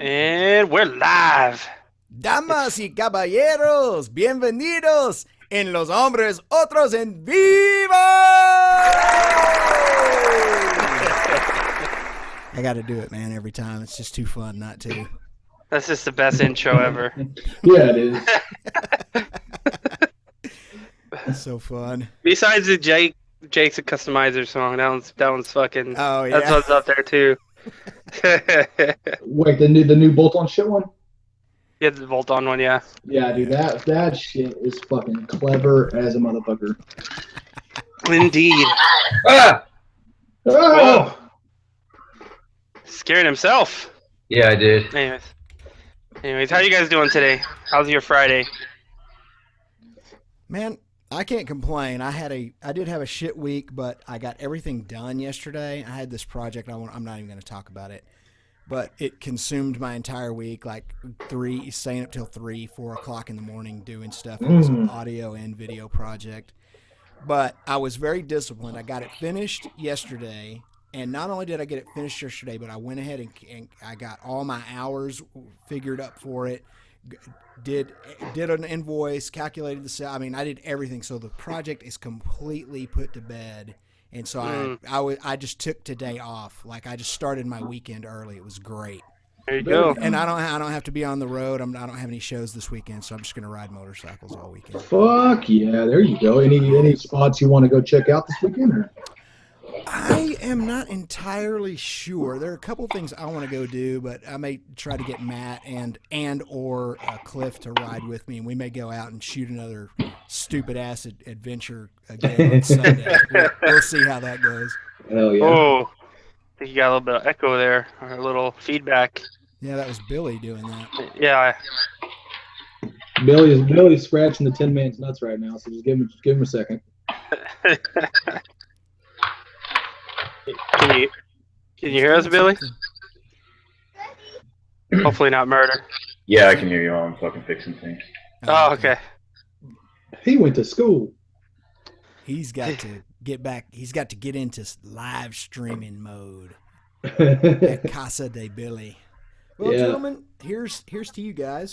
And we're live. Damas y caballeros, bienvenidos en Los Hombres Otros en Vivo! I got to do it, man, every time. It's just too fun not to. That's just the best intro ever. Yeah, it is. It's so fun. Besides the Jake's a customizer song, that one's fucking. Oh, yeah. That's what's up there too. Wait, the new bolt-on shit one? Yeah, the bolt-on one, yeah. Yeah, dude, that shit is fucking clever as a motherfucker. Indeed. Ah! Oh! Scared himself. Yeah, I did. Anyways, how you guys doing today? How's your Friday? Man, I can't complain. I did have a shit week, but I got everything done yesterday. I had this project. I'm not even going to talk about it, but it consumed my entire week. Like staying up till 4 o'clock in the morning doing stuff. It was an audio and video project, but I was very disciplined. I got it finished yesterday, and not only did I get it finished yesterday, but I went ahead and I got all my hours figured up for it. Did an invoice, calculated the sale. I mean, I did everything. So the project is completely put to bed. And so I just took today off. Like I just started my weekend early. It was great. There you go. And I don't have to be on the road. I don't have any shows this weekend, so I'm just gonna ride motorcycles all weekend. Fuck yeah, there you go. Any spots you want to go check out this weekend? Or? I am not entirely sure. There are a couple things I want to go do, but I may try to get Matt and or Cliff to ride with me, and we may go out and shoot another stupid ass adventure again on Sunday. We'll see how that goes. Hell yeah. Oh, I think you got a little bit of echo there, or a little feedback. Yeah, that was Billy doing that. Yeah. Billy's scratching the Tin Man's nuts right now, so just give him a second. Can you hear us, Billy? Hopefully not murder. Yeah, I can hear you while I'm fucking fixing things. Oh, okay. He went to school. He's got to get back. He's got to get into live streaming mode at Casa de Billy. Well, Yeah. gentlemen, here's to you guys.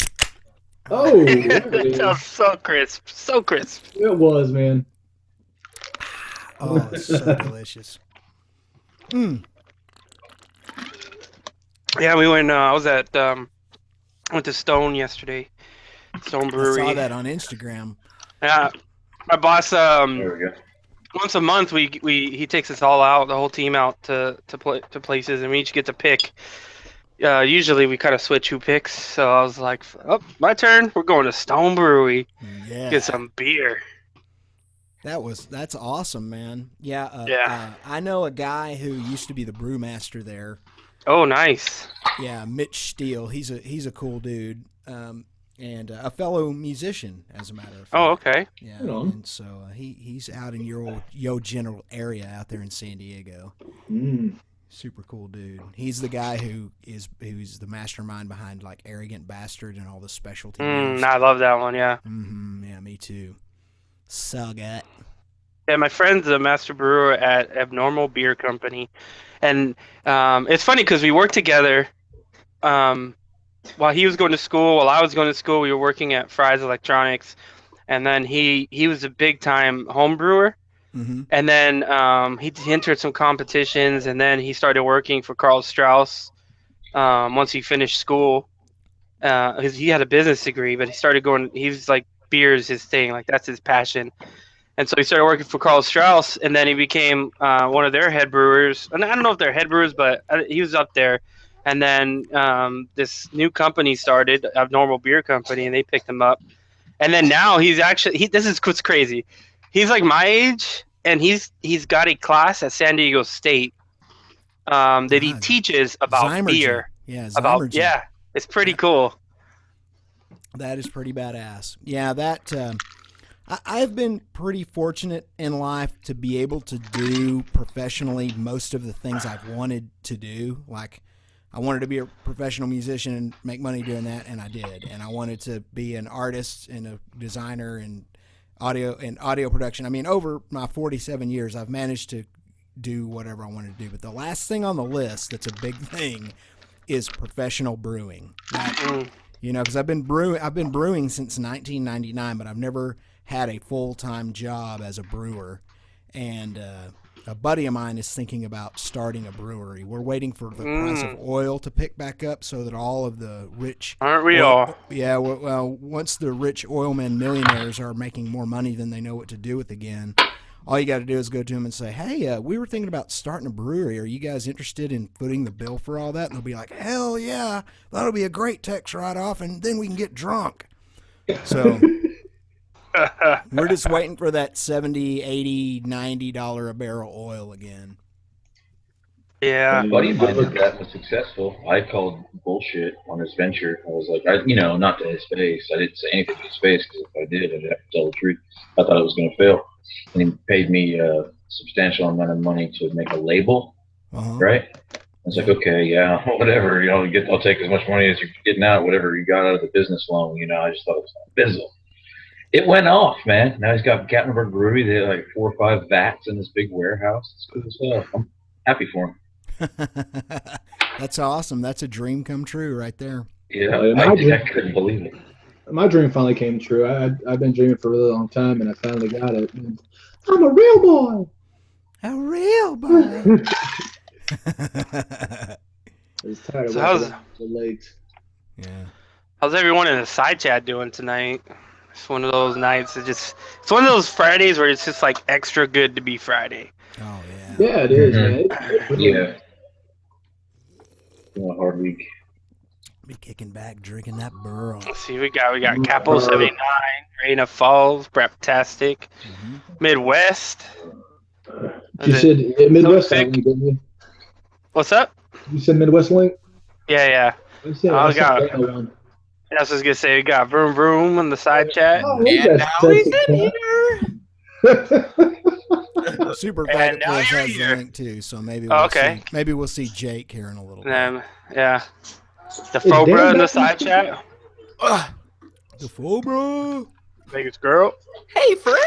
Oh, That sounds so crisp. So crisp. it was, man. Oh, it's so delicious. Yeah, we went. I was at went to Stone yesterday. Stone Brewery. I saw that on Instagram. Yeah, my boss. There we go. Once a month, he takes us all out, the whole team out to places, and we each get to pick. Usually we kind of switch who picks. So I was like, "Oh, my turn. We're going to Stone Brewery. Yeah, Get some beer." that's awesome, man. Yeah, Yeah. I know a guy who used to be the brewmaster there. Oh, nice. Yeah, Mitch Steele. He's a cool dude, and a fellow musician, as a matter of fact. Oh, okay. Yeah, Right on. and so he's out in your old general area out there in San Diego. Super cool dude. He's the guy who's the mastermind behind like Arrogant Bastard and all the specialty. beers. I love that one. Yeah. Yeah, me too. So good. Yeah, my friend's a master brewer at Abnormal Beer Company, and it's funny because we worked together. While he was going to school, while I was going to school, we were working at Fry's Electronics, and then he was a big time home brewer, and then he entered some competitions, and then he started working for Carl Strauss. Once he finished school, he had a business degree, but he started going. He was like beer is his thing, like that's his passion. And so he started working for Carl Strauss, and then he became one of their head brewers. And I don't know if they're head brewers, but he was up there. And then this new company started, Abnormal Beer Company, and they picked him up. And then now he's actually this is what's crazy. He's like my age, and he's got a class at San Diego State that he teaches about Zymergen. beer. Yeah, About Zymergen. it's pretty cool. That is pretty badass. Yeah, that I've been pretty fortunate in life to be able to do professionally most of the things I've wanted to do. Like, I wanted to be a professional musician and make money doing that, and I did. And I wanted to be an artist and a designer and audio production. I mean, over my 47 years, I've managed to do whatever I wanted to do. But the last thing on the list that's a big thing is professional brewing. You know, because I've been brewing since 1999, but I've never had a full-time job as a brewer. And a buddy of mine is thinking about starting a brewery. We're waiting for the price of oil to pick back up so that all of the rich... Aren't we all? Yeah, well, once the rich oilmen millionaires are making more money than they know what to do with again, all you got to do is go to them and say, hey, we were thinking about starting a brewery. Are you guys interested in footing the bill for all that? And they'll be like, hell yeah, that'll be a great tax write-off, and then we can get drunk. So... we're just waiting for that $70, $80, $90 a barrel oil again. Yeah. A buddy of mine did that was successful. I called bullshit on his venture. I was like, not to his face. I didn't say anything to his face because if I did, I'd have to tell the truth. I thought it was going to fail. And he paid me a substantial amount of money to make a label, right? I was like, okay, yeah, whatever. I'll take as much money as you're getting out, whatever you got out of the business loan. I just thought it was bizzle. It went off, man. Now he's got Gatlinburg Brewery. They have like 4 or 5 vats in this big warehouse. It's cool stuff. I'm happy for him. That's awesome. That's a dream come true right there. Yeah, I couldn't believe it. My dream finally came true. I've been dreaming for a really long time, and I finally got it. I'm a real boy. A real boy. I was tired of So the legs. Yeah. How's everyone in the side chat doing tonight? It's one of those nights. It's one of those Fridays where it's just like extra good to be Friday. Oh yeah. Yeah, it is, man. Yeah. Been a hard week. Be kicking back, drinking that burl. Let's see, we got Capo 79, Reina Falls, Preptastic, Midwest. You said Midwest Link, didn't you? What's up? You said Midwest Link? Yeah. I was just gonna say we got Vroom Vroom in the side chat. Oh, and now he's in here. Super Faggot Force has the link too, so maybe we'll see Jake here in a little bit. Yeah. The Fobra in the side chat. The Fobra. Vegas girl. Hey, friend.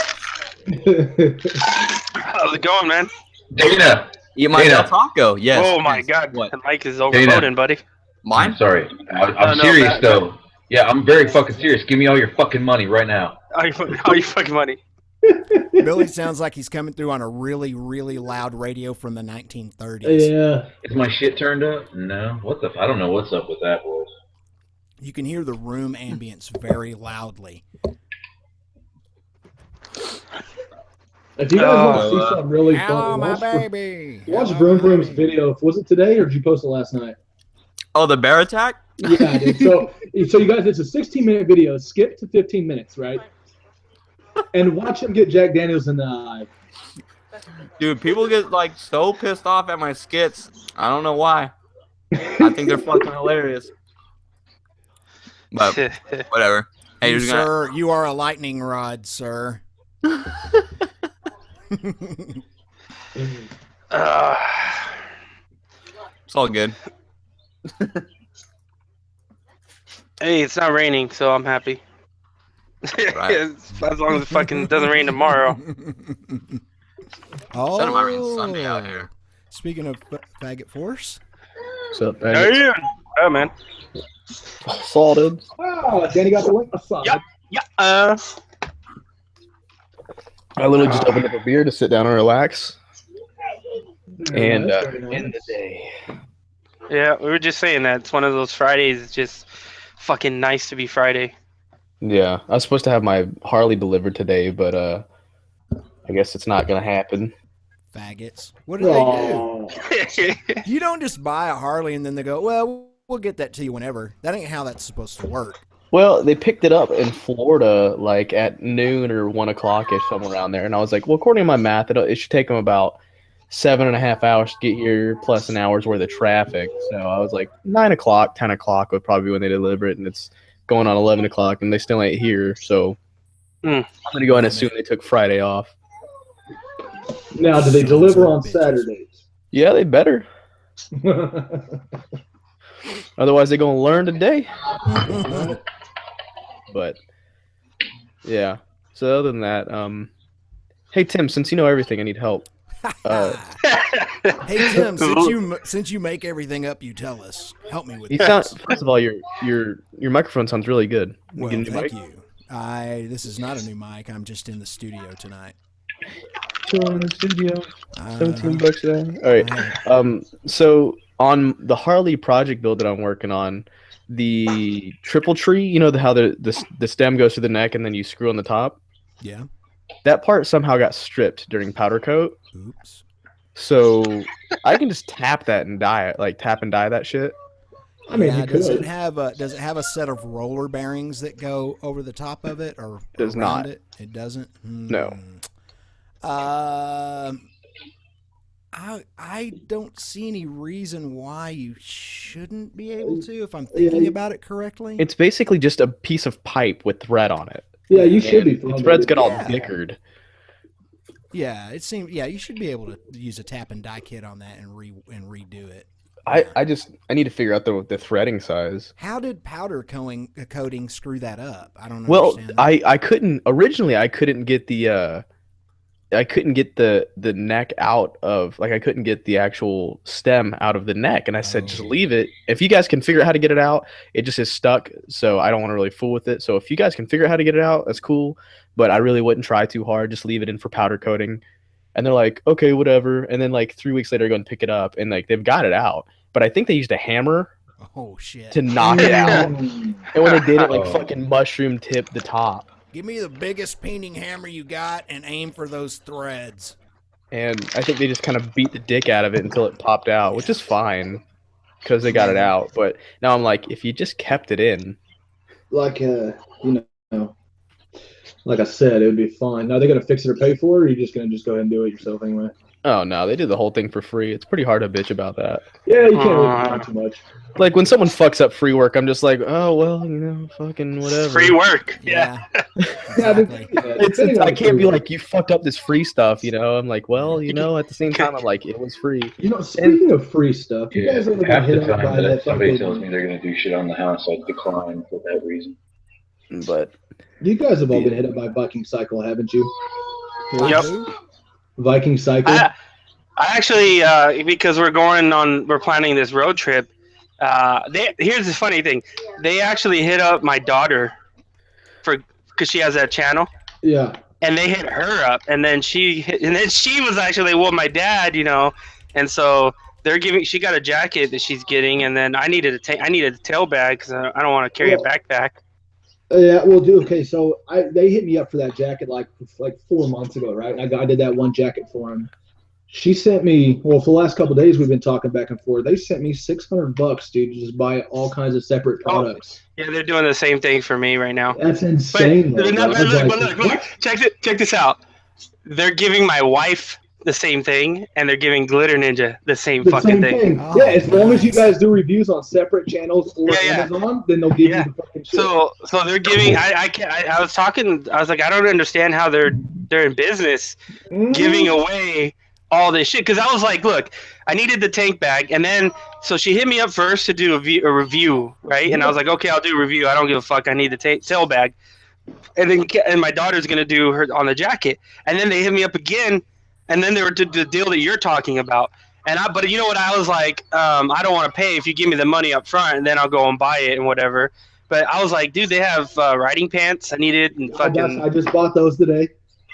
How's it going, man? Dana. Eat my taco. Yes. Oh my God. What? The mic is overloading, buddy. Mine? I'm sorry. I'm serious though. Yeah, I'm very fucking serious. Give me all your fucking money right now. All your fucking money. Billy sounds like he's coming through on a really, really loud radio from the 1930s. Yeah. Is my shit turned up? No. I don't know what's up with that, boys. You can hear the room ambience very loudly. If you guys want to see something really fun, watch Vroom Vroom's video. Was it today or did you post it last night? Oh, the bear attack? Yeah, I did. So you guys, it's a 16-minute video. Skip to 15 minutes, right? And watch him get Jack Daniels in the eye. Dude, people get like so pissed off at my skits. I don't know why. I think they're fucking hilarious. But whatever. Hey, sir, you are a lightning rod, sir. It's all good. Hey, it's not raining, so I'm happy. Right. As long as it fucking doesn't rain tomorrow. Oh, Sunday might rain Sunday out here. Speaking of Faggot Force. What's up, faggot? Hey, oh, man. Salted. Oh, Danny got the link. Yeah. I literally just opened up a beer to sit down and relax. And end the day. Yeah, we were just saying that. It's one of those Fridays. It's just fucking nice to be Friday. Yeah, I was supposed to have my Harley delivered today, but I guess it's not going to happen. Faggots. What do they do? You don't just buy a Harley and then they go, well, we'll get that to you whenever. That ain't how that's supposed to work. Well, they picked it up in Florida like at noon or 1 o'clock-ish, somewhere around there. And I was like, well, according to my math, it should take them about 7.5 hours to get here, plus an hour's worth of traffic. So I was like, 9 o'clock, 10 o'clock would probably be when they deliver it. And it's going on 11 o'clock, and they still ain't here. So I'm going to go ahead and assume they took Friday off. Now, do they deliver on Saturdays? Yeah, they better. Otherwise, they're going to learn today. But, yeah. So other than that, hey, Tim, since you know everything, I need help. Hey Tim, since you make everything up, you tell us. Help me with You this. sound. First of all, your microphone sounds really good. Well, Get a new thank mic? you. This is not a new mic. I'm just in the studio tonight. Chilling in the studio. Uh, $17 an hour. All right. So on the Harley project build that I'm working on, the triple tree, you know how the stem goes to the neck and then you screw on the top. Yeah. That part somehow got stripped during powder coat. Oops. So I can just tap that and dye it, like tap and dye that shit. I mean, yeah, you does could. it have a set of roller bearings that go over the top of it or Does around not. it? It doesn't. No. I don't see any reason why you shouldn't be able to, if I'm thinking about it correctly. It's basically just a piece of pipe with thread on it. Yeah, you should be. The threads get all dickered. Yeah, it seems. Yeah, you should be able to use a tap and die kit on that and redo it. I need to figure out the threading size. How did powder coating screw that up? I don't know. Well, I couldn't originally. I couldn't get the neck out of, like, I couldn't get the actual stem out of the neck, and I said just leave it. If you guys can figure out how to get it out, it just is stuck, so I don't want to really fool with it. So if you guys can figure out how to get it out, that's cool. But I really wouldn't try too hard. Just leave it in for powder coating. And they're like, okay, whatever. And then like 3 weeks later, I go and pick it up, and like they've got it out. But I think they used a hammer to knock it out. And when they did it, like fucking mushroom tipped the top. Give me the biggest painting hammer you got and aim for those threads. And I think they just kind of beat the dick out of it until it popped out, which is fine because they got it out. But now I'm like, if you just kept it in, like like I said, it would be fine. Now, are they going to fix it or pay for it, or are you just going to go ahead and do it yourself anyway? oh no, they did the whole thing for free. It's pretty hard to bitch about that. Yeah, you can't really complain too much. Like when someone fucks up free work, I'm just like, oh well, fucking whatever. Free work. Yeah. Exactly. I can't be like, you fucked up this free stuff, I'm like, well, at the same time, I'm like, it was free. Speaking of free stuff, you guys ever half get the hit up time by that that somebody fucking... tells me they're going to do shit on the house, I decline for that reason. But You guys have all been hit up by Viking Cycle, haven't you? Yep. Viking Cycle. I actually, because we're planning this road trip. Here's the funny thing. They actually hit up my daughter because she has that channel. Yeah. And they hit her up, and then she was actually, well, my dad, and so she got a jacket that she's getting, and then I needed a tail bag because I don't want to carry a backpack. Yeah, well, okay. So they hit me up for that jacket like 4 months ago, right? I did that one jacket for him. She sent me, for the last couple of days we've been talking back and forth. They sent me $600, dude, to just buy all kinds of separate products. Yeah, they're doing the same thing for me right now. That's insane. But look, check this out. They're giving my wife the same thing, and they're giving Glitter Ninja the same fucking thing. Oh, yeah, as long as you guys do reviews on separate channels or Amazon, then they'll give you the fucking shit. So they're giving. I was talking. I was like, I don't understand how they're in business giving away all this shit, because I was like, look, I needed the tank bag, and then so she hit me up first to do a review, right? And I was like, okay, I'll do a review. I don't give a fuck. I need the tail bag, and my daughter's gonna do her on the jacket, and then they hit me up again, and then they were the deal that you're talking about, but you know what? I was like, I don't want to pay if you give me the money up front, and then I'll go and buy it and whatever. But I was like, dude, they have riding pants I needed, and fucking. I just bought those today.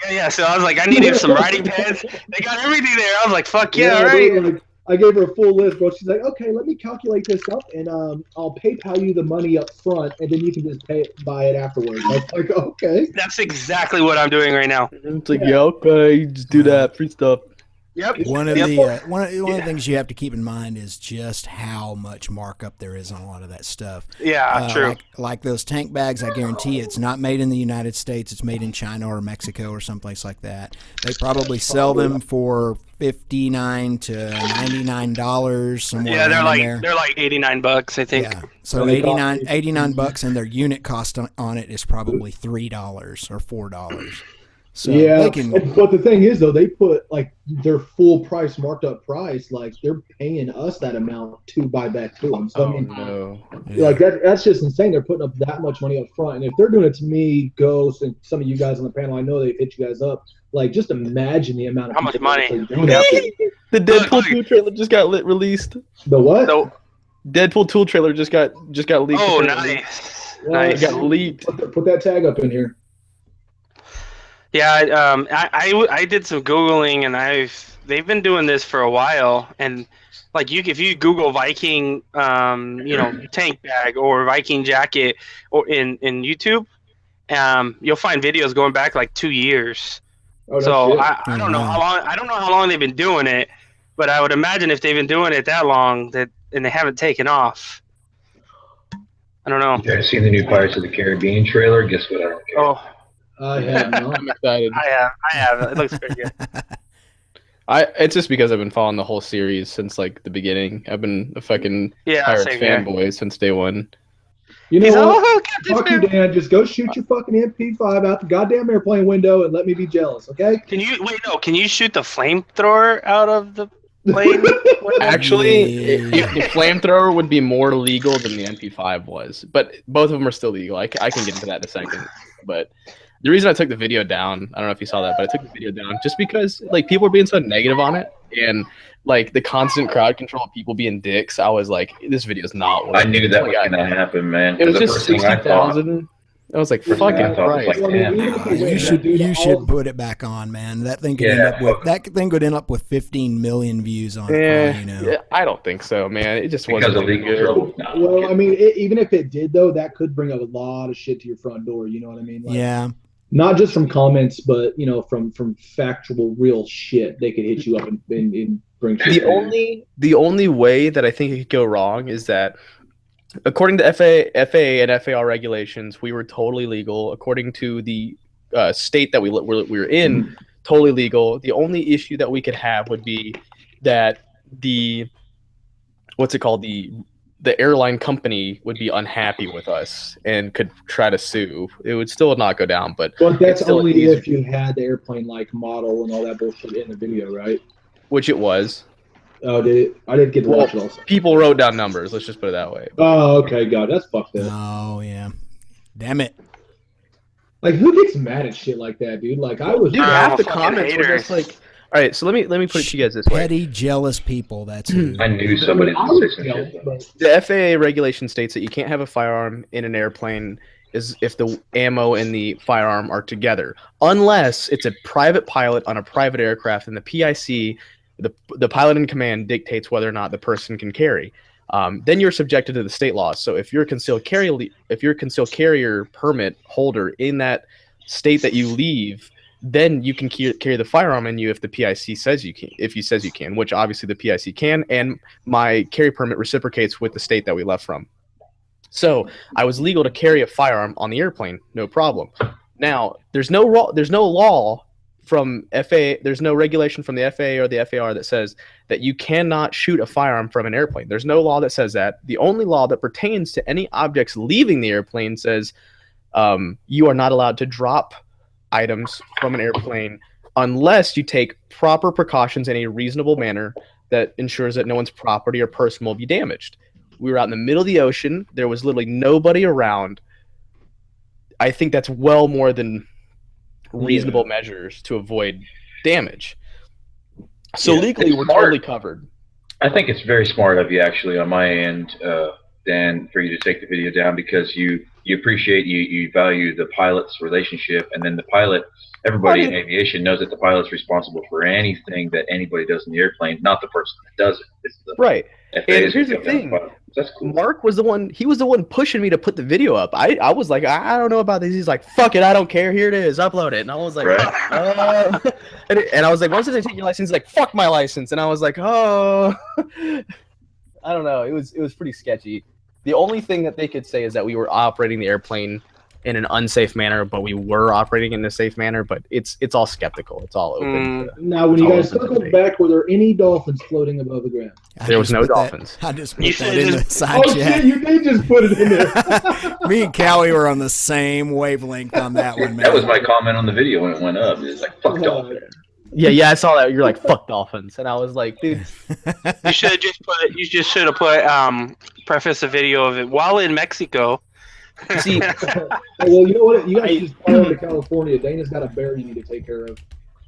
Yeah. So I was like, I needed some riding pants. They got everything there. I was like, fuck yeah, all right. Dude, I gave her a full list, bro. She's like, okay, let me calculate this up, and I'll PayPal you the money up front, and then you can just buy it afterwards. I was like, okay. That's exactly what I'm doing right now. It's like, okay, just do that free stuff. Yep. One of the things you have to keep in mind is just how much markup there is on a lot of that stuff. Yeah, true. Like those tank bags, I guarantee it's not made in the United States. It's made in China or Mexico or someplace like that. They probably sell them for $59 to $99 somewhere. Yeah, they're like $89, I think. Yeah. So $89, and their unit cost on it is probably $3 or $4. So yeah, they can. but the thing is, though, they put like their full price, marked up price. Like they're paying us that amount to buy back to them. So I mean, no. like that's just insane. They're putting up that much money up front, and if they're doing it to me, Ghost, and some of you guys on the panel, I know they hit you guys up. Like, just imagine the amount of How much people money? they're doing it to. The Deadpool 2 trailer just got released. The what? So, Deadpool 2 trailer just got leaked. oh, apparently. nice. Well, It got leaked. Put that tag up in here. Yeah, I did some Googling, and they've been doing this for a while, and like if you Google Viking, tank bag or Viking jacket, or in YouTube, you'll find videos going back like 2 years. Oh, no So shit. I don't know how long. I don't know how long they've been doing it, but I would imagine if they've been doing it that long, and they haven't taken off. I don't know. You guys seen the new Pirates of the Caribbean trailer? Guess what? I don't care. Oh, I have not. I'm excited. I have. It looks pretty good. It's just because I've been following the whole series since like the beginning. I've been a fucking Pirates same here. fanboy since day one. You know He's what? all, Fuck you, Dan. Just go shoot your fucking MP5 out the goddamn airplane window and let me be jealous, okay? Can you shoot the flamethrower out of the plane? Actually, the flamethrower would be more legal than the MP5 was, but both of them are still legal. I can get into that in a second. But the reason I took the video down, I don't know if you saw that, but I took the video down just because like people were being so negative on it, and like the constant crowd control of people being dicks. I was like, this video is not worth it. I knew that was going to happen, man. It was The just first thing I thought- 60,000. I was like, First thing I fucking thought was Christ. like, damn. You should put it back on, man. That thing could end up with 15 million views on it. Yeah, I don't think so, man. It just Because wasn't of legal good. trouble. No, Well, I mean, even if it did, though, that could bring up a lot of shit to your front door. You know what I mean? Like, Yeah. Not just from comments, but, from factual, real shit. They could hit you up and bring shit. The only way that I think it could go wrong is that according to FAA and FAR regulations, we were totally legal. According to the state that we were in, totally legal. The only issue that we could have would be that the airline company would be unhappy with us and could try to sue. It would still not go down, but that's only easier. if you had the airplane like model and all that bullshit in the video, right? Which it was. Oh, did it? I didn't get to watch it also. People wrote down numbers. Let's just put it that way. Oh, okay, God, that's fucked up. Oh yeah. Damn it. Like, who gets mad at shit like that, dude? Like, I was. Dude, half the fucking comments were haters. just like, all right, so let me put it to you guys this way. Petty, jealous people. That's who. I knew somebody I was was fixing jealous, shit. but The FAA regulation states that you can't have a firearm in an airplane is if the ammo and the firearm are together, unless it's a private pilot on a private aircraft and the PIC, the pilot in command dictates whether or not the person can carry. Then you're subjected to the state laws. So if you're a concealed carrier permit holder in that state that you leave, then you can carry the firearm in you if the PIC says you can. If he says you can, which obviously the PIC can, and my carry permit reciprocates with the state that we left from. So I was legal to carry a firearm on the airplane, no problem. Now there's no law from FAA. There's no regulation from the FAA or the FAR that says that you cannot shoot a firearm from an airplane. There's no law that says that. The only law that pertains to any objects leaving the airplane says you are not allowed to drop items from an airplane unless you take proper precautions in a reasonable manner that ensures that no one's property or person will be damaged. We were out in the middle of the ocean. There was literally nobody around. I think that's well more than reasonable measures to avoid damage. So legally, we're totally covered. I think it's very smart of you, actually, on my end, Dan, for you to take the video down, because you appreciate, you value the pilot's relationship, and then the pilot, everybody in aviation knows that the pilot's responsible for anything that anybody does in the airplane, not the person that does it. It's the Right. FAA And here's the thing. That's cool. Mark was the one pushing me to put the video up. I was like, I don't know about this. He's like, fuck it, I don't care. Here it is. Upload it. And I was like, Right. and I was like, once did they take your license? He's like, fuck my license. And I was like, oh, I don't know. It was pretty sketchy. The only thing that they could say is that we were operating the airplane in an unsafe manner, but we were operating in a safe manner. But it's all skeptical. It's all open. Now, when you guys circled back, were there any dolphins floating above the ground? There was no dolphins. I just put that in the side chat. Shit, you did just put it in there. Me and Cowie were on the same wavelength on that one, man. That was my comment on the video when it went up. It was like, fuck dolphins. Yeah, I saw that. You're like, fuck dolphins. And I was like, dude. You should have put preface a video of it while in Mexico. See, well, you know what? You guys just fly over to California. Dana's got a bear you need to take care of.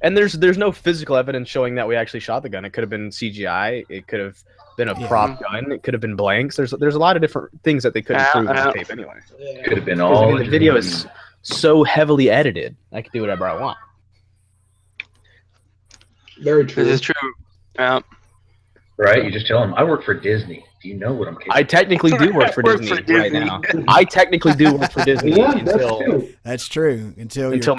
And there's no physical evidence showing that we actually shot the gun. It could have been CGI. It could have been a prop gun. It could have been blanks. There's a lot of different things that they couldn't prove on the tape anyway. Could have been all. The video is so heavily edited. I can do whatever I want. Very true. This is true. Yeah. Right? You just tell them, I work for Disney. Do you know what I'm capable of? I technically do work for Disney right now. I technically do work for Disney that's true. Until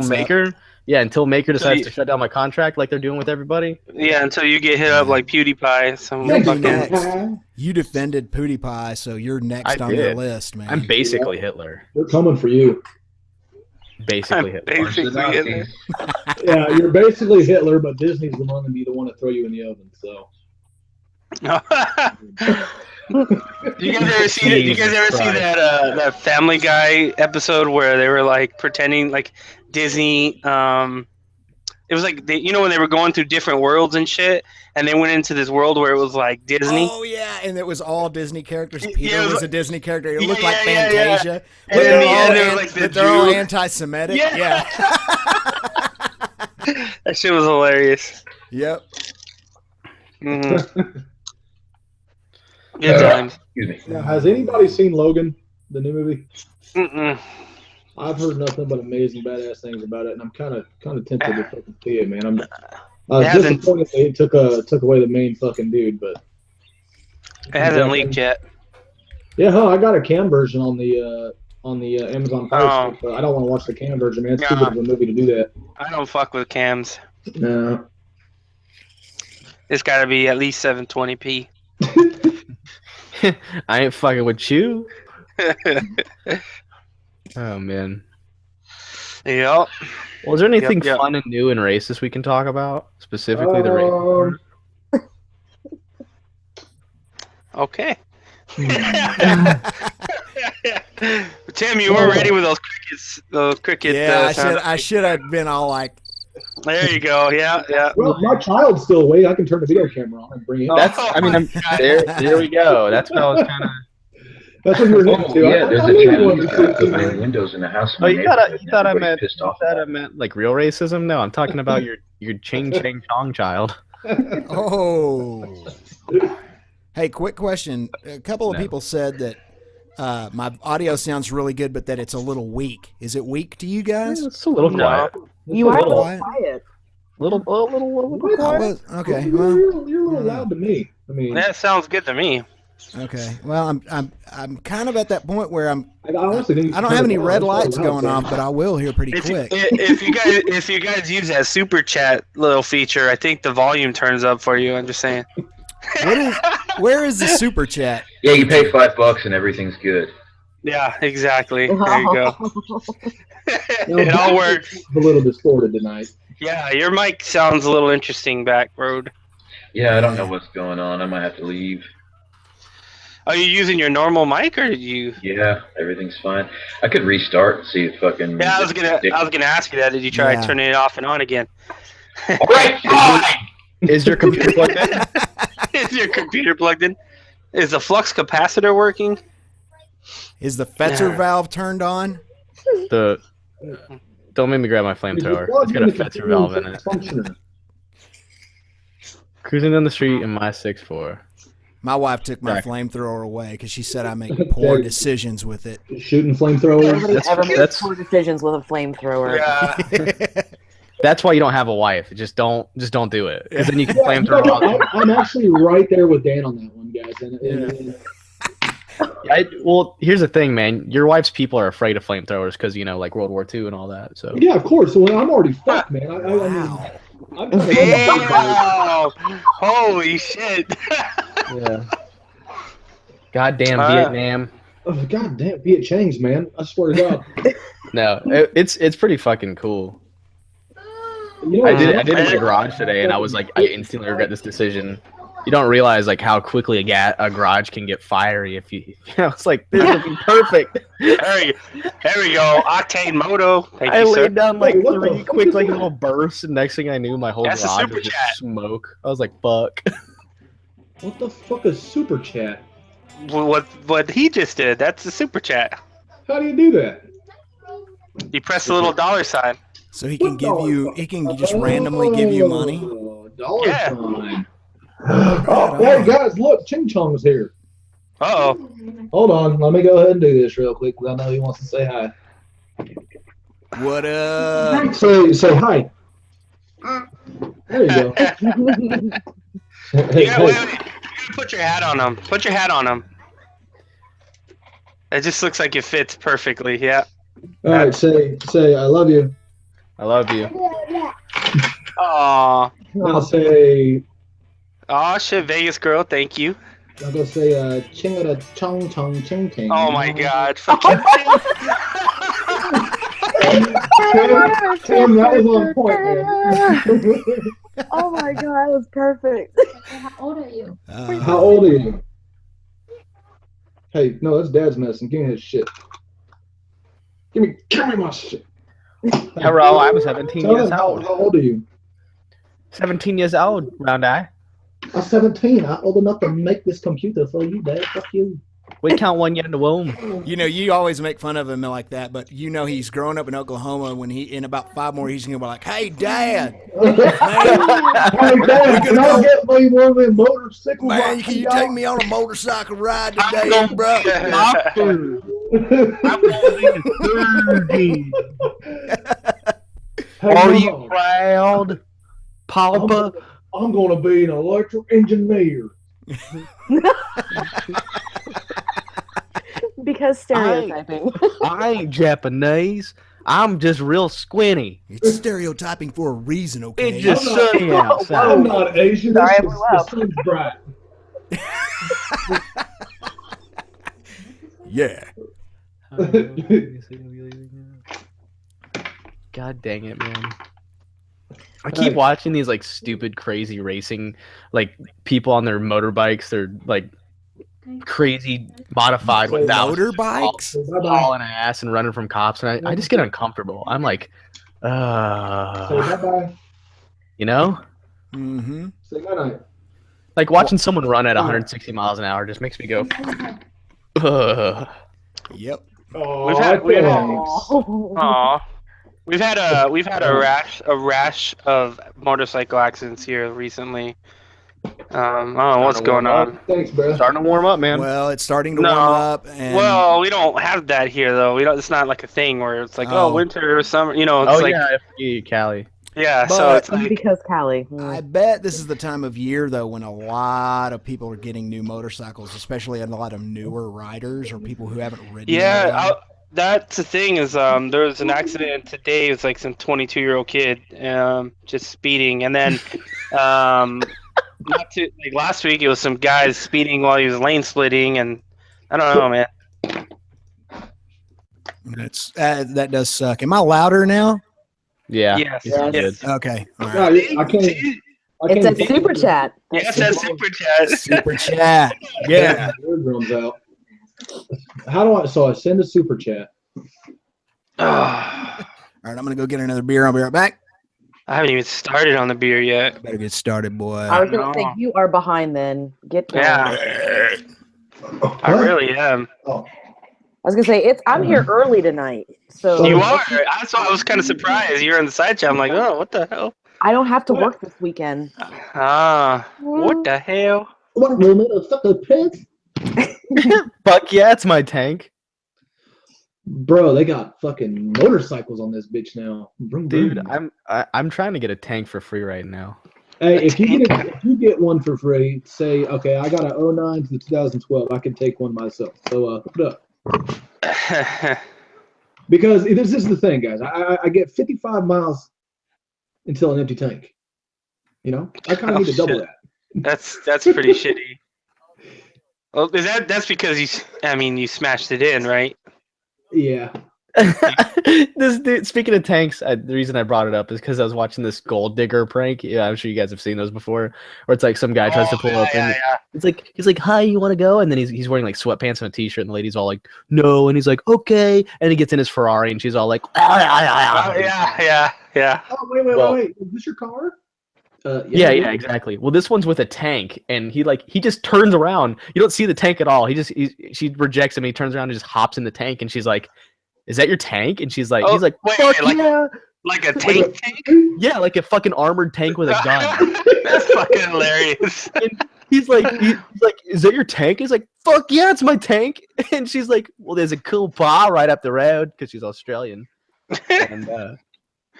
Maker. Yeah, until Maker decides to shut down my contract like they're doing with everybody. Yeah, until you get hit up like PewDiePie. You defended PewDiePie, so you're next on your list, man. I'm basically Hitler. They're coming for you. Basically Hitler. Yeah, you're basically Hitler, but Disney's the one to be the one to throw you in the oven. So. You guys ever see that Family Guy episode where they were like pretending like Disney? It was like when they were going through different worlds and shit, and they went into this world where it was like Disney. Oh yeah, and it was all Disney characters. Peter was a Disney character. It looked like Fantasia. Yeah. And in the end, it was like they're all anti-Semitic. Yeah. That shit was hilarious. Yep. Mm-hmm. Good times. Excuse me. Now, has anybody seen Logan, the new movie? Mm-mm. I've heard nothing but amazing, badass things about it, and I'm kind of tempted to fucking see it, man. I was disappointed they took away the main fucking dude, but it hasn't leaked yet. Yeah, I got a cam version on the Amazon Fire Stick, but I don't want to watch the cam version, man. It's too good of a movie to do that. I don't fuck with cams. No. It's got to be at least 720p. I ain't fucking with you. Oh man. Yeah. Well, is there anything fun and new and racist we can talk about? Specifically the race. Okay. Tim, you were ready with those crickets. Yeah, I should have been all like. There you go. Yeah. Well, my child's still awake. I can turn the video camera on and bring it. There we go. That's what I was kind of. That's what you're hitting to. Yeah, there's a trend of opening windows in the house. Oh, you thought I meant like real racism? No, I'm talking about your ching chang chong child. Oh. Hey, quick question. A couple of people said that my audio sounds really good, but that it's a little weak. Is it weak to you guys? It's a little quiet. You are a little quiet. Little quiet. Okay. Well, you're a little loud to me. I mean, that sounds good to me. Okay. Well, I'm kind of at that point where I don't have any red lights going off, but I will here pretty quick. If you guys use that super chat little feature, I think the volume turns up for you. I'm just saying. Where is the super chat? Yeah, you pay $5 and everything's good. Yeah, exactly. There you go. It all works. A little distorted tonight. Yeah, your mic sounds a little interesting back road. Yeah, I don't know what's going on. I might have to leave. Are you using your normal mic or did you? Yeah, everything's fine. I could restart and see if fucking. Yeah, I was gonna ask you that. Did you try turning it off and on again? All right, fine. Is your computer plugged in? Is your computer plugged in? Is the flux capacitor working? Is the Fetzer valve turned on? Don't make me grab my flamethrower. It's got a Fetzer valve in it. Cruising down the street in my 6'4". My wife took my flamethrower away because she said I make poor decisions with it. Shooting flamethrowers. Nobody ever makes poor decisions with a flamethrower. Yeah. That's why you don't have a wife. Just don't do it. Because then you can flamethrower. I'm actually right there with Dan on that one, guys. Well, here's the thing, man. Your wife's people are afraid of flamethrowers because like World War II and all that. So yeah, of course. Well, I'm already fucked, man. Damn! Holy shit! Yeah. Goddamn Vietnam. Oh, God damn, be it changed, man. I swear to God. No, it's pretty fucking cool. You know I what? did it in my garage today, and I was like, I instantly regret this decision. You don't realize like how quickly a garage can get fiery if you. It's like this would be perfect. There we go. Octane Moto. Thank I you, sir. laid down like Wait, what the 3 fuck quick is like that? little bursts, and next thing I knew, my whole That's a garage super was just chat. smoke. I was like, fuck. What the fuck is super chat? What he just did. That's the super chat. How do you do that? You press the little dollar sign. So he can give you, he can just randomly give you money. Dollar Yeah. sign. Oh, hey guys, look, Ching Chong's here. Uh-oh. Hold on, let me go ahead and do this real quick because I know he wants to say hi. What up? Say hi. There you go. Hey, You gotta put your hat on him. Put your hat on him. It just looks like it fits perfectly. Yeah. All right, say I love you. I love you. Aw. I'll say Aw, shit, Vegas girl. Thank you. I'll go say chingada chong chong ching ting. Oh my God. Fucking Tim, that was on point, man. Oh my god, that was perfect. How old are you? How old are you? Hey, no, that's Dad's medicine. Give me his shit. Give me my shit. Hello, I'm 17 Tell years him how old. old are you? 17 years old, round eye. I'm 17. I'm old enough to make this computer for you, Dad. Fuck you. We count 1 year in the womb. You know, you always make fun of him like that, but you know he's growing up in Oklahoma. When he in about 5 more, he's gonna be like, "Hey, Dad, Hey, Dad, can I get me one of them motorcycles? man, can you take me on a motorcycle ride today, gonna bro?" I'm going to be 30. Hey, Are Mom, you proud, Papa? I'm going to be an electrical engineer. Because stereotyping. I ain't Japanese. I'm just real squinty. It's stereotyping for a reason, okay? It's just sunny I'm outside. not Asian. Sorry, This I is blew the up. sun's bright. Yeah. God dang it, man. I keep watching these like stupid, crazy racing, like people on their motorbikes. They're like crazy modified Wait, 1000 motorbikes? Bye-bye. hauling ass and running from cops, and I just get uncomfortable. I'm like, Say bye-bye. you know, Mm-hmm. Say night-night. like watching someone run at 160 miles an hour just makes me go. Ugh. Yep. Oh, We've had- thanks. Aw. We've had a rash of motorcycle accidents here recently. I don't know what's going on. Thanks, bro. Starting to warm up, man. Well, it's starting to No. warm up, and Well, we don't have that here though. We don't. It's not like a thing where it's like, Oh. winter or summer. You know, it's Oh like yeah, I forget Cali. yeah. So But- it's like Because Callie. I bet this is the time of year though when a lot of people are getting new motorcycles, especially a lot of newer riders or people who haven't ridden. in a yeah. while. That's the thing is there was an accident today. It was like some 22-year-old kid just speeding, and then like last week it was some guys speeding while he was lane splitting, and I don't know, man. That's that does suck. Am I louder now? Yeah. Yes. it's Yes. good. Okay. All No, right. I can't. I It's can't a super chat. Yes, that's super chat. Super chat. Yeah. Eardrums out. How do I? So I send a super chat. All right. I'm gonna go get another beer. I'll be right back. I haven't even started on the beer yet. Better get started, boy. I was gonna say No. you are behind. Then get going. Yeah, I really am. Oh, I was gonna say I'm here early tonight, so You are. That's why I was kind of surprised. You're on the side chat. I'm like, oh, what the hell? I don't have to work this weekend. What the hell? what the motherfucker piss? Fuck yeah, it's my tank. Bro, they got fucking motorcycles on this bitch now. Vroom, vroom. Dude, I'm trying to get a tank for free right now. Hey, if you get one for free, say okay, I got a 09 to the 2012. I can take one myself. So hook it up. Because this is the thing, guys. I get 55 miles until an empty tank. You know, I kind of need to double that. That's pretty shitty. Well, that's because you smashed it in, right? Yeah. This dude, speaking of tanks, the reason I brought it up is because I was watching this gold digger prank. Yeah, I'm sure you guys have seen those before. Where it's like some guy tries to pull up and it's like he's like, "Hi, you want to go?" And then he's wearing like sweatpants and a t-shirt, and the lady's all like, "No," and he's like, "Okay," and he gets in his Ferrari, and she's all like, yeah. Oh, wait. Is this your car? Yeah, exactly. Well, this one's with a tank, and he just turns around. You don't see the tank at all. She rejects him. And he turns around and just hops in the tank, and she's like, "Is that your tank?" And she's like, "He's like, fuck yeah, like a tank, yeah, like a fucking armored tank with a gun." That's fucking hilarious. And he's like, "Is that your tank?" He's like, "Fuck yeah, it's my tank." And she's like, "Well, there's a cool bar right up the road," because she's Australian. And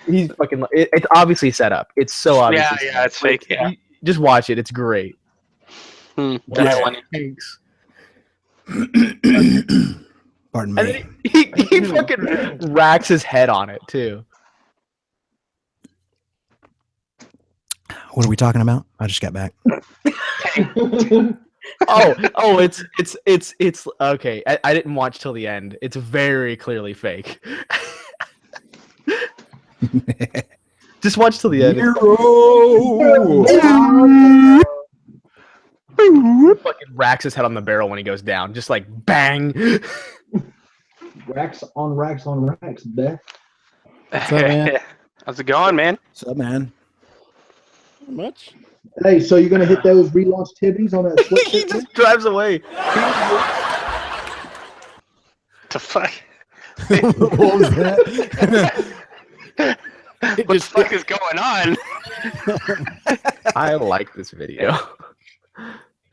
he's fucking. It's obviously set up. It's so obvious. Yeah, it's fake. Yeah, just watch it. It's great. That's funny. Thanks. Pardon me. He fucking racks his head on it too. What are we talking about? I just got back. oh, it's okay. I didn't watch till the end. It's very clearly fake. Just watch till the end. Fucking racks his head on the barrel when he goes down. Just like bang. Racks on racks on racks, Beth. What's up, man? How's it going, man? What's up, man? Not much. Hey, so you're gonna hit those relaunch tibbies on that sweat? He just drives away. The fuck? What was that? What the fuck is going on? I like this video.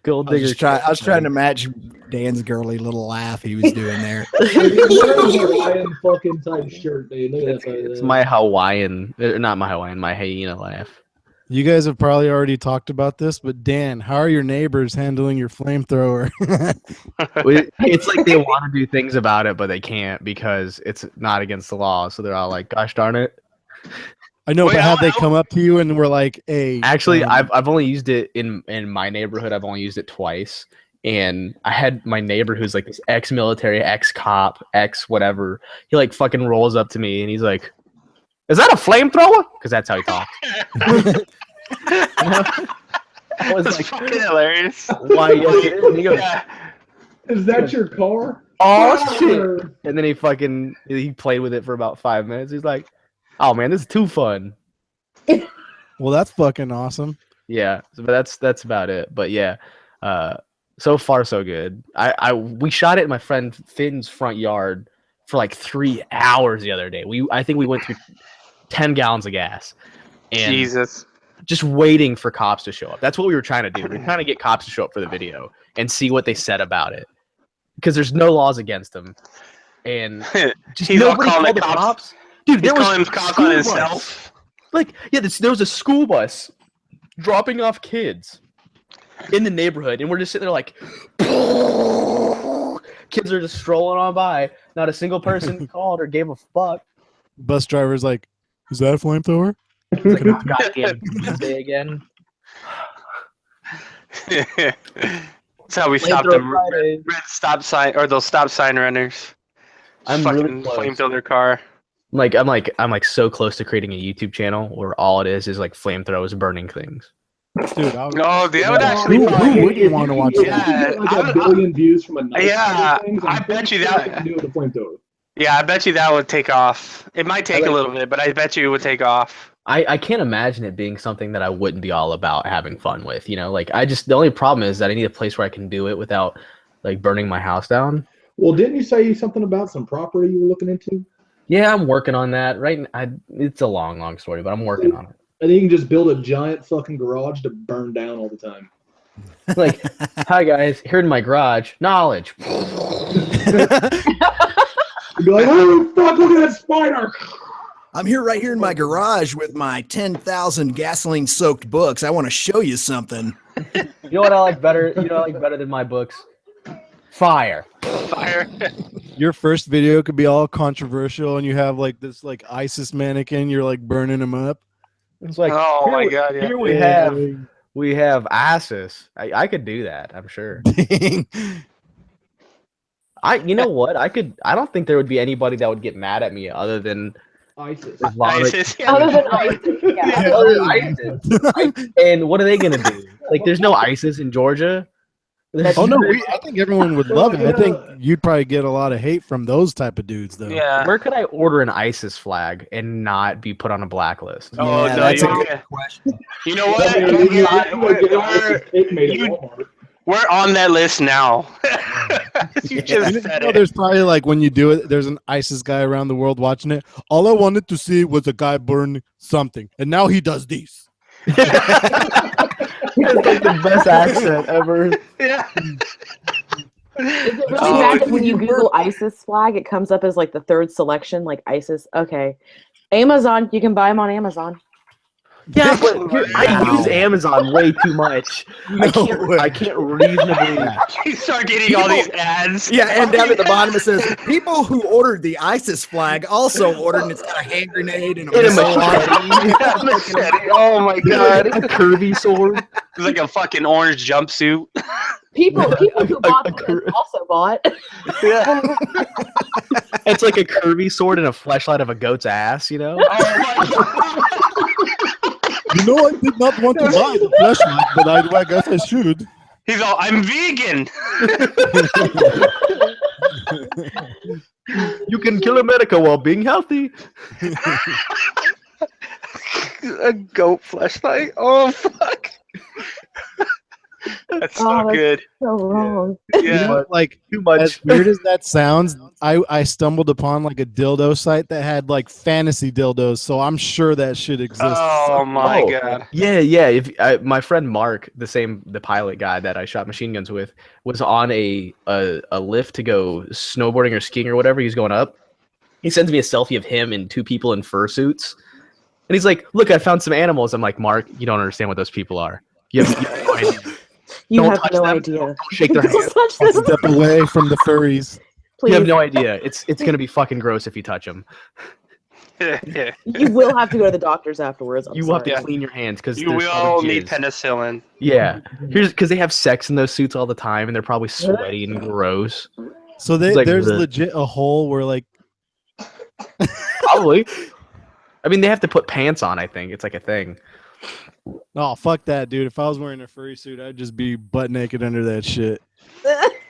Gold digger. I was trying to match Dan's girly little laugh he was doing there. Hawaiian fucking type shirt, dude. Look at that. It's my Hawaiian, not my Hawaiian, my hyena laugh. You guys have probably already talked about this, but Dan, how are your neighbors handling your flamethrower? It's like they want to do things about it, but they can't because it's not against the law. So they're all like, "Gosh darn it." I know, but have they come up to you and were like, "Hey"? Actually, I've only used it in my neighborhood. I've only used it twice, and I had my neighbor who's like this ex-military, ex-cop, ex-whatever. He like fucking rolls up to me and he's like, "Is that a flamethrower?" Because that's how he talks. I was That's like, fucking hilarious. "Why? Yes, it is." And he goes, Is that your car? "Oh shit!" And then he played with it for about 5 minutes. He's like, "Oh man, this is too fun." Well, that's fucking awesome. Yeah, but that's about it. But yeah, so far so good. We shot it in my friend Finn's front yard for like 3 hours the other day. I think we went through 10 gallons of gas. And Jesus. Just waiting for cops to show up. That's what we were trying to do. We were trying to get cops to show up for the video and see what they said about it. Because there's no laws against them. And just He's all nobody calling called the the cops. cops. Dude, He's there was calling cops on himself. like, yeah, there was a school bus dropping off kids in the neighborhood, and we're just sitting there like, kids are just strolling on by. Not a single person called or gave a fuck. Bus driver's like, "Is that a flamethrower?" It's like, "Oh, goddamn Wednesday again." That's how we stopped them. Red stop sign or those stop sign runners. I'm fucking really close. flamefill their car. I'm like so close to creating a YouTube channel where all it is like flamethrowers burning things. Dude, No, that would actually. who wouldn't want to watch that? If you get like a billion views from a night. Yeah, things, I bet you I that. can do with a flamethrower. Yeah, I bet you that would take off. It might take a little bit, but I bet you it would take off. I can't imagine it being something that I wouldn't be all about having fun with. You know, like the only problem is that I need a place where I can do it without like burning my house down. Well, didn't you say something about some property you were looking into? Yeah, I'm working on that. It's a long story, but I'm working on it. And then you can just build a giant fucking garage to burn down all the time. Like, "Hi guys, here in my garage, knowledge." You'd be like, "Oh fuck, look at that spider!" I'm here right here in my garage with my 10,000 gasoline-soaked books. I want to show you something. You know what I like better? You know what I like better than my books? Fire. Fire. Your first video could be all controversial, and you have like this like ISIS mannequin. You're like burning him up. It's like, Oh my god! Yeah. Here we have We have ISIS. I could do that. I'm sure. Dang. You know what? I don't think there would be anybody that would get mad at me other than ISIS. ISIS. Yeah. Other than ISIS, yeah. Other than ISIS. And what are they gonna do? Like, there's no ISIS in Georgia. Oh no, I think everyone would love it. I think you'd probably get a lot of hate from those type of dudes, though. Yeah. Where could I order an ISIS flag and not be put on a blacklist? Oh Yeah, no, that's a you, good question. you know what? We're on that list now. You just said it. There's probably like when you do it, there's an ISIS guy around the world watching it. All I wanted to see was a guy burn something, and now he does these. It's like the best accent ever. Yeah. Is it really bad that when you Google ISIS flag, it comes up as like the third selection, like ISIS? Okay. Amazon, you can buy them on Amazon. Yeah, but I use Amazon way too much. I can't reasonably. You start getting all these ads. Yeah, and down at the bottom it says people who ordered the ISIS flag also ordered, and it's got a hand grenade and a missile on it. Oh my god. A curvy sword. It's like a fucking orange jumpsuit. People who bought them also bought. Yeah. It's like a curvy sword and a fleshlight of a goat's ass, you know? Oh my god. You know, I did not want to buy the flashlight, but I guess I should. He's all, I'm vegan. You can kill America while being healthy. A goat flashlight? Oh fuck. That's so good. So wrong. Yeah. You know, like Too much. as weird as that sounds, I stumbled upon like a dildo site that had like fantasy dildos, so I'm sure that shit exists. Oh my god. Yeah. If my friend Mark, the pilot guy that I shot machine guns with, was on a lift to go snowboarding or skiing or whatever. He's going up. He sends me a selfie of him and two people in fursuits, and he's like, "Look, I found some animals." I'm like, "Mark, you don't understand what those people are. You have no idea. You Don't have touch no them. idea. Don't shake their hands. Step away from the furries. Please. You have no idea. It's gonna be fucking gross if you touch them. Yeah. You will have to go to the doctors afterwards. You will have to clean your hands because You will need penicillin. Yeah, here's because they have sex in those suits all the time, and they're probably sweaty and gross. So there's legit a hole where like Probably. I mean, they have to put pants on. I think it's like a thing. oh fuck that, dude. If I was wearing a furry suit, I'd just be butt naked under that shit.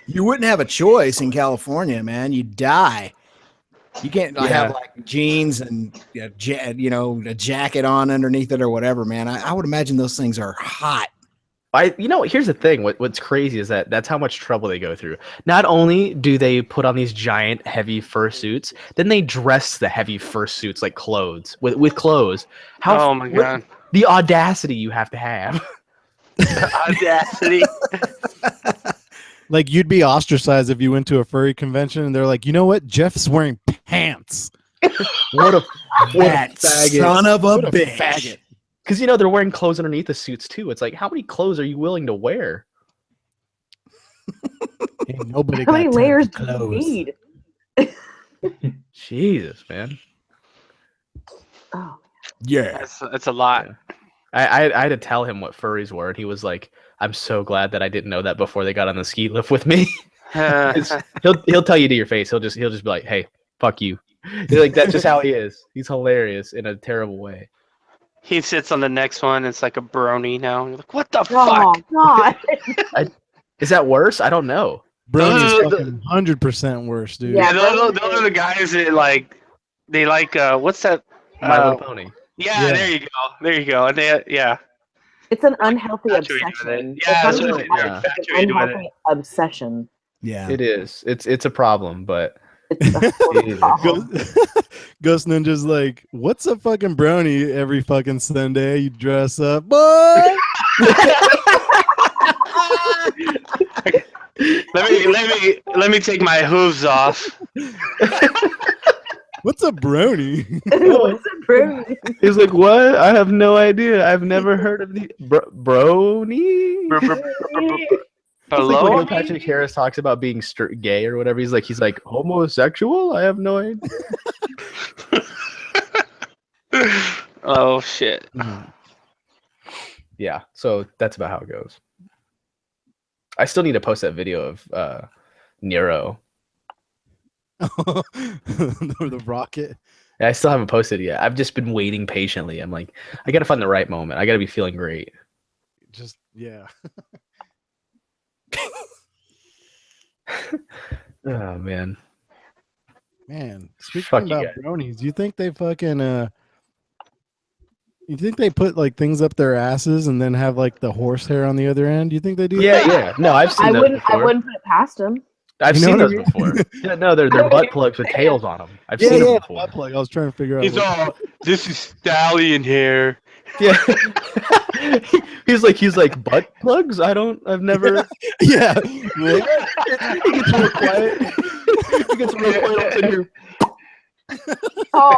You wouldn't have a choice in California, man. You'd die. You can't have like jeans and a jacket on underneath it or whatever, man. I would imagine those things are hot. Here's the thing. What's crazy is that's how much trouble they go through. Not only do they put on these giant, heavy fur suits, then they dress the heavy fur suits like clothes with clothes. Oh my god! The audacity you have to have. Audacity. Like you'd be ostracized if you went to a furry convention and they're like, you know what? Jeff's wearing pants. What a That faggot. son of a What a bitch. faggot. Because they're wearing clothes underneath the suits too. It's like, how many clothes are you willing to wear? Ain't nobody How got many time layers for do you clothes. need? Jesus, man. Oh. Yeah. That's a lot. I had to tell him what furries were, and he was like, "I'm so glad that I didn't know that before they got on the ski lift with me." He'll tell you to your face. He'll just be like, "Hey, fuck you." Like that's just how he is. He's hilarious in a terrible way. He sits on the next one. It's like a brony now. You're like, what the Oh, fuck? God. Is that worse? I don't know. Brony is Those are fucking 100% worse, dude. Yeah, those are the guys that like. They like what's that? My Little Pony. Yeah, there you go. There you go. And It's an unhealthy Infatuated with it. obsession. Yeah, It's that's not what even it is. like, it's Infatuated an with it. unhealthy obsession. Yeah. It is. It's a problem, but It's a horrible problem. Ghost Ninja's like, what's a fucking brony every fucking Sunday? You dress up, boy. let me take my hooves off. What's a brony? What's a brony? he's like, "What? I have no idea. I've never heard of the brony." It's like when Neil Patrick Harris talks about being gay or whatever. He's like homosexual. I have no idea. Oh shit. Yeah, so that's about how it goes. I still need to post that video of Nero. The rocket. I still haven't posted it yet. I've just been waiting patiently. I'm like, I gotta find the right moment. I gotta be feeling great. Just yeah. Oh man. Man, speaking Fuck you about guys. bronies, you think they fucking you think they put like things up their asses and then have like the horsehair on the other end? You think they do? Yeah, yeah. No, I've seen those before. I wouldn't put it past them. I've You know seen what I those mean? before. Yeah, no, they're butt plugs with tails on them. I've Yeah, seen them yeah. before. Butt plug. I was trying to figure out. He's all, this is stallion hair. Yeah. he's like butt plugs. I've never. Yeah. He gets real quiet. He gets real quiet up in here. Oh,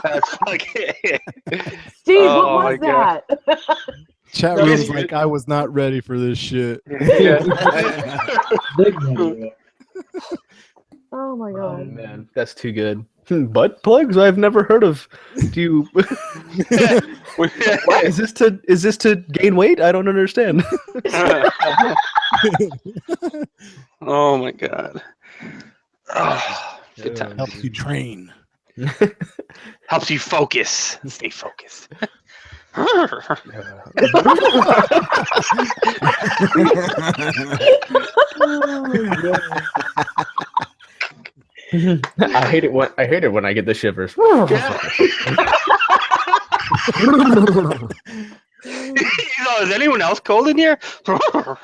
That's like, Steve, Oh, what my was that? Chat room's like, I was not ready for this shit. yeah. Oh my Oh god. man, that's too good. Butt plugs? I've never heard of. Do you? What, is this to gain weight? I don't understand. Oh my god. Oh, good time. Helps you train. Helps you focus. Stay focused. I hate it when I get the shivers. Is anyone else cold in here? Oh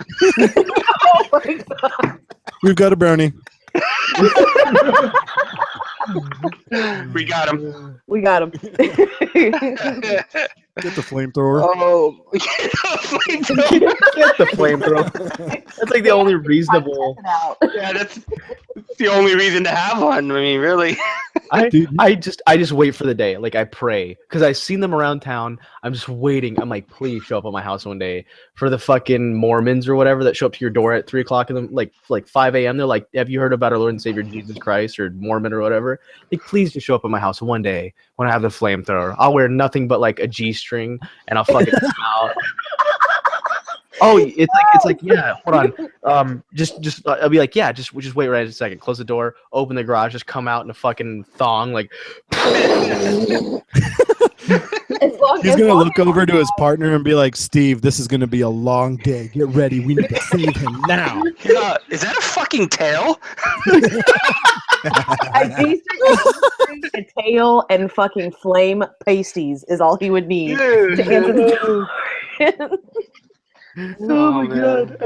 my god. We've got a brownie. We got him. We got him. Get the flamethrower. Oh, Get the flamethrower. That's like the only reasonable. yeah, that's the only reason to have one. I mean, really. I just wait for the day. Like I pray because I've seen them around town. I'm just waiting. I'm like, please show up at my house one day for the fucking Mormons or whatever that show up to your door at 3 o'clock in the like 5 a.m. They're like, have you heard about our Lord and Savior Jesus Christ or Mormon or whatever? Like, please just show up at my house one day when I have the flamethrower. I'll wear nothing but like a G-string and I'll fucking come out. Oh, it's like yeah. Hold on. Just I'll be like yeah. Just wait right a second. Close the door. Open the garage. Just come out in a fucking thong. Like He's gonna look over to his partner and be like, "Steve, this is gonna be a long day. Get ready. We need to save him now." Is that a fucking tail? A tail and fucking flame pasties is all he would need to answer the oh my god!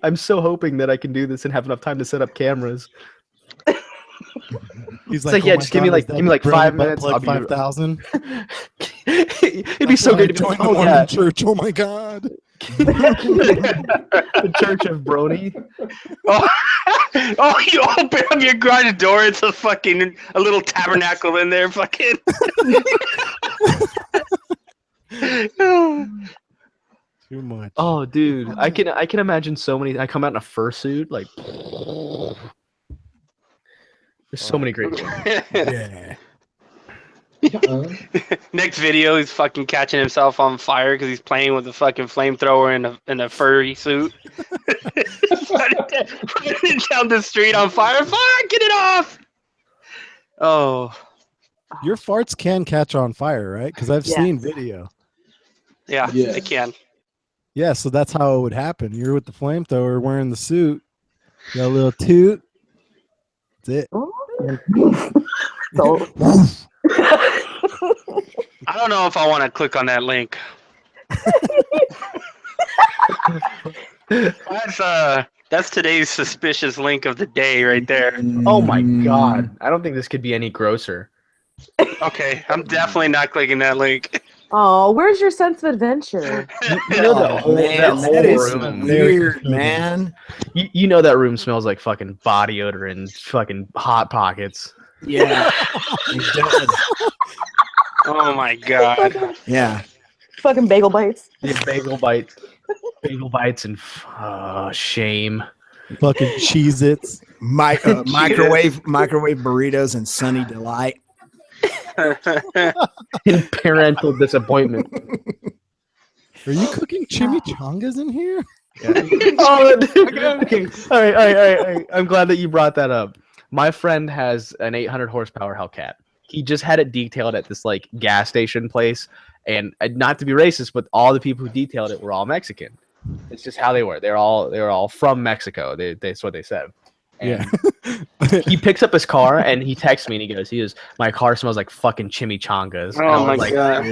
I'm so hoping that I can do this and have enough time to set up cameras. He's like, "Oh yeah, my just give me God, like 5 butt minutes. plug I'll be 5,000. It'd be so great to join be the Mormon church. Oh my god! The Church of Brony. Oh, you open up your garage door. It's a little tabernacle in there. Fucking. Too much. Oh, dude, I can imagine so many. I come out in a fursuit, like. There's so many great ones. Yeah. Next video, he's fucking catching himself on fire because he's playing with a fucking flamethrower in a furry suit. Running down the street on fire. Fuck, get it off! Oh. Your farts can catch on fire, right? Because I've seen video. Yeah, they can. Yeah, so that's how it would happen. You're with the flamethrower wearing the suit. You got a little toot. That's it. I don't know if I want to click on that link. That's today's suspicious link of the day right there. Oh my god! I don't think this could be any grosser. Okay, I'm definitely not clicking that link. Oh, where's your sense of adventure? You know that whole room. Weird, man. You know that room smells like fucking body odor and fucking Hot Pockets. Yeah, it does. Oh my god. Yeah. Fucking bagel bites. Yeah, bagel bites and shame. Fucking Cheez-Its. Microwave burritos and Sunny Delight. In parental disappointment. Are you cooking chimichangas in here? Yeah. Oh, dude. Okay. All right. I'm glad that you brought that up. My friend has an 800 horsepower Hellcat. He just had it detailed at this like gas station place, and not to be racist, but all the people who detailed it were all Mexican. It's just how they were. They're all from Mexico. That's what they said. And he picks up his car and he texts me and he goes, my car smells like fucking chimichangas. Oh my God.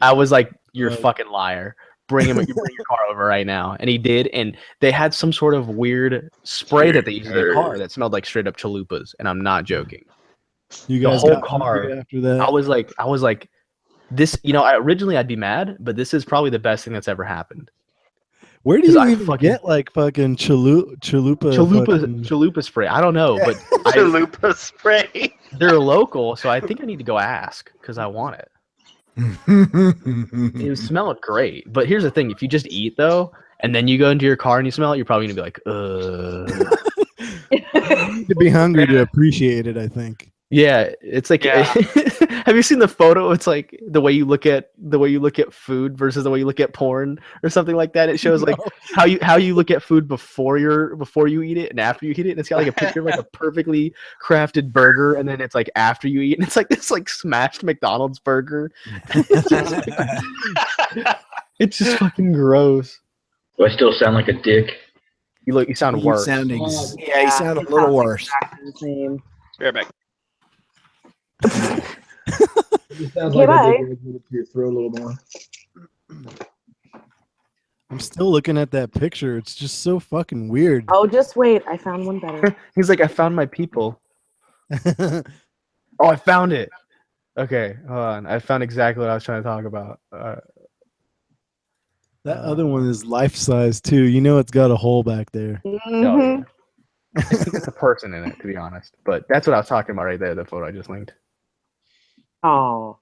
I was like, you're a fucking liar. Bring your car over right now. And he did. And they had some sort of weird spray that they used in their car that smelled like straight up chalupas. And I'm not joking. You guys the whole got car after that. I was like, this, originally I'd be mad, but this is probably the best thing that's ever happened. Where do you even get like fucking chalupa spray? I don't know, but chalupa spray. They're local, so I think I need to go ask because I want it. It smelled great, but here's the thing: if you just eat though, and then you go into your car and you smell it, you're probably gonna be like, "Ugh." You need to be hungry to appreciate it, I think. Yeah, it's like. Yeah. Have you seen the photo? It's like the way you look at food versus the way you look at porn or something like that. It shows like how you look at food before you eat it and after you eat it. And it's got like a picture of like a perfectly crafted burger, and then it's like after you eat, and it's like this like smashed McDonald's burger. It's just fucking gross. Do I still sound like a dick? You sound worse. You sound a little worse. Be right back. It sounds like I did to your throat a little more. I'm still looking at that picture. It's just so fucking weird. Oh, just wait. I found one better. He's like, I found my people. Oh, I found it. Okay, hold on. I found exactly what I was trying to talk about. That other one is life size too. You know it's got a hole back there. Mm-hmm. Oh, yeah. I think it's a person in it, to be honest. But that's what I was talking about right there, the photo I just linked. Oh.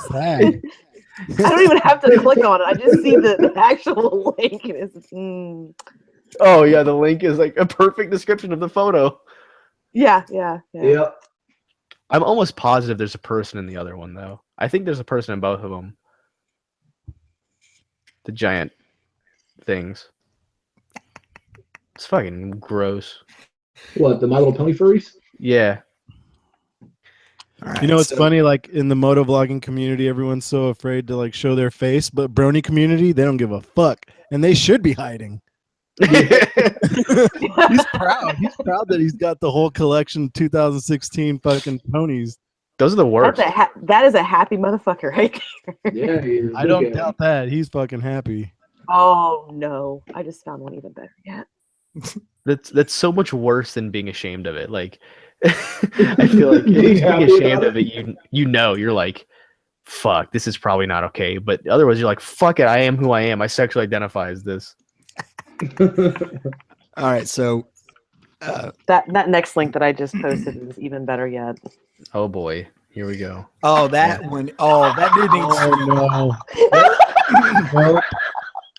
Sad. I don't even have to click on it. I just see the actual link. And it's, Oh, yeah, the link is like a perfect description of the photo. Yeah. I'm almost positive there's a person in the other one, though. I think there's a person in both of them. The giant things. It's fucking gross. What, the My Little Pony furries? Yeah. Right, you know, it's funny, like in the motovlogging community, everyone's so afraid to like show their face, but brony community, they don't give a fuck. And they should be hiding. He's proud. He's proud that he's got the whole collection 2016 fucking ponies. Those are the worst. That is a happy motherfucker right there. Yeah, he is. I don't doubt that. He's fucking happy. Oh no. I just found one even better yet. That's so much worse than being ashamed of it. Like I feel like being ashamed of it, you're like, fuck, this is probably not okay. But otherwise, you're like, fuck it, I am who I am. I sexually identify as this. All right, so that next link that I just posted is even better yet. Oh boy, here we go. Oh, that one. Oh, that dude needs. Oh no. Nope.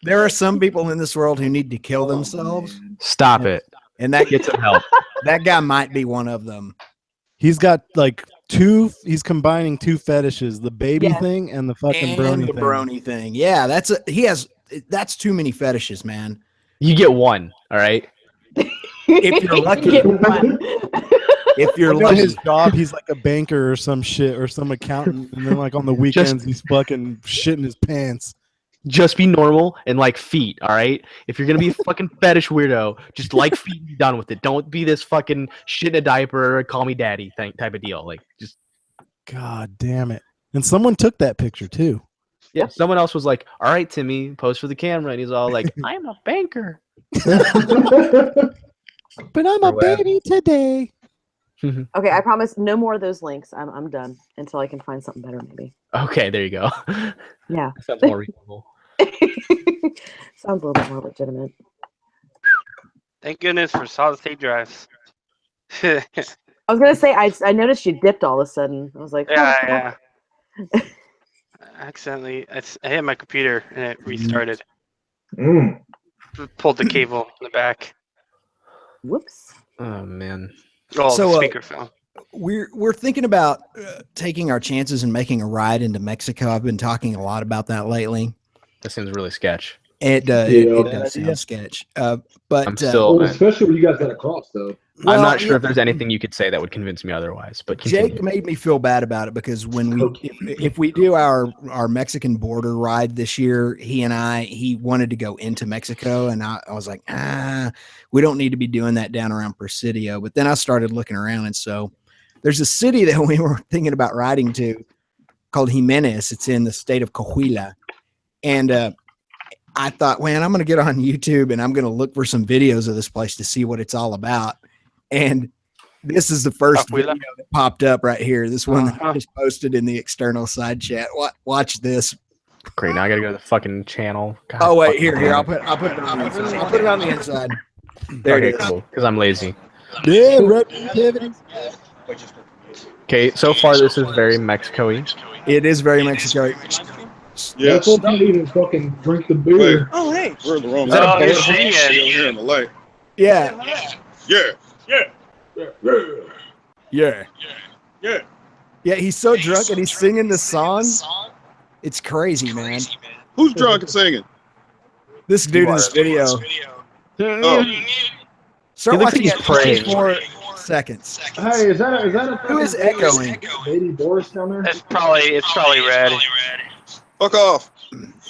There are some people in this world who need to kill themselves. Stop it. And that Get some help. That guy might be one of them. He's got like he's combining two fetishes, the baby thing and the fucking brony thing. Yeah, that's too many fetishes, man. You get one, all right? If you're lucky. If you're lucky. His job, he's like a banker or some shit or some accountant, and then like on the weekends he's fucking shitting his pants. Just be normal and like feet, all right? If you're gonna be a fucking fetish weirdo, just like feet and be done with it. Don't be this fucking shit in a diaper, call me daddy thing type of deal. Like, just God damn it. And someone took that picture too. Yeah, someone else was like, all right, Timmy, pose for the camera. And he's all like, I'm a banker. But I'm a baby today. Okay, I promise no more of those links. I'm done until I can find something better, maybe. Okay, there you go. Yeah. Sounds more reasonable. Sounds a little bit more legitimate. Thank goodness for solid state drives. I was gonna say I noticed you dipped all of a sudden. I was like, yeah. Accidentally, I hit my computer and it restarted. Pulled the cable in the back. Whoops. Oh man. Oh, So, the speaker fell. we're thinking about taking our chances and making a ride into Mexico. I've been talking a lot about that lately. That seems really sketch. It does sound sketch. But I'm still, well, especially when you guys got to cross though. well, I'm not sure if there's anything you could say that would convince me otherwise. But continue. Jake made me feel bad about it because when if we do our Mexican border ride this year, he wanted to go into Mexico, and I was like, we don't need to be doing that down around Presidio. But then I started looking around, and so there's a city that we were thinking about riding to called Jimenez. It's in the state of Coahuila, and I thought, man, I'm going to get on YouTube and I'm going to look for some videos of this place to see what it's all about. And this is the first video that popped up right here. This one that I just posted in the external side chat. Watch this. Great. Now I got to go to the fucking channel. God, oh wait, here. I'll put it on the inside. I'll put it on the inside. There it is. Cool. Because I'm lazy. Yeah, repetitivity. Okay, so far this is very Mexico-y. It is very Mexico-y. Yes. People don't even fucking drink the beer. Wait. Oh, hey. We're in the wrong here in the light. Yeah. Yeah, he's so drunk and he's singing the song. It's crazy, man. Who's drunk and singing? This dude in this video. Oh. Start watching it for 4 seconds. Hey, is that a who is echoing? Baby Boris down there? It's probably red. Fuck off.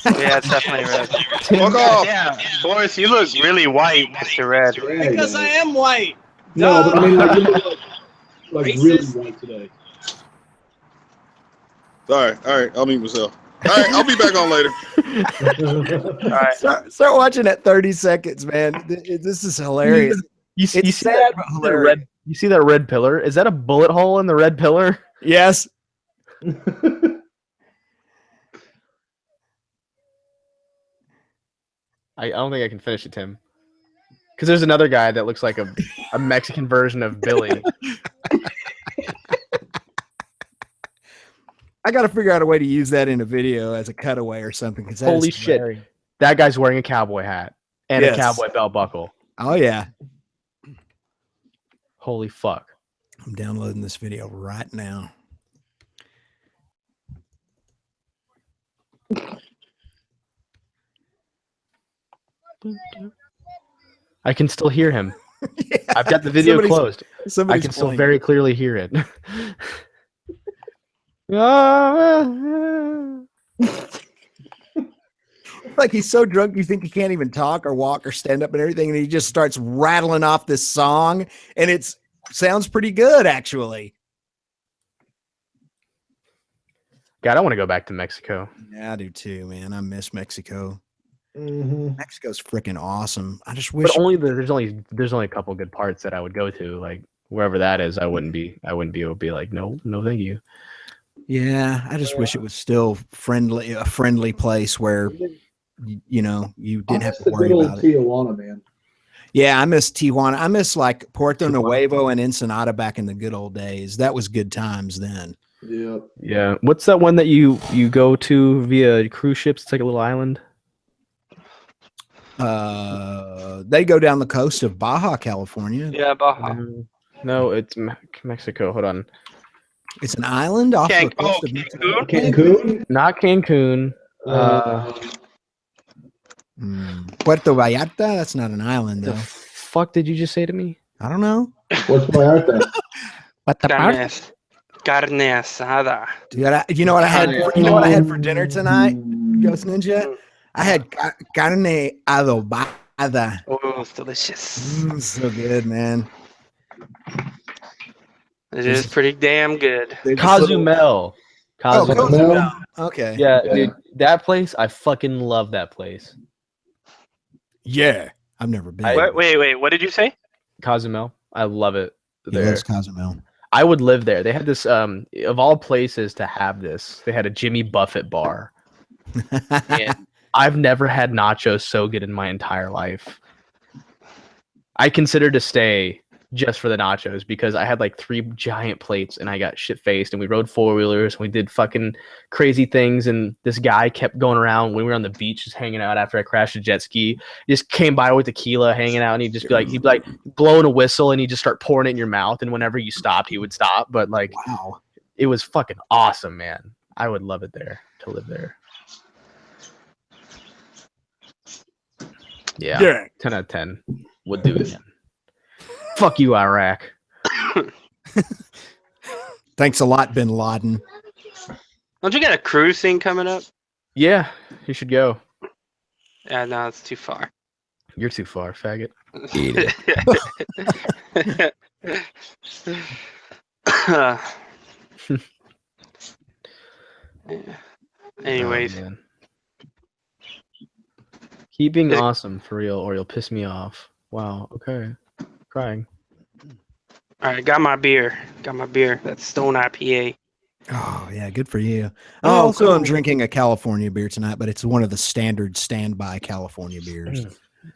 Yeah, it's definitely red. Fuck off. Yeah, Boris, you look really white, Mr. Red. Because I am white. No, but I mean, like, you look like really white today. All right, I'll mute myself. All right, I'll be back on later. All right. Start watching at 30 seconds, man. This is hilarious. You see that red pillar? Is that a bullet hole in the red pillar? Yes. I don't think I can finish it, Tim. Because there's another guy that looks like a Mexican version of Billy. I got to figure out a way to use that in a video as a cutaway or something. Holy shit. That guy's wearing a cowboy hat and a cowboy belt buckle. Oh, yeah. Holy fuck. I'm downloading this video right now. I can still hear him. Yeah. I've got the video closed. I can still very clearly hear it. Like he's so drunk you think he can't even talk or walk or stand up and everything, and he just starts rattling off this song, and it sounds pretty good actually. God, I want to go back to Mexico. Yeah, I do too, man. I miss Mexico. Mm-hmm. Mexico's freaking awesome. I just wish. But there's only a couple good parts that I would go to. Like wherever that is, I wouldn't be able to be like, no, thank you. Yeah, I just wish it was still a friendly place where you didn't have to worry about it. Tijuana, man. Yeah, I miss Tijuana. I miss like Puerto Nuevo and Ensenada back in the good old days. That was good times then. Yeah. What's that one that you go to via cruise ships? It's like a little island. They go down the coast of Baja California. Yeah, Baja. No, it's Mexico. Hold on. It's an island off the coast of Mexico. Cancun? Not Cancun. Puerto Vallarta? That's not an island, though. The fuck did you just say to me? I don't know. What's Vallarta? Carne asada. Dude, you know what I had? You know what I had for dinner tonight, Ghost Ninja? I had carne adobada. Oh, it's delicious. So good, man. It is pretty damn good. Cozumel. Cozumel. Okay. Yeah, dude, that place, I fucking love that place. Yeah, I've never been. Wait, what did you say? Cozumel. I love it. Yeah, that's Cozumel. I would live there. They had this, of all places to have this, they had a Jimmy Buffett bar. And I've never had nachos so good in my entire life. I consider to stay just for the nachos because I had like 3 giant plates and I got shit faced and we rode 4-wheelers and we did fucking crazy things and this guy kept going around when we were on the beach just hanging out after I crashed a jet ski. He just came by with tequila hanging out and he'd be like blowing a whistle and he'd just start pouring it in your mouth and whenever you stopped he would stop. But like Wow. It was fucking awesome, man. I would love it there to live there. Yeah. 10 out of 10 would do it again. Fuck you, Iraq. Thanks a lot, Bin Laden. Don't you got a cruise thing coming up? Yeah, you should go. Yeah, no, it's too far. You're too far, faggot. Anyways. Oh, keep being awesome for real or you'll piss me off. Wow, okay. Crying. All right, got my beer. That's Stone IPA. Oh, yeah, good for you. Also, I'm drinking a California beer tonight, but it's one of the standard standby California beers.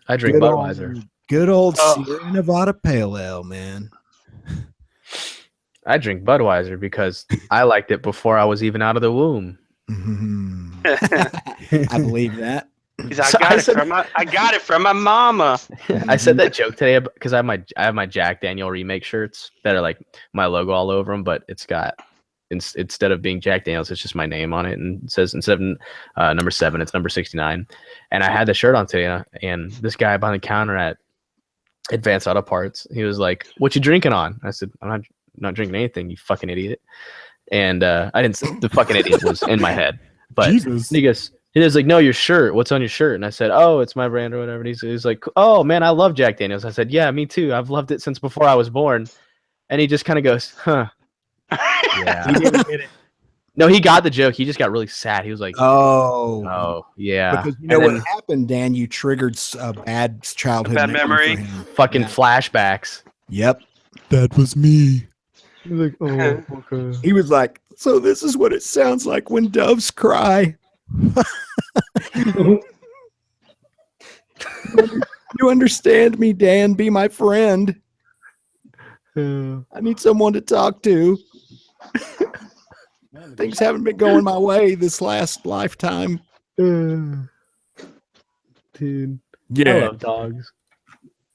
I drink Budweiser. Good old Sierra Nevada Pale Ale, man. I drink Budweiser because I liked it before I was even out of the womb. I believe that. I got it from my mama. I said that joke today because I have my Jack Daniel remake shirts that are like my logo all over them, but it's got instead of being Jack Daniels, it's just my name on it, and it says instead of number 7, it's number 69. And I had the shirt on today, and this guy behind the counter at Advanced Auto Parts, he was like, "What you drinking on?" I said, "I'm not drinking anything, you fucking idiot." And I didn't. The fucking idiot was in my head, but Jesus. He was like, "No, your shirt. What's on your shirt?" And I said, "Oh, it's my brand or whatever." And he's like, "Oh man, I love Jack Daniels." I said, "Yeah, me too. I've loved it since before I was born." And he just kind of goes, "Huh." Yeah. He didn't get it. No, he got the joke. He just got really sad. He was like, "Oh, yeah." Because you know what happened, Dan? You triggered a bad childhood memory. Fucking flashbacks. Yep. That was me. He was like, "Oh, okay." He was like, "So this is what it sounds like when doves cry." You understand me, Dan? Be my friend. I need someone to talk to. Things haven't been going my way this last lifetime. Dude. Yeah. I love dogs.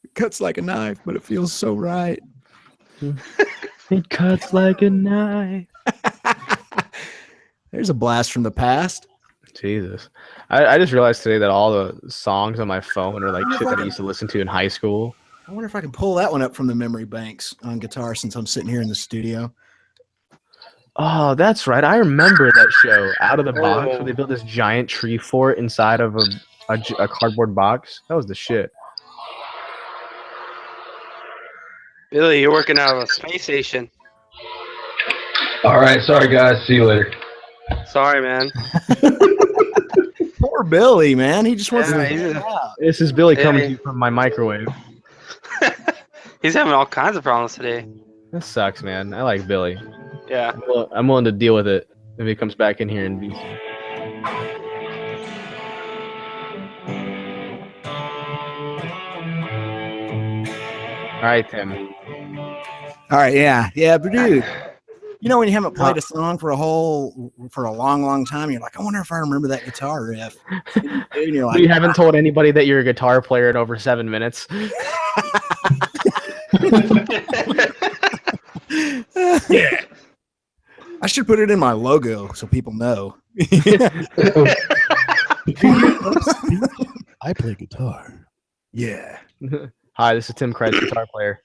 It cuts like a knife, but it feels so right. It cuts like a knife. There's a blast from the past. Jesus. I just realized today that all the songs on my phone are like shit that I used to listen to in high school. I wonder if I can pull that one up from the memory banks on guitar since I'm sitting here in the studio. Oh, that's right. I remember that show, Out of the Box, where they built this giant tree fort inside of a cardboard box. That was the shit. Billy, you're working out of a space station. All right, sorry guys. See you later. Sorry, man. Poor Billy, man. He just wants to hang out. This is Billy coming to you from my microwave. He's having all kinds of problems today. That sucks, man. I like Billy. Yeah. I'm willing to deal with it if he comes back in here and be. All right, Tim. All right, yeah, but dude, you know when you haven't played a song for a long time, you're like, I wonder if I remember that guitar riff. And you're like, You haven't told anybody that you're a guitar player in over 7 minutes. Yeah. I should put it in my logo so people know. I play guitar. Yeah. Hi, this is Tim Kreitz, guitar player.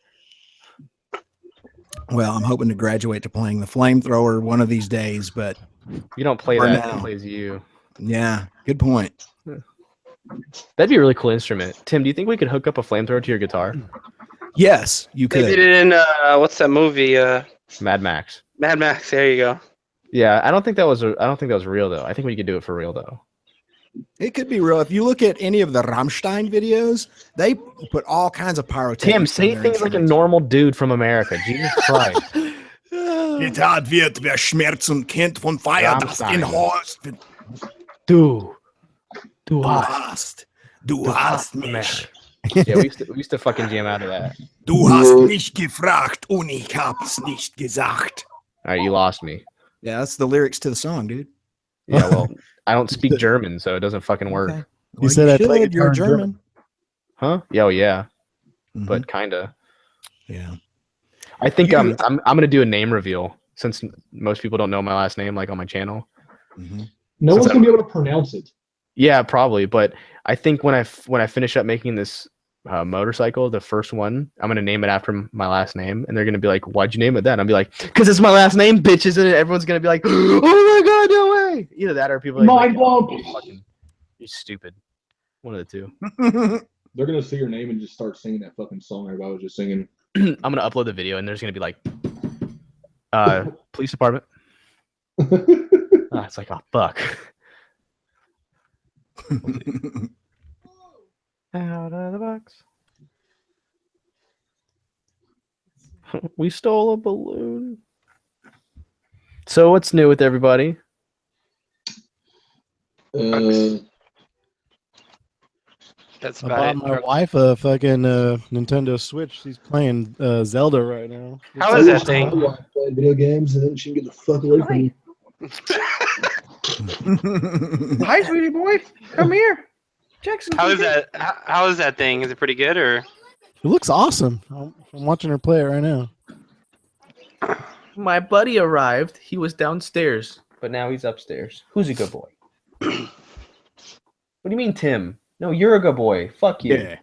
Well, I'm hoping to graduate to playing the flamethrower one of these days, but You don't play For that, now. it plays you. yeah, good point. That'd be a really cool instrument. Tim, do you think we could hook up a flamethrower to your guitar? Yes, you They did could. it in what's that movie? Mad Max. Mad Max. There you go. Yeah, I don't think that was real though. I think we could do it for real though. It could be real. If you look at any of the Rammstein videos, they put all kinds of pyrotechnics. Tim, say things like a normal dude from America. Jesus Christ. Getan wird, wer Schmerz und kennt von Feier, das in Horst. Du Du hast mich. Yeah, we used to fucking jam out of that. Du hast mich gefragt und ich hab's nicht gesagt. All right, you lost me. Yeah, that's the lyrics to the song, dude. Yeah, well, I don't speak German, so it doesn't fucking work. Okay. He Well, said you I play should. You're guitar in German. Huh? Yeah, oh, yeah, Mhm. but kinda. Yeah. I think I'm gonna do a name reveal since most people don't know my last name, like on my channel. Mm-hmm. No one's gonna be able to pronounce it. Yeah, probably. But I think when I finish up making this motorcycle, the first one, I'm gonna name it after my last name, and they're gonna be like, "Why'd you name it that?" And I'll be like, "Cause it's my last name, bitches!" And everyone's gonna be like, "Oh my god, no way!" Either that or people are like, Mind blown. "You're stupid." One of the two. They're gonna see your name and just start singing that fucking song everybody was just singing. I'm gonna upload the video, and there's gonna be like, police department. It's like, oh fuck. Out of the box. We stole a balloon. So what's new with everybody? That's I about bought it. my wife a fucking Nintendo Switch. She's playing Zelda right now. How is that thing? Playing video games, and then she can get the fuck away from me. Hi, sweetie boy. Come here. Jackson. How is that? How is that thing? Is it pretty good or? It looks awesome. I'm watching her play it right now. My buddy arrived. He was downstairs, but now he's upstairs. Who's a good boy? What do you mean, Tim? No, you're a good boy. Fuck you. Yeah.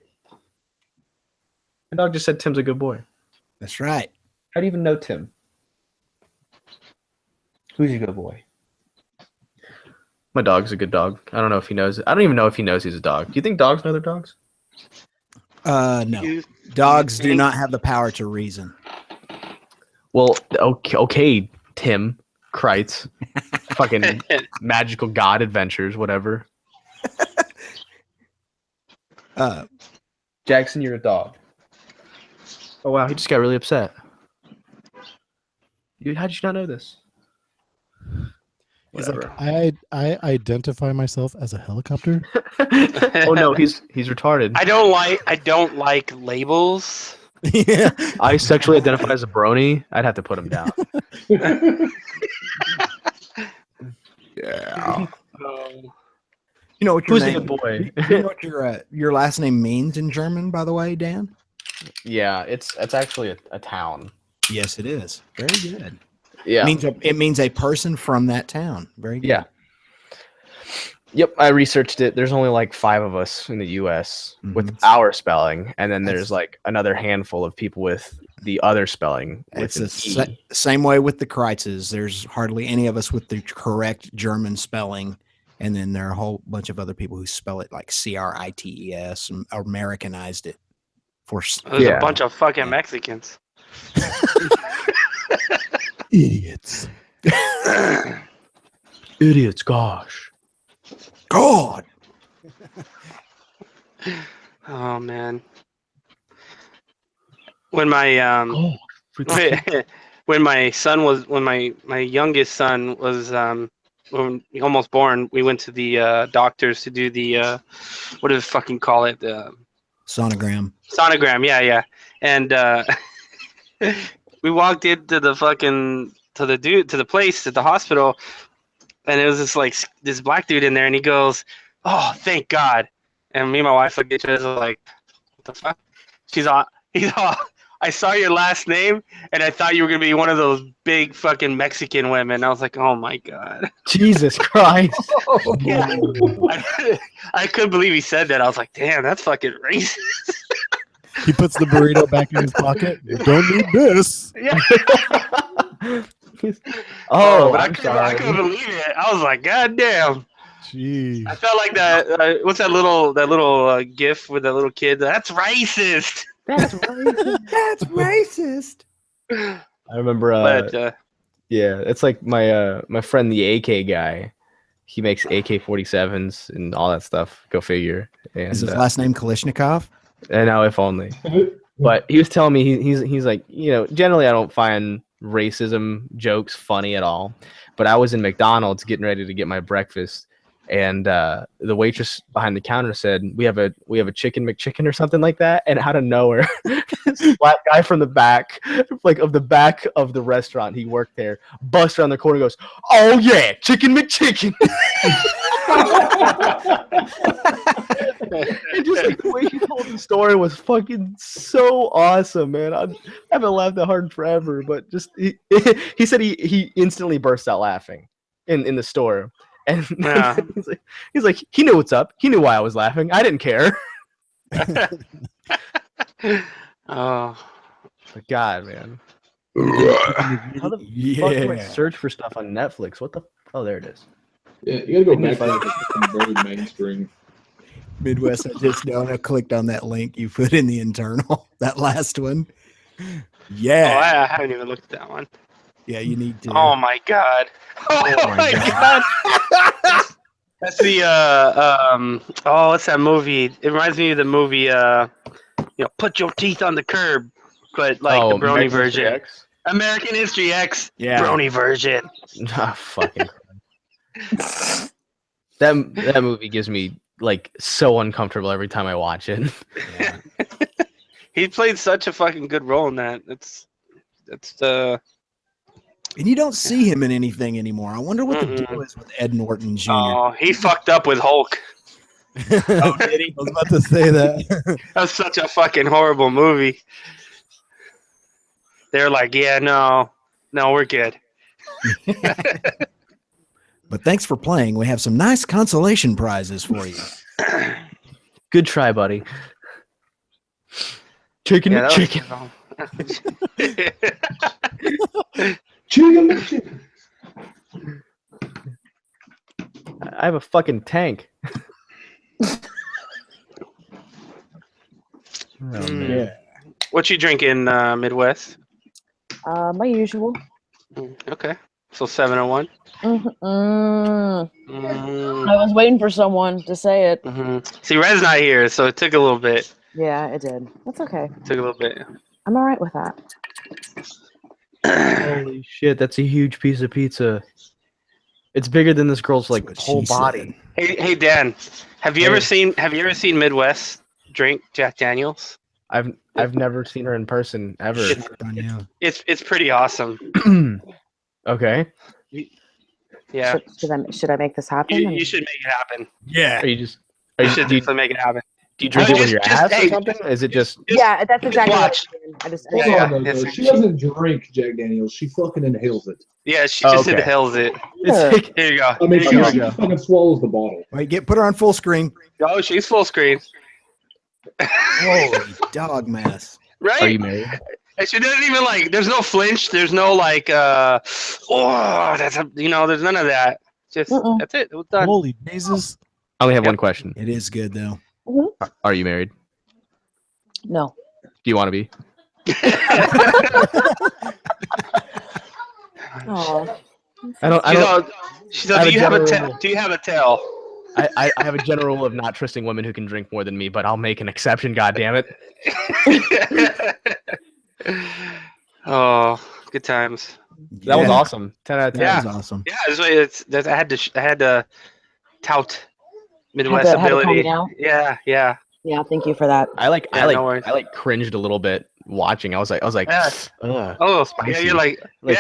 My dog just said Tim's a good boy. That's right. How do you even know Tim? Who's a good boy? My dog's a good dog. I don't know if he knows. I don't even know if he knows he's a dog. Do you think dogs know their dogs? No. Dogs do not have the power to reason. Well, okay, Tim Kreitz. Fucking magical god adventures, whatever. Jackson, you're a dog. Oh wow, he just got really upset. Dude, how'd you not know this? Whatever. I identify myself as a helicopter. Oh no, he's retarded. I don't like labels. Yeah. I sexually identify as a brony. I'd have to put him down. Yeah. You know what your Who's a name, good boy? You know what your last name means in German, by the way, Dan? Yeah, it's actually a town. Yes, it is. Very good. Yeah. It means a person from that town. Very good. Yeah. Yep, I researched it. There's only like 5 of us in the U.S. with our spelling, and then there's like another handful of people with the other spelling. It's the same way with the Kreitzes. There's hardly any of us with the correct German spelling, and then there are a whole bunch of other people who spell it like Krites and Americanized it. There's a bunch of fucking Mexicans. Idiots. Idiots, gosh. God. Oh man. When my when my youngest son was when he almost born, we went to the doctors to do the what do they fucking call it? The sonogram. Sonogram, yeah. And we walked into the fucking to the place at the hospital, and it was this black dude in there, and he goes, "Oh, thank God!" And me and my wife looked at each other like, "What the fuck?" He's all, "I saw your last name, and I thought you were gonna be one of those big fucking Mexican women." I was like, "Oh my God!" Jesus Christ! Yeah. I couldn't believe he said that. I was like, "Damn, that's fucking racist." He puts the burrito back in his pocket. Don't need this. Yeah. Oh, but I'm sorry. I couldn't believe it. I was like, God damn. Jeez. I felt like that. What's that little gif with that little kid? That's racist. That's racist. That's racist. I remember. Yeah, it's like my friend the AK guy. He makes AK-47s and all that stuff. Go figure. And, is his last name Kalishnikov? And now, if only. But he was telling me he's like, generally I don't find racism jokes funny at all. But I was in McDonald's getting ready to get my breakfast, and the waitress behind the counter said, "We have a chicken McChicken or something like that." And out of nowhere, this black guy from the back, like of the back of the restaurant, he worked there, busts around the corner, and goes, "Oh yeah, chicken McChicken." And just like the way he told the story was fucking so awesome, man. I haven't laughed that hard forever, but just he said he instantly burst out laughing in the store. And Yeah. he's like, he knew what's up. He knew why I was laughing. I didn't care. Oh. But God, man. How the fuck do I search for stuff on Netflix? What the? Oh, there it is. Yeah, you gotta go back to like very mainstream. Midwest, I just know I clicked on that link you put in the internal, that last one. Yeah. Oh, I haven't even looked at that one. Yeah, you need to. Oh my god. Oh my god. That's the what's that movie? It reminds me of the movie Put Your Teeth on the Curb, but like the brony version. American History X. Yeah. Brony version. Ah, fucking. That movie gives me like so uncomfortable every time I watch it. Yeah. He played such a fucking good role in that. That's the. And you don't see him in anything anymore. I wonder what the deal is with Ed Norton Jr. Oh, he fucked up with Hulk. Oh, did he? I was about to say that. That was such a fucking horrible movie. They're like, yeah, no, we're good. But thanks for playing. We have some nice consolation prizes for you. Good try, buddy. Chicken McChicken. Chicken McChicken. I have a fucking tank. Yeah. What you drinking, Midwest? My usual. Okay. So 701. I was waiting for someone to say it. See, Red's not here, so it took a little bit. Yeah, it did. That's okay. It took a little bit. I'm all right with that. Holy shit, that's a huge piece of pizza. It's bigger than this girl's like whole body. Hey Dan, have you ever seen Midwest drink Jack Daniels? I've never seen her in person ever. It's pretty awesome. Okay. Yeah. Should I make this happen? You should make it happen. Yeah. You should definitely make it happen. Do you drink it with your ass or something? Is it just? Yeah, that's exactly what watch. I just. She doesn't drink Jack Daniels. She fucking inhales it. Yeah, she just inhales it. Here you go. I mean, she fucking swallows the bottle. Wait, put her on full screen. Oh, she's full screen. Holy dog mess. Right? Are you married? And she doesn't even there's no flinch. There's no there's none of that. Just that's it. It was done. Holy Jesus. I only have one question. It is good though. Are you married? No. Do you want to be? Oh. I don't. She said, do you have a tail? I have a general rule of not trusting women who can drink more than me, but I'll make an exception. God damn it! Oh, good times. That was awesome. 10 out of 10. Yeah, That was awesome. Yeah, I had to tout Midwest ability. Yeah. Yeah, thank you for that. I cringed a little bit watching. I was like, yeah, you're like like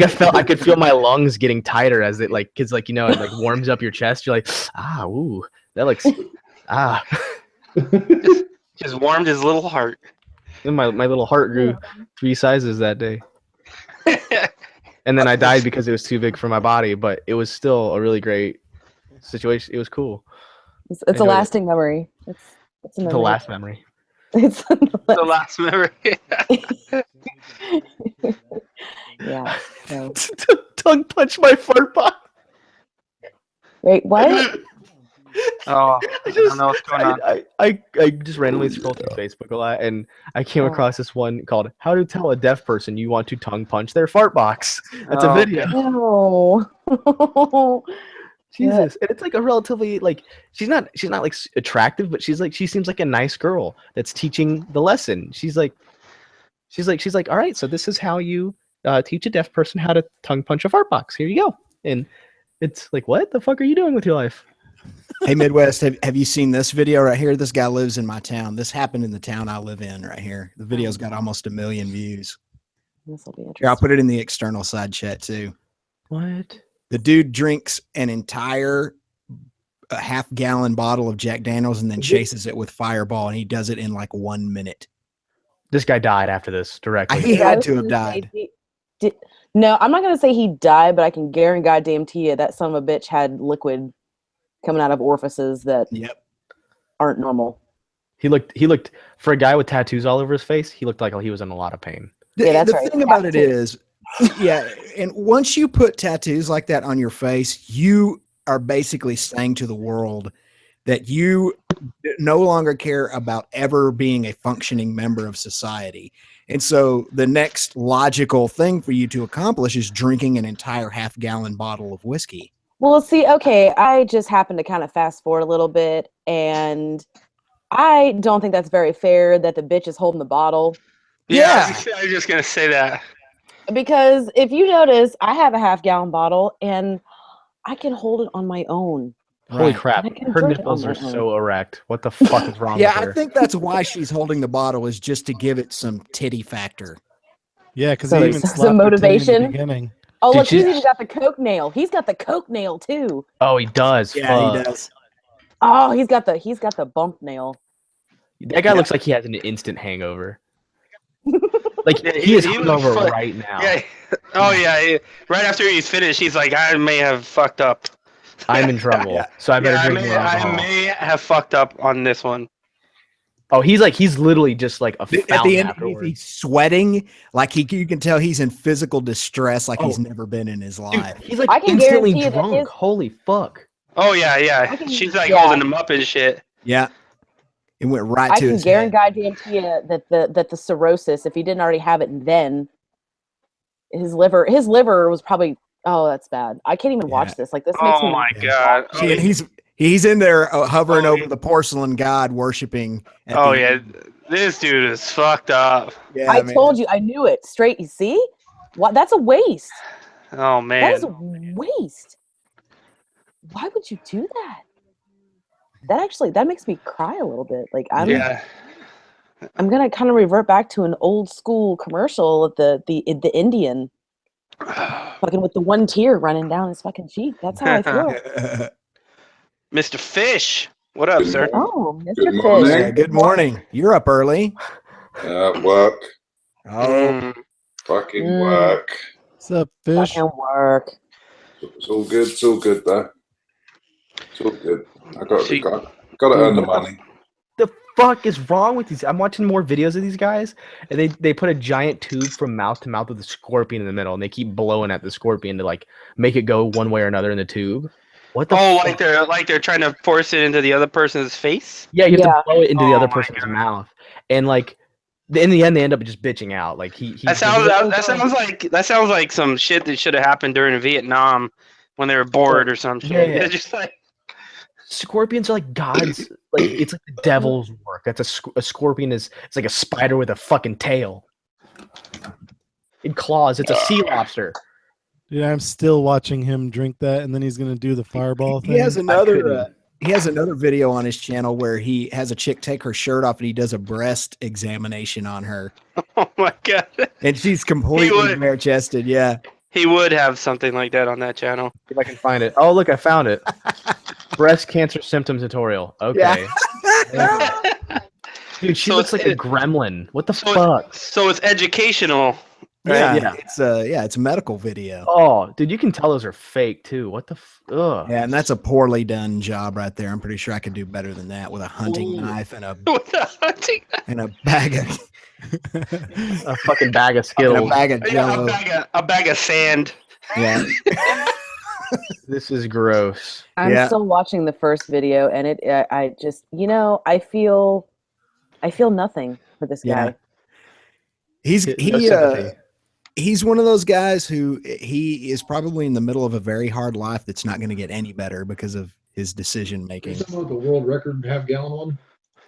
I could feel my lungs getting tighter as it because it warms up your chest. You're like, ooh, that looks just warmed his little heart. And my little heart grew 3 sizes that day. And then I died because it was too big for my body, but it was still a really great situation. It was cool. It's a lasting memory. It's a memory. The last memory. It's the last memory. Yeah. So. Tongue punch my fart box. Wait, what? Oh, I don't know what's going on. I just randomly scrolled through Facebook a lot, and I came across this one called "How to Tell a Deaf Person You Want to Tongue Punch Their Fart Box." That's a video. No. Jesus, and it's a relatively she's not attractive, but she seems like a nice girl that's teaching the lesson. She's like, all right, so this is how you teach a deaf person how to tongue punch a fart box. Here you go. And It's like, what the fuck are you doing with your life? Hey, Midwest, have you seen this video right here? This guy lives in my town. This happened in the town I live in right here. The video's got almost 1 million views. This will be interesting. Here, I'll put it in the external side chat too. What? The dude drinks an entire half-gallon bottle of Jack Daniels and then chases it with Fireball, and he does it in like 1 minute. This guy died after this directly. He had to have died. No, I'm not going to say he died, but I can guarantee you that son of a bitch had liquid coming out of orifices that aren't normal. He looked for a guy with tattoos all over his face. He looked like he was in a lot of pain. Yeah, that's the right. thing about it is, and once you put tattoos like that on your face, you are basically saying to the world that you no longer care about ever being a functioning member of society. And so the next logical thing for you to accomplish is drinking an entire half-gallon bottle of whiskey. Well, see, okay, I just happened to kind of fast forward a little bit, and I don't think that's very fair that the bitch is holding the bottle. Yeah. I was just going to say that. Because if you notice, I have a half-gallon bottle, and I can hold it on my own. Holy crap. Her nipples are so erect. What the fuck is wrong with her? I think that's why she's holding the bottle, is just to give it some titty factor. Yeah, because he even some motivation. In the beginning. Oh, look, he's even got the Coke nail. He's got the Coke nail too. Oh, he does. Yeah, he does. Oh, he's got the bump nail. That guy looks like he has an instant hangover. Like he is hungover right now. Yeah. Oh yeah. Right after he's finished, he's like, I may have fucked up. I'm in trouble, so I better drink more alcohol. I may have fucked up on this one. Oh, he's literally just like a fountain at the end. Afterwards. He's sweating, like you can tell he's in physical distress, like he's never been in his life. Dude, he's like instantly drunk. Holy fuck! Oh yeah. She's like holding him up and shit. Yeah, it went right to his head. I can guarantee you that the cirrhosis, if he didn't already have it then, his liver was probably. Oh, that's bad. I can't even watch this. Like this makes me. Oh my god! He's in there hovering over the porcelain god, worshiping. Oh yeah, this dude is fucked up. Yeah, I told you, I knew it. Straight. You see, what? That's a waste. Oh man, that is a waste. Why would you do that? That makes me cry a little bit. Like I'm gonna kind of revert back to an old school commercial of the Indian. Fucking with the one tear running down his fucking cheek. That's how I feel. Mr. Fish, what up, sir? Oh, Mr. Good Fish. morning. Good morning. You're up early. Work. Oh, fucking work. What's up, Fish? Fucking work. It's all good. It's all good there. It's all good. I got to earn the money. The fuck is wrong with these? I'm watching more videos of these guys, and they put a giant tube from mouth to mouth with a scorpion in the middle, and they keep blowing at the scorpion to like make it go one way or another in the tube. What the? Oh, fuck? They're trying to force it into the other person's face. Yeah, you have to blow it into the other person's mouth, and like in the end, they end up just bitching out. Like that sounds like some shit that should have happened during Vietnam when they were bored or something. Yeah. It's just like. Scorpions are like gods. Like it's like the devil's work. That's a scorpion it's like a spider with a fucking tail. It claws. It's a sea lobster. Dude, I'm still watching him drink that, and then he's gonna do the fireball thing. He has another video on his channel where he has a chick take her shirt off and he does a breast examination on her. Oh my god! And she's completely bare chested. Yeah. He would have something like that on that channel. If I can find it. Oh, look, I found it. Breast cancer symptom tutorial. Okay. Yeah. Dude, she looks like a gremlin. What the fuck? So it's educational. Right? Yeah. It's a medical video. Oh, dude, you can tell those are fake too. What the ugh. Yeah, and that's a poorly done job right there. I'm pretty sure I could do better than that with a hunting knife and a bag of a fucking bag of Skittles. A bag of Jello. A bag of sand. Yeah. This is gross. I'm still watching the first video, and I just, I feel nothing for this guy. He's one of those guys who he is probably in the middle of a very hard life that's not going to get any better because of his decision making. The world record half-gallon one.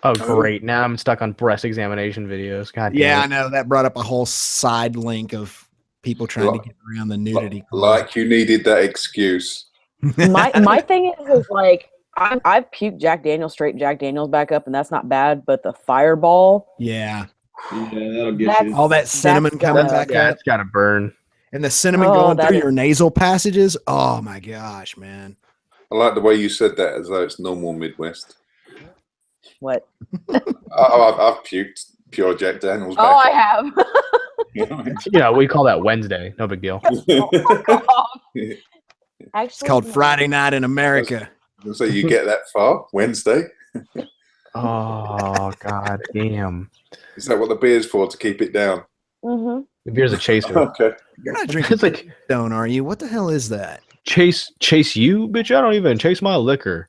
Oh, great. Now I'm stuck on breast examination videos. God damn I know. That brought up a whole side link of people trying to get around the nudity. Like you needed that excuse. My thing is like I've puked Jack Daniels straight Jack Daniels back up, and that's not bad. But the Fireball, yeah, that'll get you. all that cinnamon coming back up. Yeah, it's got to burn. And the cinnamon going through your nasal passages. Oh my gosh, man! I like the way you said that as though it's normal Midwest. What? I've puked pure Jack Daniels. Oh, I have. Yeah, we call that Wednesday. No big deal. Actually, it's called Friday Night in America. So you get that far Wednesday? Oh God, damn! Is that what the beer's for? To keep it down? Mm-hmm. The beer's a chaser. Okay. You're not drinking it's like Stone, are you? What the hell is that? Chase you, bitch! I don't even chase my liquor.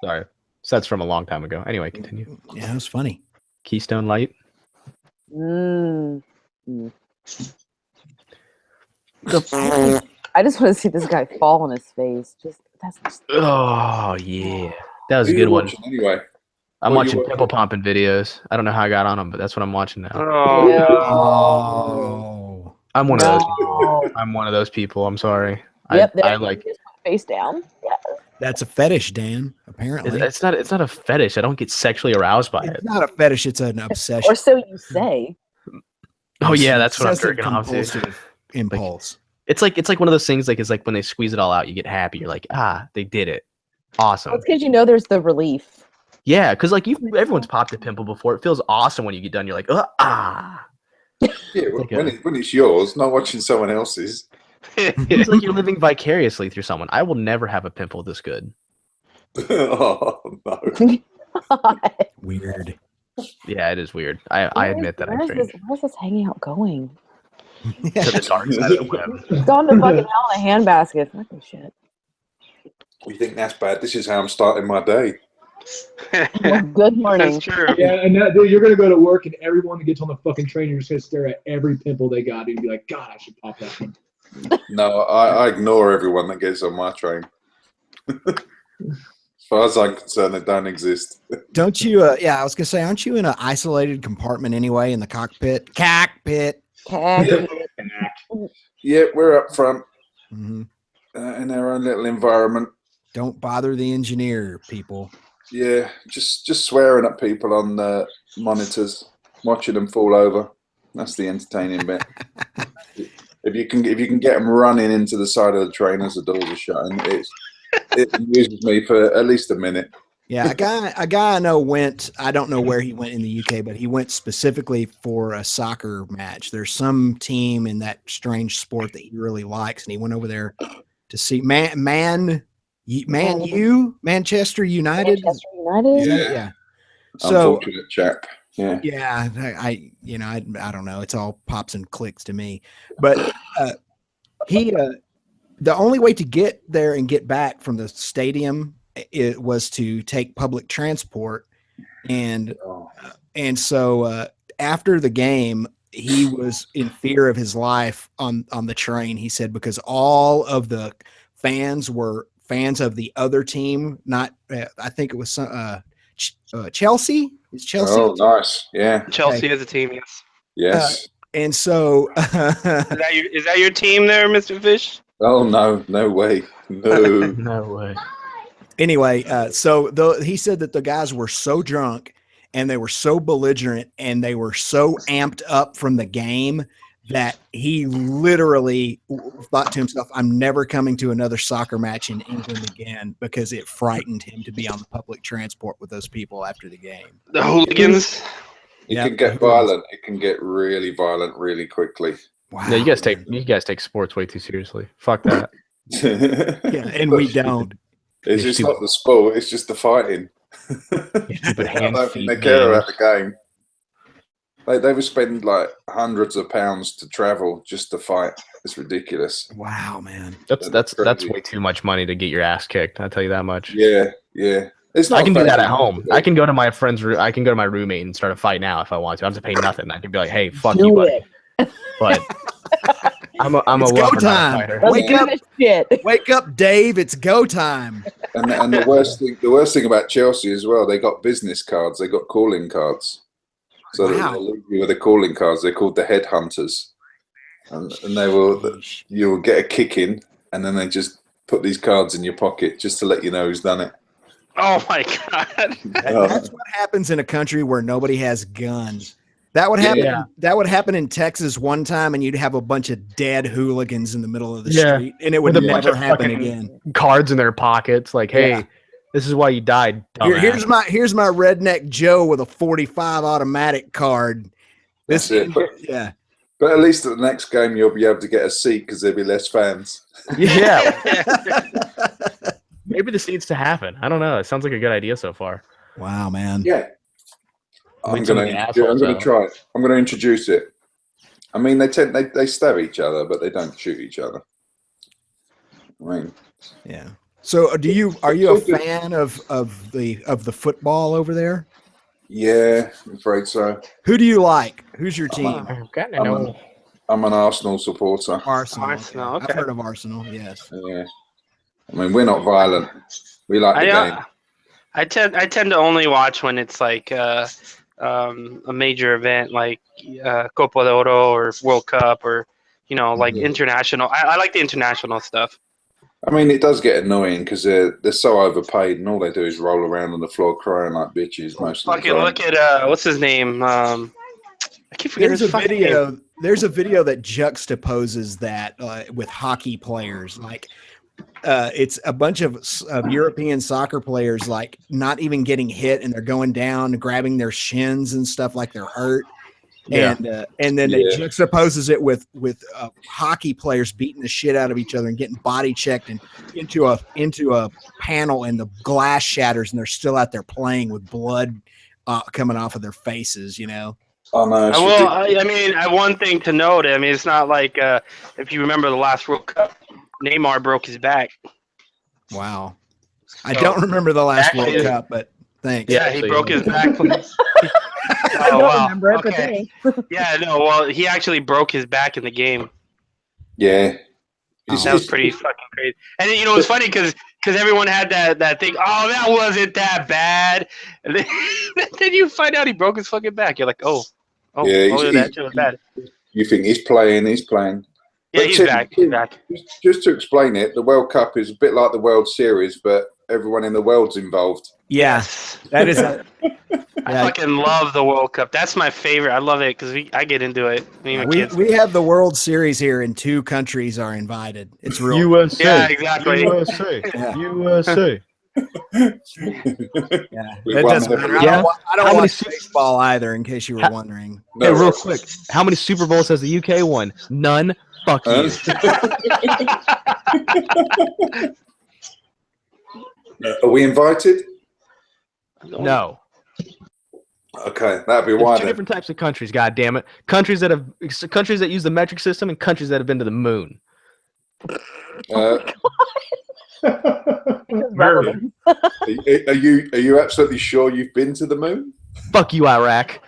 Sorry, so that's from a long time ago. Anyway, continue. Yeah, it was funny. Keystone Light. I just want to see this guy fall on his face. Oh yeah, that was a good one. Anyway, I'm watching pimple popping videos. I don't know how I got on them, but that's what I'm watching now. Oh. I'm one of those people. I'm one of those people. I'm sorry. Yep, I like face down. Yeah. That's a fetish, Dan. Apparently, it's not a fetish. I don't get sexually aroused by it. It's not a fetish. It's an obsession. Or so you say. Oh yeah, that's what I'm jerking off to. Impulse. It's like one of those things. Like it's like when they squeeze it all out, you get happy. You're like, they did it. Awesome. It's because you know there's the relief. Yeah, because like everyone's popped a pimple before. It feels awesome when you get done. You're like, Yeah, when it's yours, not watching someone else's. It's like you're living vicariously through someone. I will never have a pimple this good. Oh no. Weird. Yeah, it is weird. I admit that. Where's this hanging out going? To the dark side of the web. It's gone to fucking hell in a handbasket. Fucking shit. You think that's bad? This is how I'm starting my day. Good morning. That's true. Yeah, and dude, you're gonna go to work, and everyone that gets on the fucking train, you're just gonna stare at every pimple they got, and be like, God, I should pop that one. No, I ignore everyone that gets on my train. As far as I'm concerned, they don't exist. Don't you? Yeah, I was gonna say, aren't you in an isolated compartment anyway in the cockpit? Cockpit. Yeah, we're up front Mm-hmm. In our own little environment. Don't bother the engineer, people. Yeah, just swearing at people on the monitors, watching them fall over. That's the entertaining bit. If you can get them running into the side of the train as the doors are shutting, it amuses me for at least a minute. Yeah, a guy I know went. I don't know where he went in the UK, but he went specifically for a soccer match. There's some team in that strange sport that he really likes, and he went over there to see Manchester United. Manchester United. Yeah. So, unfortunate chap. Yeah. Yeah, I don't know. It's all pops and clicks to me, but the only way to get there and get back from the stadium was to take public transport, and so after the game, he was in fear of his life on the train. He said because all of the fans were fans of the other team. Not, I think it was Chelsea. Is Chelsea? Oh, nice. Yeah. Chelsea is a team. Yes. Yes. And so, is that your team there, Mr. Fish? Oh no way, no, no way. Anyway, so he said that the guys were so drunk and they were so belligerent and they were so amped up from the game that he literally thought to himself, I'm never coming to another soccer match in England again, because it frightened him to be on the public transport with those people after the game. The hooligans. It can get violent. It can get really violent really quickly. Wow. No, you guys take sports way too seriously. Fuck that. Yeah, and we don't. It's just not the sport. It's just the fighting. Stupid I don't think they care about the game. They would spend like hundreds of pounds to travel just to fight. It's ridiculous. Wow, man. That's way too much money to get your ass kicked. I'll tell you that much. Yeah. It's not I can do that at home. I can go to my friend's room. I can go to my roommate and start a fight now if I want to. I don't have to pay nothing. I can be like, hey, fuck you, buddy. But I'm a go time. Wake up, Dave. It's go time. And the worst thing about Chelsea as well, they got business cards. They got calling cards. So they'll leave you with the calling cards. They're called the headhunters, and you'll get a kick in and then they just put these cards in your pocket just to let you know who's done it. Oh my god! That's what happens in a country where nobody has guns. That would happen. Yeah. That would happen in Texas one time, and you'd have a bunch of dead hooligans in the middle of the street, and it would With a bunch never of happen fucking again. Cards in their pockets, like, hey, this is why you died. Here's my redneck Joe with a 45 automatic card. That's it. Yeah. But at least at the next game, you'll be able to get a seat because there'll be less fans. Yeah. Maybe this needs to happen. I don't know. It sounds like a good idea so far. Wow, man. Yeah. I'm gonna try it. I'm gonna introduce it. I mean, they stab each other, but they don't shoot each other. I mean, yeah. So, are you a fan of the football over there? Yeah, I'm afraid so. Who do you like? Who's your team? I'm an Arsenal supporter. Arsenal. Okay. I've heard of Arsenal. Yes. Yeah. I mean, we're not violent. We like the game. I tend to only watch when it's like a major event like Copa de Oro or World Cup or like international. I like the international stuff. I mean, it does get annoying because they're so overpaid, and all they do is roll around on the floor crying like bitches most of the time. Look at what's his name? I keep forgetting his fucking name. There's a video that juxtaposes that with hockey players. Like, it's a bunch of European soccer players like not even getting hit, and they're going down, grabbing their shins and stuff like they're hurt. Yeah. And then it juxtaposes it with hockey players beating the shit out of each other and getting body checked and into a panel, and the glass shatters and they're still out there playing with blood coming off of their faces. Oh no! I mean, one thing to note. I mean, it's not like if you remember the last World Cup, Neymar broke his back. Wow, I don't remember the last World Cup, but thanks. Yeah, he broke his back. I don't remember it, but thanks. Yeah, no. Well, he actually broke his back in the game. Yeah, that was pretty fucking crazy. And it's funny because everyone had that thing. Oh, that wasn't that bad. And then you find out he broke his fucking back. You're like, that shit was bad. You think he's playing? Yeah, he's back. He's back. Just to explain it, the World Cup is a bit like the World Series, but everyone in the world's involved. Yes, that is. I fucking love the World Cup. That's my favorite. I love it because I get into it. We have the World Series here, and 2 countries are invited. It's real. USA. Yeah, exactly. USA. Yeah. USA. Yeah, that doesn't matter. I don't watch baseball either, in case you were wondering. Hey, real quick, how many Super Bowls has the UK won? None. Fuck you. Are we invited? No. Okay, that'd be why. 2 different types of countries. God damn it! Countries that use the metric system, and countries that have been to the moon. Are you absolutely sure you've been to the moon? Fuck you, Iraq.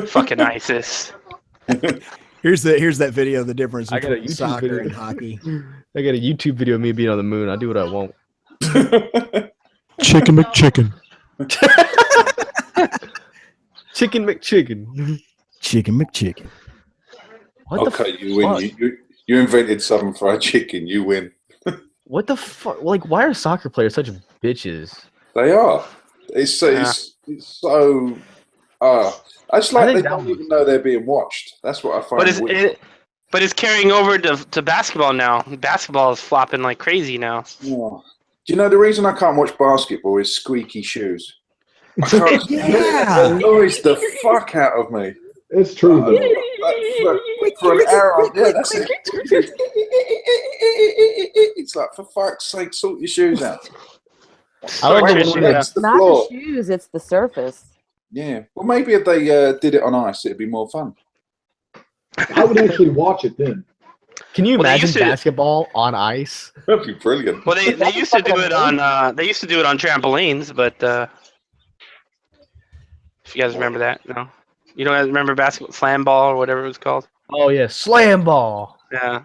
Fucking ISIS. Here's that video of the difference I got a between YouTube soccer video. and hockey. I got a YouTube video of me being on the moon. I do what I want. Chicken McChicken. Chicken McChicken. Chicken McChicken. Okay, you win. You invented Southern Fried Chicken. You win. What the fuck? Like, why are soccer players such bitches? They are. It's so. It's like they don't even know they're being watched. That's what I find. But it's carrying over to basketball now. Basketball is flopping like crazy now. Yeah. Do you know the reason I can't watch basketball is squeaky shoes? I can't. It annoys the fuck out of me. It's true. For an hour, that's it. It's like, for fuck's sake, sort your shoes out. I love It's not the shoes; it's the surface. Yeah. Well, maybe if they did it on ice, it'd be more fun. I would actually watch it then. Can you imagine basketball on ice? That'd be brilliant. Well, they used to do it on trampolines, but if you guys remember that, no, you don't remember basketball slam ball or whatever it was called. Oh yeah, slam ball. Yeah.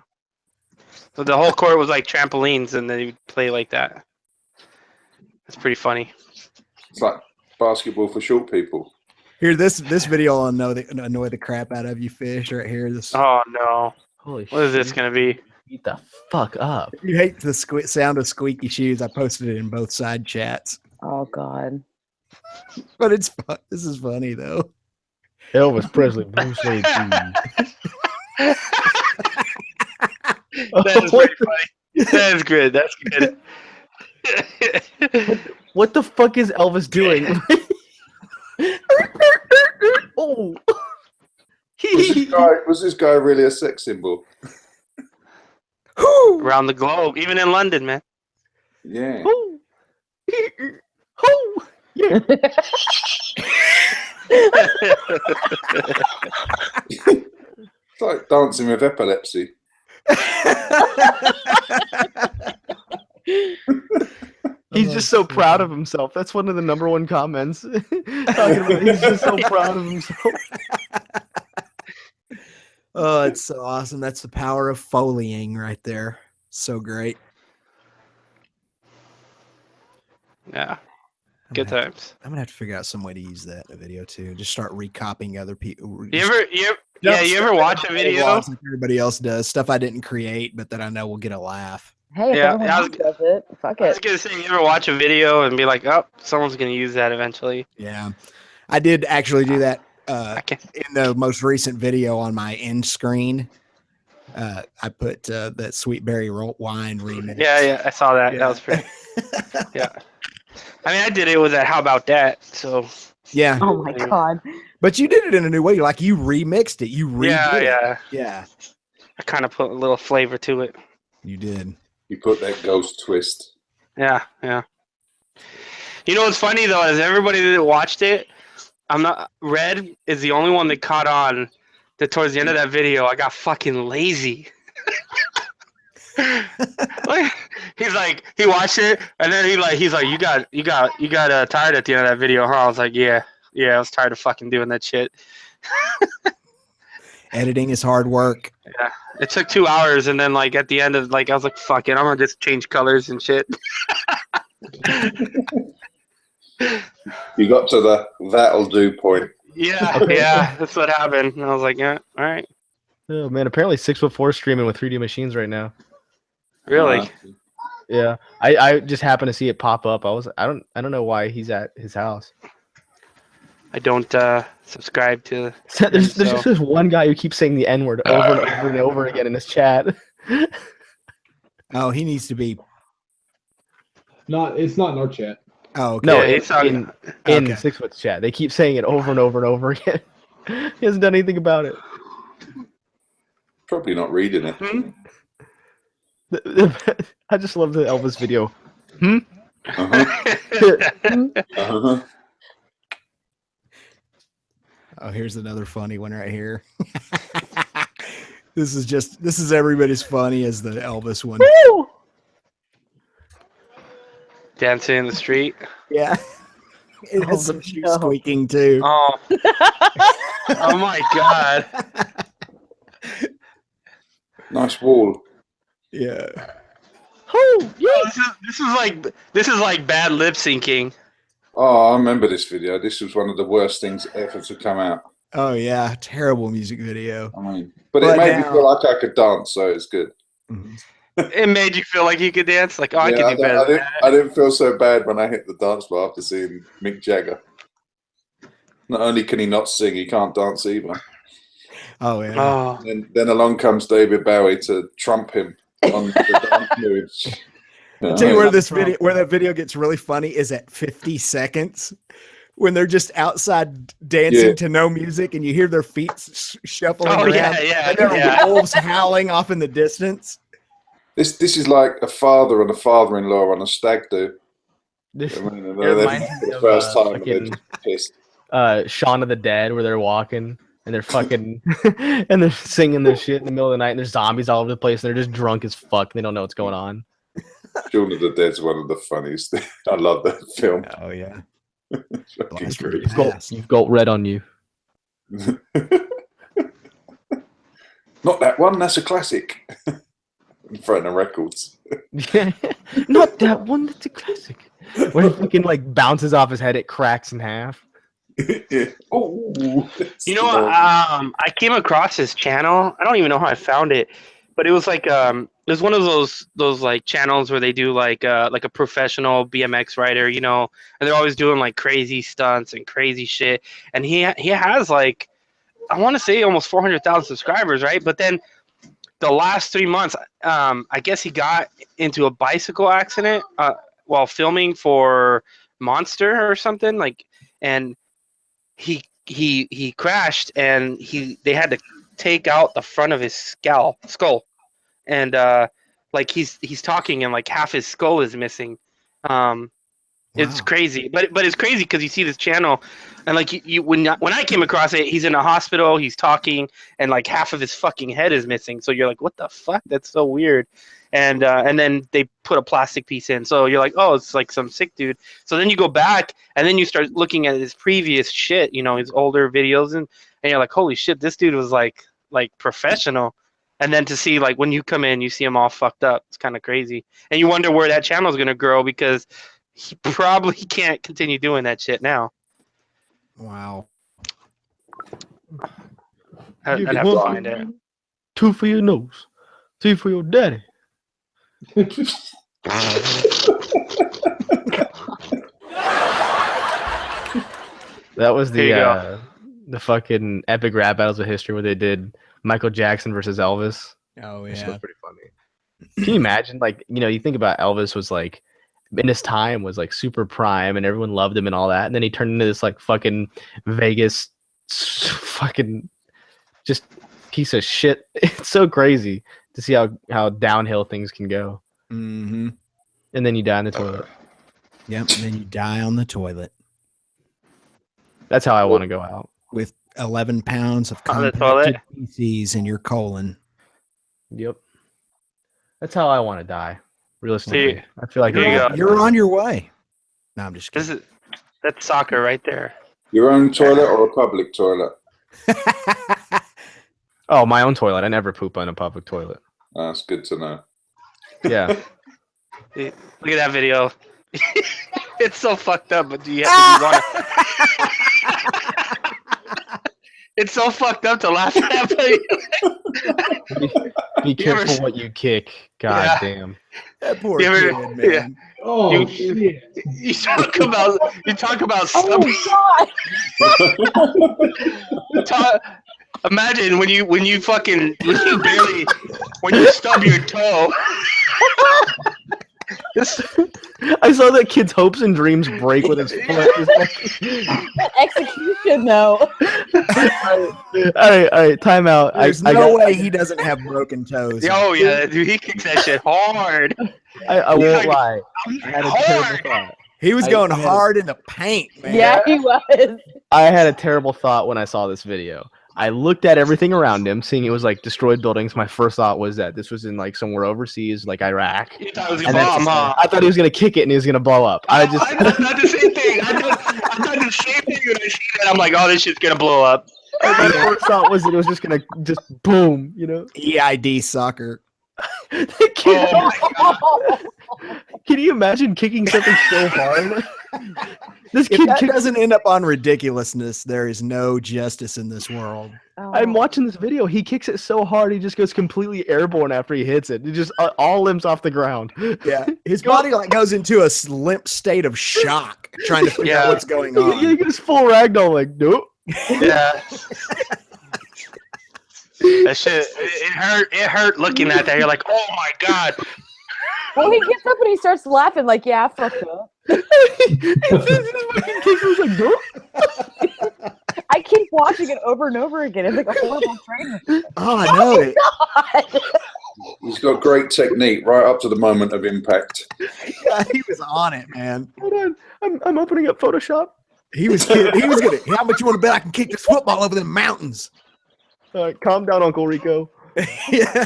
So the whole court was like trampolines, and then you play like that. It's pretty funny. It's like basketball for short people. Here, this video will annoy the crap out of you, Fish. Right here, this. Oh no! Holy What is this shit. gonna be? Beat the fuck up. You hate the sound of squeaky shoes. I posted it in both side chats. Oh God. But it's fun. This is funny though. Elvis Presley, Bruce Lee. That is pretty funny. That is good. That's good. What the fuck is Elvis doing? Oh. Was this guy really a sex symbol? Around the globe, even in London, man. Yeah. Oh. Oh. Yeah. It's like dancing with epilepsy. He's just so proud of himself. That's one of the #1 comments. Talking about he's just so proud of himself. Oh, it's so awesome. That's the power of Foleying right there. So great. Yeah. Good times. I'm gonna have to figure out some way to use that in a video too. Just start recopying other people. You ever watch a video? Like everybody else does stuff I didn't create, but that I know will get a laugh. Hey, if everyone else does it, fuck it. I was gonna say, you ever watch a video and be like, "Oh, someone's gonna use that eventually." Yeah, I did actually do that in the most recent video on my end screen. I put that Sweet Berry Wine remix. Yeah, I saw that. Yeah. That was pretty. Yeah. I mean, I did it with that. How about that? So. Yeah. Oh my God. But you did it in a new way. Like you remixed it. You redid it. Yeah. I kind of put a little flavor to it. You did. You put that ghost twist. Yeah. You know what's funny though is everybody that watched it, Red is the only one that caught on that towards the end of that video I got fucking lazy. Like, he's like, he watched it and then he's like, you got tired at the end of that video, huh? I was like, yeah, I was tired of fucking doing that shit. Editing is hard work. Yeah, it took 2 hours, and then like at the end of I was like, fuck it, I'm gonna just change colors and shit. You got to the that'll do point. Yeah, that's what happened. And I was like, yeah, all right. Oh man, apparently 6'4" streaming with 3D machines right now. Really? Yeah, I just happened to see it pop up. I don't know why he's at his house. I don't subscribe to. There's just this one guy who keeps saying the N-word over and over and over again in his chat. Oh, he needs to be. It's not in our chat. Oh, okay. No, it's in 6foot's chat. They keep saying it over and over and over again. He hasn't done anything about it. Probably not reading it. I just love the Elvis video. Oh, here's another funny one right here. This is everybody's funny as the Elvis one. Woo! Dancing in the street. Yeah. It has some shoe squeaking too. Oh. Oh my God. Nice wall. Yeah. Oh, yeah. This is like bad lip syncing. Oh, I remember this video. This was one of the worst things ever to come out. Oh yeah, terrible music video. I mean, but it made me feel like I could dance, so it's good. Mm-hmm. It made you feel like you could dance. Like, I could do better. I didn't feel so bad when I hit the dance floor after seeing Mick Jagger. Not only can he not sing, he can't dance either. Oh yeah. Oh. And then along comes David Bowie to trump him on the dance moves. I'll tell you where that video gets really funny is at 50 seconds when they're just outside dancing to no music and you hear their feet shuffling around. Yeah. And there are wolves howling off in the distance. This is like a father and a father-in-law on a stag do. The first time they're pissed. Shaun of the Dead, where they're walking and they're fucking and they're singing their shit in the middle of the night and there's zombies all over the place and they're just drunk as fuck and they don't know what's going on. Shaun of the Dead's one of the funniest. I love that film. Oh yeah. You've got red on you. Not that one, that's a classic. In front of records. Not that one, that's a classic. When it fucking like bounces off his head, it cracks in half. Oh, I came across his channel. I don't even know how I found it, but it was like it was one of those like channels where they do like a professional BMX rider, you know, and they're always doing like crazy stunts and crazy shit. And he has like, I want to say almost 400,000 subscribers, right? But then the last 3 months, I guess he got into a bicycle accident while filming for Monster or something, like, and he crashed, and they had to take out the front of his skull, and like he's talking and like half his skull is missing. It's crazy, but it's crazy because you see this channel, and like when I came across it, he's in a hospital, he's talking, and like half of his fucking head is missing. So you're like, what the fuck? That's so weird. And then they put a plastic piece in, so you're like, oh, it's like some sick dude. So then you go back, and then you start looking at his previous shit, you know, his older videos, and you're like, holy shit, this dude was like professional. And then to see like when you come in, you see him all fucked up. It's kind of crazy, and you wonder where that channel is gonna grow because he probably can't continue doing that shit now. Wow. I'd have to find it. 2 for your nose, 3 for your daddy. That was the fucking epic rap battles of history where they did Michael Jackson versus Elvis. Oh yeah, which was pretty funny. Can you imagine? Like, you know, you think about Elvis was like in his time was like super prime and everyone loved him and all that, and then he turned into this like fucking Vegas fucking just piece of shit. It's so crazy to see how downhill things can go. Mm-hmm. And then you die in the toilet. Yep, and then you die on the toilet. That's how I want to go out. With 11 pounds of on the toilet feces in your colon. Yep. That's how I want to die. Realistically, I feel like you're on your way. No, I'm just kidding. That's soccer right there. Your own toilet or a public toilet? Oh, my own toilet. I never poop on a public toilet. That's good to know. Yeah. Look at that video. It's so fucked up, but do you want to? It's so fucked up to laugh at that. Be careful what you kick. God damn. That poor kid, man. Yeah. Oh shit. You talk about stuff. Oh God. Imagine when you stub your toe. I saw that kid's hopes and dreams break with his foot. Execution, though. All right, time out. There's no way he doesn't have broken toes. Oh yeah, dude, he kicks that shit hard. I won't lie. I had a terrible thought. He was going hard in the paint, man. Yeah, he was. I had a terrible thought when I saw this video. I looked at everything around him, seeing it was like destroyed buildings. My first thought was that this was in like somewhere overseas, like Iraq. You thought it was gonna bomb, huh? I thought he was gonna kick it and he was gonna blow up. I thought the same thing. I thought the same thing when I see that. I'm like, oh, this shit's gonna blow up. My first thought was that it was just gonna just boom, you know? EID soccer. Oh my God. Can you imagine kicking something so hard? This kid doesn't end up on ridiculousness. There is no justice in this world. Oh. I'm watching this video. He kicks it so hard, he just goes completely airborne after he hits it. He just all limbs off the ground. Yeah, his body like goes into a limp state of shock, trying to figure out what's going on. He gets full ragdoll, like nope. Yeah. That shit, it hurt looking at that. You're like, oh my God. Well, he gets up and he starts laughing like, yeah, I fucked up. I keep watching it over and over again. It's like a horrible trainer. Oh, I know it. God. He's got great technique right up to the moment of impact. Yeah, he was on it, man. Hold on, I'm opening up Photoshop. He was kidding. He was gonna. How much you want to bet I can kick this football over the mountains? All right, calm down, Uncle Rico. Yeah.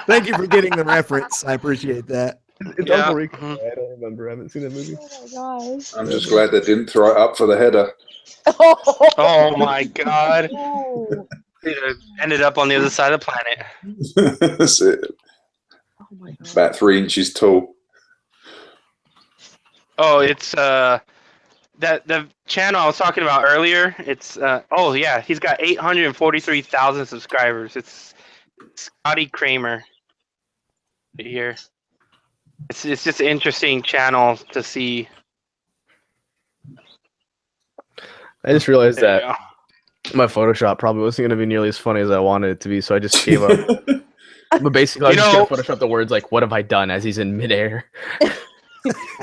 Thank you for getting the reference. I appreciate that. It's Uncle Rico. I don't remember. I haven't seen that movie. Oh my gosh. I'm just glad they didn't throw it up for the header. Oh my God. Oh. Ended up on the other side of the planet. That's it. Oh my God. About 3 inches tall. Oh, it's the channel I was talking about earlier, it's oh yeah, he's got 843,000 subscribers. It's Scotty Kramer here. It's just an interesting channel to see. I just realized that my Photoshop probably wasn't going to be nearly as funny as I wanted it to be, so I just gave up. But basically, I was just going to Photoshop the words like, what have I done, as he's in midair.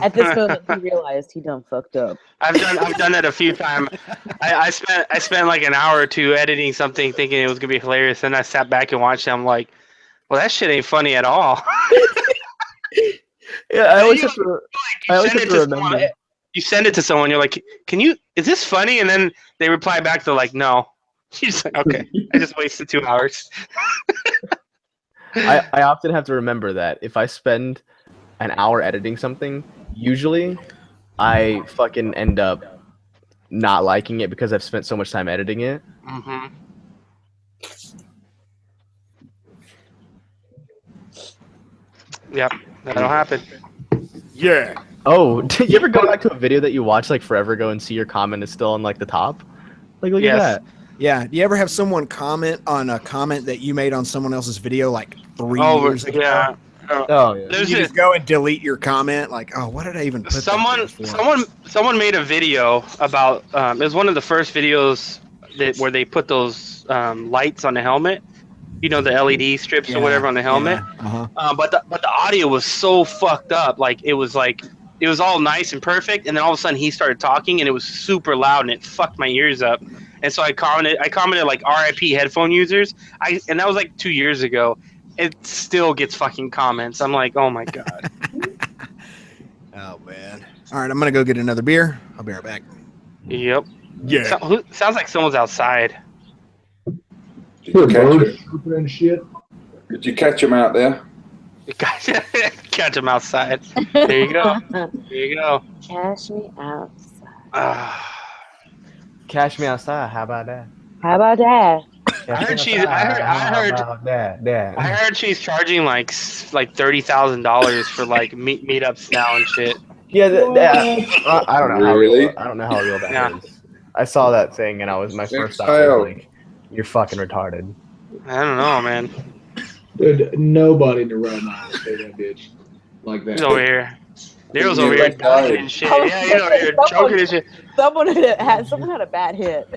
At this moment, he realized he done fucked up. I've done that a few times. I spent like an hour or two editing something, thinking it was gonna be hilarious. Then I sat back and watched it. I'm like, well, that shit ain't funny at all. Yeah, I always have to remember. You send it to someone. You're like, is this funny? And then they reply back. They're like, no. You're just like, okay, I just wasted 2 hours. I often have to remember that if I spend an hour editing something, usually I fucking end up not liking it because I've spent so much time editing it. Mm-hmm. Yep, that'll happen. Yeah. Oh, did you ever go back to a video that you watched like forever ago and see your comment is still on like the top? Like, look at that. Yeah. Do you ever have someone comment on a comment that you made on someone else's video like 3 years ago? Yeah. Oh yeah. You just go and delete your comment, like, oh, what did I even put? Someone made a video about. It was one of the first videos where they put those lights on the helmet. You know, the LED strips or whatever on the helmet. Yeah. Uh-huh. But the audio was so fucked up. Like it was all nice and perfect, and then all of a sudden he started talking, and it was super loud, and it fucked my ears up. And so I commented like RIP headphone users. And that was like 2 years ago. It still gets fucking comments. I'm like, oh my god. Oh man. All right, I'm gonna go get another beer. I'll be right back. Yep. Yeah. Sounds like someone's outside. Did you catch him out there? Catch him outside. There you go. There you go. Cash me outside. Cash me outside. How about that? How about that? I heard she's charging like $30,000 for like meetups now and shit. Yeah, I don't know how real. I don't know how real that is. I saw that thing and my first thought was like, "You're fucking retarded." I don't know, man. Dude, nobody in the realm would say that bitch like that. He's over here. Nero's over here dying and shit. Yeah, he's over here choking and shit. Someone had a bad hit.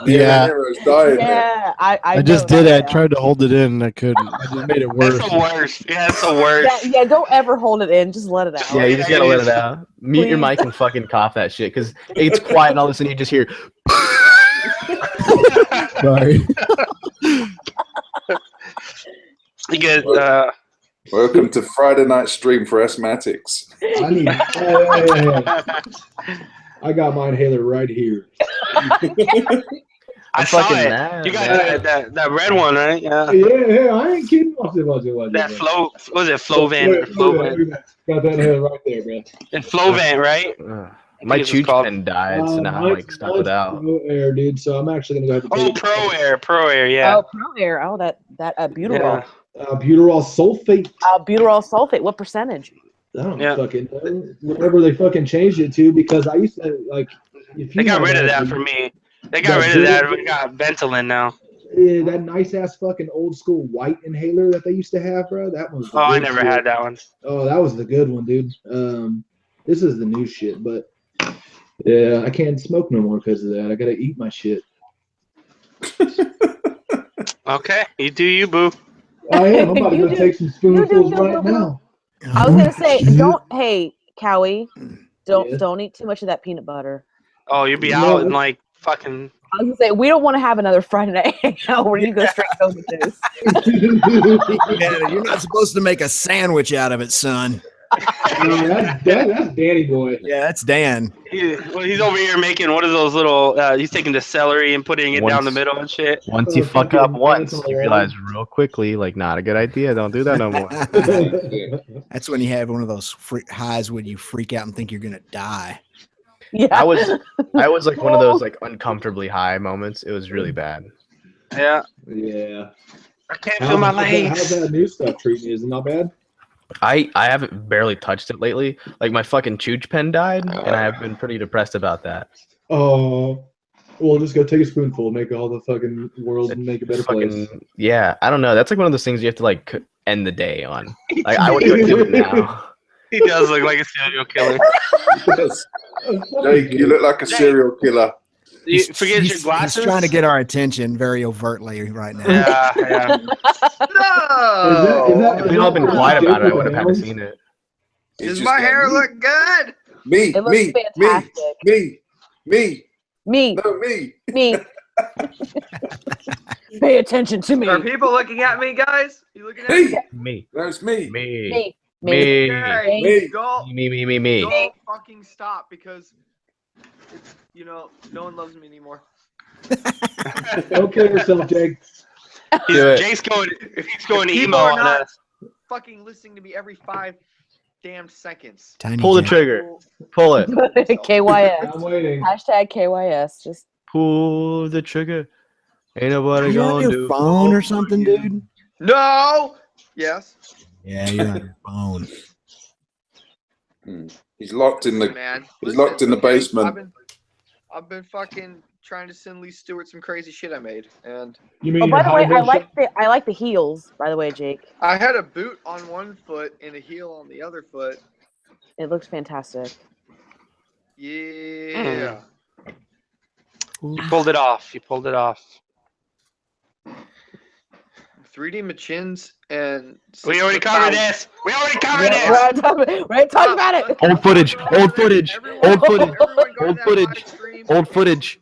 Yeah. Nero's dying. Yeah, I just did it. I tried to hold it in and I couldn't. I just made it worse. That's the worst. Yeah, that's the worst. Yeah, don't ever hold it in. Just let it out. Yeah, you just gotta let it out. Mute your mic and fucking cough that shit, because it's quiet and all of a sudden you just hear. Sorry. You get Welcome to Friday night stream for asthmatics. I got my inhaler right here. I saw it. Mad. You got that red one, right? Yeah. Yeah, I ain't kidding. What's it? That Flovent. Got that inhaler right there, man. And Flovent, right? My chooch pen died, so now I'm like stuck without. Pro Air, dude. So I'm actually gonna go ahead and Pro Air, yeah. Oh, Pro Air. Oh, that butyrol. Yeah. Butyrol sulfate. Butyrol sulfate. What percentage? I don't fucking know. Whatever they fucking changed it to, because I used to like. They got rid of that for me. They got rid of that. We got Ventolin now. Yeah, that nice ass fucking old school white inhaler that they used to have, bro. That was. Oh, I never had that one. Oh, that was the good one, dude. This is the new shit, but yeah, I can't smoke no more because of that. I gotta eat my shit. Okay, you do you, boo. I am. I'm about to go take some spoonfuls right now. I was gonna say, hey, Cowie, don't eat too much of that peanut butter. Oh, you'll be out in like fucking. I was gonna say, we don't want to have another Friday night hangout where you go straight to the Yeah, you're not supposed to make a sandwich out of it, son. That's Danny boy. Yeah, that's Dan. He's over here making one of those little. He's taking the celery and putting it down the middle and shit. Once you fuck up once, you realize real quickly, like, not a good idea. Don't do that no more. That's when you have one of those highs when you freak out and think you're gonna die. Yeah, I was like one of those like uncomfortably high moments. It was really bad. Yeah. Yeah. I can't feel my legs. How's that new stuff treating you? Is it not bad? I haven't barely touched it lately. Like my fucking chooch pen died, and I have been pretty depressed about that. Oh, well, just go take a spoonful, make all the fucking world make a better place. Yeah, I don't know. That's like one of those things you have to like end the day on. Like I would do it now. He does look like a serial killer. Jake, you look like a serial killer. You forget your glasses. He's trying to get our attention very overtly right now. Yeah. No. If we'd all been quiet about it, I would have had to seen it. Does my hair look good? Me. It looks fantastic. Me. No, me. Pay attention to me. Are people looking at me, guys? You looking at me? Me. That's me. Me. Okay, go. Me. Go fucking stop because it's, no one loves me anymore. Don't kill yourself, Jake. Jake's going emo on us. Fucking listening to me every 5 damn seconds. Pull the trigger. Pull it. KYS. I'm waiting. Hashtag KYS. Just pull the trigger. Ain't nobody you on gonna your phone or something, dude? No. Yes. Yeah, you're on your phone. He's locked in the. Man, he's locked in the basement. I've been fucking trying to send Lee Stewart some crazy shit I made, and you mean? Oh, by the way, I like the heels. By the way, Jake. I had a boot on one foot and a heel on the other foot. It looks fantastic. Yeah. You pulled it off. 3D machins and we already covered this. We already covered this. We're talking about it. Old footage.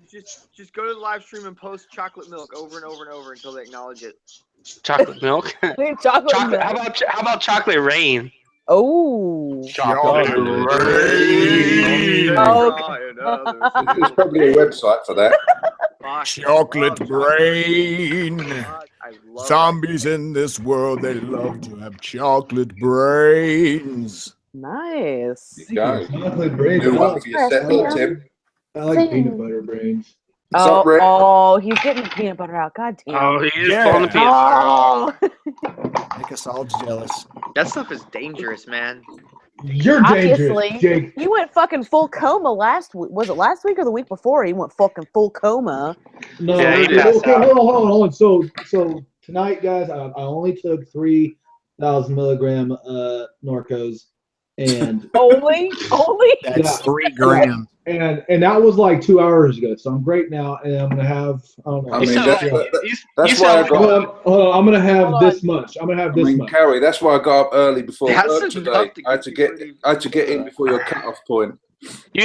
Just go to the live stream and post chocolate milk over and over and over until they acknowledge it. Chocolate milk. Chocolate. How about chocolate rain? Oh. Chocolate rain. There's probably a website for that. Chocolate brain. Zombies in this world, they love to have chocolate brains. Nice. Chocolate brains. New one for your set bill, Tim. I like peanut butter brains. Oh, he's getting the peanut butter out. God damn. Oh, he's pulling the peanut butter. Make us all jealous. That stuff is dangerous, man. You're dangerous, Jake. He went fucking full coma last week. Was it last week or the week before? He went fucking full coma. No, okay, hold on. So tonight, guys, I only took 3,000 milligram Norcos, and only that's 3 grams. And that was like 2 hours ago. So I'm great now, and I'm gonna have. I don't know. I mean, that's why I got. I'm gonna have this much. I'm gonna have this much. Carrie, that's why I got up early before work today. I had to get in before your cutoff point. You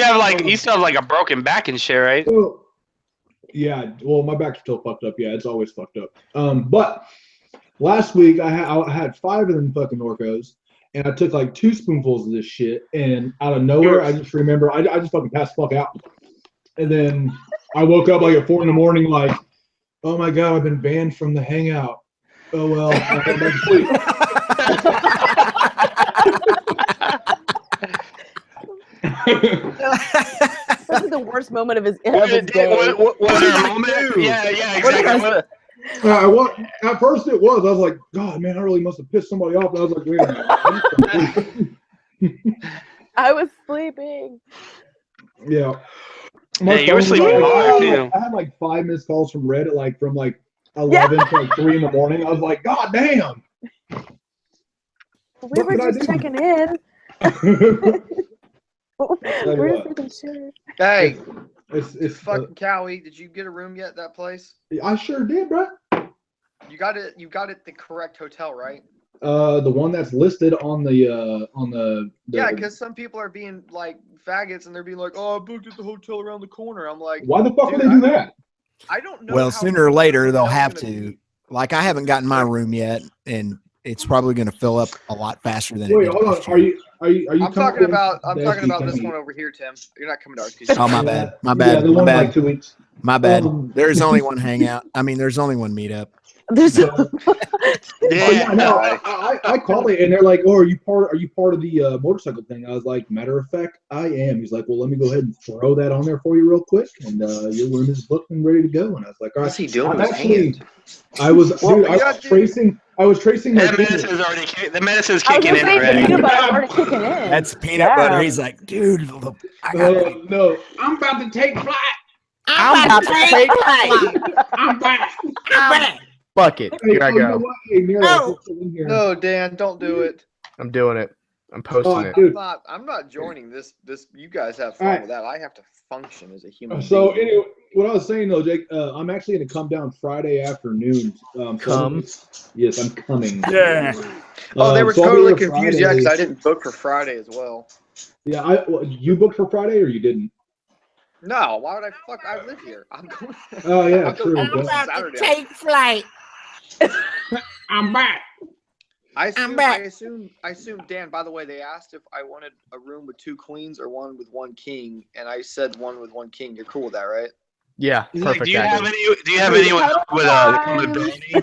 still have like a broken back and shit, right? Yeah. Well, my back's still fucked up. Yeah, it's always fucked up. But last week I had 5 of them fucking Norcos. And I took like 2 spoonfuls of this shit, and out of nowhere, I just remember I just fucking passed the fuck out. And then I woke up like at 4 a.m, like, oh my god, I've been banned from the hangout. Oh well, I went back to sleep. This is the worst moment of his day. Was there a moment? Yeah, exactly. At first it was. I was like, God, man, I really must have pissed somebody off. And I was like, wait a minute. I was sleeping. Yeah. You were sleeping hard too. I had like 5 missed calls from Reddit, like from like 11 to like 3 a.m. I was like, God damn. We were just checking in. We're just making sure. Hey. It's fucking Cowie. Did you get a room yet at that place? I sure did, bro. You got it the correct hotel, right? The one that's listed on the yeah, because some people are being like faggots and they're being like, oh, I booked at the hotel around the corner. I'm like, why the fuck would they do that? I don't know. Well, sooner or later they'll have to. Like, I haven't gotten my room yet, and it's probably going to fill up a lot faster than. Wait, hold on. Are you? I'm talking about this one over here, Tim. You're not coming to ours. Oh, my bad. Yeah, the one like 2 weeks. My bad. There's only one hangout. I mean, there's only one meetup. There's yeah, no, I called it, and they're like, "Oh, are you part of the motorcycle thing?" I was like, "Matter of fact, I am." He's like, "Well, let me go ahead and throw that on there for you real quick, and your room is booked and ready to go." And I was like, "All right." What's he doing? I'm with his hand? I was tracing. I was tracing. The medicine's kicking in already. Peanut butter already kicking in. That's peanut butter. He's like, dude, I got no, I'm about to take flight. I'm about to take flight. I'm back. Fuck it. Here I go. No, Dan, don't do it. I'm doing it. I'm posting it. Dude. I'm not joining this. You guys have fun with that. I have to function as a human So being. anyway, what I was saying though, Jake, I'm actually going to come down Friday afternoon. Yes, I'm coming. Yeah. Oh, they were so totally confused. Yeah, because I didn't book for Friday as well. Yeah, you booked for Friday or you didn't? No, why would I? Fuck, I live here. I'm going. Oh yeah, true. I'm about to take flight. I'm back. I assume, Dan, by the way, they asked if I wanted a room with 2 queens or one with 1 king, and I said one with 1 king. You're cool with that, right? Yeah, perfect. Do you have anyone with a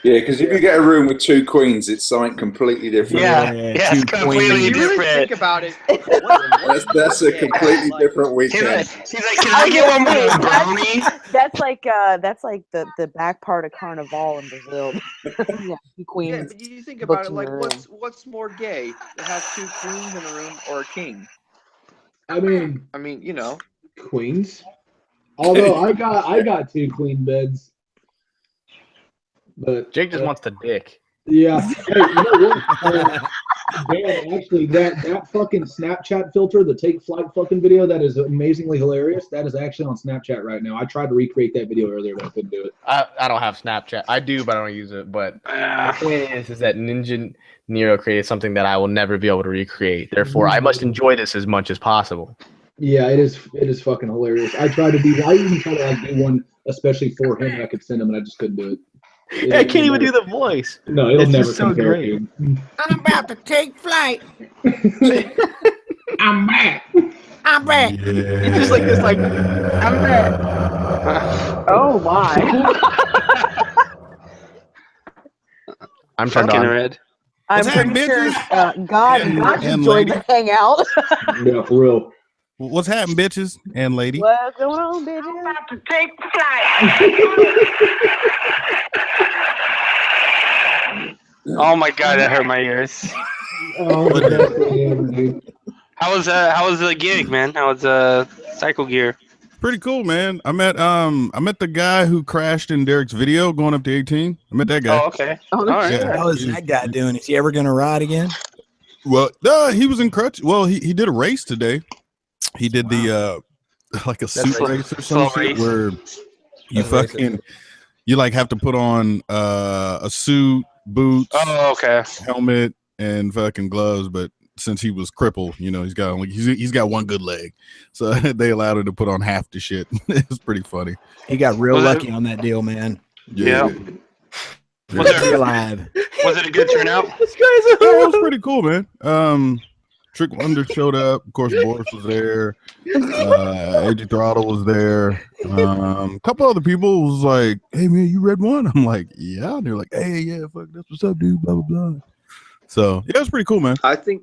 Yeah, because if you get a room with 2 queens, it's something completely different. Yeah, it's completely different. Really think about it. That's a completely different weekend. He's like, can I get one with a brownie? That's like the back part of Carnival in Brazil. Yeah, queens. Yeah, but you think about it, like what's more gay? To have 2 queens in a room or a king? I mean, you know, queens. Although I got 2 queen beds. But Jake just wants the dick. Yeah. Hey, you know what? Dan, actually, that fucking Snapchat filter, the take flight fucking video, that is amazingly hilarious. That is actually on Snapchat right now. I tried to recreate that video earlier, but I couldn't do it. I don't have Snapchat. I do, but I don't use it. But the point is that Ninja Nero created something that I will never be able to recreate. Therefore, I must enjoy this as much as possible. Yeah, it is fucking hilarious. I even tried to do one especially for him. I could send him, and I just couldn't do it. I can't even do the voice. No, it'll never so compare. great. I'm about to take flight. I'm back. I'm back. Yeah. It's just like this, like I'm back. Oh my! I'm turned on. Red. I'm pretty sure God enjoyed the hangout. Yeah, for real. What's happening, bitches and lady? What's going on, bitches? I'm about to take flight. Oh my god, that hurt my ears. Oh, How was the gig, man? How was Cycle Gear? Pretty cool, man. I met the guy who crashed in Derek's video going up to 18. I met that guy. Oh, okay. All right. Yeah. How is that guy doing? Is he ever gonna ride again? Well, he was in crutch. Well, he did a race today. He did the like a suit race or some shit where you you like have to put on a suit, boots, helmet, and fucking gloves. But since he was crippled, you know, he's got one good leg, so they allowed him to put on half the shit. It's pretty funny. He got real lucky on that deal, man. Yeah. Was it a good turnout? It was pretty cool, man. Trick Wonder showed up. Of course, Boris was there. AJ Throttle was there. A couple other people was like, "Hey man, you read one?" I'm like, "Yeah." And they're like, "Hey, yeah, fuck, that's what's up, dude." Blah blah blah. So yeah, it was pretty cool, man. I think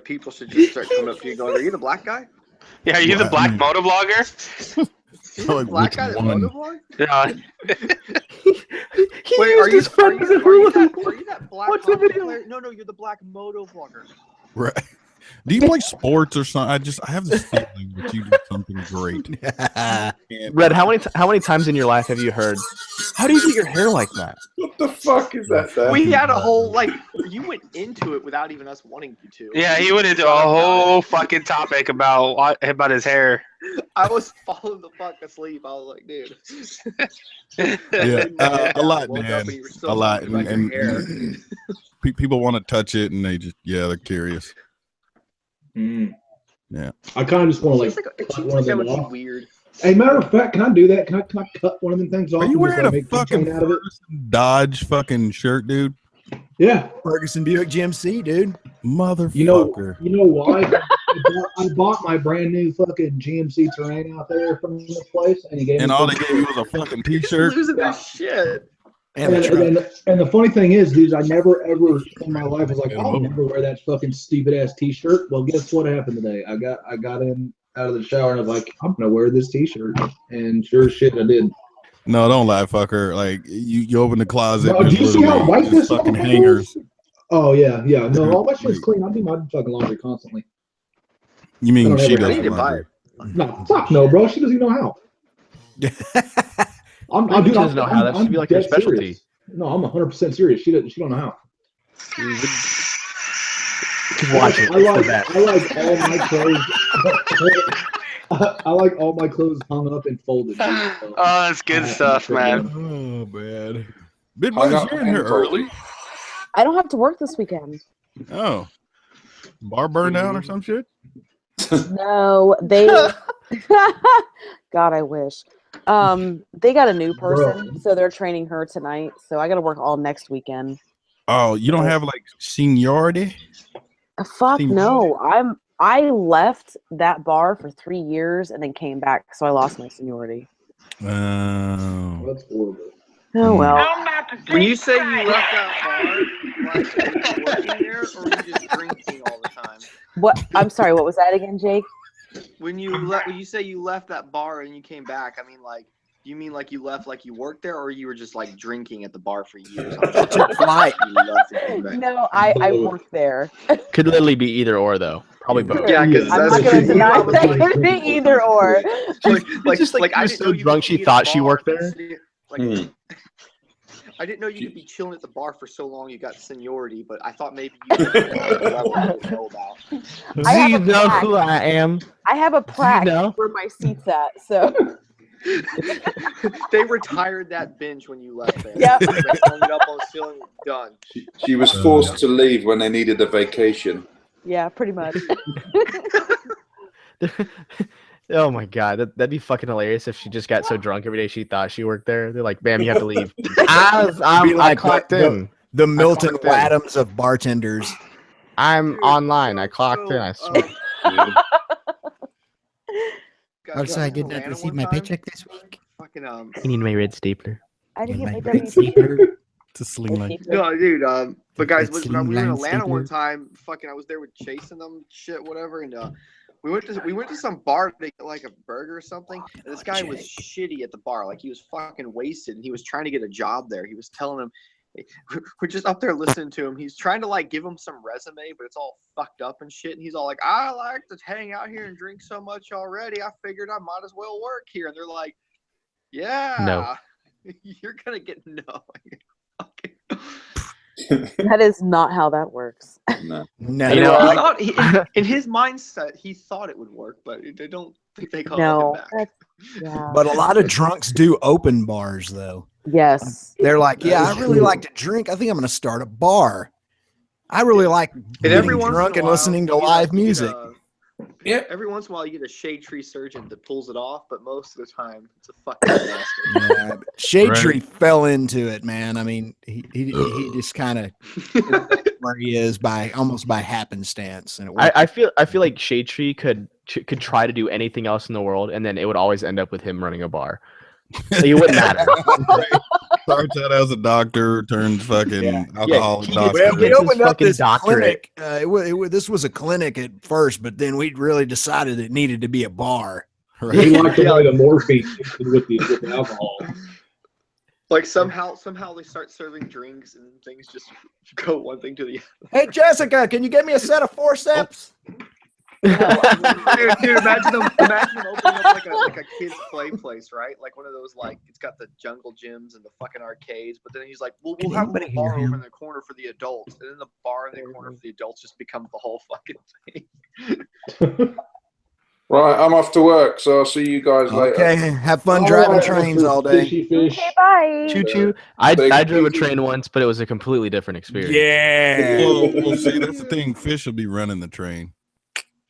people should just start coming up to you going, "Are you the black guy?" Yeah, are you the black motovlogger? The black guy that motovlog? Yeah. Wait, are you that black? What's the video? No, you're the black motovlogger. Right. Do you play sports or something? I have this feeling that you do something great. Red, how many times in your life have you heard, "How do you get your hair like that?" What the fuck is that? We had a whole you went into it without even us wanting you to. Yeah, he went into a whole fucking topic about his hair. I was falling the fuck asleep. I was like, dude. Yeah, a lot, man. A lot, and people want to touch it, and they're curious. Yeah, I kind of just want to it seems like that would be weird. Hey, matter of fact, can I do that? Can I cut one of them things off? Are you wearing a fucking out of it? Dodge fucking shirt, dude? Yeah, Ferguson Buick GMC, dude. Motherfucker. You know why? I bought my brand new fucking GMC terrain out there from this place, and he gave me. And all they gave you was a fucking T-shirt. Losing their shit. And the funny thing is, dude, I never ever in my life was like, I'll never wear that fucking stupid ass T-shirt. Well, guess what happened today? I got in out of the shower and I was like, I'm gonna wear this T-shirt, and sure as shit, I did. No, don't lie, fucker. Like you open the closet. No, do you see how white this fucking hangers? Oh yeah. No, all my shit's clean. I do my fucking laundry constantly. You mean she doesn't? doesn't laundry? No, fuck no, bro. She doesn't even know how. She doesn't know how. That should be like her specialty. Serious. No, I'm 100% serious. She don't know how. Just watch it. I like all my clothes. I like all my clothes hung up and folded. Oh, that's good stuff, man. Oh man, Big Boys, you're in here early. I don't have to work this weekend. Oh, bar burn down or some shit? No, they. God, I wish. They got a new person, so they're training her tonight. So I got to work all next weekend. Oh, you don't have like seniority? Fuck no. I left that bar for 3 years and then came back, so I lost my seniority. Oh, that's horrible. Oh well. When you say you left that bar, like, were you working there, or were you just drinking all the time? What? I'm sorry. What was that again, Jake? When you say you left that bar and you came back, I mean, like, you mean like you left, like you worked there, or you were just like drinking at the bar for years? No, I worked there. Could literally be either or, though. Probably both. Yeah, because I'm not going to deny that it could be either or. Like I was so drunk she thought she worked there. Like, I didn't know you could be chilling at the bar for so long you got seniority, but I thought maybe you level I didn't know about. Do you know who I am? I have a plaque where my seat's at, so. They retired that bench when you left there. Yep. They hung it up on the ceiling. Done. She was forced to leave when they needed a vacation. Yeah, pretty much. Oh my god, that'd be fucking hilarious if she just got so drunk every day she thought she worked there. They're like, "Ma'am, you have to leave." I clocked in. The Milton Wadhams of bartenders. I'm online. I clocked in. I swear. Also, I did not receive my paycheck this week. Fucking You need my red stapler. I didn't get my red stapler to sling like. No, dude. But guys, It's when we were in line Atlanta stapler. one time, fucking, I was there with Chasing them, shit, whatever, and we went to some bar to get like a burger or something, and this guy was shitty at the bar, like he was fucking wasted, and he was trying to get a job there. He was telling him, we're just up there listening to him. He's trying to like give him some resume, but it's all fucked up and shit. And he's all like, I like to hang out here and drink so much already. I figured I might as well work here. And they're like, yeah, no, you're gonna get no. That is not how that works. No. You know, in his mindset, he thought it would work, but they don't think they call No. him back. Yeah. But a lot of drunks do open bars, though. Yes. They're like, yeah, I really like to drink. I think I'm going to start a bar. I really like getting every once drunk in a and while, listening to you get live you get music. Yeah. Every once in a while, you get a shade tree surgeon that pulls it off, but most of the time, it's a fucking disaster. Yeah, but Shade Tree fell into it, man. I mean, he just kind of where he is almost by happenstance. And I feel like Shade Tree could try to do anything else in the world, and then it would always end up with him running a bar. Like, it wouldn't matter. Starts out as a doctor, turns fucking alcoholic doctor. Well, we opened up this doctorate. clinic. This was a clinic at first, but then we really decided it needed to be a bar. Right? He liked to play the morphine with the alcohol. Like somehow they start serving drinks and things just go one thing to the other. Hey, Jessica, can you get me a set of forceps? Dude, imagine them opening up like a kid's play place, right? Like one of those, like, it's got the jungle gyms and the fucking arcades, but then he's like, we'll have a little bar over in the corner for the adults, and then the bar in the corner for the adults just becomes the whole fucking thing. Right, I'm off to work, so I'll see you guys later. Okay, have fun driving trains all day. Okay, bye. Choo choo. I drove a train once, but it was a completely different experience. Yeah. Well, see, that's the thing. Fish will be running the train.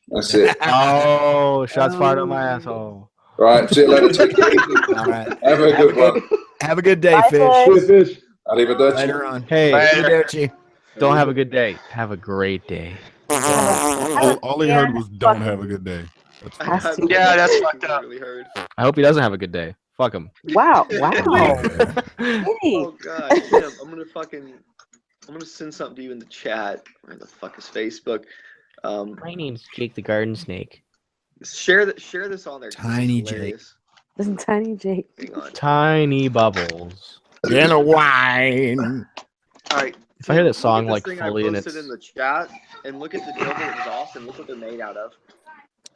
That's it. Oh, shots fired on my asshole. Right, see you later. Take it easy. All right. Have a good one. Have a good day, Bye, Fish. Fish. Arrivederci. Later on. Hey, Arrivederci. don't have a good day. Have a great day. all he heard was "Don't have a good day." Yeah, that's fucked up. Really heard. I hope he doesn't have a good day. Fuck him. Wow. Oh god, Tim, I'm gonna send something to you in the chat. Where the fuck is Facebook? My name's Jake the Garden Snake. Share this on there. Tiny Jake. Tiny Jake. Hang on. Tiny bubbles. In a wine. All right. If I hear that song look at like this thing fully I and posted it's in the chat, and look at the dual exhaust, and look what they're made out of.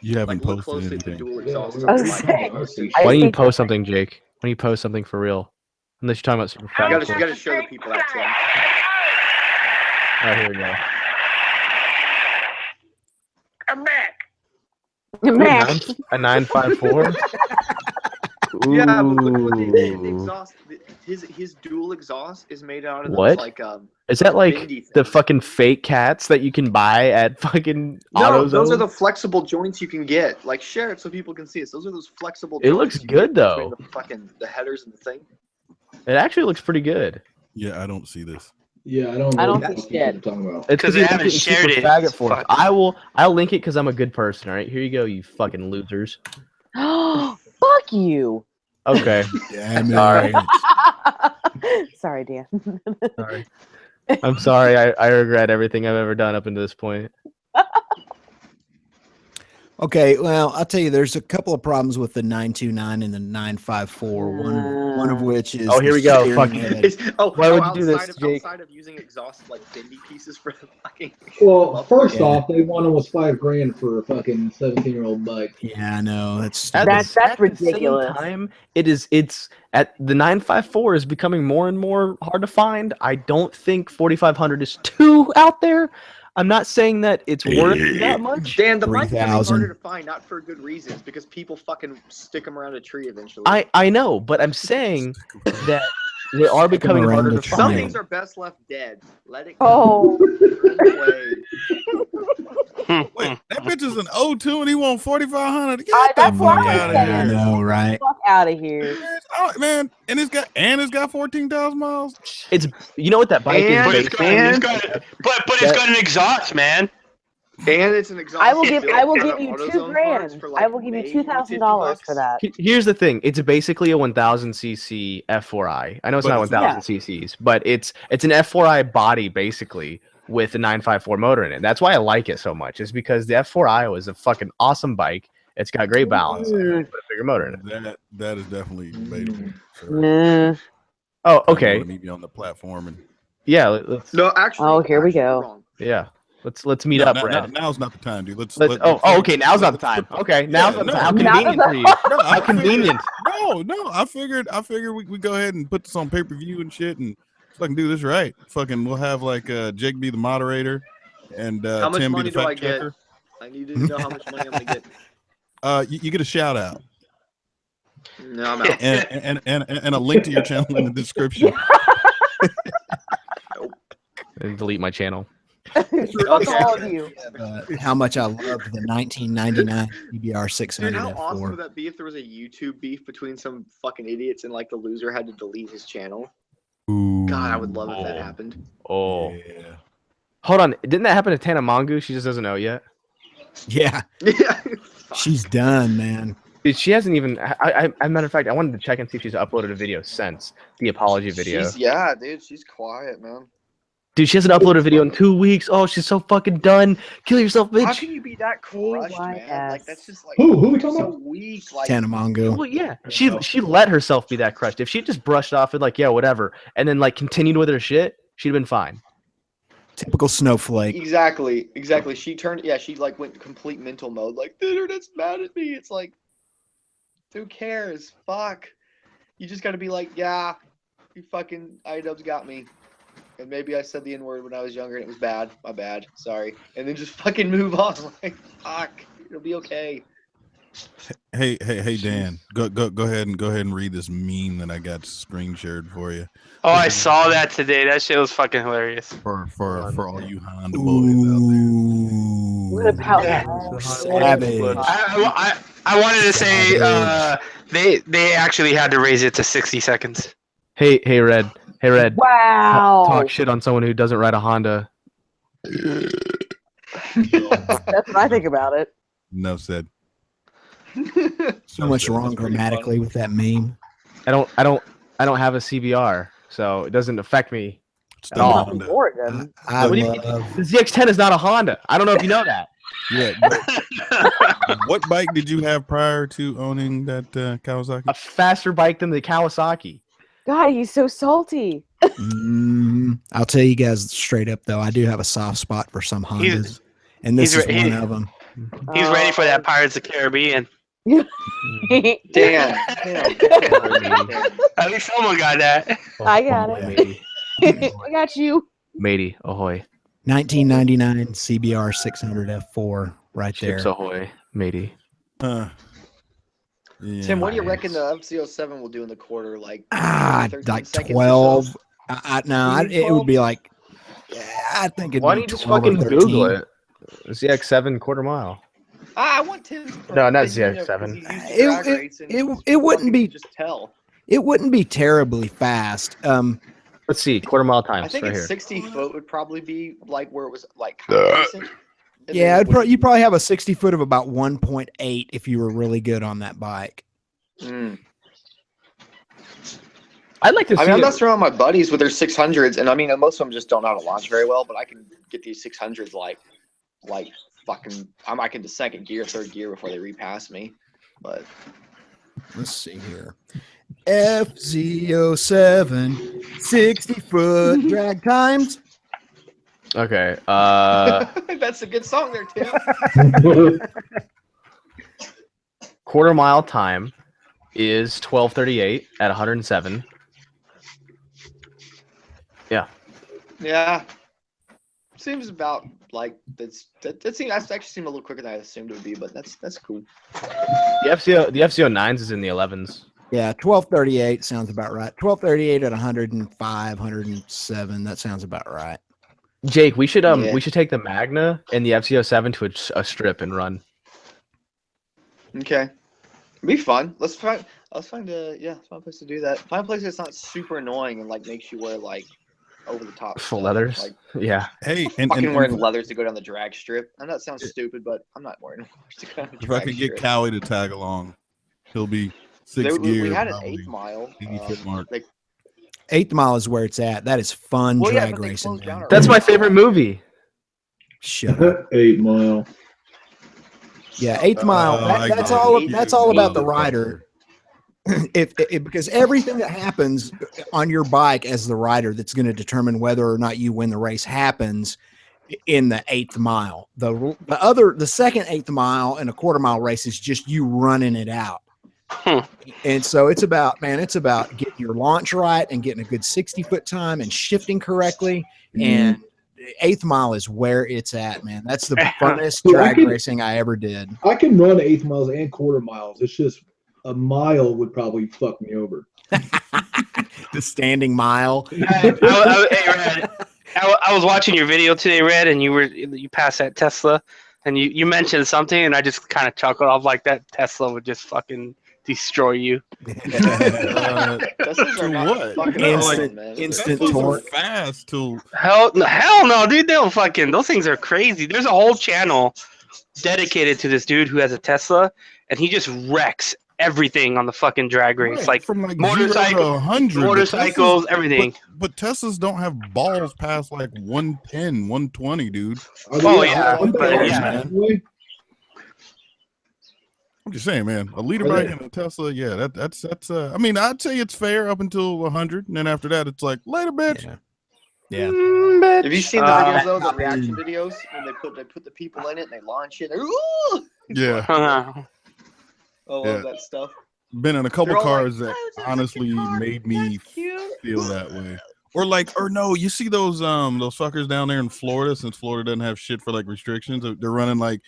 You haven't Look posted closely at the anything. dual exhaust. I was saying, why don't you post something, Jake? Why don't you post something for real? Unless you're talking about super You fast. gotta show the people that, Tim. Oh, here we go. I'm back. A 954. Yeah, but look what the exhaust. His dual exhaust is made out of What? those, like Is that like bendy the fucking fake cats that you can buy at fucking No, those AutoZone? are the flexible joints you can get. Like, share it so people can see it. Those are those flexible. It joints looks you good, get between though. the headers and the thing. It actually looks pretty good. Yeah, I don't see this. Yeah, I don't know what the fuck you're talking about. It's because they you haven't link it shared super it. faggot It's for us. fucking- I'll link it because I'm a good person. All right, here you go, you fucking losers. Fuck you. Okay. Damn Sorry. Sorry, Dan. Sorry. I'm sorry. I regret everything I've ever done up until this point. Okay, well, I'll tell you, there's a couple of problems with the 929 and the 954. One of which is. Oh, here we go. Fuck Why would you do this, Jake? Outside of using exhaust like bendy pieces for the fucking. Well, first off, they want almost $5,000 for a fucking 17-year-old bike. Yeah, I know. That's That's ridiculous. At the same time, it's at the 954 is becoming more and more hard to find. I don't think 4500 is too out there. I'm not saying that it's worth that much. Dan, the bike's getting 3,000. harder to find, not for good reasons, because people fucking stick them around a tree eventually. I know, but I'm saying that they are becoming around harder the to tree. Some find. things are best left dead. Let it go. Wait, that bitch is an O2 and he want 4,500. Get That's the what fuck I was out of saying. here. I know, right? Fuck out of here. Oh, man, and it's got 14,000 miles. It's you know what that bike But is. it's got an exhaust, man. And it's an exhaust. I will give you AutoZone parts $2,000. for, like, I will give you maybe $2,000 for that. Here's the thing. It's basically a 1000cc F4i. I know it's But not it's 1000 cc's, but it's an F4i body basically with a 954 motor in it. That's why I like it so much. Is because the F4i was a fucking awesome bike. It's got great balance. Put a bigger motor in it. That is definitely debatable. Nah. Oh, okay. Meet me on the platform and Yeah. Let's. No, actually. Oh, here we go. Wrong. Yeah. Let's meet up, Brad. Now's not the time, dude. Let's okay. Now's not the time. Okay. Now's not the time. How convenient for you. How convenient. No. I figured we go ahead and put this on pay-per-view and shit and fucking do this right. Fucking we'll have like Jake be the moderator and How much Tim be money the do I fact get? checker. I need to know how much money I'm gonna get. You get a shout out. No, I'm out. And a link to your channel in the description. And delete my channel. Fuck all of you. How much I love the 1999 PBR 600 Dude, how F4. awesome would that be if there was a YouTube beef between some fucking idiots and like the loser had to delete his channel? God, I would love if that happened. Oh. Yeah. Hold on. Didn't that happen to Tana Mongu? She just doesn't know yet. Yeah. She's done, man. Dude, she hasn't even. As a matter of fact, I wanted to check and see if she's uploaded a video since the apology video. Yeah, dude, she's quiet, man. Dude, she hasn't uploaded a video in 2 weeks. Oh, she's so fucking done. Kill yourself, bitch. How can you be that crushed, man? Like that's just like Who we talking so about? weak. Like Tana Mongo. Well, yeah, she let herself be that crushed. If she just brushed off it, like, yeah, whatever, and then like continued with her shit, she'd have been fine. Typical snowflake. Exactly. She turned. Yeah, she like went complete mental mode. Like, the internet's mad at me. It's like, who cares? Fuck. You just got to be like, yeah, you fucking iDubbbz got me. And maybe I said the N-word when I was younger and it was bad. My bad. Sorry. And then just fucking move on. Like, fuck. It'll be okay. Hey, Dan. Go ahead and read this meme that I got screen shared for you. Oh, I saw that today. That shit was fucking hilarious. For all you Honda boys What about Savage. I wanted to say they actually had to raise it to 60 seconds. Hey, Red. Wow. Talk shit on someone who doesn't ride a Honda. That's what I think about it. No said. So much wrong grammatically with that meme. I don't have a CBR, so it doesn't affect me at all. Not anymore, it doesn't. I What do you mean? The ZX10 is not a Honda. I don't know if you know that. Yeah. What bike did you have prior to owning that Kawasaki? A faster bike than the Kawasaki. God, he's so salty. I'll tell you guys straight up though, I do have a soft spot for some Hondas, and this is one of them. He's ready for that Pirates of the Caribbean. Damn. At least someone got that. I got it. I got you. Matey, ahoy. 1999 CBR 600 F4 right there. Ships ahoy, matey. Tim, what do you reckon the FZ07 will do in the quarter? Like, like 13 12. It would be like, I think it'd Why be don't you just 12 or fucking 13. Google it? ZX7 quarter mile. I want Tim. No, not ZX7. It wouldn't be. Just tell. It wouldn't be terribly fast. Let's see, quarter mile times. I think right it's here. 60 foot would probably be like where it was like kind of decent. Yeah, you probably have a 60 foot of about 1.8 if you were really good on that bike. I'd like to see. I mean, I'm messing around with my buddies with their 600s, and I mean, most of them just don't know how to launch very well. But I can get these 600s like fucking. I'm like into second gear, third gear before they repass me. But let's see here. FZ07 60 foot drag times. Okay. that's a good song there, Tim. Quarter mile time is 12:38 at 107. Yeah. Yeah. Seems about like that actually seemed a little quicker than I assumed it would be, but that's cool. The FZ09s is in the 11s. Yeah, 1238 sounds about right. 1238 at 105, 107. That sounds about right. Jake, we should take the Magna and the FZ07 to a strip and run. Okay, it'd be fun. Let's find a place to do that. Find a place that's not super annoying and like makes you wear like over the top full stuff. leathers. Like, yeah. Hey, and wearing leathers to go down the drag strip. I know that sounds stupid, but I'm not wearing leathers to go down the If I drag could strip. get Cowie to tag along, he'll be 6 gear. We had an probably 8 mile. 80-foot mark. Like, 8th Mile is where it's at. That is fun drag racing. That's my favorite movie. Shut up. 8 Mile. Yeah, 8th Mile. That's all about the rider. Because everything that happens on your bike as the rider that's going to determine whether or not you win the race happens in the 8th mile. The second 8th mile and a quarter mile race is just you running it out. And so it's about getting your launch right and getting a good 60-foot time and shifting correctly. And 8th mile is where it's at, man. That's the funnest drag racing I ever did. I can run 8th miles and quarter miles. It's just a mile would probably fuck me over. The standing mile. I was watching your video today, Red, and you passed that Tesla, and you mentioned something, and I just kind of chuckled. I was like, that Tesla would just fucking destroy you. Instant torque. Fast too. Hell no, dude. Those things are crazy. There's a whole channel dedicated to this dude who has a Tesla, and he just wrecks everything on the fucking drag race, like from like motorcycles, everything. But Teslas don't have balls past like 110, 120, dude. Oh yeah, I'm just saying, man. A leader bike and a Tesla, yeah, that's. I mean, I'd say it's fair up until 100, and then after that, it's like later, bitch. Yeah. Have you seen the videos though? The reaction videos when they put the people in it and they launch it. Ooh! Yeah. I love that stuff. Been in a couple cars that honestly made me feel that way. Or no, you see those fuckers down there in Florida, since Florida doesn't have shit for like restrictions. They're running like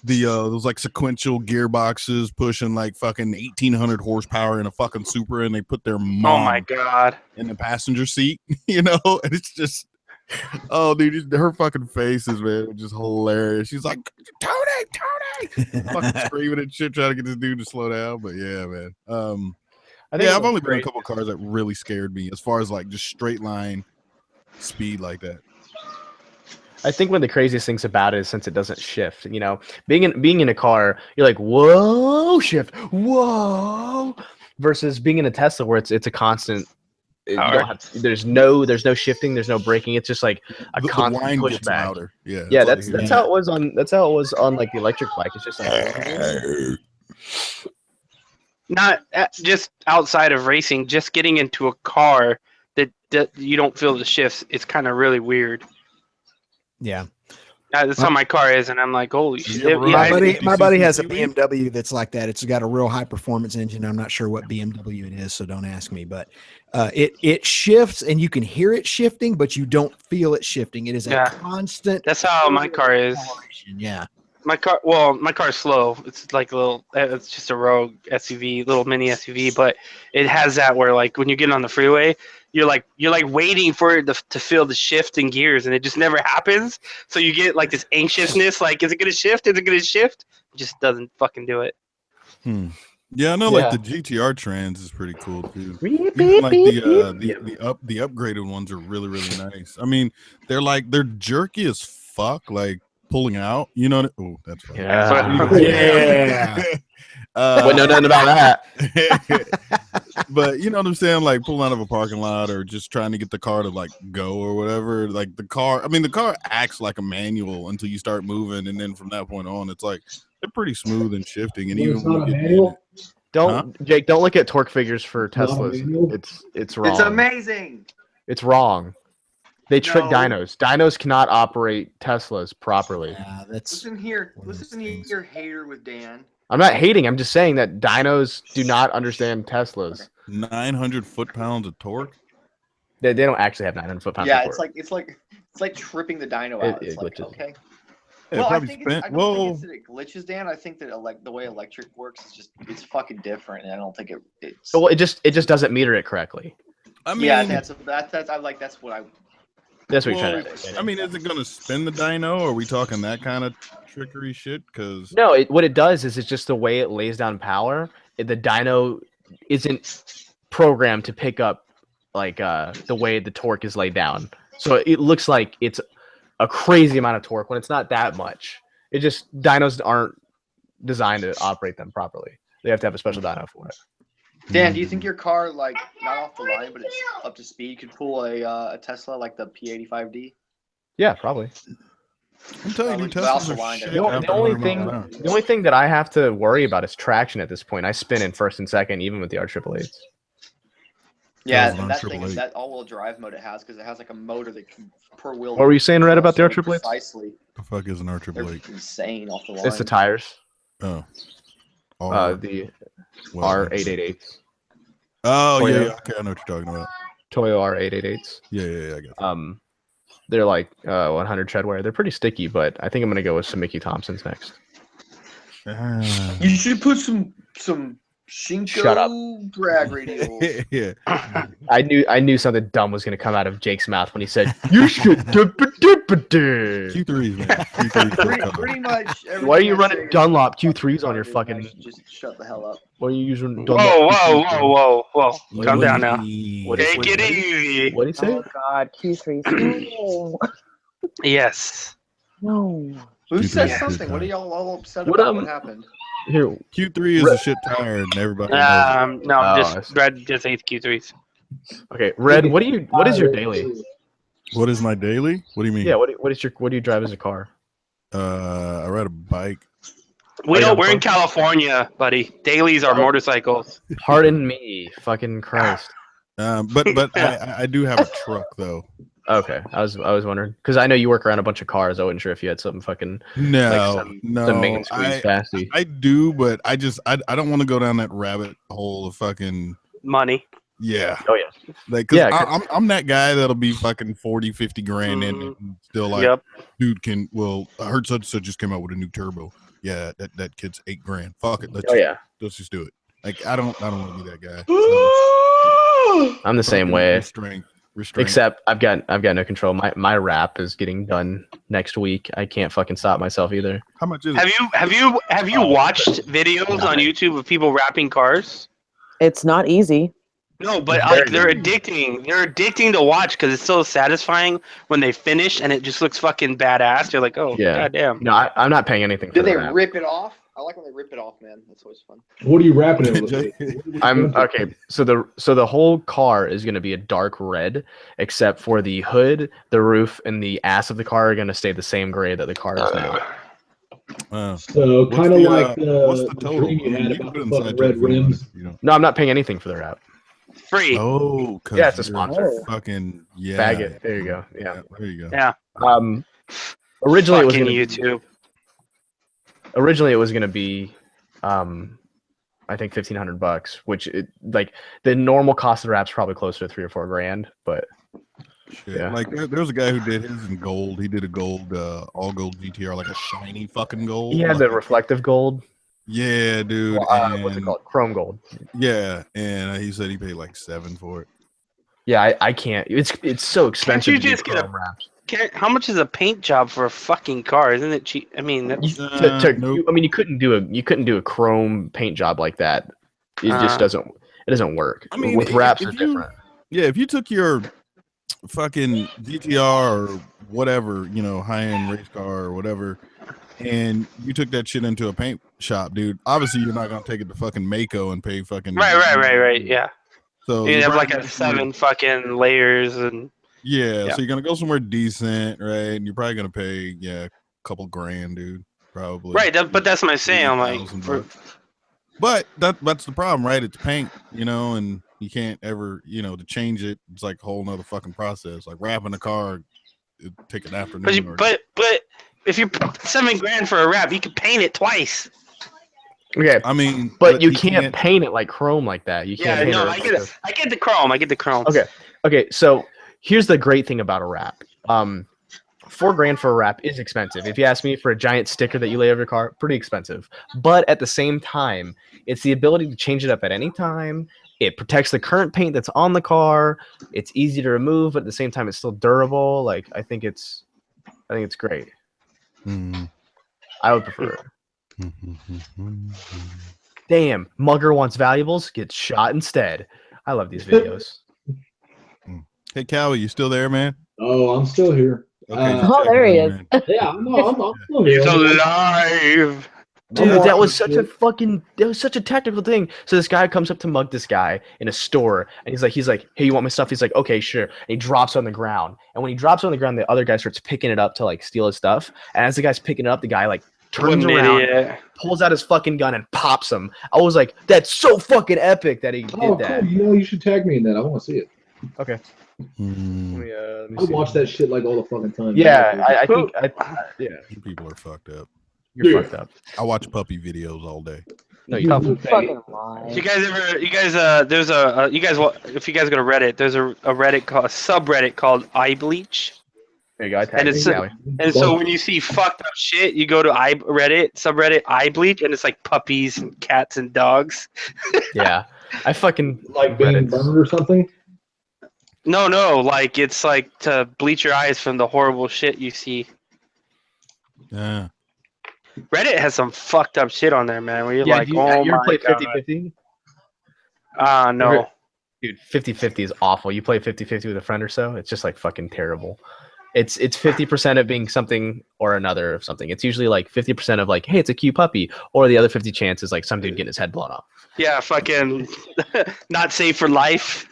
those like sequential gearboxes pushing like fucking 1800 horsepower in a fucking Supra, and they put their mom oh my god in the passenger seat, and it's just oh dude, her fucking faces, man, just hilarious. She's like, Tony fucking screaming and shit trying to get this dude to slow down. But yeah, man, I've only been in a couple cars that really scared me as far as like just straight line speed like that. I think one of the craziest things about it is since it doesn't shift. You know, being in a car, you're like, whoa, shift, whoa, versus being in a Tesla where it's a constant. You don't have. There's no shifting. There's no braking. It's just like a The constant whine gets pushback. louder. Yeah. Yeah, that's how it was on. That's how it was on like the electric bike. It's just like. Not just outside of racing, just getting into a car that you don't feel the shifts. It's kind of really weird. Yeah. That's how my car is, and I'm like, holy shit. My buddy has a BMW that's like that. It's got a real high performance engine. I'm not sure what BMW it is, so don't ask me. But it shifts, and you can hear it shifting, but you don't feel it shifting. It is a constant. That's how my car is. Yeah. My car's slow. It's like it's just a Rogue SUV, little mini SUV, but it has that where like when you get on the freeway, you're like waiting for it to feel the shift in gears, and it just never happens. So you get like this anxiousness, like, is it gonna shift? Is it gonna shift? It just doesn't fucking do it. Yeah, I know. Like the GTR Trans is pretty cool too. Even, like the upgraded ones are really nice. I mean, they're jerky as fuck. Like pulling out, you know. Oh, that's funny. Yeah. Wouldn't know nothing about that. But you know what I'm saying? Like pulling out of a parking lot or just trying to get the car to like go or whatever. Like the car acts like a manual until you start moving, and then from that point on, it's like they're pretty smooth and shifting. And even when you get Jake, don't look at torque figures for Teslas. It's wrong. It's amazing. It's wrong. They trick dynos. Dynos cannot operate Teslas properly. Yeah, listen here, hater with Dan. I'm not hating. I'm just saying that dynos do not understand Teslas. 900 foot-pounds of torque. They don't actually have 900 foot-pounds. Yeah, of torque. it's like tripping the dyno out. It's like, glitches. okay. Yeah, Well, I probably think spent. I don't think it glitches, Dan. I think that the way electric works is it's fucking different, and I don't think it's. Well, it just doesn't meter it correctly. I mean, yeah, that's what I. That's what you're trying to say. I mean, is it going to spin the dyno? Or are we talking that kind of trickery shit? Because no, what it does is it's just the way it lays down power. The dyno isn't programmed to pick up like the way the torque is laid down. So it looks like it's a crazy amount of torque when it's not that much. It just dynos aren't designed to operate them properly. They have to have a special dyno for it. Dan, do you think your car, like, not off the line, but it's up to speed, could pull a Tesla like the P85D? Yeah, probably. I'm telling you, Teslas are shit. The only thing that I have to worry about is traction at this point. I spin in first and second, even with the R888s. Yeah, and that thing is that all-wheel drive mode it has, because it has like a motor that can per wheel. What were you saying, Red, about the R888s? Precisely. The fuck is an R888? They're insane off the line. It's the tires. Oh. The R888s. Oh, Toyo. yeah. Okay, I know what you're talking about. Toyo R888s. Yeah, I guess. They're like 100 treadwear. They're pretty sticky, but I think I'm gonna go with some Mickey Thompsons next. You should put some Shinko drag radial. Yeah. I knew something dumb was gonna come out of Jake's mouth when he said you should Q3s, man. Q3s pretty much. Why are you running Dunlop Q3s on your fucking? Just shut the hell up. Why are you using Dunlop? Whoa! Calm down now. Take it easy. What did he say? Oh God, Q3s. No. Yes. No. Who said something? What are y'all all upset about? What happened? Here, Q3 is a shit tire, and everybody knows it. No, Red just hates Q3s. Okay, Red. What is your daily? What is my daily? What do you mean? Yeah. What do you drive as a car? I ride a bike. We're in California, buddy. Dailies are motorcycles. Pardon me, fucking Christ. But I do have a truck though. Okay, I was wondering because I know you work around a bunch of cars. I wasn't sure if you had something fucking no. Some main squeeze fasty. I do, but I don't want to go down that rabbit hole of fucking money. Yeah. Oh yeah. Like, cause I'm that guy that'll be fucking 40, 50 grand in and still like, dude I heard such and such just came out with a new turbo. Yeah, that kid's $8 grand. Fuck it. Let's just do it. Like I don't want to be that guy. So, I'm the same way. Restraint. Except I've got no control. My rap is getting done next week. I can't fucking stop myself either. How much is it? Have you watched videos on YouTube of people wrapping cars? It's not easy. No, but like they're addicting. They're addicting to watch because it's so satisfying when they finish and it just looks fucking badass. You're like, oh, goddamn. No, I'm not paying anything for Did they that. rip it off? I like when they rip it off, man. That's always fun. What are you wrapping it with? I'm okay. So the whole car is going to be a dark red, except for the hood, the roof, and the ass of the car are going to stay the same gray that the car is now. So kind of like what's the the total? dream you I mean, had you can about put the inside fucking to red if you want rims. it, you know. No, I'm not paying anything for the wrap. Free. Oh, Yeah, it's a you're sponsor. Fucking Faggot. There you go. Yeah. There you go. Yeah. Originally it was fucking gonna YouTube. Originally it was going to be I think $1,500, which like the normal cost of the wrap's probably closer to $3 or $4 grand, but shit. Yeah. Like there was a guy who did his in gold. He did a gold all gold GTR, like a shiny fucking gold. he had the reflective gold. Yeah, dude. What's it called? Chrome gold. Yeah, and he said he paid like $7 for it. Yeah, I can't. It's so expensive. Can't you just get a wraps? How much is a paint job for a fucking car? Isn't it cheap? I mean, that's... I mean, you couldn't do a chrome paint job like that. It just doesn't. It doesn't work. I mean, with wraps are different. Yeah, if you took your fucking GTR or whatever, high end race car or whatever, and you took that shit into a paint shop, dude, obviously you're not gonna take it to fucking Mako and pay fucking right. Yeah. So you have like 7 fucking layers and. Yeah, so you're gonna go somewhere decent, right? And you're probably gonna pay, a couple grand, dude. Probably. Right, but that's what I'm saying. I'm like, but that's the problem, right? It's paint, and you can't ever, to change it. It's like a whole nother fucking process. Like wrapping a car, it take an afternoon. But if you put $7 grand for a wrap, you can paint it twice. Okay, I mean, but you can't paint it like chrome like that. You can't. Yeah, no, I get it. I get the chrome. Okay. So here's the great thing about a wrap. $4 grand for a wrap is expensive. If you ask me, for a giant sticker that you lay over your car, pretty expensive. But at the same time, it's the ability to change it up at any time. It protects the current paint that's on the car. It's easy to remove, but at the same time, it's still durable. Like I think it's great. I would prefer it. Damn, Mugger wants valuables, gets shot instead. I love these videos. Hey, Callie, you still there, man? Oh, I'm still here. Okay, there he is. Yeah, I'm still here. He's alive. Dude, that was such a technical thing. So this guy comes up to mug this guy in a store, and he's like, hey, you want my stuff? He's like, okay, sure. And he drops it on the ground. And when he drops it on the ground, the other guy starts picking it up to like steal his stuff. And as the guy's picking it up, the guy like turns around, pulls out his fucking gun, and pops him. I was like, that's so fucking epic that he did that. Cool. You should tag me in that. I want to see it. Okay. Let me watch that shit like all the fucking time. Yeah, I think You people are fucked up. You're fucked up. I watch puppy videos all day. No, you fucking lie. If you guys there's if you guys go to Reddit, there's a subreddit called eye bleach. There you go. And so when you see fucked up shit, you go to subreddit eye bleach, and it's like puppies and cats and dogs. Yeah, I fucking like being burned or something. No, like it's like to bleach your eyes from the horrible shit you see. Yeah. Reddit has some fucked up shit on there, man. Where you're like, you ever play 50-50? No. Dude, 50-50 is awful. You play 50-50 with a friend or so, it's just like fucking terrible. It's 50% of being something or another of something. It's usually like 50% of like, hey, it's a cute puppy, or the other 50 chance is like some dude getting his head blown off. Yeah, fucking not safe for life.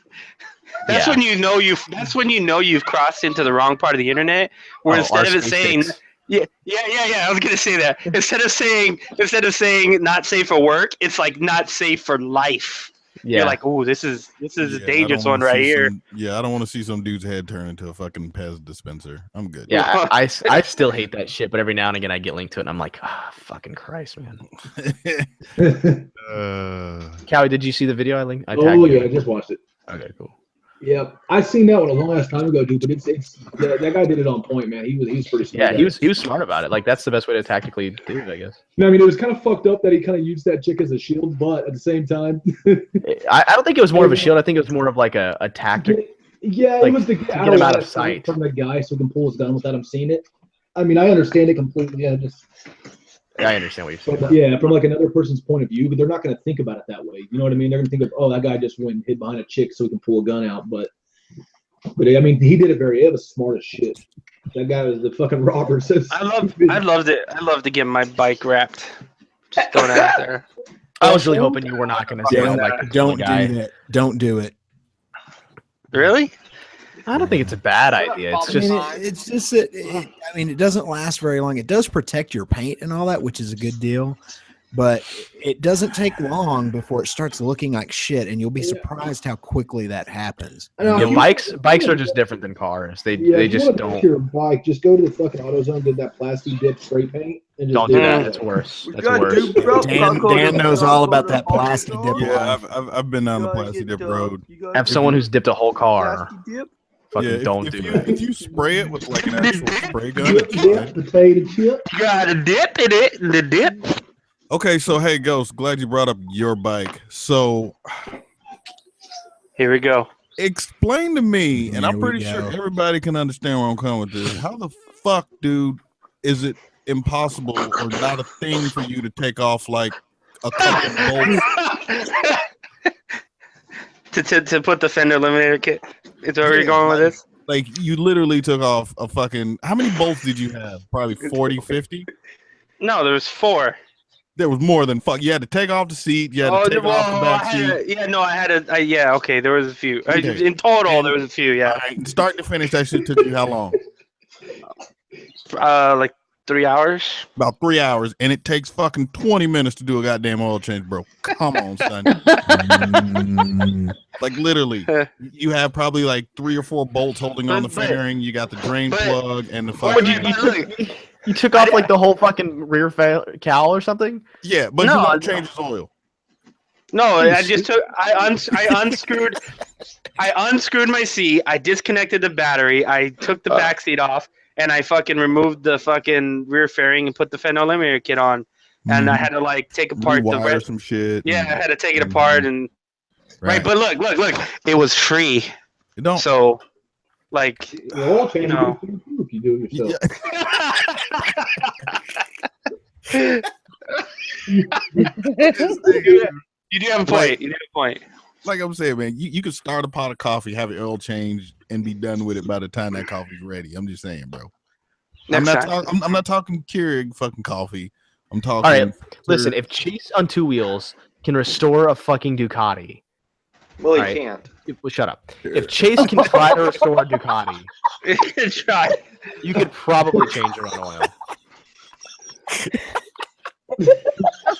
That's when you know you've crossed into the wrong part of the internet. Where instead of it saying Yeah, I was gonna say that. Instead of saying not safe for work, it's like not safe for life. Yeah. You're like, oh, this is a dangerous one right here. I don't want to see some dude's head turn into a fucking Pez dispenser. I'm good. Yeah, I still hate that shit, but every now and again I get linked to it and I'm like, fucking Christ, man. Callie, did you see the video I linked? I just watched it. Okay, cool. Yeah, I seen that one a long ass time ago, dude. But that guy did it on point, man. He was pretty smart. Yeah, he was smart about it. Like that's the best way to tactically do it, I guess. No, I mean it was kind of fucked up that he kind of used that chick as a shield, but at the same time, I don't think it was more of a shield. I think it was more of like a tactic. Yeah, like, it was to get him out of sight from the guy, so he can pull his gun without him seeing it. I mean, I understand it completely. I understand what you're saying. But yeah, from like another person's point of view, but they're not going to think about it that way. You know what I mean? They're going to think of, oh, that guy just went and hid behind a chick so he can pull a gun out. But I mean, he did it it was smart as shit. That guy was the fucking robber. I loved to get my bike wrapped. Just throwing it out there. I was really hoping you were not going to say that. Don't do that. Don't do it. Really? I don't think it's a bad idea. It's just, it's just that I mean, it doesn't last very long. It does protect your paint and all that, which is a good deal. But it doesn't take long before it starts looking like shit, and you'll be surprised how quickly that happens. Yeah, bikes are just different than cars. They just don't. Your bike, just go to the fucking AutoZone, get that plastic dip spray paint, and just don't do that. It's worse. That's worse. Dan knows all about that plastic dip. Yeah, I've been down the plastic dip road. Have someone who's dipped a whole car. Fucking don't do that. If you spray it with like an actual spray gun, potato chip. You got a dip in it. The dip. Okay, so hey, Ghost, glad you brought up your bike. So here we go. Explain to me, and I'm pretty sure everybody can understand where I'm coming with this. How the fuck, dude, is it impossible or not a thing for you to take off like a couple bolts? to put the fender eliminator kit. Is where you're going with this? Like you literally took off a fucking. How many bolts did you have? Probably 40, 50? No, there was 4. There was more than fuck. You had to take off the seat. You had to take off the back seat. Yeah, okay. There was a few. Okay. In total, there was a few. Yeah. Right, start to finish, that shit took you how long? Like 3 hours. About 3 hours, and it takes fucking 20 minutes to do a goddamn oil change, bro. Come on, son. Like literally, you have probably like 3 or 4 bolts holding on the fairing. You got the drain plug and the fucking. You took off like the whole fucking rear cowl or something? Yeah, but you don't change his oil. No, I just took. I unscrewed my seat. I disconnected the battery. I took the back seat off, and I fucking removed the fucking rear fairing and put the fender eliminator kit on. And I had to like take apart the some shit. Yeah, I had to take it apart and right. But look, it was free. You don't. So, like, you know. If you do it yourself. You do have a point. You do have a point. Like I'm saying, man, you could start a pot of coffee, have your oil changed, and be done with it by the time that coffee's ready. I'm just saying, bro. I'm not talking Keurig fucking coffee. I'm talking. All right, listen. If Chase on 2 wheels can restore a fucking Ducati, well, he can't. Well, shut up. If Chase can try to restore a Ducati, you could probably change your own oil.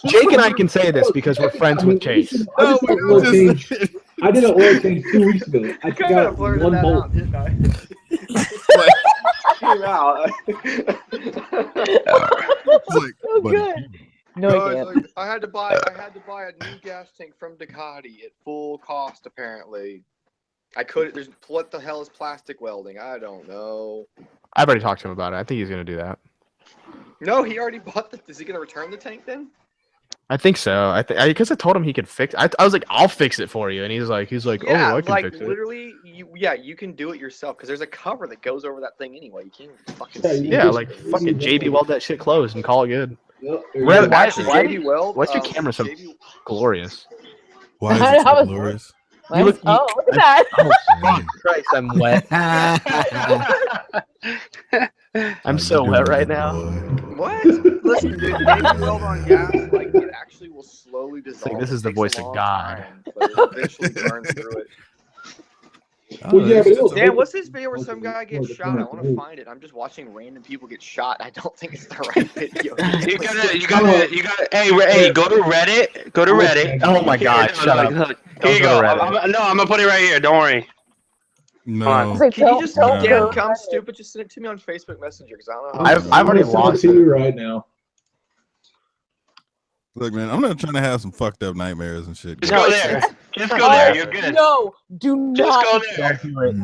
Jake and I can say this because we're friends with Chase. I did an oil change 2 weeks ago. I got one bolt. I had to buy a new gas tank from Ducati at full cost. Apparently, I couldn't. What the hell is plastic welding? I don't know. I've already talked to him about it. I think he's gonna do that. No, he already bought the. Is he gonna return the tank then? I think so. Because I told him he could fix. I was like, I'll fix it for you, and he's like, yeah, oh, I can fix it. Literally, you can do it yourself because there's a cover that goes over that thing anyway. You can't even fucking see. Yeah, like fucking JB weld that shit closed and call it good. Yep. Why's your camera so glorious? Why is it so glorious? Look at that. Oh, fuck Christ, I'm wet. I'm so wet right now. What? Listen, dude, JB weld on gas, like, it actually will slowly dissolve. Like, this is the voice of God. But it eventually burns through it. Oh, Dan, what's this video where some guy gets shot? I want to find it. I'm just watching random people get shot. I don't think it's the right video. You gotta. Hey, go to Reddit. Go to Reddit. Oh my God! Shut up. Here you go. I'm gonna put it right here. Don't worry. No. Can you just Dan, come stupid? Just send it to me on Facebook Messenger because I don't know. I've already lost it to you right now. Look, man, I'm not trying to have some fucked up nightmares and shit. Just go there. Just go there. You're good. No, do not. Just go there.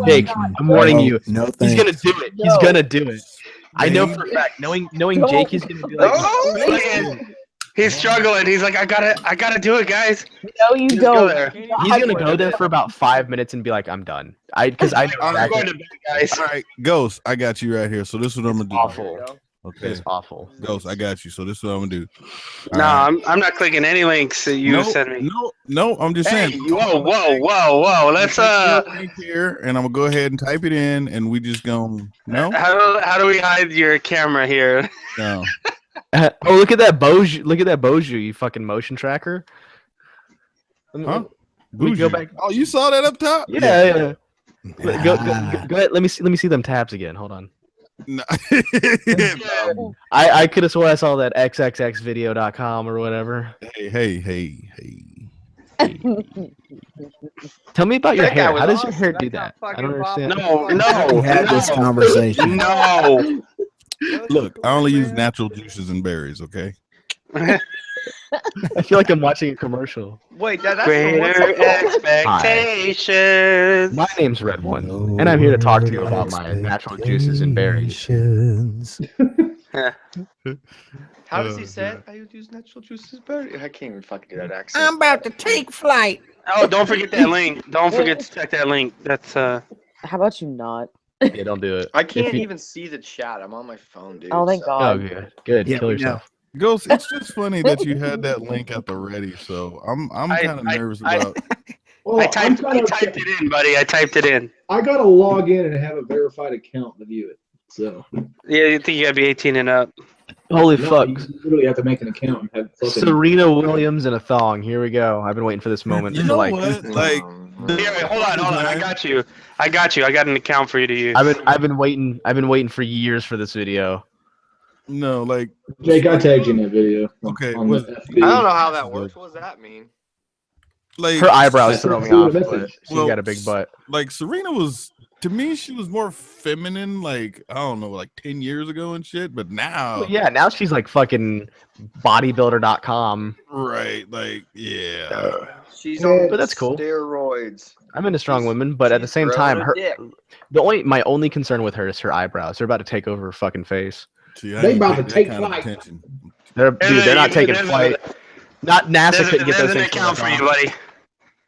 Jake, I'm warning you. No, he's gonna do it. He's gonna do it. I know for a fact. Knowing Jake, he's gonna be like. He's struggling. He's like, I gotta do it, guys. No, you don't. He's gonna go there for about 5 minutes and be like, I'm done. I'm going to bed, guys. All right, Ghost, I got you right here. So this is what I'm gonna do. Awful. Okay. It's awful. Ghost, I got you. So this is what I'm gonna do. No, I'm not clicking any links that you sent me. No, I'm just saying. Whoa. Let's link here, and I'm gonna go ahead and type it in, and we just go. No. How do we hide your camera here? No. Oh, look at that Boju! Look at that Boju! You fucking motion tracker. Huh? We go back. Oh, you saw that up top? Yeah. Go ahead. Let me see them tabs again. Hold on. No. I could have sworn I saw that xxxvideo.com or whatever. Hey. Tell me about your hair. How does your hair do that? I don't understand. No. We had this conversation. No. Look, I only use natural juices and berries. Okay. I feel like I'm watching a commercial. Wait, that's Greater expectations. My name's Red One, and I'm here to talk to you about my natural juices and berries. How does he say it? I use natural juices berry. I can't even fucking do that accent. I'm about to take flight. Oh, don't forget that link. Don't forget to check that link. That's How about you not? Yeah, don't do it. I can't even see the chat. I'm on my phone, dude. Oh, thank God. Oh, good. Yeah, Kill we yourself. Ghost, it's just funny that you had that link at the ready. So I'm kind of nervous about. Well, I typed it in, buddy. I typed it in. I gotta log in and have a verified account to view it. So Yeah, you think you gotta be 18 and up. Holy no, fuck. you literally have to make an account and have fucking. Serena Williams in a thong. Here we go. I've been waiting for this moment. You know what? Like, Here, hold on. I got you. I got an account for you to use. I've been waiting for years for this video. No, like Jake, I tagged you in that video. Okay, I don't know how that works. What does that mean? Like her eyebrows throw me off, but she's well, got a big butt. Like Serena was, to me, she was more feminine. Like I don't know, like 10 years ago and shit. But now, Well, yeah, now she's like fucking bodybuilder.com. Right? Like yeah. She's on But that's cool. steroids. I'm into strong women, but at the same time, my only concern with her is her eyebrows. They're about to take over her fucking face. See, they about to take flight. They're not taking flight. Not NASA couldn't get those There's an things. account for you, buddy.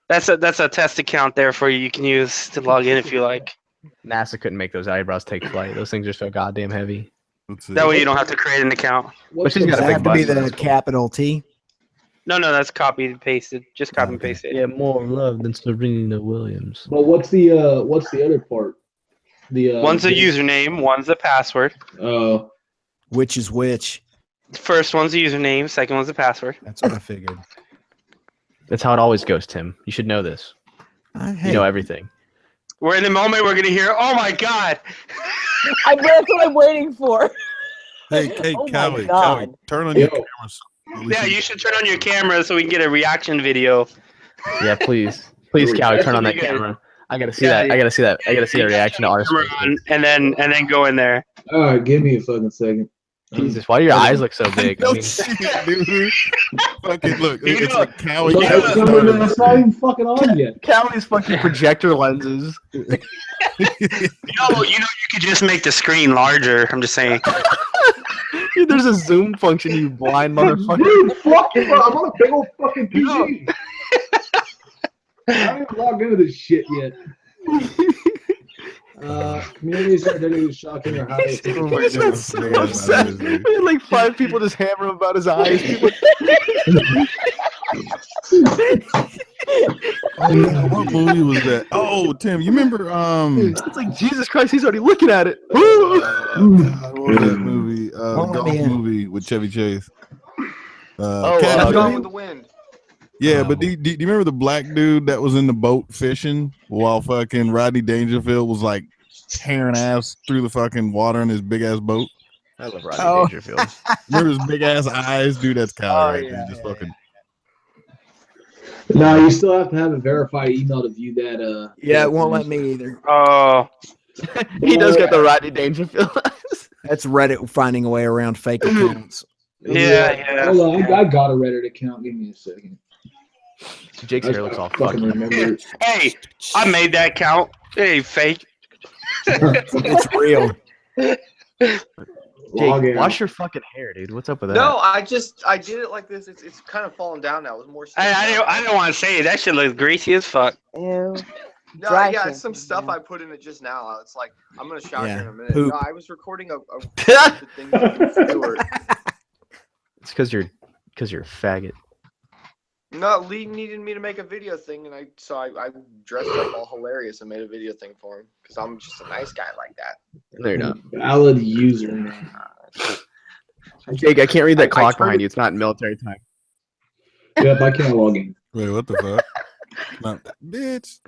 That's a test account there for you. You can use to log in if you like. NASA couldn't make those eyebrows take flight. Those things are so goddamn heavy. That way you don't have to create an account. But she's got a big have to be butt. the capital T. No, that's copy and pasted. Just copy and paste it. Yeah, more love than Serena Williams. But what's the other part? The one's a username, one's a password. Oh. Which is which? First one's a username, second one's a password. That's what I figured. That's how it always goes, Tim. You should know this. You know everything. We're in the moment we're gonna hear, oh my God. That's what I'm waiting for. Hey, Oh my Callie, God. turn on your camera. Yeah, you should turn on your camera so we can get a reaction video. Yeah, please, Callie, turn on that camera. I gotta see that. I gotta see that. I gotta see a reaction to ours. And then go in there. All right, give me a fucking second. Jesus, why do your eyes look so big? No shit, dude. Fucking look, it's like Callie. It's not even fucking on yet. Callie's fucking projector lenses. You could just make the screen larger. I'm just saying. Dude, there's a zoom function, you blind motherfucker. Dude, fuck you, bro. I'm on a big old fucking PC. I haven't even logged into this shit yet. Communities are dedicated to shocking or highly. He's been so upset. We had like 5 people just hammer him about his eyes. What movie was that? Oh, Tim, you remember? It's like Jesus Christ, he's already looking at it. What was that movie? Golf movie with Chevy Chase. Gone with the Wind. Yeah, but do you remember the black dude that was in the boat fishing while fucking Rodney Dangerfield was like tearing ass through the fucking water in his big ass boat? I love Rodney Dangerfield. Remember his big ass eyes? Dude, that's Kyle right there. Just fucking. No, you still have to have a verified email to view that. Yeah, it won't let me either. Oh. He does get the Rodney Dangerfield eyes. That's Reddit finding a way around fake accounts. Yeah. Hold on, I got a Reddit account. Give me a second. Jake's hair looks all fucking remember. Hey, I made that count. Hey, fake. It's real. Jake, wash your fucking hair, dude. What's up with that? No, I did it like this. It's kind of falling down now. It was more. I didn't want to say it. That shit looks greasy as fuck. Ew. No, Dry yeah, shampoo, it's some stuff yeah. I put in it just now. It's like I'm gonna shower here in a minute. Poop. No, I was recording a bunch of things with Stewart. It's because you're a faggot. No, Lee needed me to make a video thing, and I dressed up all hilarious and made a video thing for him because I'm just a nice guy like that. No, you're not. Valid user. Jake, I can't read that clock tried behind to- you. It's not in military time. Yep, I can't log in. Wait, what the fuck? No, bitch.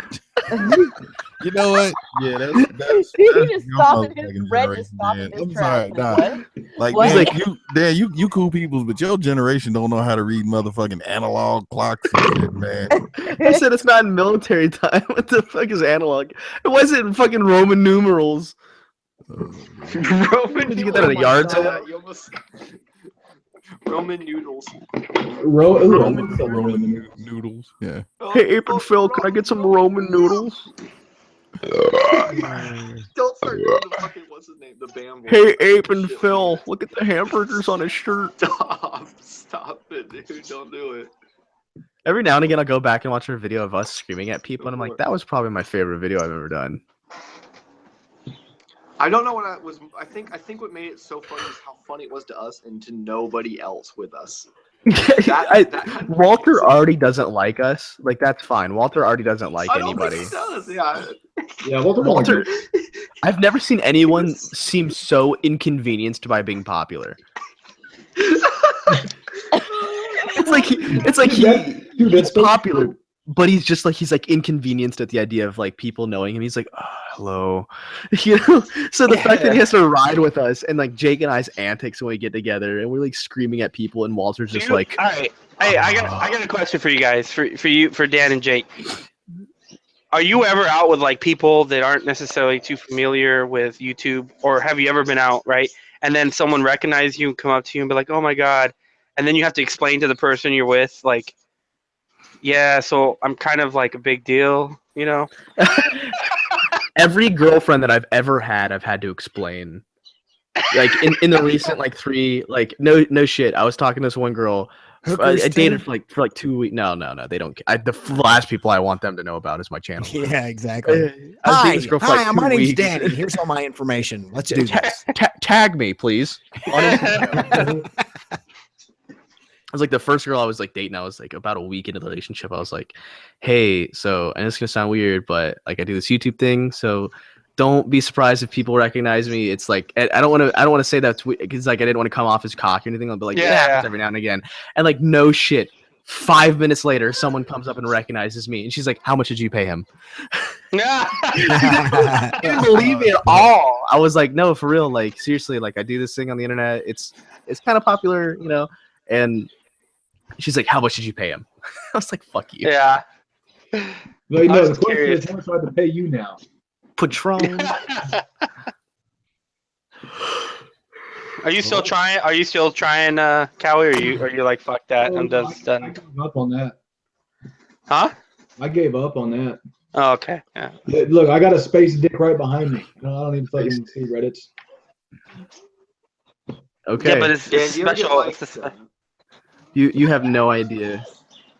You know what? Yeah, that's He that's just your stopped in his motherfucking red, generation, just stopped man. in his I'm tracks. sorry, Like, nah. what? Like, What? man, you cool peoples, but your generation don't know how to read motherfucking analog clocks and shit, man. I said it's not in military time. What the fuck is analog? It wasn't in fucking Roman numerals. Roman. Did you get that at a yard sale? You almost... Roman noodles. Roman noodles. Yeah. Hey, Ape and Phil, can I get some Roman noodles? Don't start doing the fucking what's his name, the Bam. Hey, Ape and Phil, look at the hamburgers on his shirt. Stop it, dude! Don't do it. Every now and again, I'll go back and watch a video of us screaming at people, and I'm like, that was probably my favorite video I've ever done. I don't know what I was. I think what made it so funny is how funny it was to us and to nobody else with us. Walter already doesn't like us. Like, that's fine. Walter already doesn't like anybody. He does, yeah. Yeah, Walter. I've never seen anyone seem so inconvenienced by being popular. It's like he's popular, but he's inconvenienced at the idea of like people knowing him. He's like, oh, hello, you know. So the fact that he has to ride with us and like Jake and I's antics when we get together and we're like screaming at people and Walter's just like, all right, hey, I got a question for you guys, for Dan and Jake. Are you ever out with like people that aren't necessarily too familiar with YouTube, or have you ever been out, right? And then someone recognizes you and come up to you and be like, "Oh my god," and then you have to explain to the person you're with, like, "Yeah, so I'm kind of like a big deal," you know? Every girlfriend that I've ever had, I've had to explain. Like in the recent like 3, like no shit. I was talking to this one girl. I dated for like 2 weeks. No, they don't. The last people I want them to know about is my channel. Yeah, exactly. Hi, my name's Danny. Here's all my information. Let's do this. Tag me, please. I was like the first girl I was like dating. I was like about a week into the relationship. I was like, "Hey, so and it's gonna sound weird, but like I do this YouTube thing, so don't be surprised if people recognize me. It's like I don't want to say that's because like I didn't want to come off as cocky or anything. I'll be like, yeah, it happens every now and again. And like no shit, 5 minutes later, someone comes up and recognizes me, and she's like, "How much did you pay him?" She didn't believe me at all. I was like, "No, for real. Like seriously. Like I do this thing on the internet. It's kind of popular, you know." And she's like, "How much did you pay him?" I was like, "Fuck you." Yeah. No, the question is how much do I have to pay you now? Patron. Are you still trying? Cowie? Or are you like, fuck that? I'm done. I gave up on that. Huh? I gave up on that. Oh, okay. Yeah. Look, I got a space dick right behind me. I don't even fucking see Reddits. Okay. Yeah, but it's special. You have no idea.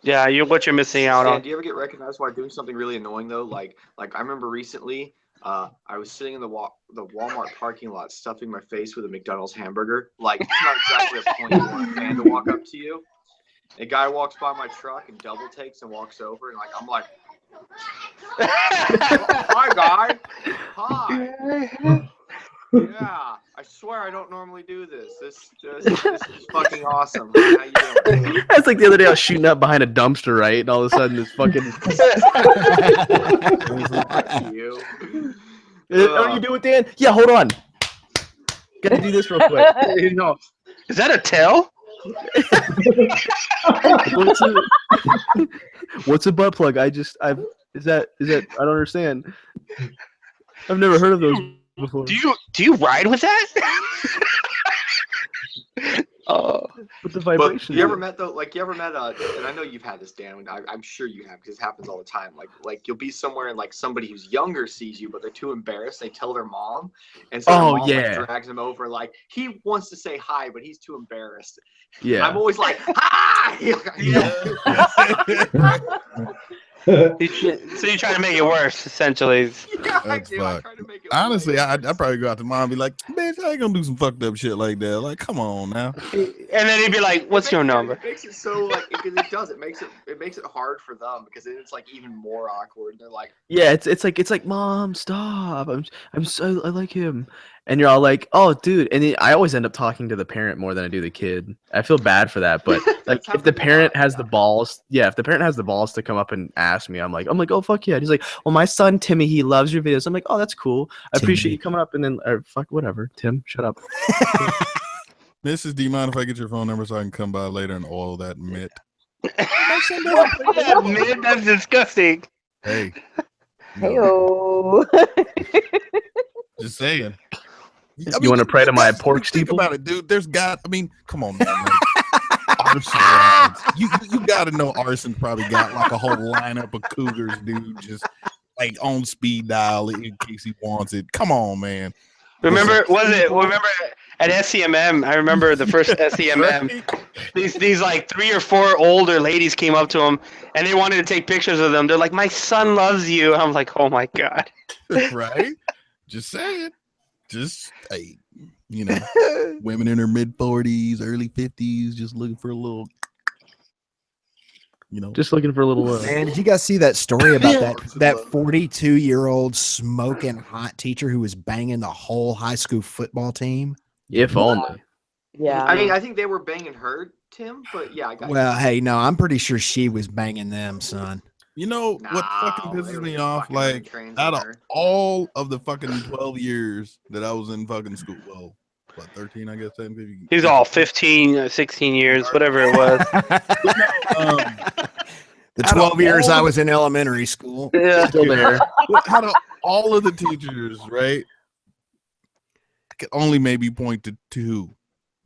Yeah, what you're missing out on. Do you ever get recognized while doing something really annoying though? Like I remember recently, I was sitting in the Walmart parking lot stuffing my face with a McDonald's hamburger. Like it's not exactly a point you want a fan to walk up to you. A guy walks by my truck and double takes and walks over, and like I'm like, "Hi, guy. Hi." Yeah, I swear I don't normally do this. This is fucking awesome. How you doing? That's like the other day I was shooting up behind a dumpster, right? And all of a sudden this fucking you. What are you doing, Dan? Yeah, hold on. Gotta do this real quick. You know, is that a tail? What's a butt plug? Is that I don't understand. I've never heard of those before. Do you ride with that? With the vibration. You ever met and I know you've had this, Dan. I'm sure you have because it happens all the time. Like you'll be somewhere and like somebody who's younger sees you, but they're too embarrassed. They tell their mom, and so their mom like, drags them over. Like he wants to say hi, but he's too embarrassed. Yeah. I'm always like hi. So you're trying to make it worse, essentially. That's fucked. Honestly, I'd probably go out to mom and be like, bitch, I ain't gonna do some fucked up shit like that. Like, come on now. And then he'd be like, what's your number? It makes it so like it makes it hard for them because then it's like even more awkward. They're like, yeah, it's like Mom, stop. I like him, and you're all like, oh, dude. And I always end up talking to the parent more than I do the kid. I feel bad for that, but like if the parent has the balls, if the parent has the balls to come up and ask me, I'm like, oh fuck yeah. And he's like, well, my son Timmy, he loves your videos. I'm like, oh, that's cool. I appreciate you coming up. And then fuck whatever, Tim, shut up. Mrs. D, mind if I get your phone number so I can come by later and oil that mitt? Mitt, that's disgusting. Hey. Heyo. Just saying. You want to pray to my pork steeple? Think about it, dude. Come on, man. Arson. You got to know Arson probably got like a whole lineup of cougars, dude, just like on speed dial in case he wants it. Come on, man. Remember at SCMM? I remember the first SCMM. These like 3 or 4 older ladies came up to him and they wanted to take pictures of them. They're like, "My son loves you." I'm like, "Oh my god!" Right? Just saying. Just women in their mid-40s, early 50s, just looking for a little. Just looking for a little. Man, did you guys see that story about that 42-year-old smoking hot teacher who was banging the whole high school football team? If only. Yeah. I mean, I think they were banging her, Tim, but yeah, I got Well, hey, no, I'm pretty sure she was banging them, son. You know what fucking pisses me off? Like, out of all of the fucking 12 years that I was in fucking school, well, what, 13, I guess? He's all 15, 16 years, whatever it was. The 12 years I was in elementary school. Yeah. Still there. Out of all of the teachers, right? I could only maybe point to 2.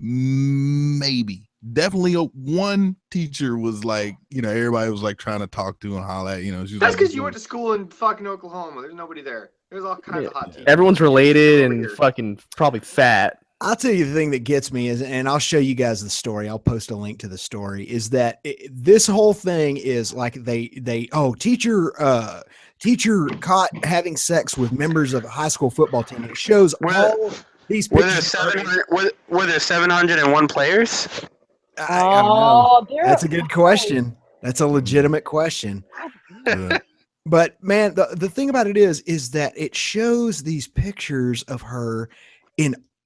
Maybe. Definitely one teacher was like, everybody was like trying to talk to and holler at, That's because you went to school in fucking Oklahoma. There's nobody there. There's all kinds of hot teachers. Everyone's related and fucking probably fat. I'll tell you the thing that gets me is, and I'll show you guys the story. I'll post a link to the story. Is that this whole thing is like teacher caught having sex with members of a high school football team. It shows all these pictures. Were there 701 players? I don't know. That's a good question. That's a legitimate question. But man, the thing about it is that it shows these pictures of her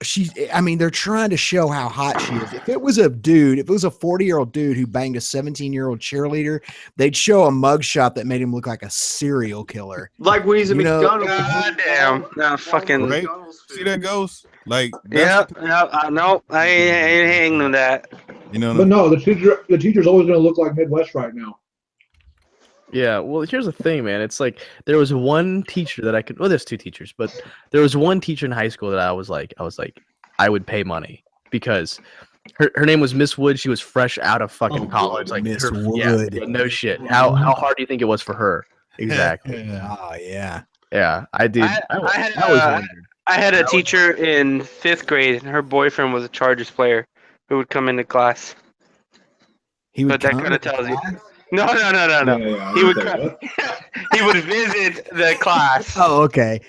they're trying to show how hot she is. If it was a 40-year-old dude who banged a 17-year-old cheerleader, they'd show a mugshot that made him look like a serial killer. Like when he's a McDonald's. God damn. No, fucking. Right? See that ghost? Like, no, I ain't hanging that. But no, the teacher's always going to look like Midwest right now. Yeah, well, here's the thing, man. It's like there was one teacher that there's 2 teachers, but there was one teacher in high school that I was like, I would pay money because her name was Miss Wood. She was fresh out of fucking college. Like Miss Wood. Yeah, no shit. How hard do you think it was for her? Exactly. Oh yeah. Yeah, I did. I had a teacher in 5th grade, and her boyfriend was a Chargers player who would come into class. But that kind of tells you. No. Yeah, He would visit the class. Oh, okay.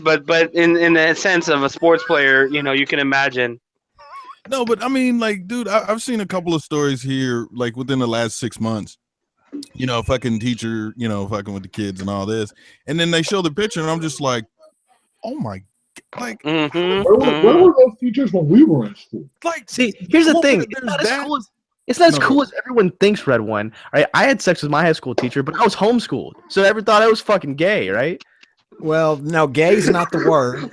But in the sense of a sports player, you can imagine. No, but I mean, like, dude, I've seen a couple of stories here, like within the last 6 months. Fucking teacher, fucking with the kids and all this, and then they show the picture, and I'm just like, oh my. Like, where were those teachers when we were in school? Like, see, here's the thing. It's not as cool as everyone thinks, Red One. Right? I had sex with my high school teacher, but I was homeschooled, so I never thought I was fucking gay, right? Well, no, gay's not the word.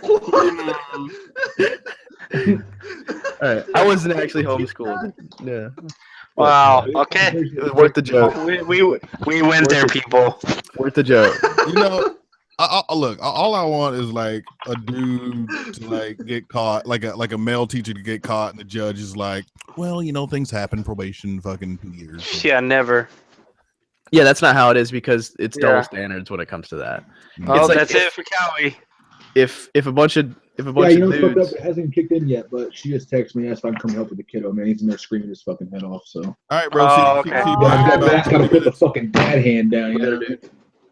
All right, I wasn't actually homeschooled. Yeah. Wow. Okay. It was worth the joke. We went there, people. Worth the joke. Look, all I want is like a dude to like get caught, like a male teacher to get caught, and the judge is like, well, things happen, probation, fucking 2 years. Yeah, never. Yeah, that's not how it is because it's double standards when it comes to that. Oh, that's it for Cowie. If a bunch of If a bunch of fucked up. dudes. It hasn't even kicked in yet, but she just texted me, asked if I can come help with the kiddo. Man, he's in there screaming his fucking head off. So. All right, bro. Matt's got to put the fucking dad hand down. You know?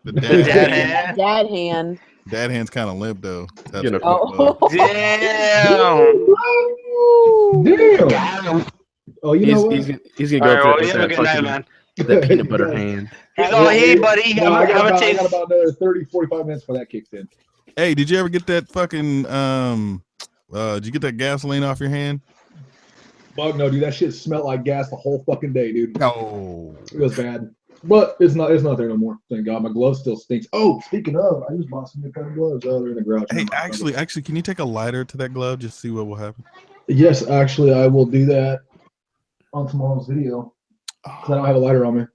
The dad hand. Dad hand. Dad hand's kind of limp though. That's Damn. Damn. Oh, you know what? He's gonna go through that fucking that peanut butter hand. He's all, hey, buddy. No, I got about another 30, 45 minutes before that kicks in. Hey, did you ever get that fucking did you get that gasoline off your hand? Fuck no, dude. That shit smelled like gas the whole fucking day, dude. No. It was bad. But it's not there no more. Thank God. My glove still stinks. Oh, speaking of, I just bought some new kind of gloves. Oh, they're in the garage. Hey, actually, can you take a lighter to that glove just see what will happen? Yes, actually, I will do that on tomorrow's video. Because I don't have a lighter on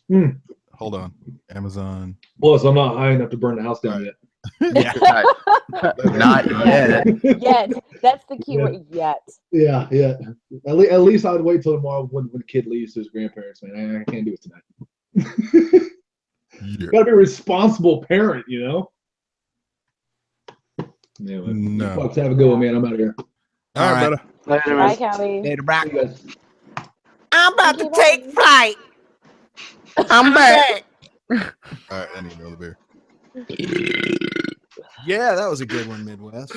me. Hold on. Amazon. Plus, I'm not high enough to burn the house down yet. Not yet. Yet. That's the key word. Yet. Yeah. At least I would wait till tomorrow when the kid leaves to his grandparents, man. I can't do it tonight. Gotta be a responsible parent, you know? Anyway, no. Fucks, have a good one, man. I'm out of here. All right, brother. Later, bye, Callie. Later, back. I'm about to take flight. I'm back. All right, I need another beer. Yeah, that was a good one, Midwest.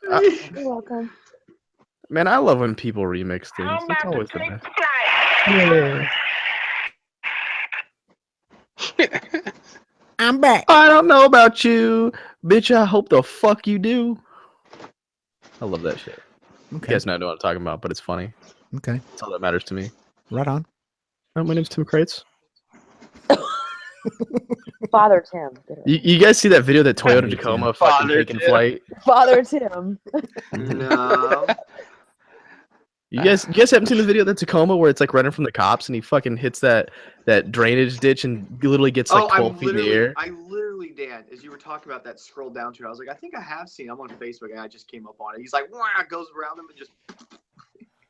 You're welcome. Man, I love when people remix things. That's always the best. I'm back. I don't know about you, bitch. I hope the fuck you do. I love that shit. Okay. You guys know what I'm talking about, but it's funny. Okay. That's all that matters to me. Right on. Oh, my name's Tim Crates. Father Tim. You guys see that video that Toyota Tacoma fucking taking flight? Father Tim. No. You guys haven't seen the video of the Tacoma where it's like running from the cops and he fucking hits that drainage ditch and literally gets like 12 feet in the air? I literally, Dan, as you were talking about that, scrolled down to it. I was like, I think I have seen. I'm on Facebook and I just came up on it. He's like, wah, goes around them and just.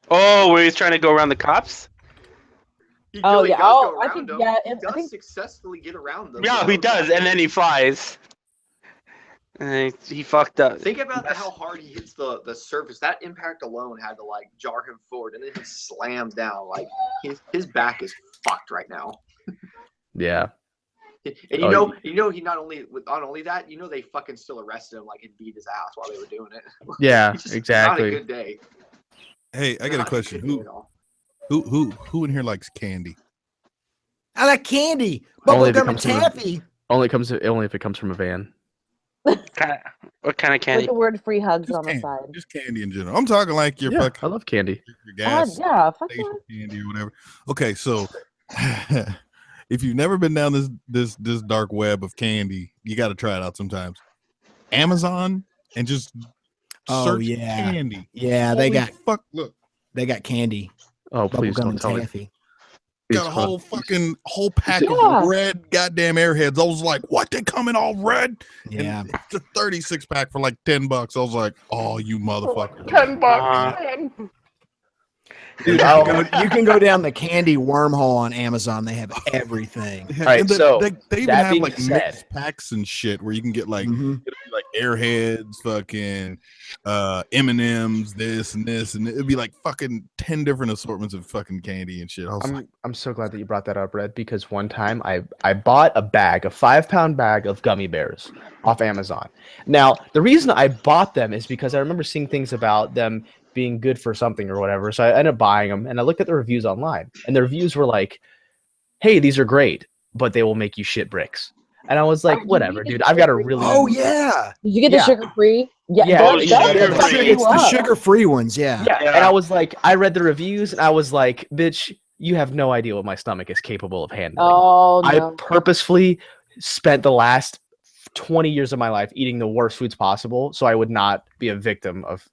Oh, where he's trying to go around the cops? He Oh really yeah. does Oh, go I around think them. yeah. He I does think successfully get around them. Yeah, he does, and then he flies. And he fucked up. Think about how hard he hits the surface. That impact alone had to like jar him forward, and then he slammed down. Like his back is fucked right now. Yeah. And you know, he not only that, you know, they fucking still arrested him, like, and beat his ass while they were doing it. Yeah, It's just exactly. Not a good day. Hey, I got a question. Who in here likes candy? I like candy. Only if it Bubblegum and comes from taffy. Only if it comes from a van. What kind of candy? with the word free hugs on the side. Just candy in general. I'm talking like your fucking. I love candy. Your gas yeah, fuck station candy or whatever. Okay, so if you've never been down this dark web of candy, you got to try it out sometimes. Amazon and just search candy. Yeah, they got look. They got candy. Oh, please Bubblegum don't and tell me. taffy. Got a whole pack of red goddamn Airheads. I was like, what? They come in all red? Yeah. And it's a 36 pack for like $10. I was like, oh, you motherfucker. $10. Dude, you can go down the candy wormhole on Amazon. They have everything. All right, so they even have like mixed packs and shit where you can get like like Airheads, fucking M&Ms, this and this, and it'd be like fucking 10 different assortments of fucking candy and shit. I'm so glad that you brought that up, Red, because one time I bought a 5-pound bag of gummy bears off Amazon. Now, the reason I bought them is because I remember seeing things about them being good for something or whatever. So I ended up buying them, and I looked at the reviews online, and the reviews were like, hey, these are great, but they will make you shit bricks. And I was like, whatever, dude. I've got a really. Oh yeah. Did you get the sugar free? Yeah. It's the sugar free ones. Yeah. Yeah. And I was like, I read the reviews, and I was like, bitch, you have no idea what my stomach is capable of handling. Oh no. I purposefully spent the last 20 years of my life eating the worst foods possible, so I would not be a victim of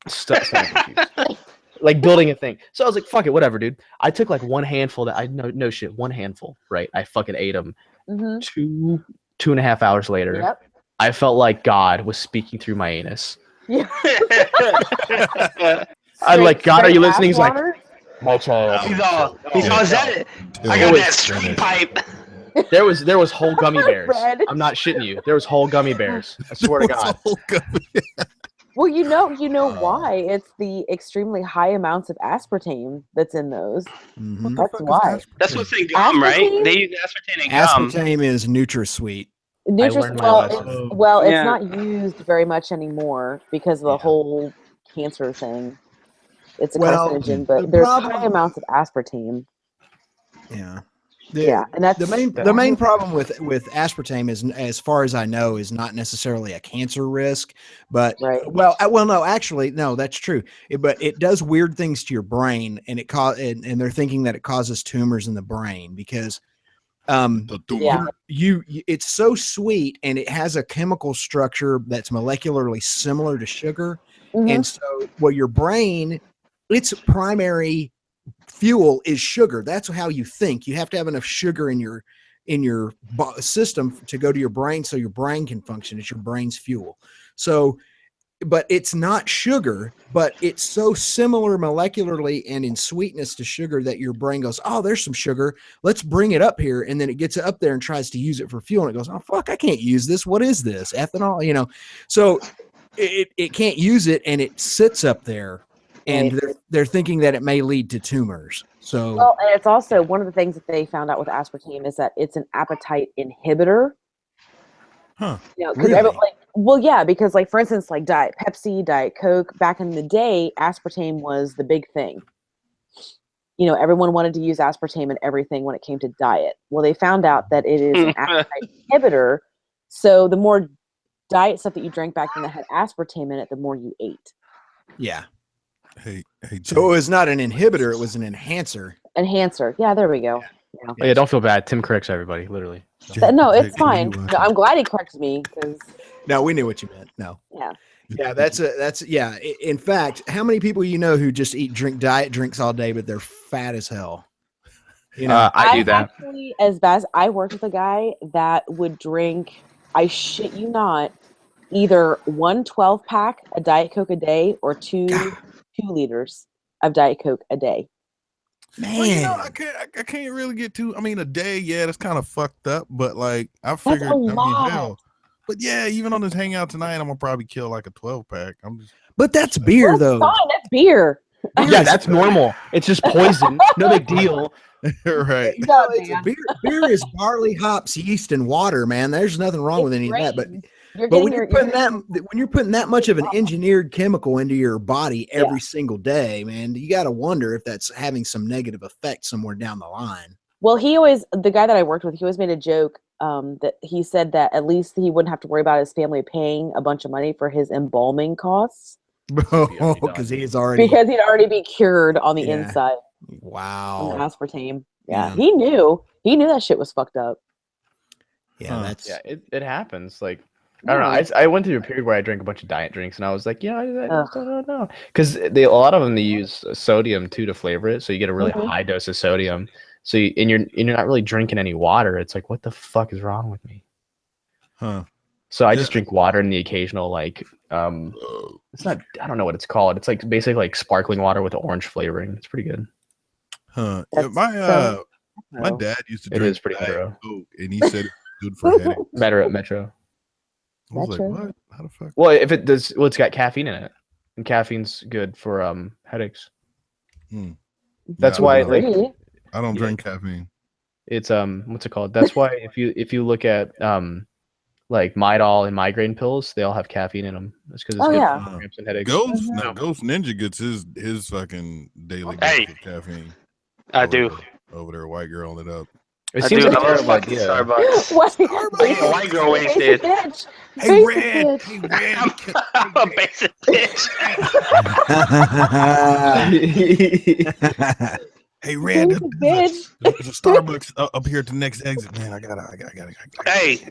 stomach issues. Like building a thing. So I was like, fuck it, whatever, dude. I took like one handful that I no shit, one handful, right? I fucking ate them. 2.5 hours later, I felt like God was speaking through my anus. Yeah. I'm like, God, are you listening? He's like, He's all, I got that street pipe. There was whole gummy bears. Red. I'm not shitting you. There was whole gummy bears. I swear to God. Well, you know why? It's the extremely high amounts of aspartame that's in those. Mm-hmm. That's why. That's what's in gum, right? They use aspartame in gum. Aspartame is NutraSweet. It's not used very much anymore because of the whole cancer thing. It's a carcinogen, but there's high amounts of aspartame. Yeah. And that's the main problem with aspartame is, as far as I know, is not necessarily a cancer risk, but no, that's true. But it does weird things to your brain, and and they're thinking that it causes tumors in the brain because it's so sweet and it has a chemical structure that's molecularly similar to sugar, and so your brain, its primary fuel is sugar. That's how you think. You have to have enough sugar in your system to go to your brain so your brain can function. It's your brain's fuel. So, but it's not sugar, but it's so similar molecularly and in sweetness to sugar that your brain goes, oh, there's some sugar. Let's bring it up here. And then it gets up there and tries to use it for fuel. And it goes, oh, fuck, I can't use this. What is this? Ethanol, So it can't use it, and it sits up there. And they're thinking that it may lead to tumors. So, well, and it's also one of the things that they found out with aspartame is that it's an appetite inhibitor. Huh? Really? Because for instance, like Diet Pepsi, Diet Coke, back in the day, aspartame was the big thing. Everyone wanted to use aspartame in everything when it came to diet. Well, they found out that it is an appetite inhibitor. So the more diet stuff that you drank back then that had aspartame in it, the more you ate. Yeah. Hey, so it was not an inhibitor; it was an enhancer. Enhancer. Yeah, there we go. Yeah, don't feel bad. Tim corrects everybody, literally. No, it's fine. No, I'm glad he corrects me because. No, we knew what you meant. No. Yeah. Yeah, that's. In fact, how many people who just drink diet drinks all day, but they're fat as hell? I do that. Actually, as bad as I worked with a guy that would drink, I shit you not, either 1 12-pack of Diet Coke a day or 2 liters of Diet Coke a day. Man, well, I can't really get too. I mean, a day, that's kind of fucked up. But I figured, hell. But yeah, even on this hangout tonight, I'm gonna probably kill like a 12-pack. But that's beer, though. Fine, that's beer. Yeah, that's normal. It's just poison. No big deal. Right. No, it's a beer. Beer is barley, hops, yeast, and water. Man, there's nothing wrong with any of that. But when you're putting that much of an engineered chemical into your body every single day, man, you got to wonder if that's having some negative effect somewhere down the line. Well, the guy that I worked with, he always made a joke that he said that at least he wouldn't have to worry about his family paying a bunch of money for his embalming costs. Because he'd already be cured on the inside. Wow. On aspartame. Yeah, he knew that shit was fucked up. Yeah, it happens. I don't know. I went through a period where I drank a bunch of diet drinks, and I was like, I don't know, because a lot of them they use sodium too to flavor it, so you get a really high dose of sodium. So you're not really drinking any water. It's like, what the fuck is wrong with me? Huh? So I just drink water and the occasional it's not. I don't know what it's called. It's basically sparkling water with orange flavoring. It's pretty good. Huh? Yeah, my dad used to drink. It is pretty thorough. Coke, and he said it's good for headaches. Metro. I was like, what? How the fuck? Well, if it does, it's got caffeine in it, and caffeine's good for headaches. That's why, I don't drink caffeine. It's what's it called? That's why if you look at Midol and migraine pills, they all have caffeine in them. That's because it's good for cramps and headaches. GhostNinja gets his fucking daily dose of caffeine. I do. Over there, white girl it up. It seems like a terrible idea. Starbucks. White girl wasted. Hey, Red. I'm a basic bitch. Hey, Red. There's a Starbucks up here at the next exit, man. I gotta. Hey.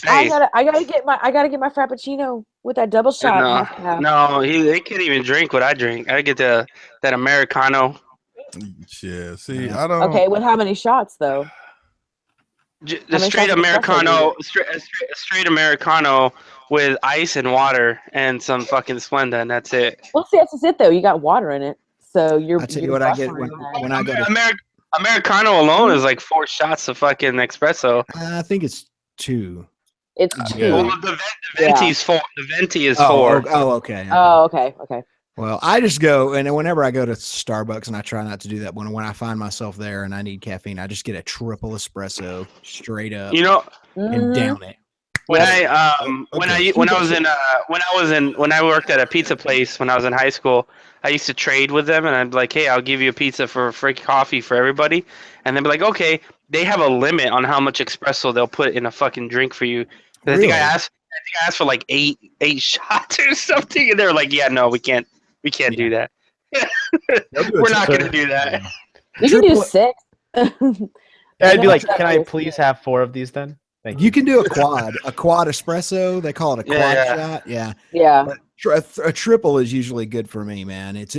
I gotta get my frappuccino with that double shot. No, they can't even drink what I drink. I get that Americano. Yeah, see, I don't. Okay, with how many shots though? The straight Americano, straight Americano with ice and water and some fucking Splenda, and that's it. Well, see, that's it though. You got water in it, so you're. I'll tell you what I get when I go to Americano alone is like 4 shots of fucking espresso. I think it's 2. It's Yeah. 2. Well, the venti's 4. The venti is 4. Okay. Oh, okay. Well, I just go, and whenever I go to Starbucks, and I try not to do that, when I find myself there and I need caffeine, I just get a triple espresso straight up. You know, and down it. When I worked at a pizza place when I was in high school, I used to trade with them, and I'd be like, "Hey, I'll give you a pizza for free coffee for everybody," and they'd be like, "Okay." They have a limit on how much espresso they'll put in a fucking drink for you. I think I asked for like eight shots or something, and they were like, "Yeah, no, we can't do that. We're not gonna do that." You can do 6. I'd be like, "Can I please have 4 of these then?" Thank you. You can do a quad espresso. They call it a quad shot. Yeah. But a triple is usually good for me, man. It's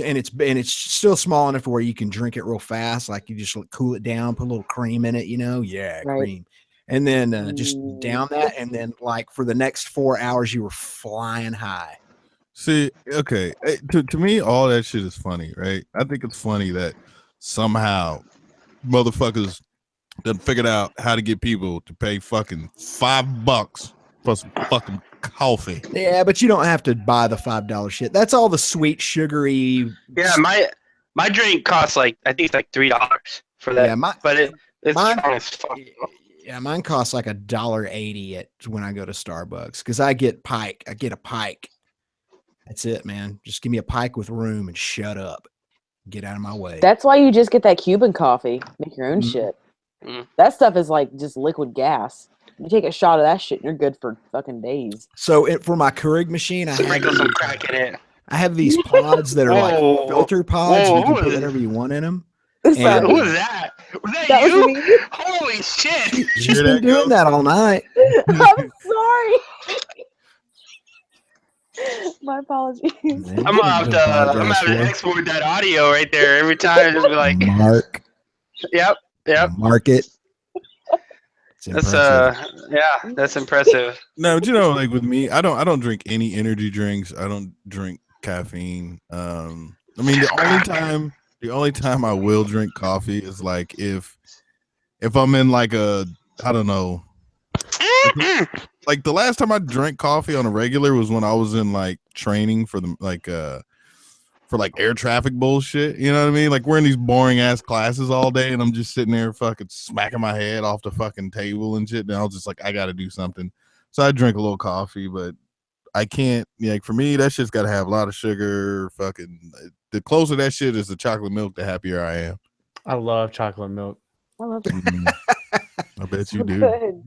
still small enough where you can drink it real fast. Like you just cool it down, put a little cream in it, cream, and then just down that, and then like for the next 4 hours, you were flying high. See, okay, to me, all that shit is funny, right? I think it's funny that somehow motherfuckers done figured out how to get people to pay fucking $5 for some fucking coffee. Yeah, but you don't have to buy the $5 shit. That's all the sweet, sugary. Yeah, my drink costs I think it's like $3 for that. Yeah, but it's mine, strong as fuck. Yeah, mine costs like $1.80 when I go to Starbucks because I get pike. I get a pike. That's it, man. Just give me a pike with room and shut up. Get out of my way. That's why you just get that Cuban coffee. Make your own shit. That stuff is like just liquid gas. You take a shot of that shit, and you're good for fucking days. So for my Keurig machine, I sprinkle some crack in it. I have these pods that are like filter pods. And you can put whatever you want in them. Who was that? Was that you? Was Holy shit! She's been doing that all night. I'm sorry. My apologies. I'm gonna have to export that audio right there every time. Just be like, Mark. Yep. Mark it. That's that's impressive. No, but like with me, I don't drink any energy drinks. I don't drink caffeine. I mean, the only time I will drink coffee is like if I'm in like I don't know. Like the last time I drank coffee on a regular was when I was in like training for the for air traffic bullshit. You know what I mean? Like we're in these boring ass classes all day and I'm just sitting there fucking smacking my head off the fucking table and shit. And I was just like, I got to do something. So I drink a little coffee, but I can't, like for me, that shit's got to have a lot of sugar. Fucking the closer that shit is to chocolate milk, the happier I am. I love chocolate milk. I love it. I bet you do. Good.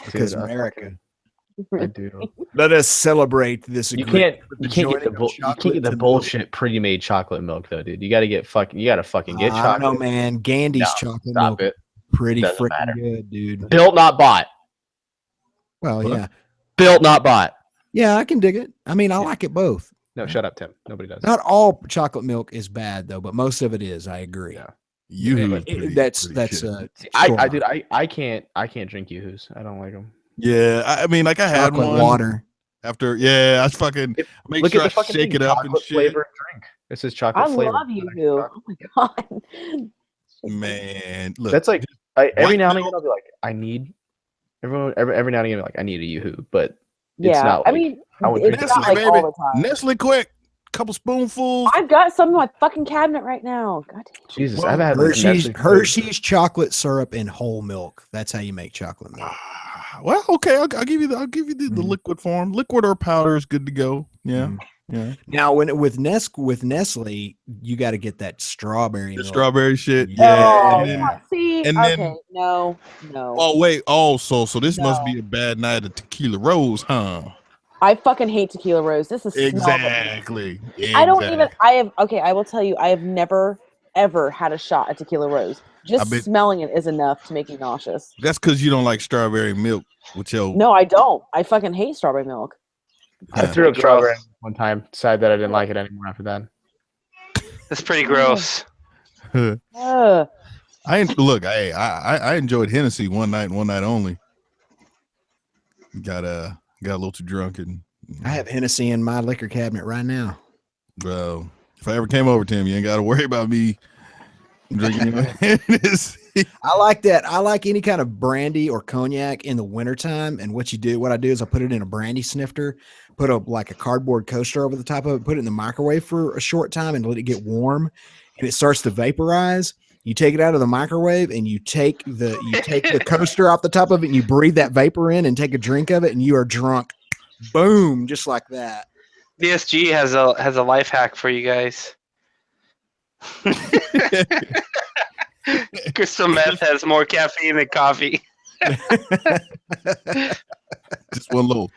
Because America. I do. Let us celebrate this. You can't get the bullshit pre-made chocolate milk though, dude. You got to fucking get chocolate. I know, man. Gandy's chocolate milk, pretty freaking good, dude. Built, not bought. Well, yeah. Built, not bought. Yeah, I can dig it. I mean, I like it both. No, shut up, Tim. Nobody does. Not all chocolate milk is bad though, but most of it is. I agree. Yeah. I can't drink Yoo-hoos. I don't like them. Yeah, I mean, like I had one water after. Yeah, I fucking make sure I shake it up and shit. Flavored drink. This is chocolate flavor. I love Yoo-hoo. Oh my god. Man, look, that's like every now and again I'll be like, I need every now and again like I need a Yoo-hoo, but it's not. Like, I mean, it's not like all the time. Nestle, quick, couple spoonfuls. I've got some in my fucking cabinet right now. God damn. Jesus, I've had Hershey's chocolate syrup in whole milk. That's how you make chocolate milk. Well, okay, I'll give you the liquid form. Liquid or powder is good to go. Yeah. Yeah. Now, with Nestle, you got to get that strawberry milk. Strawberry shit. Yeah. No. Oh wait. So this must be a bad night of Tequila Rose, huh? I fucking hate Tequila Rose. This is exactly. I don't even. I will tell you. I have never ever had a shot at Tequila Rose. Just smelling it is enough to make me nauseous. That's because you don't like strawberry milk with your. No, I don't. I fucking hate strawberry milk. I threw up strawberry one time. Decided that I didn't like it anymore after that. That's pretty gross. I enjoyed Hennessy one night only. Got a little too drunk and. I have Hennessy in my liquor cabinet right now. Bro, if I ever came over, Tim, you ain't got to worry about me drinking your Hennessy. I like that. I like any kind of brandy or cognac in the wintertime. And what I do is I put it in a brandy snifter, put like a cardboard coaster over the top of it, put it in the microwave for a short time and let it get warm. And it starts to vaporize. You take it out of the microwave and you take the coaster off the top of it and you breathe that vapor in and take a drink of it and you are drunk. Boom, just like that. DSG has a life hack for you guys. Crystal meth has more caffeine than coffee. Just one little.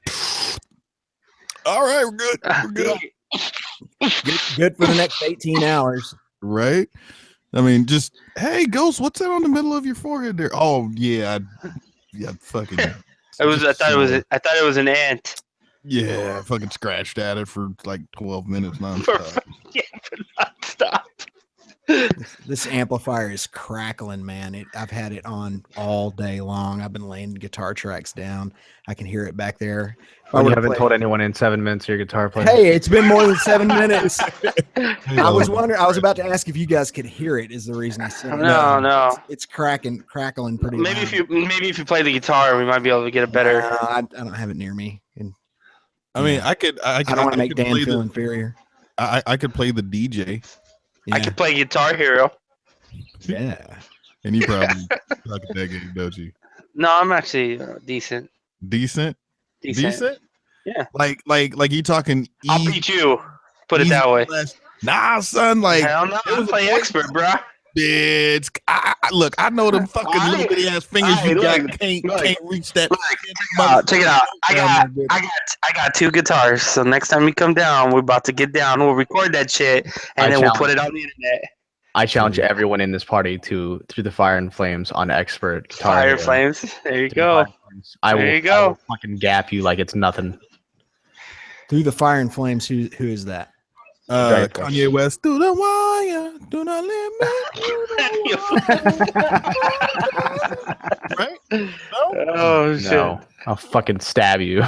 All right, we're good. We're good. Good for the next 18 hours. Right? I mean, just, hey, Ghost, what's that on the middle of your forehead there? Oh, yeah. Fucking. I thought it was an ant. Yeah, I fucking scratched at it for like 12 minutes nonstop. Nonstop. This amplifier is crackling, man. I've had it on all day long. I've been laying guitar tracks down. I can hear it back there. You haven't told anyone in 7 minutes your guitar player. Hey, it's been more than 7 minutes. I was wondering. I was about to ask if you guys could hear it. Is the reason I said no. It's crackling pretty. Maybe loud. if you play the guitar, we might be able to get a better. I don't have it near me. I mean, I don't want to make Dan feel inferior. I could play the DJ. Yeah. I could play Guitar Hero. Yeah. And you probably suck at that game, don't you? No, I'm actually decent. Decent? Yeah. Like you talking I'll beat you. Put it that way. Nah, son, like hell no, I'm play expert, bro. Bitch, look, I know them fucking little bitty ass fingers you got can't reach that. Check it out. I got 2 guitars. So next time you come down, we're about to get down. We'll record that shit and then we'll put it on the internet. I challenge everyone in this party to through the fire and flames on expert guitar. Fire and flames. There you go. I will fucking gap you like it's nothing. Through the fire and flames. Who is that? Kanye West. Through the wire. Do not let me. Right? No? Oh shit. No. I'll fucking stab you.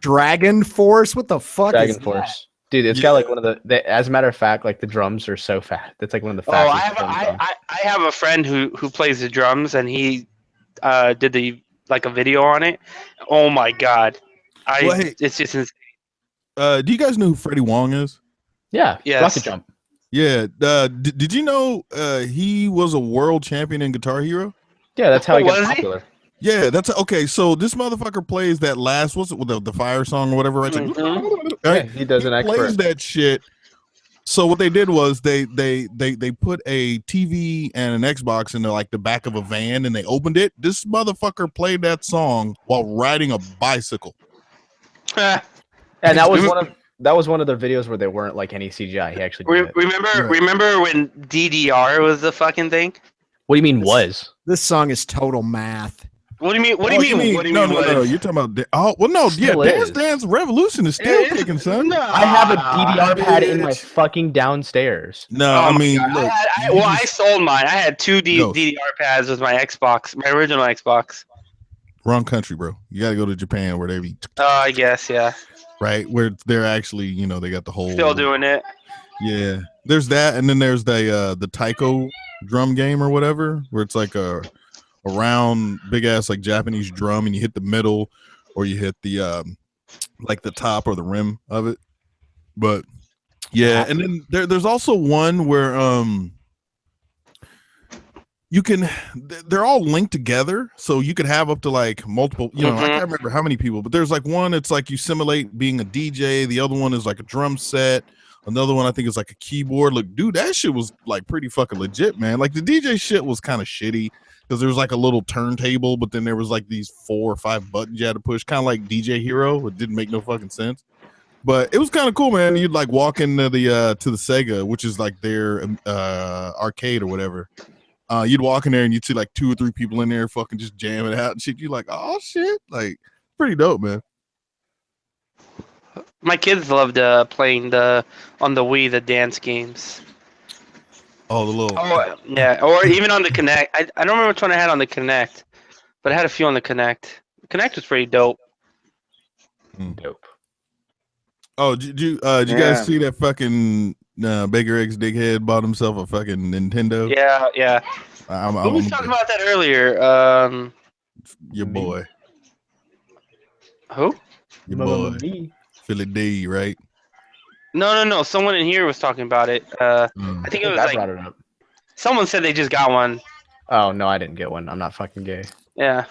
Dragon Force? What the fuck Dragon is Force. That? Dude, it's got like one of the as a matter of fact, like the drums are so fat. That's like one of the fastest. I have a friend who plays the drums and he did a video on it. Oh my god. It's just insane. Do you guys know who Freddie Wong is? Yeah. Yes. Rocket Jump. Yeah. Did you know he was a world champion in Guitar Hero? Yeah, that's how he got popular. Yeah, that's okay. So this motherfucker plays that last, what's it with the fire song or whatever, right? Like, right? He does an expert. Plays that shit. So what they did was they put a TV and an Xbox in the back of a van and they opened it. This motherfucker played that song while riding a bicycle. And that was one of the videos where there weren't like any CGI. He actually did it. Remember when DDR was the fucking thing? What do you mean was? This song is total math. What do you mean? What do you mean? No. You're talking about Dance Revolution is still kicking, son. No. I have a DDR pad in my fucking downstairs. No, I mean, look, I sold mine. I had 2 DDR pads with my Xbox, my original Xbox. Wrong country, bro. You got to go to Japan where they be. I guess, yeah. Right, where they're actually, they got the whole. Still doing it. Yeah, there's that, and then there's the taiko drum game or whatever, where it's like a round, big ass like Japanese drum, and you hit the middle, or you hit the like the top or the rim of it. But yeah, and then there's also one where you can, they're all linked together, so you could have up to like multiple, I can't remember how many people, but there's like one, it's like you simulate being a DJ, the other one is like a drum set, another one I think is like a keyboard. Look, dude, that shit was like pretty fucking legit, man. Like the DJ shit was kind of shitty because there was like a little turntable, but then there was like these 4 or 5 buttons you had to push, kind of like DJ Hero. It didn't make no fucking sense, but it was kind of cool, man. You'd like walk into the Sega, which is like their arcade or whatever. You'd walk in there and you'd see like 2 or 3 people in there fucking just jamming out and shit. You're like, oh shit, like pretty dope, man. My kids loved playing on the Wii the dance games. Oh, the little. Oh yeah, or even on the Kinect. I don't remember which one I had on the Kinect, but I had a few on the Kinect. The Kinect was pretty dope. Dope. Oh, did you guys see that fucking Baker X Dickhead bought himself a fucking Nintendo. Yeah. Who was talking about that earlier? Your boy. Who? Your boy. Philly D, right? No. Someone in here was talking about it. I think it was I like brought it up. someone said they just got one. Oh no, I didn't get one. I'm not fucking gay. Yeah.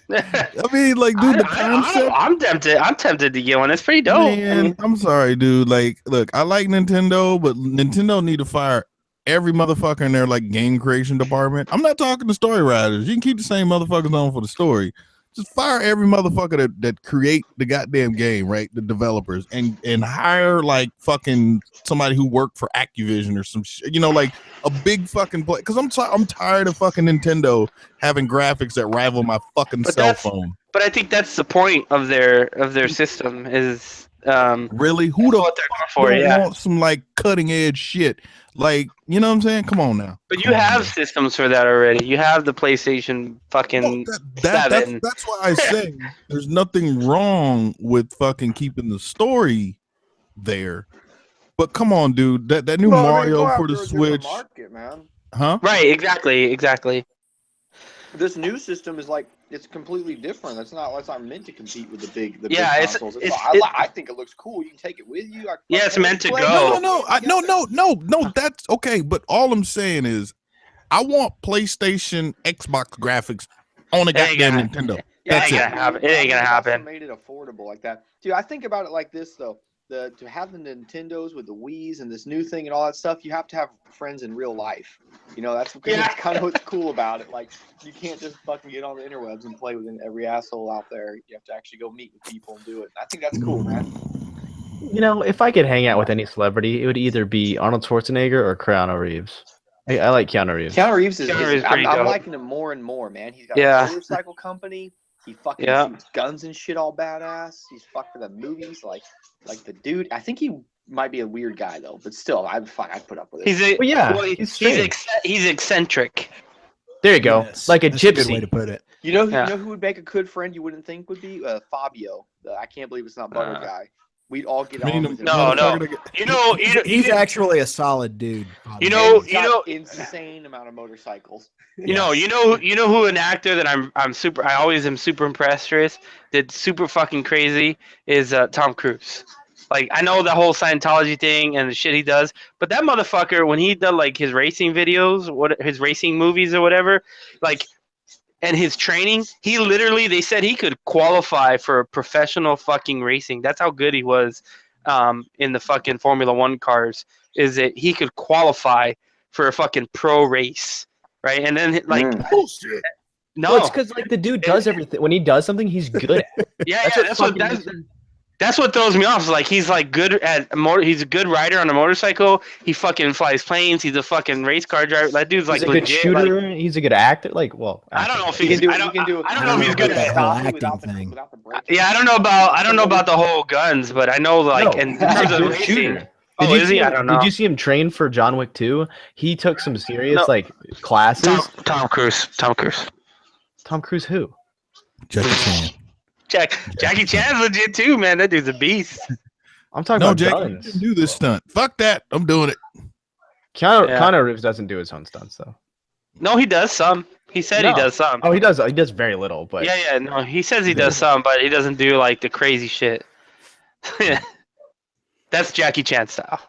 I mean, like, dude, the concept. I'm tempted to get one. It's pretty dope. Man, I'm sorry, dude. Like, look, I like Nintendo, but Nintendo need to fire every motherfucker in their like game creation department. I'm not talking to story writers. You can keep the same motherfuckers on for the story. Just fire every motherfucker that create the goddamn game, right? The developers, and hire like fucking somebody who worked for Activision or some shit. You know, like a big fucking play. Because I'm tired of fucking Nintendo having graphics that rival my fucking cell phone. But I think that's the point of their system is really who the fuck don't want some like cutting edge shit? Like, you know what I'm saying? Come on now. But you have systems for that already. You have the PlayStation fucking 7. That's why I say there's nothing wrong with fucking keeping the story there. But come on, dude. That new Mario for the Switch. Market, man. Huh? Right, exactly. This new system is like it's completely different. It's not meant to compete with the big consoles. I think it looks cool. You can take it with you. It's meant to go. No. That's okay. But all I'm saying is, I want PlayStation, Xbox graphics on a goddamn Nintendo. It ain't gonna happen. Made it affordable like that, dude. I think about it like this though. To have the Nintendos with the Wiis and this new thing and all that stuff, you have to have friends in real life. You know, that's kind of what's cool about it. Like, you can't just fucking get on the interwebs and play with every asshole out there. You have to actually go meet with people and do it. I think that's cool, man. You know, if I could hang out with any celebrity, it would either be Arnold Schwarzenegger or Keanu Reeves. I like Keanu Reeves. Keanu Reeves is I'm liking him more and more, man. He's got a motorcycle company. He fucking shoots guns and shit all badass. He's fucked for the movies. Like the dude, I think he might be a weird guy though, but still, I'd put up with it. He's eccentric. There you go, like a gypsy. A good way to put it. You know who would make a good friend? You wouldn't think would be Fabio. I can't believe it's not Butter Guy. We'd all get on with him. No. He's actually a solid dude. You know, insane amount of motorcycles. You know who an actor that I always am super impressed with, that's super fucking crazy, is Tom Cruise. Like, I know the whole Scientology thing and the shit he does, but that motherfucker, when he did like his racing videos, his racing movies or whatever, like, and his training, they said he could qualify for professional fucking racing. That's how good he was in the fucking Formula 1 cars, is that he could qualify for a fucking pro race, right? And then, like, bullshit. No, it's because, like, the dude does everything. When he does something, he's good at it. That's what throws me off. Is like, he's like good at he's a good rider on a motorcycle. He fucking flies planes. He's a fucking race car driver. That dude's like he's a good shooter. Like, he's a good actor. Like, well, I don't know if he can do. I don't know if he's good at acting thing. Yeah, I don't know about the whole guns, but I know like in terms of racing. Is he? I don't know. Did you see him train for John Wick 2? He took some serious like classes. Tom Cruise. Tom Cruise who? Jackie Chan. Jackie Chan's legit too, man. That dude's a beast. I'm talking about Jackie guns. Can do this stunt. Fuck that. I'm doing it. Keanu Reeves doesn't do his own stunts though. No, he does some. He said he does some. Oh, he does. He does very little, but no, he says he does some, but he doesn't do like the crazy shit. That's Jackie Chan style.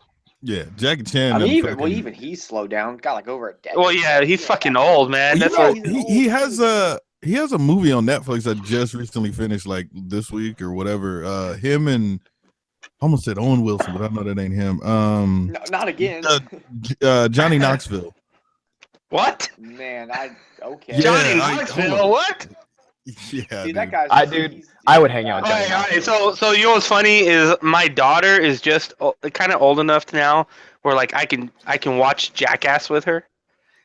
Yeah, Jackie Chan. I mean, even he's slowed down. Got like over a decade. Well, yeah, he's fucking old, man. That's what he has a movie on Netflix that just recently finished, like this week or whatever. Him and I almost said Owen Wilson, but I know that ain't him. No, not again. Johnny Knoxville. What? Man, okay. Johnny Knoxville. What? Yeah, dude, that guy's I would hang out with Johnny. All right. So you know what's funny is my daughter is just kind of old enough now where like I can watch Jackass with her.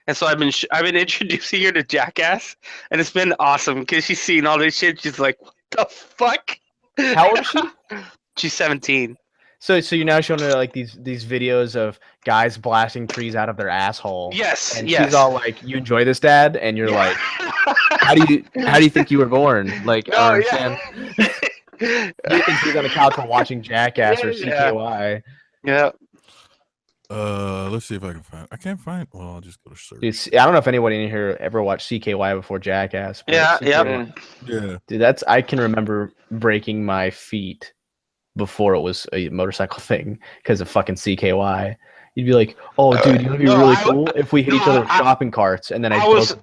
And so I've been introducing her to Jackass, and it's been awesome because she's seen all this shit. She's like, "What the fuck?" How old is she? She's 17. So you're now showing her like these videos of guys blasting trees out of their asshole. Yes. And she's all like, "You enjoy this, Dad?" And you're like, "How do you think you were born?" Like, I understand. You think she's on the couch while watching Jackass or CKY? Yeah. Let's see if I can find. I can't find. Well, I'll just go to search. Dude, I don't know if anybody in here ever watched CKY before Jackass. But Yeah, yeah. Dude, I can remember breaking my feet before it was a motorcycle thing because of fucking CKY. You'd be like, "Oh, dude, you would be really cool if we hit each other with shopping carts." And then I was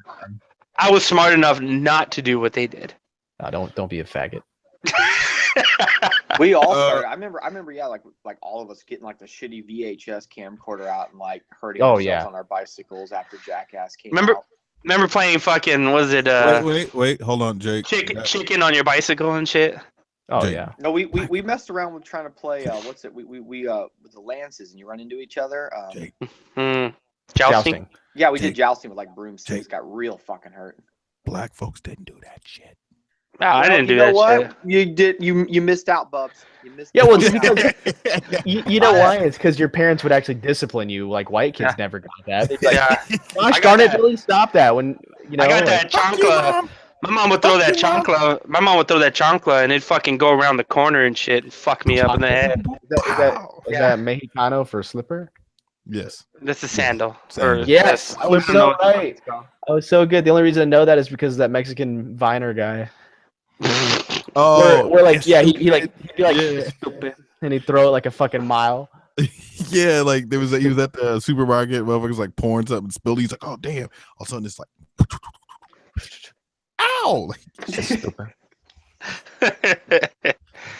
smart enough not to do what they did. Don't be a faggot. We all started. I remember, yeah, like all of us getting like the shitty VHS camcorder out and like hurting ourselves on our bicycles after Jackass came out. Remember playing fucking, was it wait, hold on, Jake. Chicken on your bicycle and shit? Oh Jake. yeah. No, we messed around with trying to play with the lances and you run into each other. Jousting? Yeah, we did jousting with like broomsticks. Got real fucking hurt. Black folks didn't do that shit. No, I didn't do that shit. You did. You missed out, Bubs. You missed Yeah, out. well, because you know why? It's because your parents would actually discipline you. Like white kids never got that. They'd be like, gosh darn it, Billy, stop that. When you know, I got that chancla. My mom would throw that chancla. My mom would throw that chancla, and it'd fucking go around the corner and shit, and fuck me up in the head. Is that Mexicano for slipper? Yes. That's a sandal. Yes, I was so right. I was so good. The only reason I know that is because of that Mexican Viner guy. We're like, yeah, he'd be like, stupid, and he'd throw it like a fucking mile. Yeah, like he was at the supermarket, motherfuckers like pouring something, spilled. He's like, oh damn! All of a sudden it's like, ow! Stupid.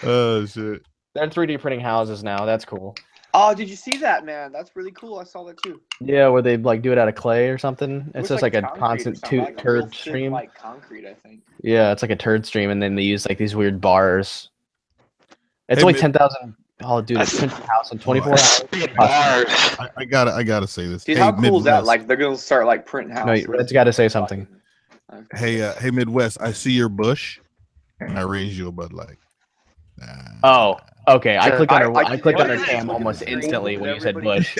Oh shit! They're in 3D printing houses now. That's cool. Oh, did you see that, man? That's really cool. I saw that too. Yeah, where they like do it out of clay or something. It's just like a concrete constant like turd stream. Like concrete, I think. Yeah, it's like a turd stream, and then they use like these weird bars. It's only 10,000. Oh, dude, it's printing house in 24 hours. I gotta say this. Dude, how cool is that? Like they're gonna start like printing houses. No, Red's got to say something. Hey, Midwest. I see your bush, and I raise you a Bud Light. Oh, okay. I clicked on her cam almost instantly when you said Bush.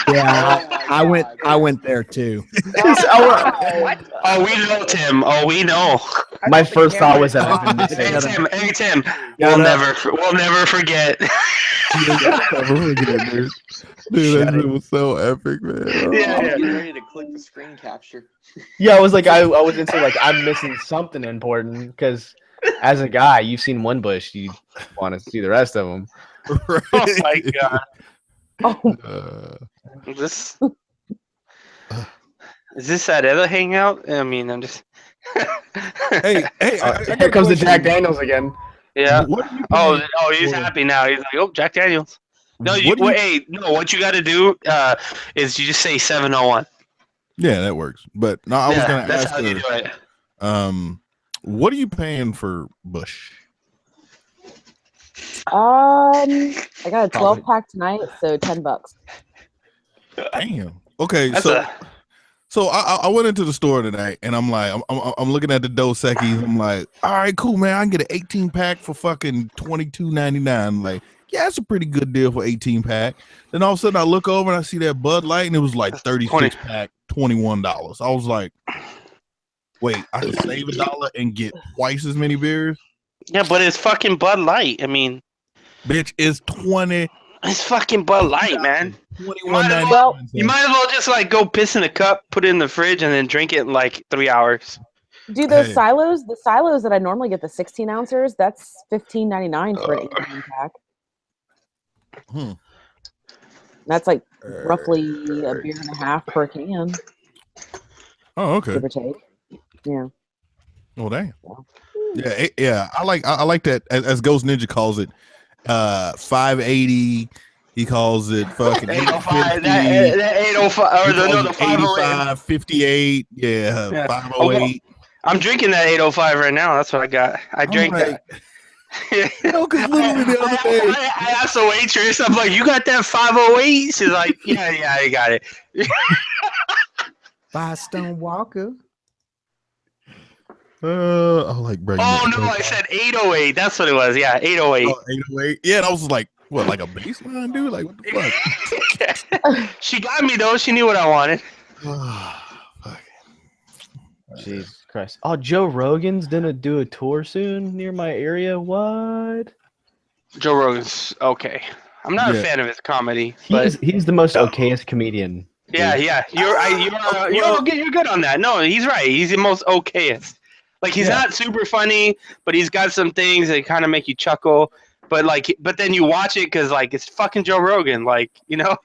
Yeah, I went there too. Oh, we know, Tim. Oh, we know. My first thought was that I've been missing. Hey, Tim. We'll never forget. Dude, that was so epic, man. Yeah. Getting ready to click the screen capture. Yeah, I was like, I was instantly like, I'm missing something important because as a guy, you've seen one bush, you want to see the rest of them. Right. Oh my god. Is this that other hangout? I mean, I'm just. Hey, here comes the Jack Daniels again. Yeah. Oh, he's happy now. He's like, oh, Jack Daniels. No, what you got to do is you just say 701. Yeah, that works. But no, I was gonna that's ask how you do it. What are you paying for Bush? I got a 12-pack tonight, so $10. Damn. Okay, so I went into the store today, and I'm like, I'm looking at the Dos Equis. I'm like, all right, cool, man. I can get an 18-pack for fucking $22.99. Like, yeah, that's a pretty good deal for 18-pack. Then all of a sudden, I look over and I see that Bud Light, and it was like 36-pack, $21. I was like, wait, I can save $1 and get twice as many beers? Yeah, but it's fucking Bud Light. I mean, bitch, it's 20. It's fucking Bud Light, man. $21.99. You might as well just like go piss in a cup, put it in the fridge, and then drink it in like 3 hours. Dude, those silos that I normally get, the 16 ounces, that's $15.99 for an 18-pack. That's like roughly a beer and a half per can. Oh, okay. Give or take. Yeah. Oh, damn. Yeah. I like that, as GhostNinja calls it, 580. He calls it fucking 805. That 805 or the 85, 58. Yeah, 508. I'm drinking that 805 right now. That's what I got. I drank that. Because literally the other day, I asked the waitress, I'm like, you got that 508? She's like, yeah, I got it. Firestone Walker. I like breaking. Oh no, I said 808. That's what it was. Yeah, 808. Oh, 808. Yeah, that was like, what, like a baseline, dude? Like, what the fuck? She got me though. She knew what I wanted. Jesus Christ. Oh, Joe Rogan's gonna do a tour soon near my area. What? Joe Rogan's okay. I'm not a fan of his comedy. He's the most okayest comedian. Yeah, you're good on that. No, he's right. He's the most okayest. Like he's not super funny, but he's got some things that kind of make you chuckle. But then you watch it because like it's fucking Joe Rogan. Like Yeah,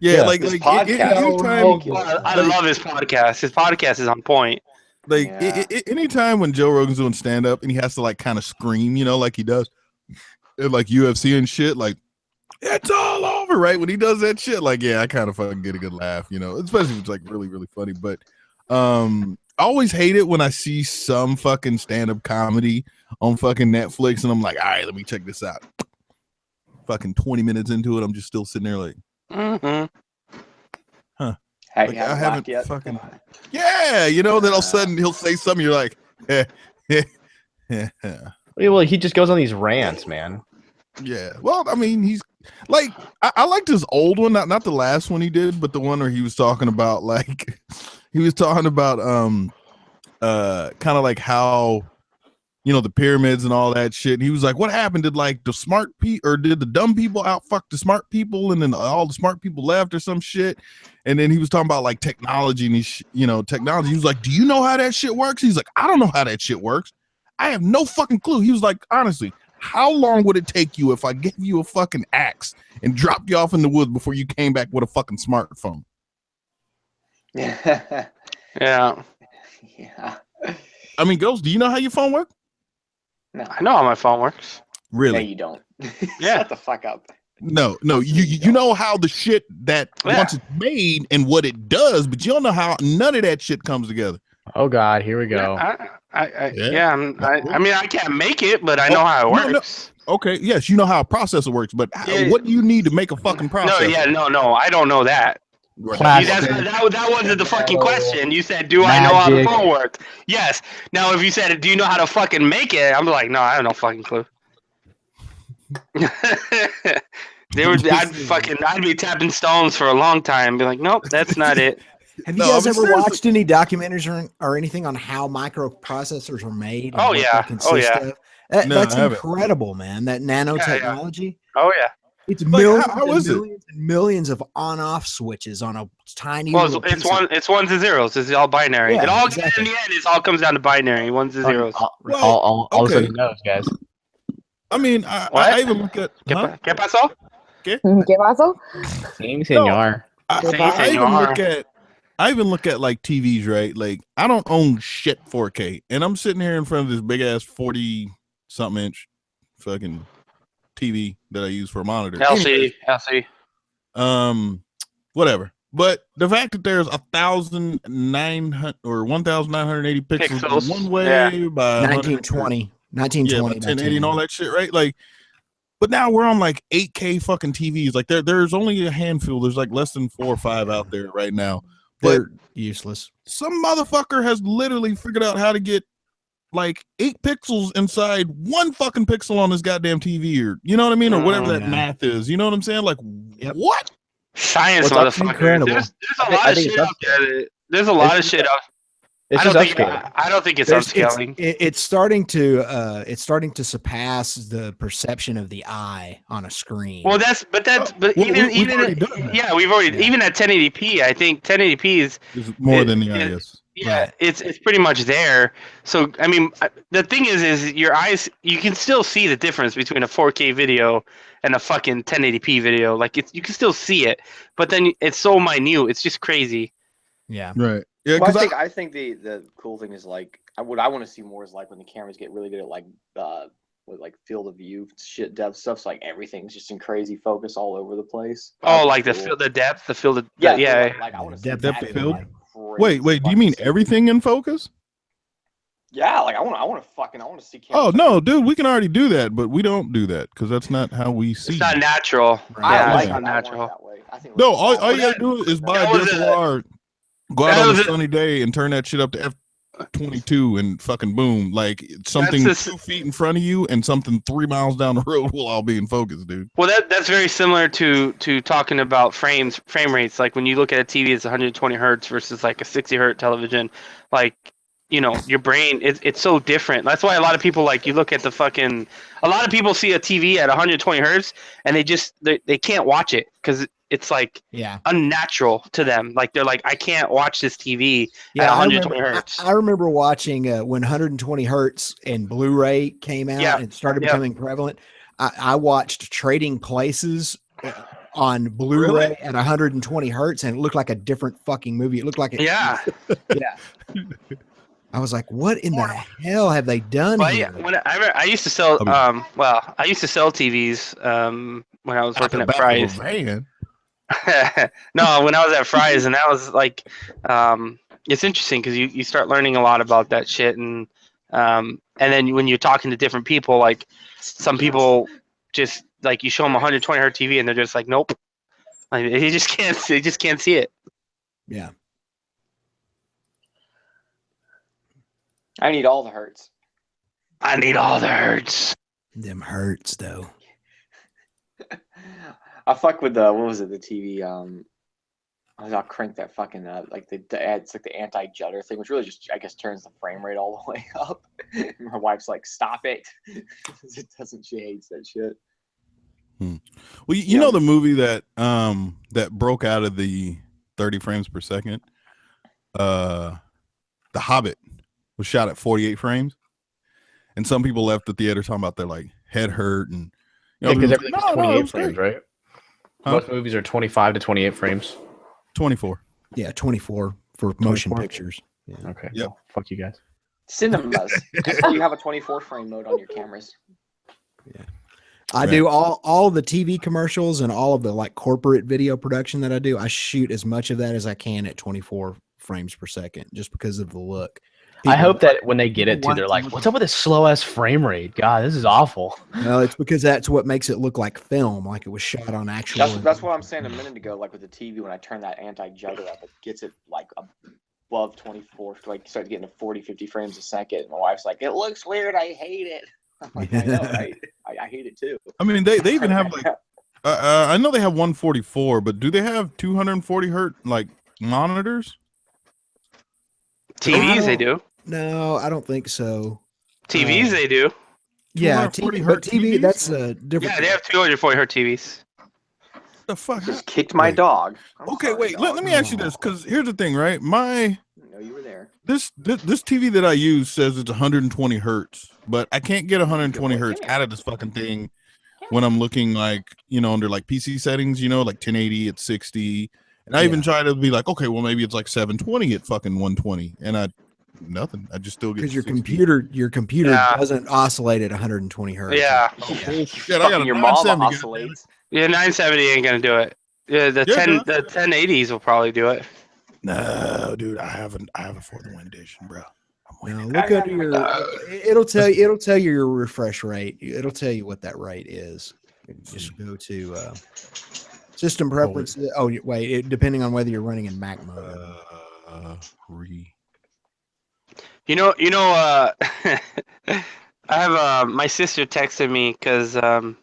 I love his podcast. His podcast is on point. Like anytime when Joe Rogan's doing stand up and he has to like kind of scream, like he does, like UFC and shit, like it's all over, right? When he does that shit, like I kind of fucking get a good laugh, especially if it's like really really funny. But I always hate it when I see some fucking stand up comedy on fucking Netflix and I'm like, all right, let me check this out. Fucking 20 minutes into it, I'm just still sitting there like, huh? Like, I haven't fucking then all of a sudden he'll say something. You're like, Well, he just goes on these rants, man. Yeah. Well, I mean, he's like, I liked his old one, not the last one he did, but the one where he was talking about kind of like how, the pyramids and all that shit. And he was like, what happened? Did like the smart people or did the dumb people outfuck the smart people? And then all the smart people left or some shit. And then he was talking about like technology and technology. He was like, do you know how that shit works? He's like, I don't know how that shit works. I have no fucking clue. He was like, honestly, how long would it take you if I gave you a fucking axe and dropped you off in the woods before you came back with a fucking smartphone? Yeah. I mean, Ghost, do you know how your phone works? No, I know how my phone works. Really? No, you don't. Yeah. Shut the fuck up. No, you know how the shit that once it's made and what it does, but you don't know how none of that shit comes together. Oh God, here we go. I mean, I can't make it, but I know how it works. No. Okay, yes, you know how a processor works, but what do you need to make a fucking processor? No, I don't know that. That wasn't the fucking question. You said, do I know how the phone works? Yes. Now, if you said, do you know how to fucking make it? I'm like, no, I have no fucking clue. I'd be tapping stones for a long time and be like, nope, that's not it. Have you guys ever watched any documentaries or anything on how microprocessors are made? Oh yeah. That's incredible, man. That nanotechnology. Oh yeah. It's millions and millions of on-off switches on a tiny. Well, it's ones and zeros. It's all binary. Yeah, in the end, it all comes down to binary. Ones and zeros. All of a sudden, knows, guys. I mean, I even look at. ¿Qué pasó? ¿Qué pasó? Sí, señor. I even look at like TVs, right? Like I don't own shit 4K, and I'm sitting here in front of this big ass 40-something inch fucking TV that I use for a monitor. LCD. Whatever. But the fact that there's 1,900 or 1,980 pixels one way by 1920, 1080 and all that shit, right? Like, but now we're on like 8K fucking TVs. Like there's only a handful. There's like less than 4 or 5 out there right now. They're useless. Some motherfucker has literally figured out how to get like 8 pixels inside 1 fucking pixel on this goddamn TV, or you know what I mean, or whatever that math is. You know what I'm saying? Like, what? Science, motherfucker. There's a lot of shit out there. There's a lot of shit out. I don't think it's upscaling. It's starting to surpass the perception of the eye on a screen. Well, even even at 1080p, I think 1080p is more than the eye is. Yeah, right. It's pretty much there. So I mean, the thing is your eyes, you can still see the difference between a 4K video and a fucking 1080p video. Like you can still see it, but then it's so minute. It's just crazy. Yeah. Right. Yeah. Well, I think the cool thing is like what I want to see more is like when the cameras get really good at like with like field of view shit, depth stuff. So like everything's just in crazy focus all over the place. Oh, like the depth, the field of yeah. Like I want to see depth of field. Wait, do you mean everything in focus? Yeah, like I want to see cameras. Oh no, dude, we can already do that, but we don't do that because that's not how we see. It's not natural. Right. It's not natural. No, all you gotta do is buy a DSLR, go out on a sunny day, and turn that shit up to f/22, and fucking boom, like something 2 feet in front of you and something 3 miles down the road will all be in focus, dude. Well, that's very similar to talking about frame rates. Like when you look at a TV, it's 120 hertz versus like a 60 hertz television. Like you know, your brain, it's so different. That's why a lot of people, like, you look at a lot of people see a TV at 120 hertz and they can't watch it because it's like unnatural to them. Like, they're like, I can't watch this TV at 120 hertz. I remember watching when 120 hertz and Blu-ray came out and started becoming prevalent. I watched Trading Places on Blu-ray at 120 hertz, and it looked like a different fucking movie. It looked like it. Yeah. I was like, what in the hell have they done here? I used to sell, I used to sell TVs when I was working at Fry's. No, when I was at Fry's, and that was like, it's interesting because you start learning a lot about that shit, and then when you're talking to different people, like some people just like you show them 120 hertz TV, and they're just like, nope, like they just can't see it. Yeah. I need all the hertz. I need all the hertz. Them hurts though. I fuck with the what was it? The TV. I'll crank that fucking like it's like the anti-judder thing, which really just I guess turns the frame rate all the way up. My wife's like, "Stop it!" It doesn't. She hates that shit. Well, you know the movie that that broke out of the 30 frames per second. The Hobbit was shot at 48 frames, and some people left the theater talking about their like head hurt and because everything's 28 frames, right? Most movies are 25 to 28 frames. 24. Yeah, 24 for motion pictures. Yeah. Okay. Yeah. Well, fuck you guys. Cinemas. You have a 24 frame mode on your cameras. Yeah. I do all the TV commercials and all of the like corporate video production that I do. I shoot as much of that as I can at 24 frames per second just because of the look. I hope that when they get it to, they're like, what's up with this slow ass frame rate? God, this is awful. No, it's because that's what makes it look like film, like it was shot on actual. That's what I'm saying a minute ago. Like with the TV, when I turn that anti-judder up, it gets it like above 24, like start getting to 40, 50 frames a second. And my wife's like, it looks weird. I hate it. I'm like, I know, right? I hate it too. I mean, they even have like, I know they have 144, but do they have 240 hertz like monitors? TVs they do. No, I don't think so. TVs they do. Yeah, TV. That's a different. Yeah, they have 240 hertz TVs. The fuck? Just kicked my dog. Okay, wait. Let me ask you this, because here's the thing, right? No, you were there. This TV that I use says it's 120 hertz, but I can't get 120 hertz out of this fucking thing when I'm looking like under like PC settings, like 1080 at 60, and I even try to be like, okay, well maybe it's like 720 at fucking 120, and nothing. I just still get because your computer doesn't oscillate at 120 hertz. Yeah. Shit, I got your mom oscillates. Yeah, 970 ain't gonna do it. Yeah, the 1080s will probably do it. No, dude, I have a for the win edition, bro. Look under your. It'll tell you your refresh rate. It'll tell you what that rate is. Just go to system preferences. Oh wait, depending on whether you're running in Mac mode. I have my sister texted me because and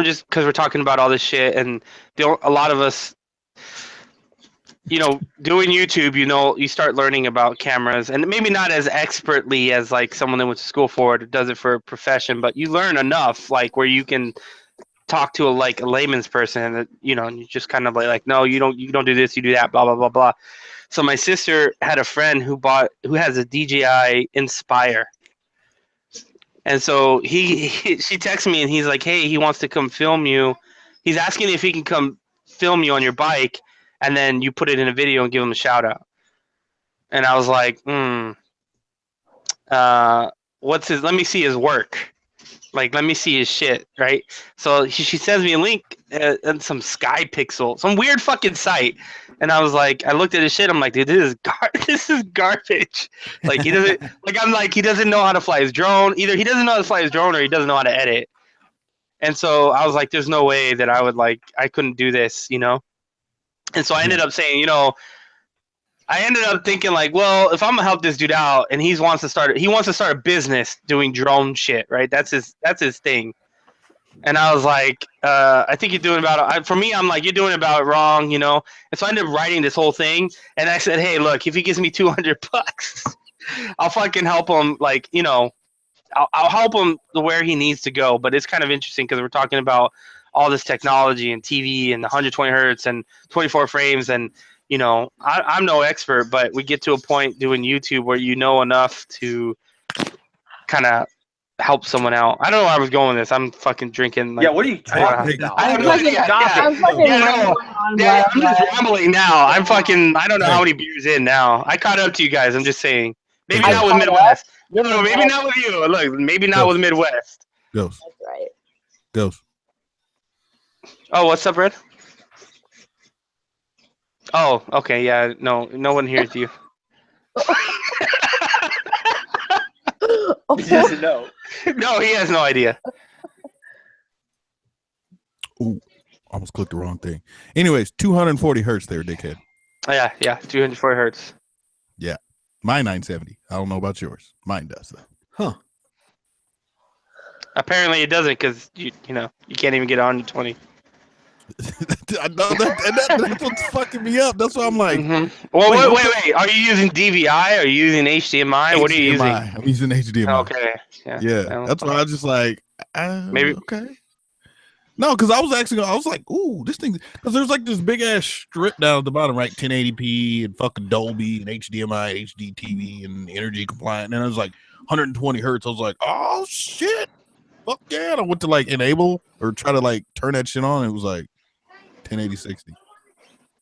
just because we're talking about all this shit, and a lot of us, doing YouTube, you start learning about cameras, and maybe not as expertly as like someone that went to school for it or does it for a profession, but you learn enough like where you can talk to a layman's person, and and you just kind of like no, you don't do this, you do that, blah blah blah blah. So my sister had a friend who has a DJI Inspire. And so she texted me and he's like, hey, he wants to come film you. He's asking if he can come film you on your bike, and then you put it in a video and give him a shout out. And I was like, let me see his work. Like, let me see his shit, right? So she sends me a link and some Sky Pixel, some weird fucking site. And I was like, I looked at his shit. I'm like, dude, this is garbage. Like, he doesn't, he doesn't know how to fly his drone. Either he doesn't know how to fly his drone or he doesn't know how to edit. And so I was like, there's no way that I couldn't do this, And so I ended up saying, I ended up thinking like, well, if I'm gonna help this dude out and he wants to start a business doing drone shit, right? That's his thing. And I was like, I think you're doing for me, I'm like, you're doing about it wrong, And so I ended up writing this whole thing, and I said, hey, look, if he gives me $200, I'll fucking help him. Like, you know, I'll help him where he needs to go. But it's kind of interesting because we're talking about all this technology and TV and 120 hertz and 24 frames. And, you know, I'm no expert, but we get to a point doing YouTube where you know enough to kind of help someone out. I don't know where I was going with this. I'm fucking drinking. Like, yeah, what are you talking about? I have no idea. I'm I'm just rambling now. I'm fucking. I don't know how many beers in now. I caught up to you guys. I'm just saying. Maybe not with Midwest. No, maybe not with you. Look, maybe not with Midwest. Ghost. That's right. Ghost. Oh, what's up, Red? Oh, okay. Yeah, no one hears you. He doesn't know. No, he has no idea. Ooh, almost clicked the wrong thing. Anyways, 240 hertz there, dickhead. Yeah, 204 hertz. Yeah, my 970. I don't know about yours. Mine does though. Huh? Apparently, it doesn't because you know you can't even get on 20. I know that's what's fucking me up. That's why I'm like. Well, wait. Are you using DVI? Are you using HDMI? What are you using? I'm using HDMI. Okay. Yeah. That's why I was just like, maybe. Okay. No, because I was like, ooh, this thing, because there's like this big ass strip down at the bottom, right? 1080p and fucking Dolby and HDMI, HD TV and energy compliant. And I was like 120 hertz. I was like, oh shit. Fuck yeah. And I went to like enable or try to like turn that shit on. And it was like 1080 60.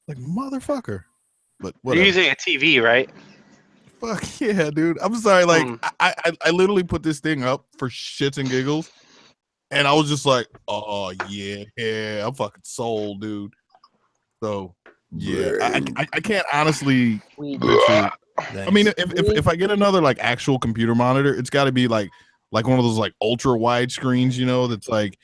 Like, motherfucker. But whatever. You're using a TV, right? Fuck yeah, dude. I'm sorry. Like, I literally put this thing up for shits and giggles. And I was just like, oh, yeah, I'm fucking sold, dude. So, yeah, I can't honestly. I mean, if I get another, like, actual computer monitor, it's got to be, like one of those, like, ultra-wide screens, you know, that's, like,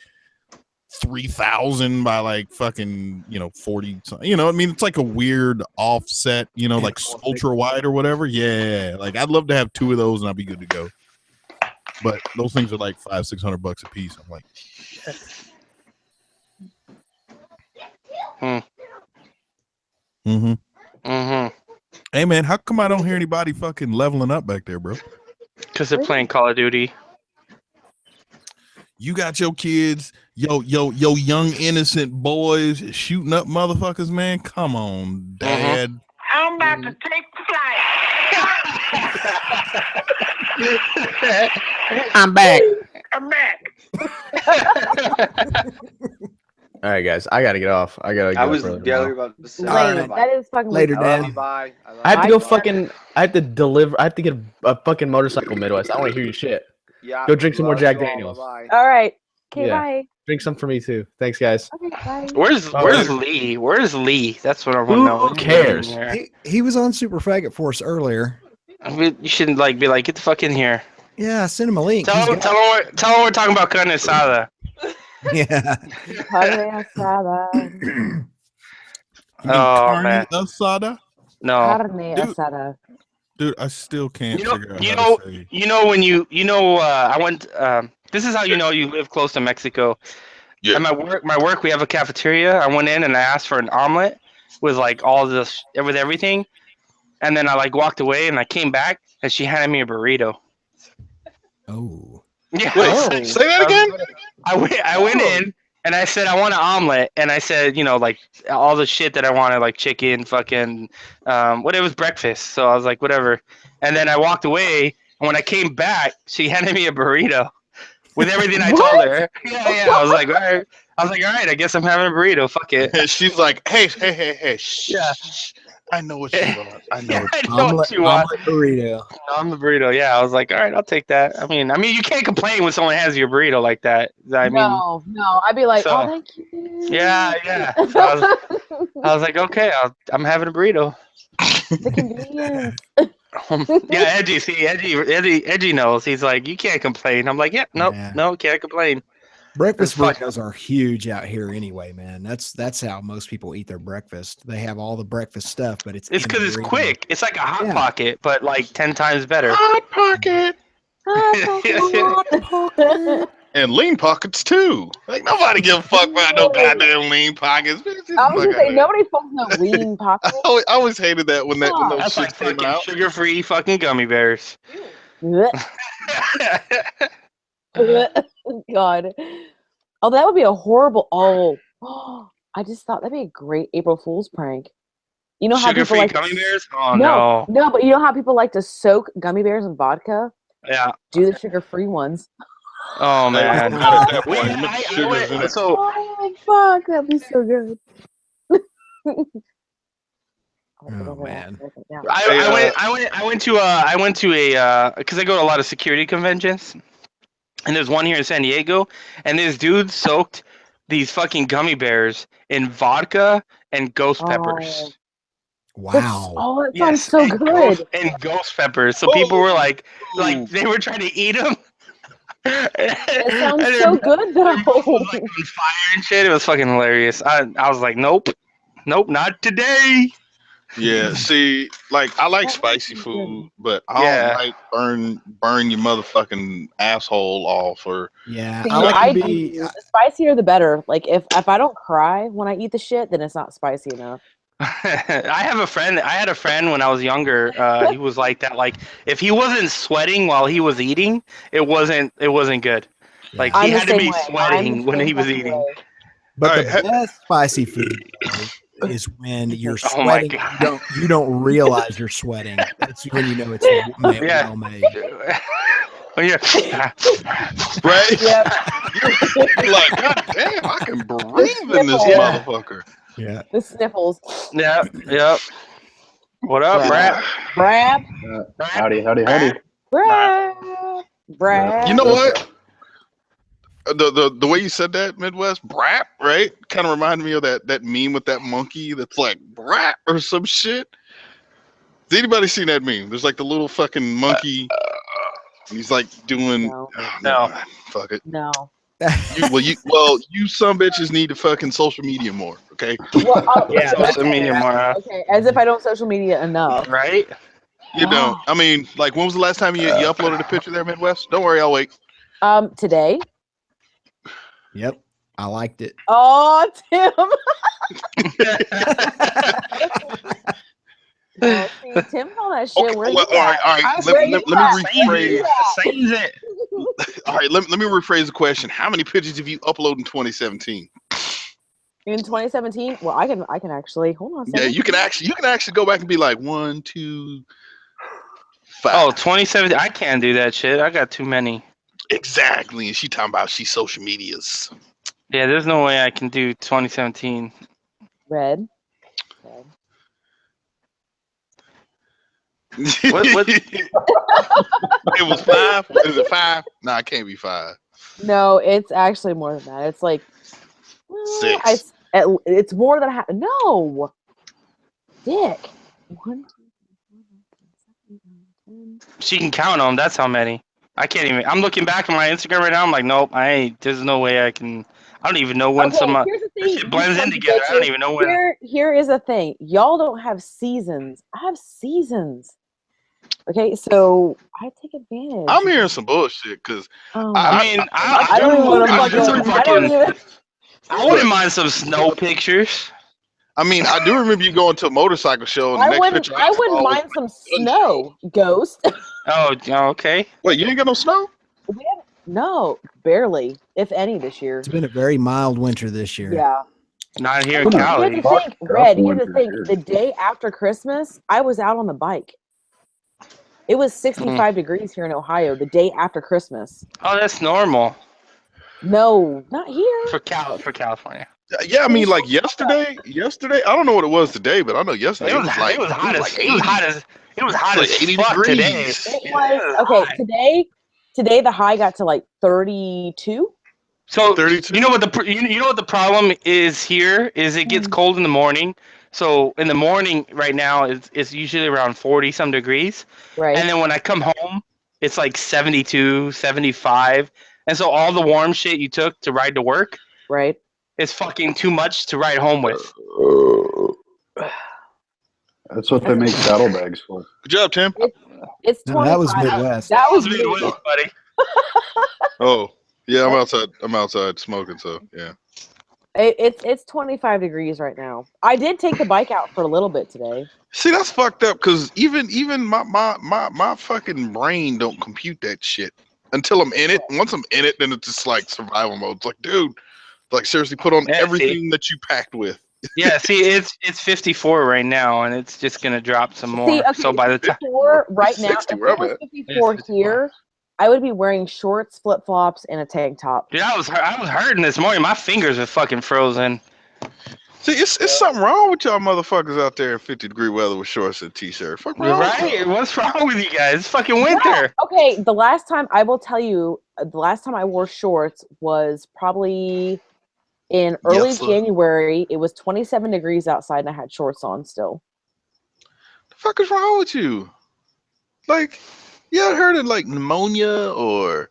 3,000 by, like, fucking, 40. You know, I mean, it's, like, a weird offset, like, ultra-wide or whatever. Yeah, like, I'd love to have 2 of those and I'd be good to go. But those things are like $500-600 a piece. I'm like, Hey man, how come I don't hear anybody fucking leveling up back there, bro? Because they're playing Call of Duty. You got your kids, yo, young innocent boys shooting up motherfuckers, man. Come on, Dad. I'm about to take flight. I'm back. I'm back. All right, guys, I gotta get off. I was barely about to say. That is fucking later, weird. Dad. Bye. I have to go fucking. I have to deliver. I have to get a fucking motorcycle Midwest. I don't want to hear your shit. Yeah. Go drink some more Jack Daniels. Bye. All right. Okay, Yeah. bye. Drink some for me too. Thanks, guys. Okay, bye. Where's Lee? Where's Lee? That's what I want to know. Who cares? He was on Super Faggot Force earlier. I mean, you shouldn't be like, get the fuck in here. Yeah, send him a link. Tell him we're talking about carne asada. Yeah. Carne asada. Man. Asada? No. Carne asada. Dude, I still can't figure out how to say. I went. This is how you know you live close to Mexico. Yeah. At my work, we have a cafeteria. I went in and I asked for an omelet with like all this with everything, and then I like walked away and I came back and she handed me a burrito. Oh. Yeah. Wait, say that again? I went in and I said I want an omelet, and I said like all the shit that I wanted, like chicken, fucking it was breakfast. So I was like whatever, and then I walked away. And when I came back, she handed me a burrito with everything I told her. Yeah. I was like, all right. All right. I guess I'm having a burrito. Fuck it. She's like, hey. Shh. Yeah. I know what you want. I know what you want. Omelet burrito. I'm the burrito. Yeah, I was like, all right, I'll take that. I mean, you can't complain when someone hands you a burrito like that. No, I'd be like, oh, thank you. Yeah. So I was like, okay, I'm having a burrito. The convenience. Yeah, Edgy knows. He's like, you can't complain. I'm like, no, can't complain. Breakfast burritos are huge out here anyway, man. That's how most people eat their breakfast. They have all the breakfast stuff, but it's because it's quick. It's like a Hot Pocket, but like 10 times better. Hot Pocket. And lean pockets too. Like nobody give a fuck about no goddamn lean pockets. I was gonna say nobody fucks no lean pockets. I always hated that when those That's shits like came fucking out. sugar-free fucking gummy bears. God. Oh, that would be a horrible. Oh, I just thought that'd be a great April Fool's prank. You know how people Sugar-free like gummy bears? Oh no, no. but you know how people like to soak gummy bears in vodka? Yeah. Do the sugar-free ones. Oh man. Not at that point. You mix sugars in it. So Oh fuck, that'd be so good. Oh man. I went to a because I go to a lot of security conventions, and there's one here in San Diego, and this dude soaked these fucking gummy bears in vodka and ghost peppers. Wow. Oh, that sounds so good. And ghost peppers. So people were like they were trying to eat them. It sounds so good though. It was like on fire and shit. It was fucking hilarious. I was like, nope, not today. Yeah, see, like I like spicy food, but I don't like burn your motherfucking asshole off or yeah. See, the spicier the better. Like if I don't cry when I eat the shit, then it's not spicy enough. I had a friend when I was younger. He was like that. Like if he wasn't sweating while he was eating, it wasn't good. Like he had to be sweating when he was eating. But the best spicy food though, is when you're sweating. You don't realize you're sweating. That's when you know it's well made. Oh yeah. Right? Yep. You're like, God damn, I can breathe in this motherfucker. Yeah. The sniffles. Yep. What up, Brad? Howdy. Brad. You know what? The way you said that, Midwest, brap, right? Kind of reminded me of that meme with that monkey that's like brap or some shit. Has anybody seen that meme? There's like the little fucking monkey. He's like doing. No. Fuck it. No. You some bitches need to fucking social media more, okay? Well, social media more. Okay, as if I don't social media enough. Right? You don't. I mean, like, when was the last time you uploaded a picture there, Midwest? Don't worry, I'll wait. Today. Yep, I liked it. Oh, Tim. See, Tim called that shit. Okay, Where all right. Let me rephrase. All right, let me rephrase the question. How many pictures have you uploaded in 2017? In 2017? Well, I can actually hold on a second. Yeah, you can actually go back and be like 1, 2, 5. Oh, 2017. I can't do that shit. I got too many. Exactly. And she talking about she social medias. Yeah, there's no way I can do 2017. Red. What? It was 5? Is it 5? Nah, it can't be 5. No, it's actually more than that. It's like 6. It's more than half. No, Dick. 1, 2, 3, 4, 5, 6, 7, 8, 9, 10. She can count them. That's how many. I can't even. I'm looking back at my Instagram right now. I'm like, nope. There's no way I can. I don't even know when Here's the thing. shit blends in together. I don't even know when. Here is the thing. Y'all don't have seasons. I have seasons. Okay, so I take advantage. I'm hearing some bullshit because I wouldn't mind some snow pictures. I mean, I do remember you going to a motorcycle show. And I wouldn't mind some snow, Ghost. Oh, okay. Wait, you ain't got no snow? No, barely, if any, this year. It's been a very mild winter this year. Yeah. Not here in Cali. Here's the thing, Red. Here's the thing. The day after Christmas, I was out on the bike. It was 65 degrees here in Ohio the day after Christmas. Oh, that's normal. No, not here. For California. Yeah, I mean, like yesterday, I don't know what it was today, but I know yesterday it was hot as 80 fuck degrees. Today. It was okay. Today the high got to like 32. So 32. You know what the problem is here is it gets cold in the morning. So in the morning right now it's usually around 40 some degrees. Right. And then when I come home, it's like 72, 75. And so all the warm shit you took to ride to work, right, is fucking too much to ride home with. That's what they make saddlebags for. Good job, Tim. It's 25. That was Midwest. That was Midwest, buddy. Oh. Yeah, I'm outside. I'm outside smoking. So yeah. It's 25 degrees right now. I did take the bike out for a little bit today. See, that's fucked up because even my fucking brain don't compute that shit until I'm in it. Once I'm in it, then it's just like survival mode. It's like, dude, like seriously, put on everything that you packed with. Yeah, see, it's 54 right now, and it's just gonna drop some more. See, okay, so by the time right now, if it was 54 here, I would be wearing shorts, flip flops, and a tank top. Dude, I was hurting this morning. My fingers are fucking frozen. See, it's something wrong with y'all motherfuckers out there in 50-degree weather with shorts and t-shirt. Fuck wrong with Right? y'all? What's wrong with you guys? It's fucking winter. Yeah, okay, the last time I will tell you, the last time I wore shorts was probably in early Yes, sir. January. It was 27 degrees outside, and I had shorts on still. The fuck is wrong with you? Like, you ever heard of like pneumonia or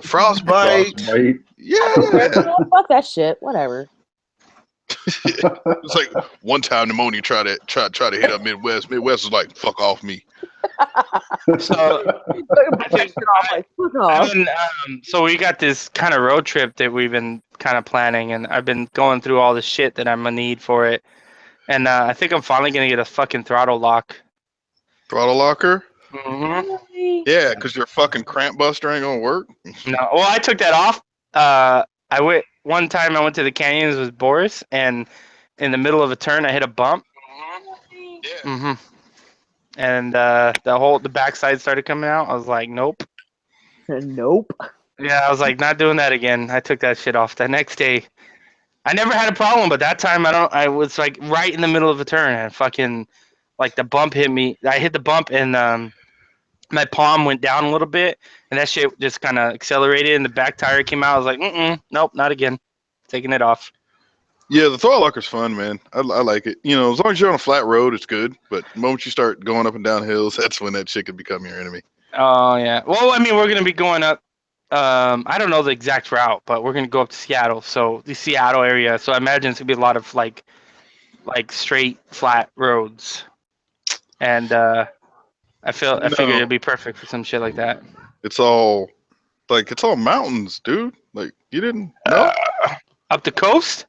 frostbite? Yeah. Fuck that shit. Whatever. It's like one time pneumonia tried to hit up Midwest. Midwest was like, fuck off me. So so we got this kind of road trip that we've been kind of planning, and I've been going through all the shit that I'm gonna need for it, and I think I'm finally gonna get a fucking throttle lock. Throttle locker? Mm-hmm. Yeah, because your fucking cramp buster ain't gonna work. No, well, I took that off. One time I went to the canyons with Boris, and in the middle of a turn, I hit a bump. Yeah. Mm-hmm. And the backside started coming out. I was like, nope. Nope. Yeah, I was like, not doing that again. I took that shit off. The next day, I never had a problem, but that time I was like right in the middle of a turn, and fucking like the bump hit me. I hit the bump, and my palm went down a little bit, and that shit just kind of accelerated, and the back tire came out. I was like, nope, not again. Taking it off. Yeah, the throttle locker's fun, man. I like it. You know, as long as you're on a flat road, it's good. But the moment you start going up and down hills, that's when that shit can become your enemy. Oh yeah. Well, I mean, we're gonna be going up. I don't know the exact route, but we're gonna go up to Seattle. So the Seattle area. So I imagine it's gonna be a lot of like straight, flat roads, and I figured it'd be perfect for some shit like that. It's all mountains, dude. Like you didn't know up the coast.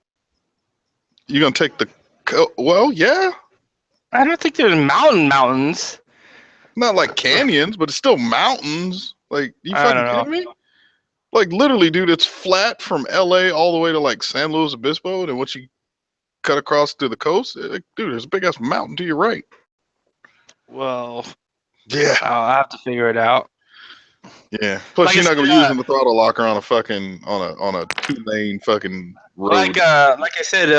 You gonna take the well, yeah. I don't think there's mountains. Not like canyons, but it's still mountains. Like you fucking kidding me? Like literally, dude, it's flat from LA all the way to like San Luis Obispo, and once you cut across to the coast, like, dude, there's a big ass mountain to your right. Well, yeah, I'll have to figure it out. Yeah. Plus, you're not gonna be using the throttle locker on a fucking on a 2-lane fucking road. Like I said,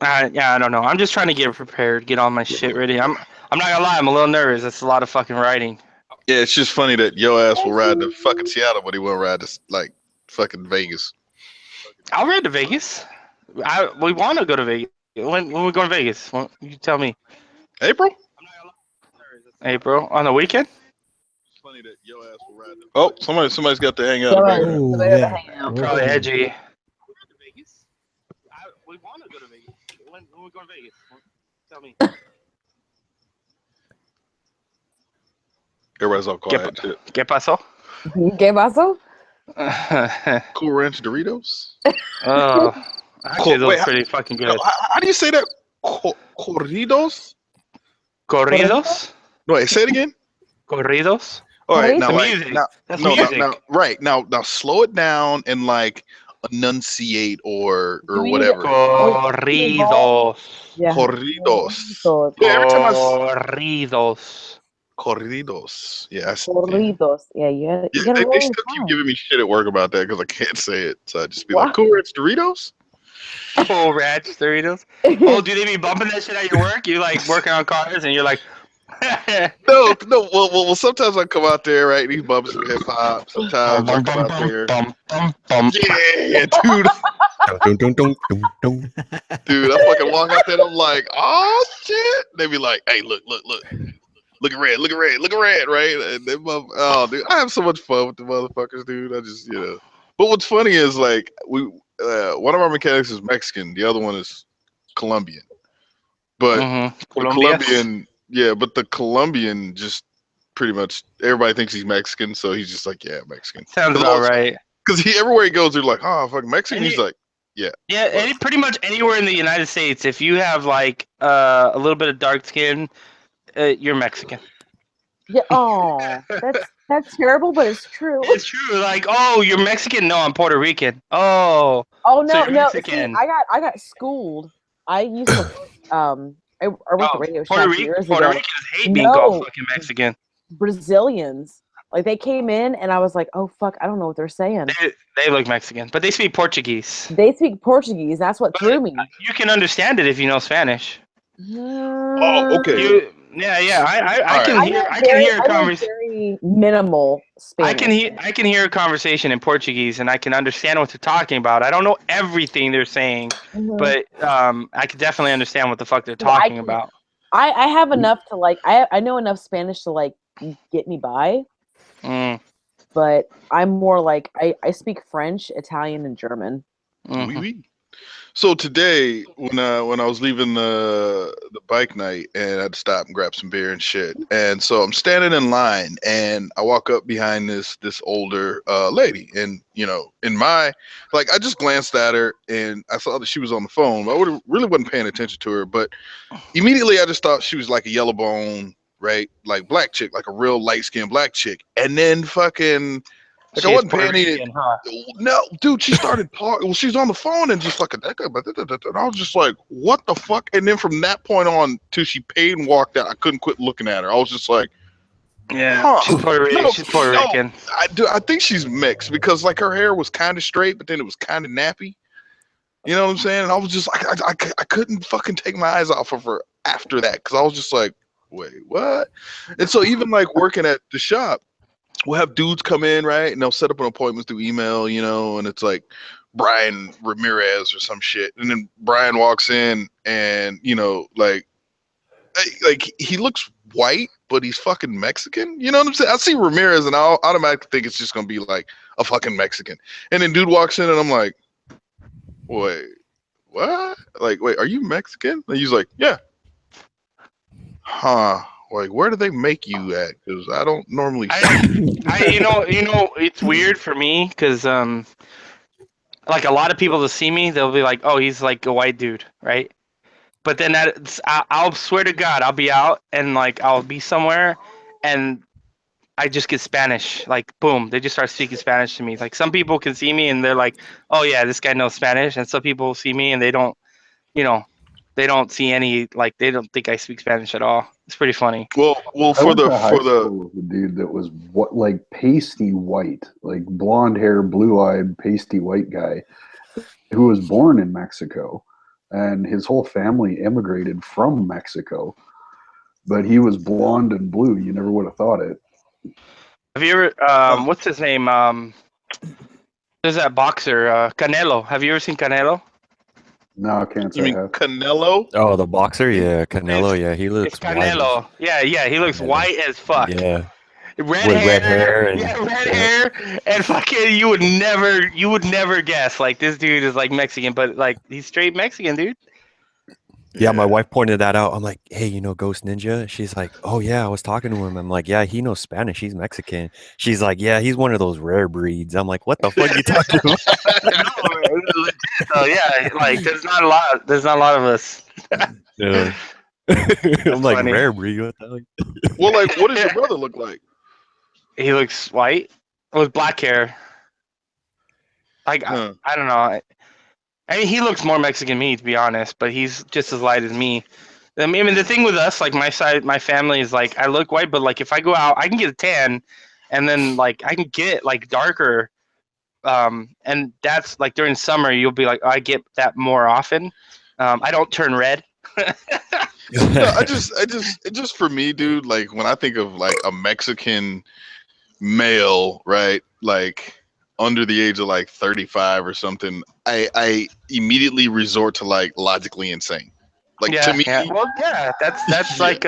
I don't know. I'm just trying to get prepared, get all my shit ready. I'm not gonna lie, I'm a little nervous. That's a lot of fucking riding. Yeah, it's just funny that your ass will ride to fucking Seattle, but he won't ride to like fucking Vegas. I'll ride to Vegas. We want to go to Vegas. When we go to Vegas? You tell me. April on the weekend. It's funny that your ass will ride. Oh, somebody's got to hang out. Oh, yeah. Probably edgy. We want to go to Vegas. When we go to Vegas? Tell me. Everybody's all quiet. ¿Qué pasó? ¿Qué pasó? Cool Ranch Doritos. Oh, actually, those are pretty fucking good. How do you say that? Corridos? Corridos? No, wait, say it again. Corridos? All right, now, music. That's music. music. Now, slow it down and like enunciate or whatever. Corridos. Yeah. Corridos. Yeah, every time Corridos. Corridos. Yes. Corridos. Yeah, you They still keep giving me shit at work about that because I can't say it. So I just be like, Cool Ranch Doritos? Cool Ranch Doritos? Oh, do they be bumping that shit at your work? You like working on cars and you're like, No. Well, sometimes I come out there, right? These bumps are hip hop. Sometimes I come out there. Yeah, dude. Dude, I fucking walk out there and I'm like, oh shit. They be like, hey, look. Look at red, right? And they oh, dude, I have so much fun with the motherfuckers, dude. I just, But what's funny is like one of our mechanics is Mexican, the other one is Colombian. But the Colombian just pretty much everybody thinks he's Mexican, so he's just like, yeah, Mexican. Sounds about right. Because everywhere he goes, they're like, oh, fucking Mexican. He's like, yeah. Yeah, pretty much anywhere in the United States, if you have like a little bit of dark skin, you're Mexican. Yeah. Oh, that's terrible, but it's true. It's true. Like, oh, you're Mexican? No, I'm Puerto Rican. Oh. Oh So no, you're no. Mexican. See, I got schooled. I used to I worked at Radio Shack years Puerto ago. Ricans hate being called fucking Mexican. Brazilians. Like they came in and I was like, oh fuck, I don't know what they're saying. They look Mexican, but they speak Portuguese. They speak Portuguese. That's what threw me. You can understand it if you know Spanish. Oh, okay. I can hear a conversation. Very minimal Spanish. I can hear a conversation in Portuguese and I can understand what they're talking about. I don't know everything they're saying, but I can definitely understand what the fuck they're talking about. I have enough to like I know enough Spanish to like get me by. But I'm more like I speak French, Italian, and German. So today, when I was leaving the bike night, and I had to stop and grab some beer and shit, and so I'm standing in line, and I walk up behind this older lady, and in my I just glanced at her, and I saw that she was on the phone, but I really wasn't paying attention to her, but immediately I just thought she was like a yellow bone, right, like black chick, like a real light skinned black chick, and then fucking. Like I wasn't paying any. No, dude, she started talking. Well, she's on the phone and just like and I was just like, what the fuck? And then from that point on till she paid and walked out, I couldn't quit looking at her. I was just like, yeah, she's Puerto Rican. She's Puerto Rican. I think she's mixed because like her hair was kind of straight, but then it was kind of nappy. You know what I'm saying? And I was just like, I couldn't fucking take my eyes off of her after that because I was just like, wait, what? And so even like working at the shop. We'll have dudes come in, right? And they'll set up an appointment through email, and it's like Brian Ramirez or some shit. And then Brian walks in and, like he looks white, but he's fucking Mexican. You know what I'm saying? I see Ramirez and I'll automatically think it's just going to be like a fucking Mexican. And then dude walks in and I'm like, wait, what? Like, wait, are you Mexican? And he's like, yeah. Huh. Like, where do they make you at? Because I don't normally. It's weird for me because like a lot of people to see me, they'll be like, "Oh, he's like a white dude," right? But then I'll swear to God, I'll be out and like I'll be somewhere, and I just get Spanish. Like, boom, they just start speaking Spanish to me. Like, some people can see me and they're like, "Oh yeah, this guy knows Spanish," and some people see me and they don't, they don't see any, like, they don't think I speak Spanish at all. It's pretty funny. Well, for the dude that was like pasty white, like blonde hair, blue eyed, pasty white guy who was born in Mexico, and his whole family immigrated from Mexico, but he was blonde and blue. You never would have thought it. Have you ever? What's his name? There's that boxer, Canelo. Have you ever seen Canelo? No, I can't say. You mean Canelo? Oh, the boxer, yeah, Canelo, yeah, he looks. It's Canelo, yeah, he looks white as fuck. Yeah, red hair, and, red hair, and fucking, you would never guess like this dude is like Mexican, but like he's straight Mexican, dude. Yeah, my wife pointed that out. I'm like, hey, GhostNinja? She's like, oh yeah, I was talking to him. I'm like, yeah, he knows Spanish. He's Mexican. She's like, yeah, he's one of those rare breeds. I'm like, what the fuck are you talking about? So yeah, like there's not a lot of us. Yeah. I'm like, funny. Rare breed. What the hell? Well, like, what does your brother look like? He looks white with black hair. Like, I don't know. I mean, he looks more Mexican than me, to be honest, but he's just as light as me. I mean, the thing with us, like my family is like, I look white, but like if I go out, I can get a tan, and then like I can get like darker. And that's like during summer, you'll be like, I get that more often. I don't turn red. No, I just for me, dude, like when I think of like a Mexican male, right? Like under the age of like 35 or something, I immediately resort to like logically insane. Like to me, well, yeah, that's like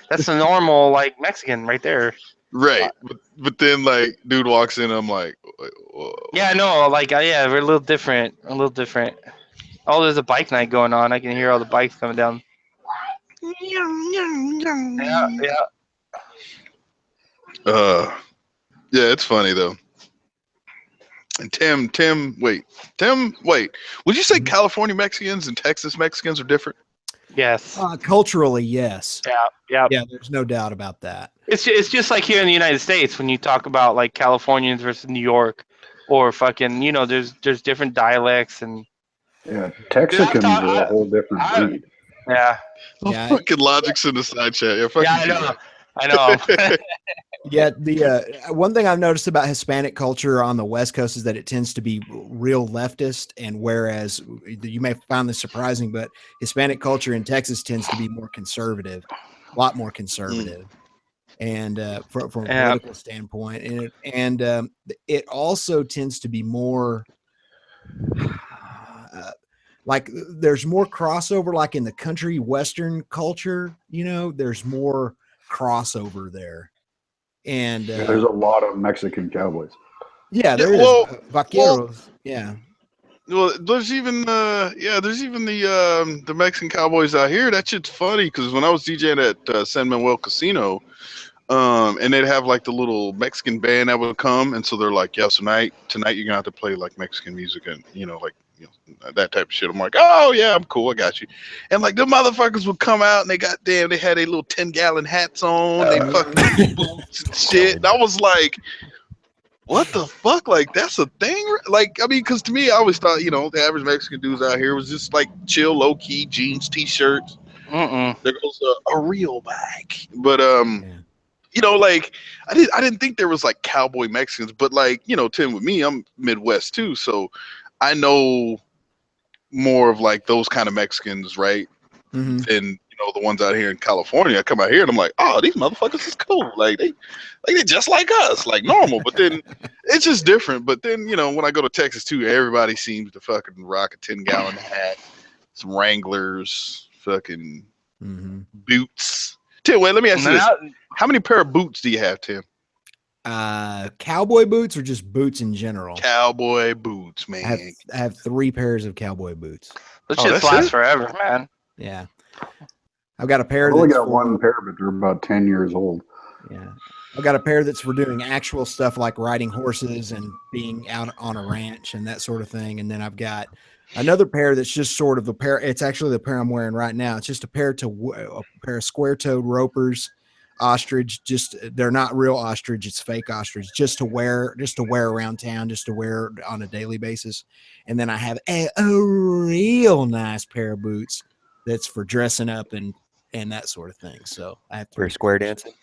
that's a normal like Mexican right there. Right, but then like dude walks in, I'm like, whoa. Yeah, no, like yeah, we're a little different. Oh, there's a bike night going on. I can hear all the bikes coming down. Yeah. Yeah, it's funny though. And Tim, wait. Would you say California Mexicans and Texas Mexicans are different? Yes. Culturally, yes. Yeah. Yeah, there's no doubt about that. It's just like here in the United States when you talk about like Californians versus New York, or fucking, there's different dialects and. Yeah, Texicans are a whole different breed. Yeah. Fucking Logic's in the side chat. Yeah, I know. Yeah, the one thing I've noticed about Hispanic culture on the West Coast is that it tends to be real leftist, and whereas you may find this surprising, but Hispanic culture in Texas tends to be more conservative, a lot more conservative, and from a political standpoint, and it also tends to be more like there's more crossover, like in the country Western culture. There's more crossover there. And there's a lot of Mexican cowboys. Yeah, there is vaqueros. Yeah. Well, there's even the Mexican cowboys out here. That shit's funny because when I was DJing at San Manuel Casino, and they'd have like the little Mexican band that would come, and so they're like, yeah, so tonight you're gonna have to play like Mexican music and that type of shit. I'm like, oh yeah, I'm cool, I got you. And like the motherfuckers would come out and they had a little 10-gallon hats on, they fucking boots and shit. And I was like, what the fuck? Like that's a thing? Like, I mean, because to me, I always thought, the average Mexican dudes out here was just like chill, low key, jeans, t-shirts. There goes a real bag. But like I didn't think there was like cowboy Mexicans, but like, Tim, with me, I'm Midwest too, so I know more of like those kind of Mexicans, right? Than the ones out here in California. I come out here and I'm like, oh, these motherfuckers is cool. Like they just like us, like normal. But then it's just different. But then when I go to Texas too, everybody seems to fucking rock a 10-gallon hat, some Wranglers, fucking boots. Tim, wait, let me ask you this: how many pair of boots do you have, Tim? Cowboy boots or just boots in general? Cowboy boots, man. I have 3 pairs of cowboy boots. Those shit lasts forever, man. Yeah. I've got a pair. I've only got one pair, but they're about 10 years old. Yeah. I've got a pair that's for doing actual stuff like riding horses and being out on a ranch and that sort of thing. And then I've got another pair that's just sort of the pair. It's actually the pair I'm wearing right now. It's just a pair of square-toed ropers. Ostrich, they're not real ostrich, it's fake ostrich, just to wear around town, just to wear on a daily basis. And then I have a real nice pair of boots that's for dressing up and that sort of thing. So I have for square dancing.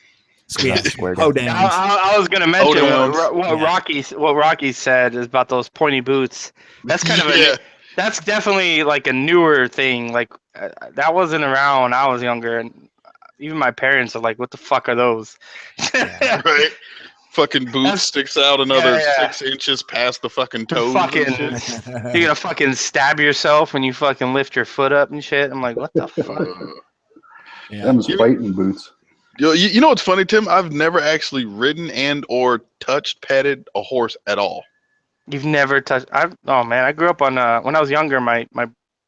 Yeah, I was gonna mention what Rocky said is about those pointy boots. That's kind of that's definitely like a newer thing. Like that wasn't around when I was younger, and even my parents are like, "What the fuck are those?" Right? Fucking boot sticks out another 6 inches past the fucking toes. You're gonna fucking stab yourself when you fucking lift your foot up and shit. I'm like, what the fuck? Them's fighting boots. You know what's funny, Tim? I've never actually ridden and or petted a horse at all. You've never touched? Oh man, I grew up on when I was younger. My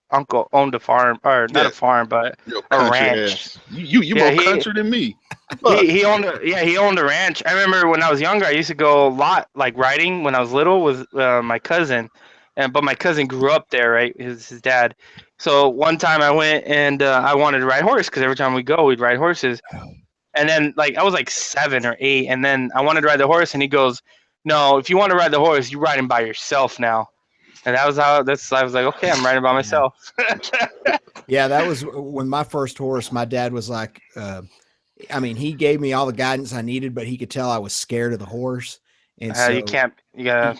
uncle owned a farm, or not a farm, but a ranch. You more country than me. He owned a ranch. I remember when I was younger, I used to go a lot, like riding when I was little with my cousin, but my cousin grew up there, right? His dad. So one time I went and I wanted to ride horse because every time we go, we'd ride horses. And then I was like 7 or 8, and then I wanted to ride the horse, and he goes, "No, if you want to ride the horse, you ride him by yourself now." And that was I was like, okay, I'm riding by myself. Yeah, that was when my first horse, my dad was like, he gave me all the guidance I needed, but he could tell I was scared of the horse. And so you gotta,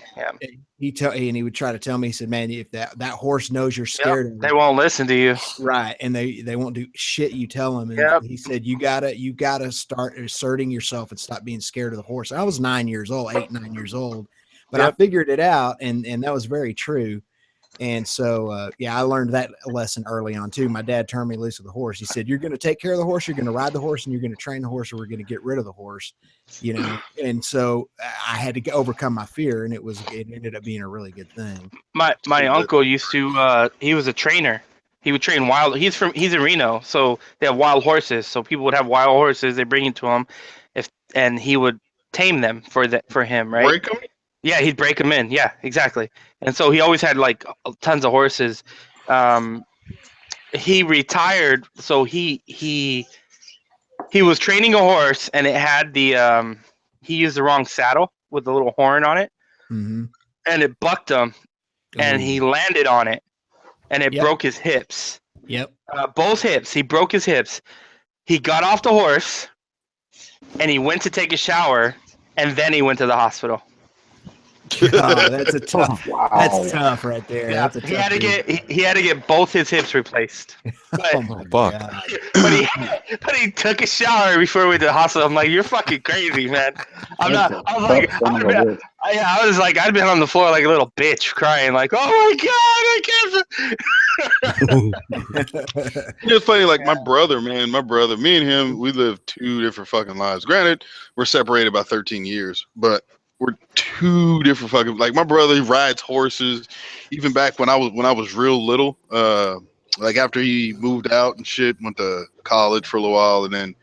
he would try to tell me, he said, man, if that horse knows you're scared, they won't listen to you. Right. And they won't do shit you tell them. And he said, you gotta start asserting yourself and stop being scared of the horse. I was 9 years old, 8, 9 years old. But I figured it out, and that was very true. And so, I learned that lesson early on, too. My dad turned me loose with the horse. He said, you're going to take care of the horse, you're going to ride the horse, and you're going to train the horse, or we're going to get rid of the horse, And so I had to overcome my fear, and it ended up being a really good thing. My uncle used to, he was a trainer. He would train wild. He's in Reno, so they have wild horses. So people would have wild horses. They bring it to him, and he would tame them for him, right? Break them? Yeah, he'd break them in. Yeah, exactly. And so he always had like tons of horses. He retired, so he was training a horse, and it had the he used the wrong saddle with the little horn on it, Mm-hmm. and it bucked him, and he landed on it, and it broke his hips. Yep. Both hips. He broke his hips. He got off the horse, and he went to take a shower, and then he went to the hospital. Oh, that's a tough. Wow. That's tough right there. Yeah, That's a he had to tough get both his hips replaced. But, oh my God. but he took a shower before we went to the hospital. I'm like, you're fucking crazy, man. I'm not. I was like, I'd been on the floor like a little bitch, crying like, oh my God, I can't. It's funny, like my brother, me and him, we live two different fucking lives. Granted, we're separated by 13 years, but we're two different fucking, like my brother, he rides horses. Even back when I was real little, like after he moved out and shit, went to college for a little while, and then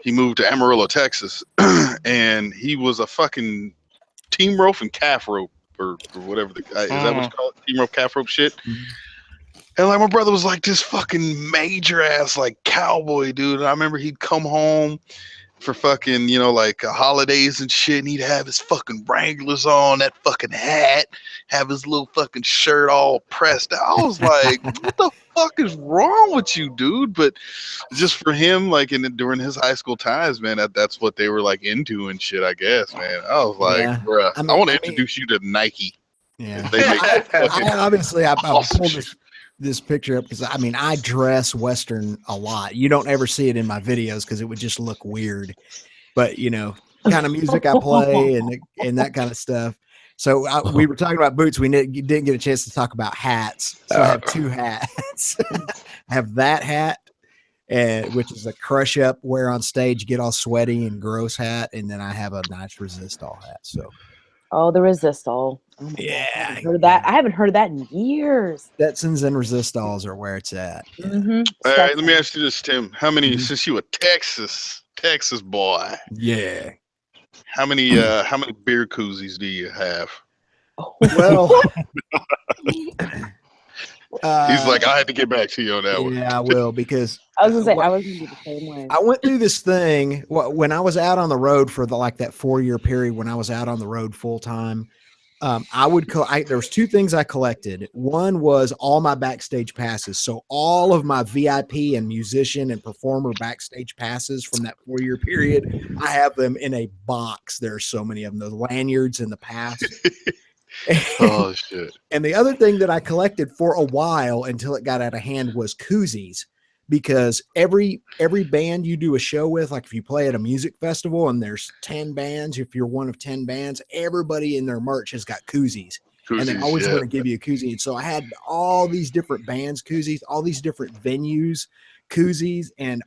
he moved to Amarillo, Texas, and he was a fucking team rope and calf rope or whatever is that what you call it? Team rope, calf rope shit. And like my brother was like this fucking major ass like cowboy dude. And I remember he'd come home for fucking, like holidays and shit, and he'd have his fucking Wranglers on, that fucking hat, have his little fucking shirt all pressed out. I was like, what the fuck is wrong with you, dude? But just for him, like during his high school times, man, that's what they were like into and shit, I guess, man. I was like, bruh, I want to introduce you to Nike. Yeah. Obviously, I pulled this picture up because I dress Western a lot. You don't ever see it in my videos because it would just look weird, but kind of music I play and that kind of stuff. So we were talking about boots. We didn't get a chance to talk about hats. So I have two hats. I have that hat, which is a crush up, wear on stage, get all sweaty and gross hat, and then I have a nice Resistol hat. So. Oh, the Resistol. Oh yeah, I haven't heard of that in years. Stetsons and Resistols are where it's at. Yeah. Mm-hmm. All right, let me ask you this, Tim. How many, since you a Texas boy? Yeah. How many beer koozies do you have? Well, he's like, I had to get back to you on that one. Yeah, I will, because I was gonna say I was gonna do the same way. I went through this thing when I was out on the road for that 4-year period when I was out on the road full time. There was two things I collected. One was all my backstage passes. So all of my VIP and musician and performer backstage passes from that 4-year period, I have them in a box. There are so many of them, the lanyards and the pass. Oh shit. And the other thing that I collected for a while until it got out of hand was koozies. Because every band you do a show with, like if you play at a music festival and there's 10 bands, if you're one of 10 bands, everybody in their merch has got koozies. And they always want to give you a koozie. And so I had all these different bands koozies, all these different venues koozies, and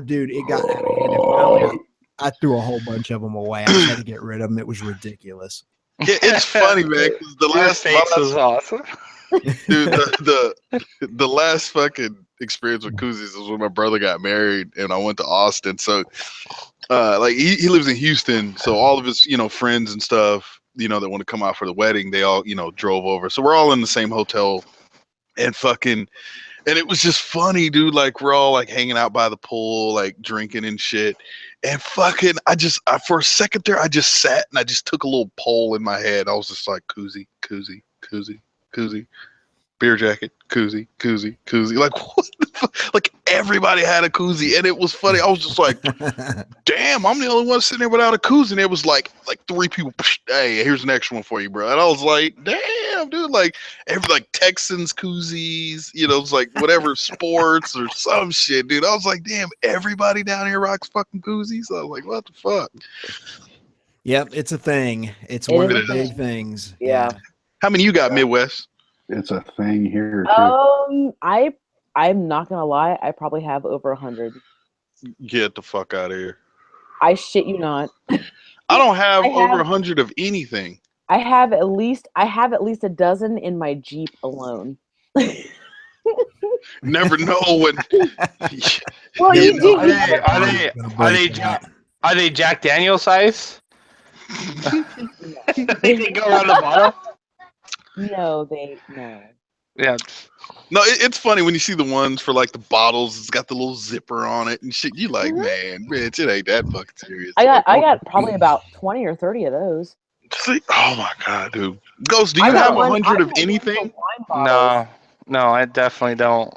dude, it got out of hand. And finally, I threw a whole bunch of them away. I had to get rid of them. It was ridiculous. Yeah, it's funny, man. Cause the last was awesome. Dude, the last fucking experience with koozies was when my brother got married and I went to Austin. So like he lives in Houston, so all of his friends and stuff that want to come out for the wedding, they all drove over, so we're all in the same hotel and it was just funny, dude. Like we're all like hanging out by the pool, like drinking and shit, and fucking I for a second there I just sat and I just took a little poll in my head. I was just like koozie, beer jacket, koozie. Like what the fuck? Like everybody had a koozie, and it was funny. I was just like, damn, I'm the only one sitting there without a koozie. And it was like 3 people. Hey, here's an extra one for you, bro. And I was like, damn, dude. Like Texans koozies. It's like whatever sports or some shit, dude. I was like, damn, everybody down here rocks fucking koozies. I was like, what the fuck? Yep, it's a thing. It's one of the big things. Yeah. How many you got, Midwest? It's a thing here too. I'm not gonna lie. I probably have over 100. Get the fuck out of here! I shit you not. I don't have over 100 of anything. I have at least a dozen in my Jeep alone. Never know when. Well, Are they Jack Daniel size? They go around the bottle. No. Yeah. No, it's funny when you see the ones for like the bottles. It's got the little zipper on it and shit. You like, man, bitch, it ain't that fucking serious. I got probably about 20 or 30 of those. See, oh my god, dude. Ghost, do you have 100 of anything? No, I definitely don't.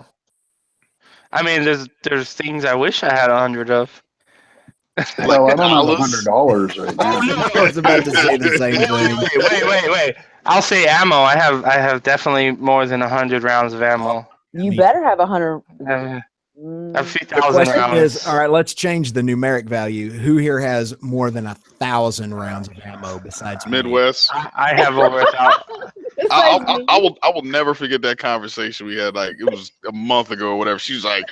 I mean, there's things I wish I had 100 of. Well, I don't have $100 right now. I was about to say the same thing. Wait. I'll say ammo. I have definitely more than 100 rounds of ammo. You better have 100. I have 3,000 The question rounds. is, all right, let's change the numeric value. Who here has more than 1,000 rounds of ammo besides me? Midwest. I have over 1,000. I will never forget that conversation we had. Like it was a month ago or whatever. She was like,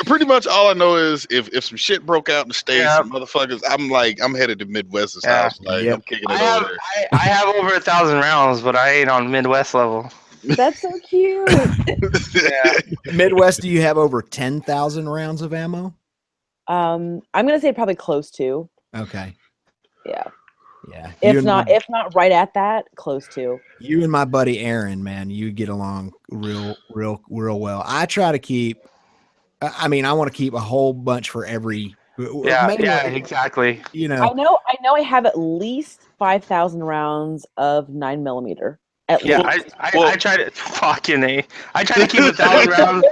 pretty much all I know is if some shit broke out in the States, some motherfuckers, I'm headed to Midwest's house. Like I'm kicking it over there. I have over 1,000 rounds, but I ain't on Midwest level. That's so cute. Midwest, do you have over 10,000 rounds of ammo? I'm gonna say probably close to. Okay. Yeah. Yeah. If not right at that, close to. You and my buddy Aaron, man, you get along real well. I try to keep. I mean, I want to keep a whole bunch for every. Yeah, exactly. You know. I know. I have at least 5,000 rounds of 9mm. At least. I try to fucking A. I try to keep 1,000 rounds.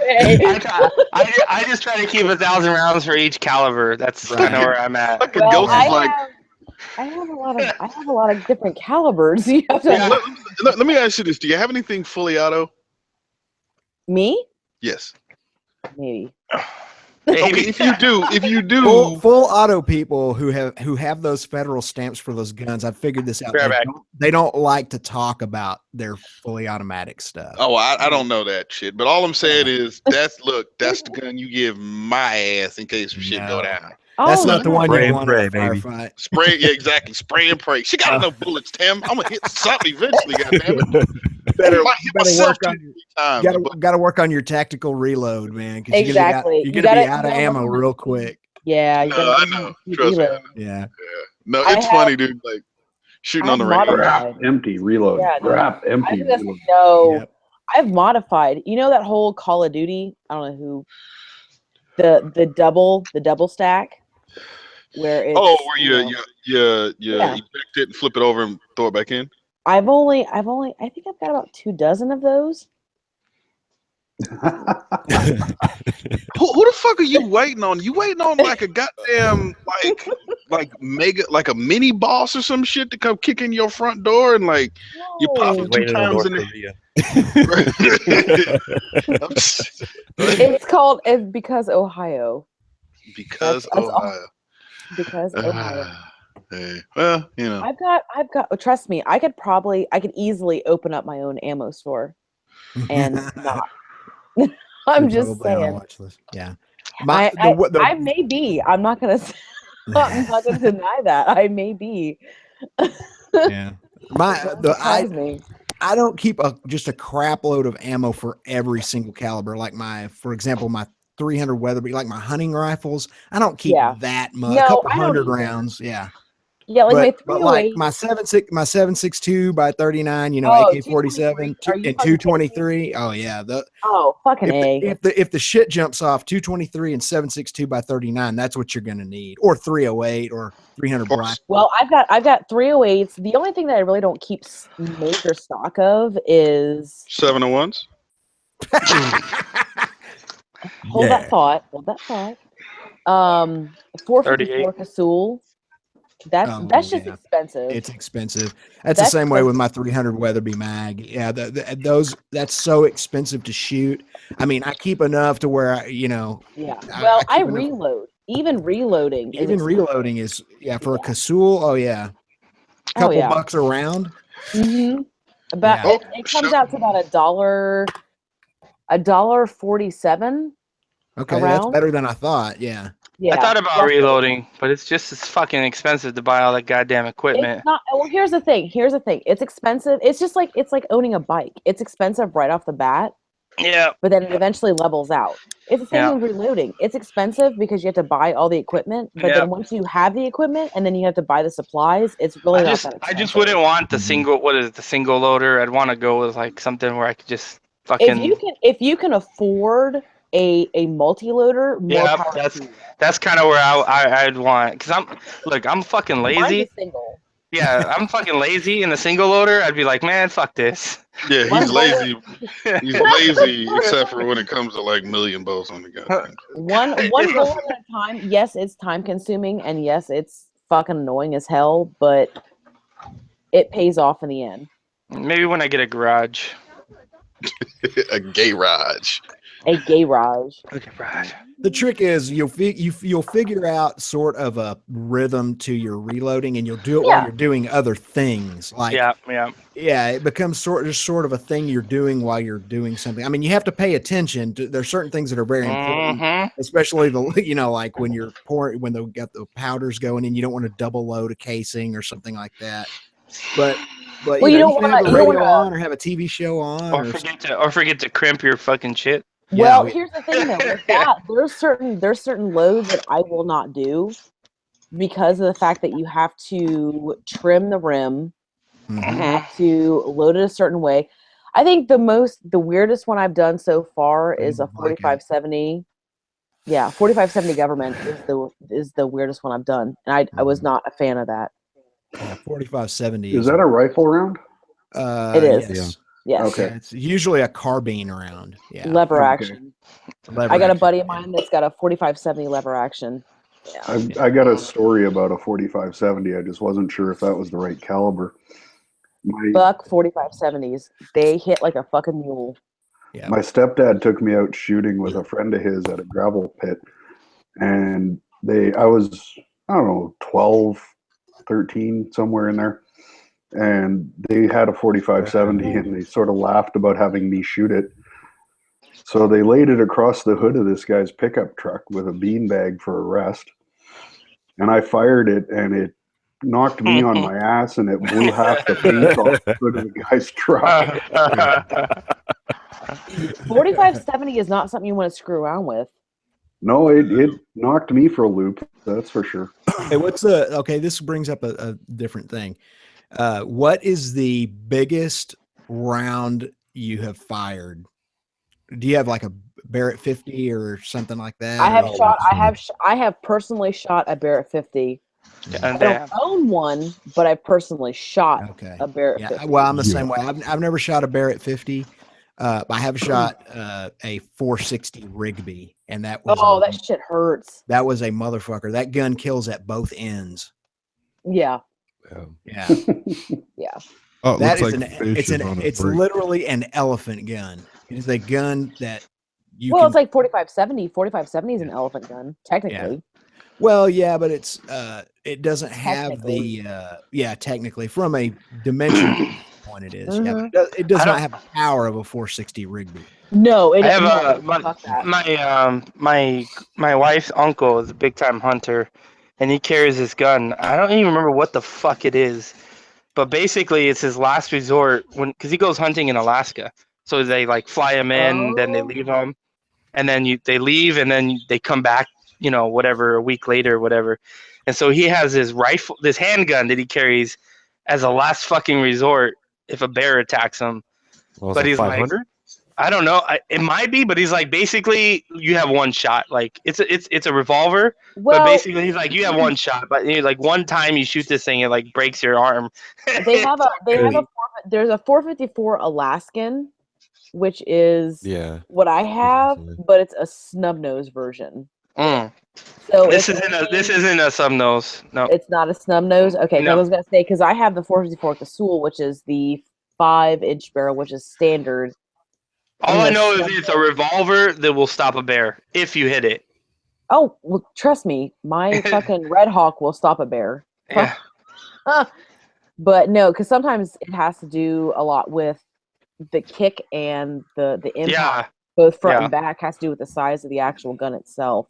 I just try to keep 1,000 rounds for each caliber. That's kind of where I'm at. Well, I have a lot of different calibers. You have to let me ask you this: do you have anything fully auto? Me? Yes. Maybe. Okay, if you do, full auto people who have those federal stamps for those guns, I've figured this out. They don't like to talk about their fully automatic stuff. Oh, I don't know that shit. But all I'm saying is that's the gun you give my ass in case some shit go down. That's not the one you want to baby. firefight. Spray, yeah, exactly. Spray and pray. She got enough bullets, Tim. I'm gonna hit something eventually. Goddamn it! Got to work on your tactical reload, man. Exactly. You're gonna be out of ammo real quick. Yeah. I know. Trust me. Yeah. No, it's funny, dude. Like shooting on the range. Wrap, empty, reload. Yeah, Wrap, empty, reload. No, yep. I've modified. You know that whole Call of Duty? I don't know who. The double stack. Where it's, where you eject it and flip it over and throw it back in. I think I've got about 24 of those. Who the fuck are you waiting on? You waiting on like a goddamn like a mini boss or some shit to come kick in your front door and like you pop him 2 times in the It's because Ohio. Because Ohio. Because Ohio. Hey, well, you know. I've got. Trust me, I could easily open up my own ammo store, and not. I'm just saying. Yeah. I may be. I'm not gonna. I'm not gonna deny that. I may be. Yeah. I don't keep just a crap load of ammo for every single caliber. Like for example, my 300 Weatherby, like my hunting rifles. I don't keep that much. A couple hundred rounds. Yeah. Yeah, like but like my 7.62 by 39, AK-47 and 223. Oh yeah, fucking A. If the shit jumps off 223 and 7.62 by 39, that's what you're gonna need, or 308 or 300 black. Well, I've got 308s. The only thing that I really don't keep major stock of is 701s. Hold that thought. 454 Casul. That's just expensive. It's expensive. That's the same way with my 300 Weatherby mag. Yeah, that's so expensive to shoot. I mean, I keep enough to where Yeah. Well, I reload. Even reloading. Reloading is for a Casul. Oh yeah, a couple bucks a round. Mm-hmm. It comes out to about $1.47. Okay, that's better than I thought. Yeah. I thought about reloading, but it's just as fucking expensive to buy all that goddamn equipment. It's not. Well, here's the thing. It's expensive. It's like owning a bike. It's expensive right off the bat, Yeah. But then it eventually levels out. It's the same Yeah. with reloading. It's expensive because you have to buy all the equipment, but Yeah. then once you have the equipment and then you have to buy the supplies, it's really not that expensive. I just wouldn't want the single. What is it, the single loader? I'd want to go with like something where I could just fucking. If you can afford a multi-loader, more Yeah, power to you. that's kind of where I'd want, because I'm fucking Mine's lazy. a single. Yeah, I'm fucking lazy in the single loader. I'd be like, man, fuck this. Yeah, he's lazy. He's lazy, except for when it comes to like million bolts on the goddamn. One bullet at a time. Yes, it's time consuming, and yes, it's fucking annoying as hell, but it pays off in the end. Maybe when I get a garage. A garage. A garage. A garage. The trick is you'll figure out sort of a rhythm to your reloading, and you'll do it while you're doing other things. Like yeah, it becomes sort of a thing you're doing while you're doing something. I mean, you have to pay attention. There's certain things that are very important, especially like when you're pouring, when they got the powders going, and you don't want to double load a casing or something like that. But well, you don't want to have the radio on or have a TV show on, or forget to crimp your fucking shit. Well, here's the thing though, with that, there's certain loads that I will not do because of the fact that you have to trim the rim, you have to load it a certain way. I think the weirdest one I've done so far is a 4570. Yeah, 4570 government is the weirdest one I've done, and I was not a fan of that. Yeah, 4570. Is that a rifle round? It is. Yes. Yes. Okay. Yeah, it's usually a carbine round. Yeah. Lever action. I got a buddy of mine that's got a 4570 lever action. Yeah. I got a story about a 4570. I just wasn't sure if that was the right caliber. Buck 4570s. They hit like a fucking mule. Yeah. My stepdad took me out shooting with a friend of his at a gravel pit, and I was, I don't know, 12, 13, somewhere in there. And they had a 4570, and they sort of laughed about having me shoot it. So they laid it across the hood of this guy's pickup truck with a beanbag for a rest. And I fired it, and it knocked me on my ass, and it blew half the paint off the hood of the guy's truck. 4570 is not something you want to screw around with. No, it knocked me for a loop. That's for sure. Hey, okay, this brings up a different thing. What is the biggest round you have fired? Do you have like a Barrett 50 or something like that? I have personally shot a Barrett 50. I don't own one, but I personally shot a Barrett 50. Well, I'm the same way. I've never shot a Barrett 50. I have shot a 460 Rigby, and that was that shit hurts. That was a motherfucker. That gun kills at both ends. Yeah. Yeah. Yeah. Oh, that is it's literally an elephant gun. It is a gun that it's like 4570. 4570 is an elephant gun, technically. Yeah. Well, yeah, but it's it doesn't have the technically from a dimension point it is. Yeah, but it does not have the power of a 460 Rigby. No, it I have my wife's uncle is a big time hunter, and he carries this gun. I don't even remember what the fuck it is, but basically it's his last resort because he goes hunting in Alaska. So they like fly him in, then they leave him, and then they leave, and then they come back, whatever, a week later or whatever. And so he has his rifle, this handgun that he carries as a last fucking resort if a bear attacks him. But he's 500? Like, I don't know. It might be, but he's like, basically, you have one shot. Like it's a revolver, but basically he's like, you have one shot, but like one time you shoot this thing, it like breaks your arm. There's a 454 Alaskan, which is what I have, but it's a snub nose version. So this isn't a snub nose. No, it's not a snub nose. Okay, no. I was gonna say because I have the 454 Casul, which is the 5-inch barrel, which is standard. All I know is it's a revolver that will stop a bear if you hit it. Oh, well, trust me, my fucking Red Hawk will stop a bear. Yeah. But no, because sometimes it has to do a lot with the kick and the impact, both front and back, has to do with the size of the actual gun itself.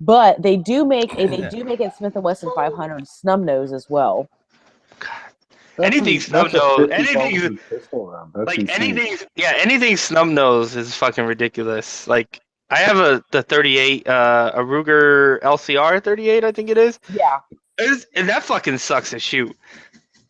But they do make a Smith & Wesson 500 snub nose as well. anything snub nose, anything pistol round. That's like insane. anything snub nose is fucking ridiculous. Like I have the 38, a Ruger LCR 38, I think it is. Yeah. And that fucking sucks to shoot.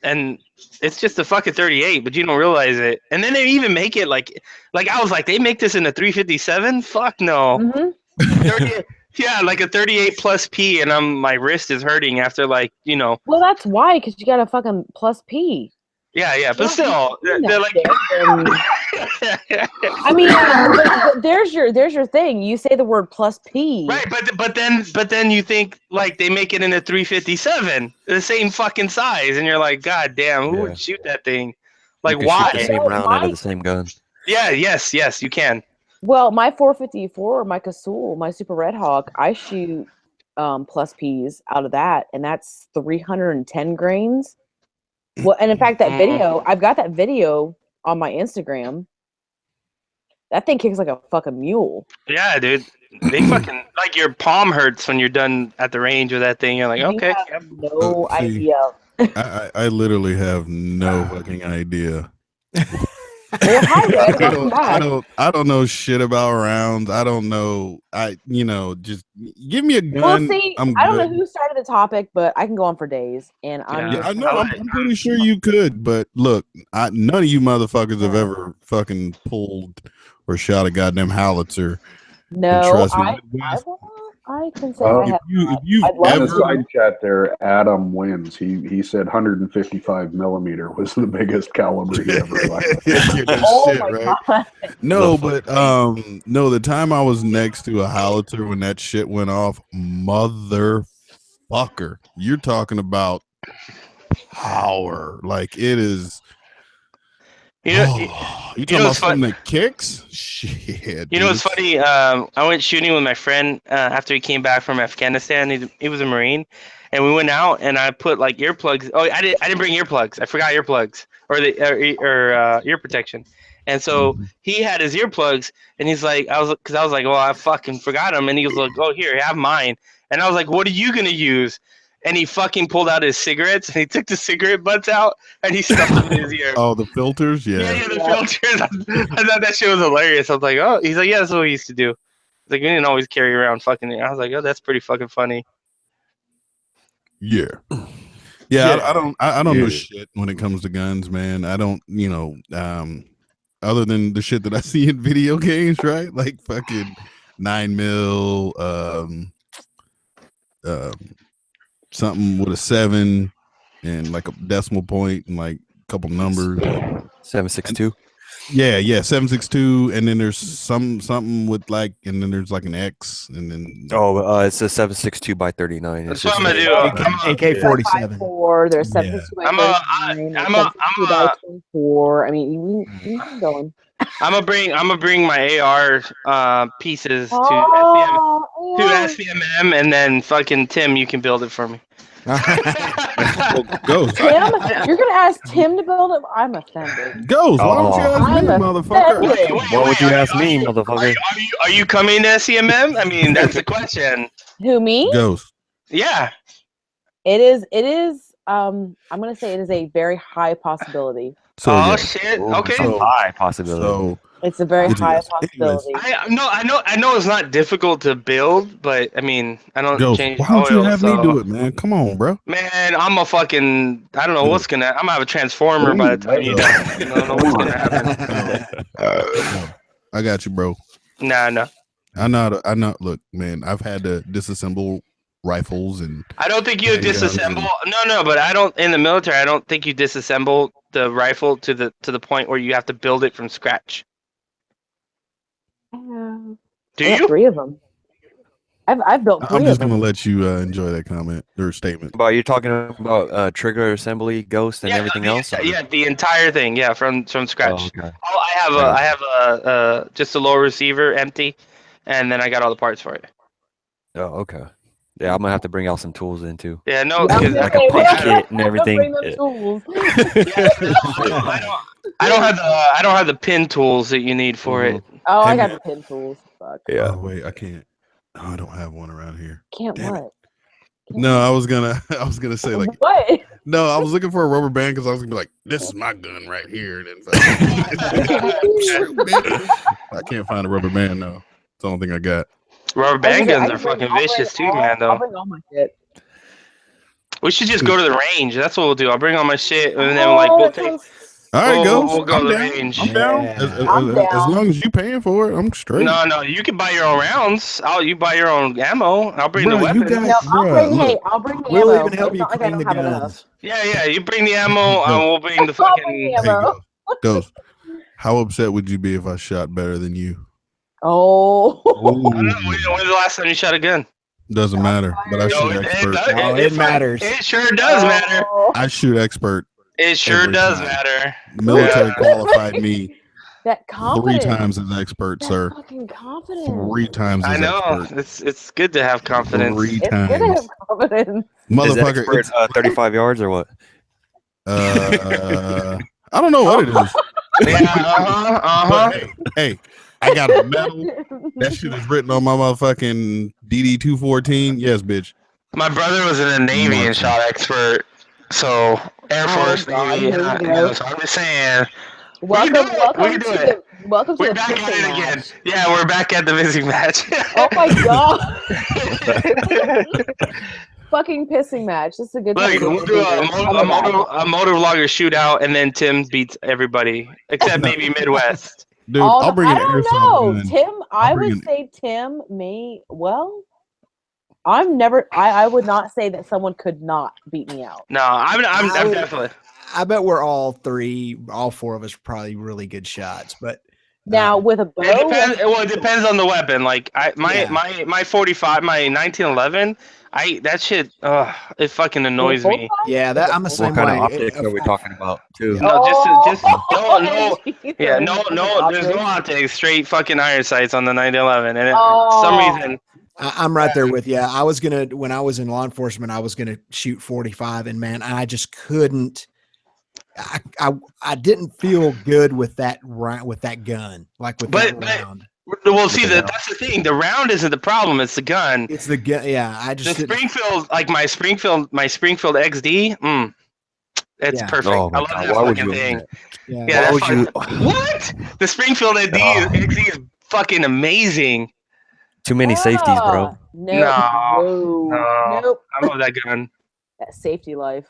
And it's just a fucking 38, but you don't realize it. And then they even make it like I was like, they make this in a 357? Fuck no. Mm-hmm. Yeah, like a 38 plus P, and my wrist is hurting after Well, that's why, because you got a fucking plus P. Yeah, but still, they're like. I mean, but there's your thing. You say the word plus P. Right, but then you think like they make it in a 357, the same fucking size, and you're like, God damn, who would shoot that thing? Like, you can why? shoot the same round out of the same gun. Yeah, yes, you can. Well, my 454, my Casull, my Super Red Hawk, I shoot plus Ps out of that, and that's 310 grains. Well, and in fact, that video, I've got that video on my Instagram. That thing kicks like a fucking mule. Yeah, dude. They fucking like your palm hurts when you're done at the range with that thing. You're like, okay. You have no idea. I literally have no fucking idea. Well, hi, Red. Welcome back. I don't know shit about rounds. I don't know. Just give me a gun. Well, see, I'm I don't good. know who started the topic, but I can go on for days. And I know. I'm pretty sure you could, but look, none of you motherfuckers have ever fucking pulled or shot a goddamn howitzer. No, And trust me, I can say I have. if you've On the ever, side chat there, Adam wins. He said 155 millimeter was the biggest caliber he ever fired. Oh my God. No, but no, the time I was next to a howitzer when that shit went off, motherfucker, you're talking about power. Like it is. You talking about something that kicks? Shit. You know what's funny? I went shooting with my friend after he came back from Afghanistan. He was a Marine, and we went out and I put like earplugs. Oh, I didn't bring earplugs. I forgot earplugs or ear protection. And so he had his earplugs, and he's like, I was like, well, I fucking forgot them, and he was like, oh, here, have mine. And I was like, what are you gonna use? And he fucking pulled out his cigarettes, and he took the cigarette butts out, and he stuffed them in his ear. Oh, the filters? Yeah. Yeah, the filters. I thought that shit was hilarious. I was like, oh, he's like, yeah, that's what we used to do. He's like, we didn't always carry around fucking. I was like, oh, that's pretty fucking funny. Yeah. I don't know shit when it comes to guns, man. I don't, other than the shit that I see in video games, right? Like fucking 9mm, something with a 7 and like a decimal point and like a couple numbers. 762. Yeah, 762, and then there's something with like, and then there's like an X, and then it's a 762 by 39. That's what I'm gonna do. AK-47. There's 762 by 39. I'm a 24. I mean, you can go on. I'm gonna bring my AR pieces to SVMM, and then fucking Tim, you can build it for me. Ghost. Tim, you're gonna ask Tim to build it? I'm offended. Ghost, why don't you ask me, motherfucker? Why would you ask me, motherfucker? Are you coming to SVMM? I mean, that's the question. Who, me? Ghost. Yeah. It is. I'm gonna say it is a very high possibility. Shit. Okay. High possibility. It's a very high possibility. I know it's not difficult to build, but I mean, I don't Ghost, change why don't you oil, have me do it, man? Come on, bro. Man, I'm a fucking. I don't know what's gonna. I'm gonna have a transformer by the time you done. I don't know what's gonna happen. I got you, bro. Nah. I know. Look, man, I've had to disassemble rifles, and I don't think you disassemble. No, but I don't. In the military, I don't think you disassemble the rifle to the point where you have to build it from scratch. Do you? 3 of them. I've built 3 I'm of just them. gonna let you enjoy that comment or statement. But you're talking about trigger assembly, Ghost, and everything else? Yeah, the entire thing. Yeah, from scratch. Oh, okay. I have a just a low receiver, empty, and then I got all the parts for it. Oh, okay. Yeah, I'm gonna have to bring out some tools in too. Yeah, no, like a punch kit and everything. I don't have the pin tools that you need for it. Oh, I got the pin tools. Fuck. Yeah. Oh wait, I can't. Oh, I don't have one around here. Can't Damn what? it. No, I was gonna say like What? No, I was looking for a rubber band because I was gonna be like, "This is my gun right here." And then I can't find a rubber band. No, it's the only thing I got. Rubber band guns are fucking vicious too, man. I'll Though bring all my shit. we should just go to the range. That's what we'll do. I'll bring all my shit, and then like we'll take. All right, we'll go I'm to the down. range. I'm down. As long as you paying for it, I'm straight. No, you can buy your own rounds. You buy your own ammo. I'll bring the weapons. I'll bring the We'll ammo. even help It's you not like I clean don't the have guns. Yeah. You bring the ammo. We'll bring the fucking ammo. Ghost, how upset would you be if I shot better than you? Oh. I don't know. When's the last time you shot a gun? Doesn't matter, but I shoot expert. It matters. It sure does matter. I shoot expert. It sure every does time. matter. Military qualified me That 3 confidence. times as expert, sir. Fucking confidence. 3 times as I know. expert. It's good to have confidence. 3 It's times. good to have confidence. Motherfucker, Is expert, 35 yards or what? I don't know what it is. But hey, I got a medal. That shit is written on my motherfucking DD-214. Yes, bitch. My brother was in the Navy and shot expert. So Air Force, Navy. So I'm just saying. Welcome we can do to it. the back at pissing it again. match. Yeah, we're back at the pissing match. Oh my god. Fucking pissing match. This is a good Look, time. we'll do a motor vlogger shootout, and then Tim beats everybody except maybe Midwest. Dude, I'll bring an I don't airsoft know. gun. Tim, I would say Tim may. Well, I would not say that someone could not beat me out. No, I'm definitely. I bet we're all 4 of us probably really good shots, but now with a bow. It depends on the weapon. Like my 45, my 1911. That shit. It fucking annoys me. Yeah, I'm the same What kind way. of optics are we talking about, too? No, just no. Yeah, no. There's no optics. Straight fucking iron sights on the 1911, and for some reason. I'm right there with you. I was when I was in law enforcement, I was gonna shoot 45, and man, I just couldn't. I didn't feel good with that gun, like with that round. Well, see, that's the thing. The round isn't the problem; it's the gun. It's the gun. Yeah, I just the Springfield, like my Springfield XD. It's perfect. Oh I love God, that why would fucking you thing. Yeah, why would you? What? The Springfield XD is fucking amazing. Too many safeties, bro. Nope. I love that gun. That safety life.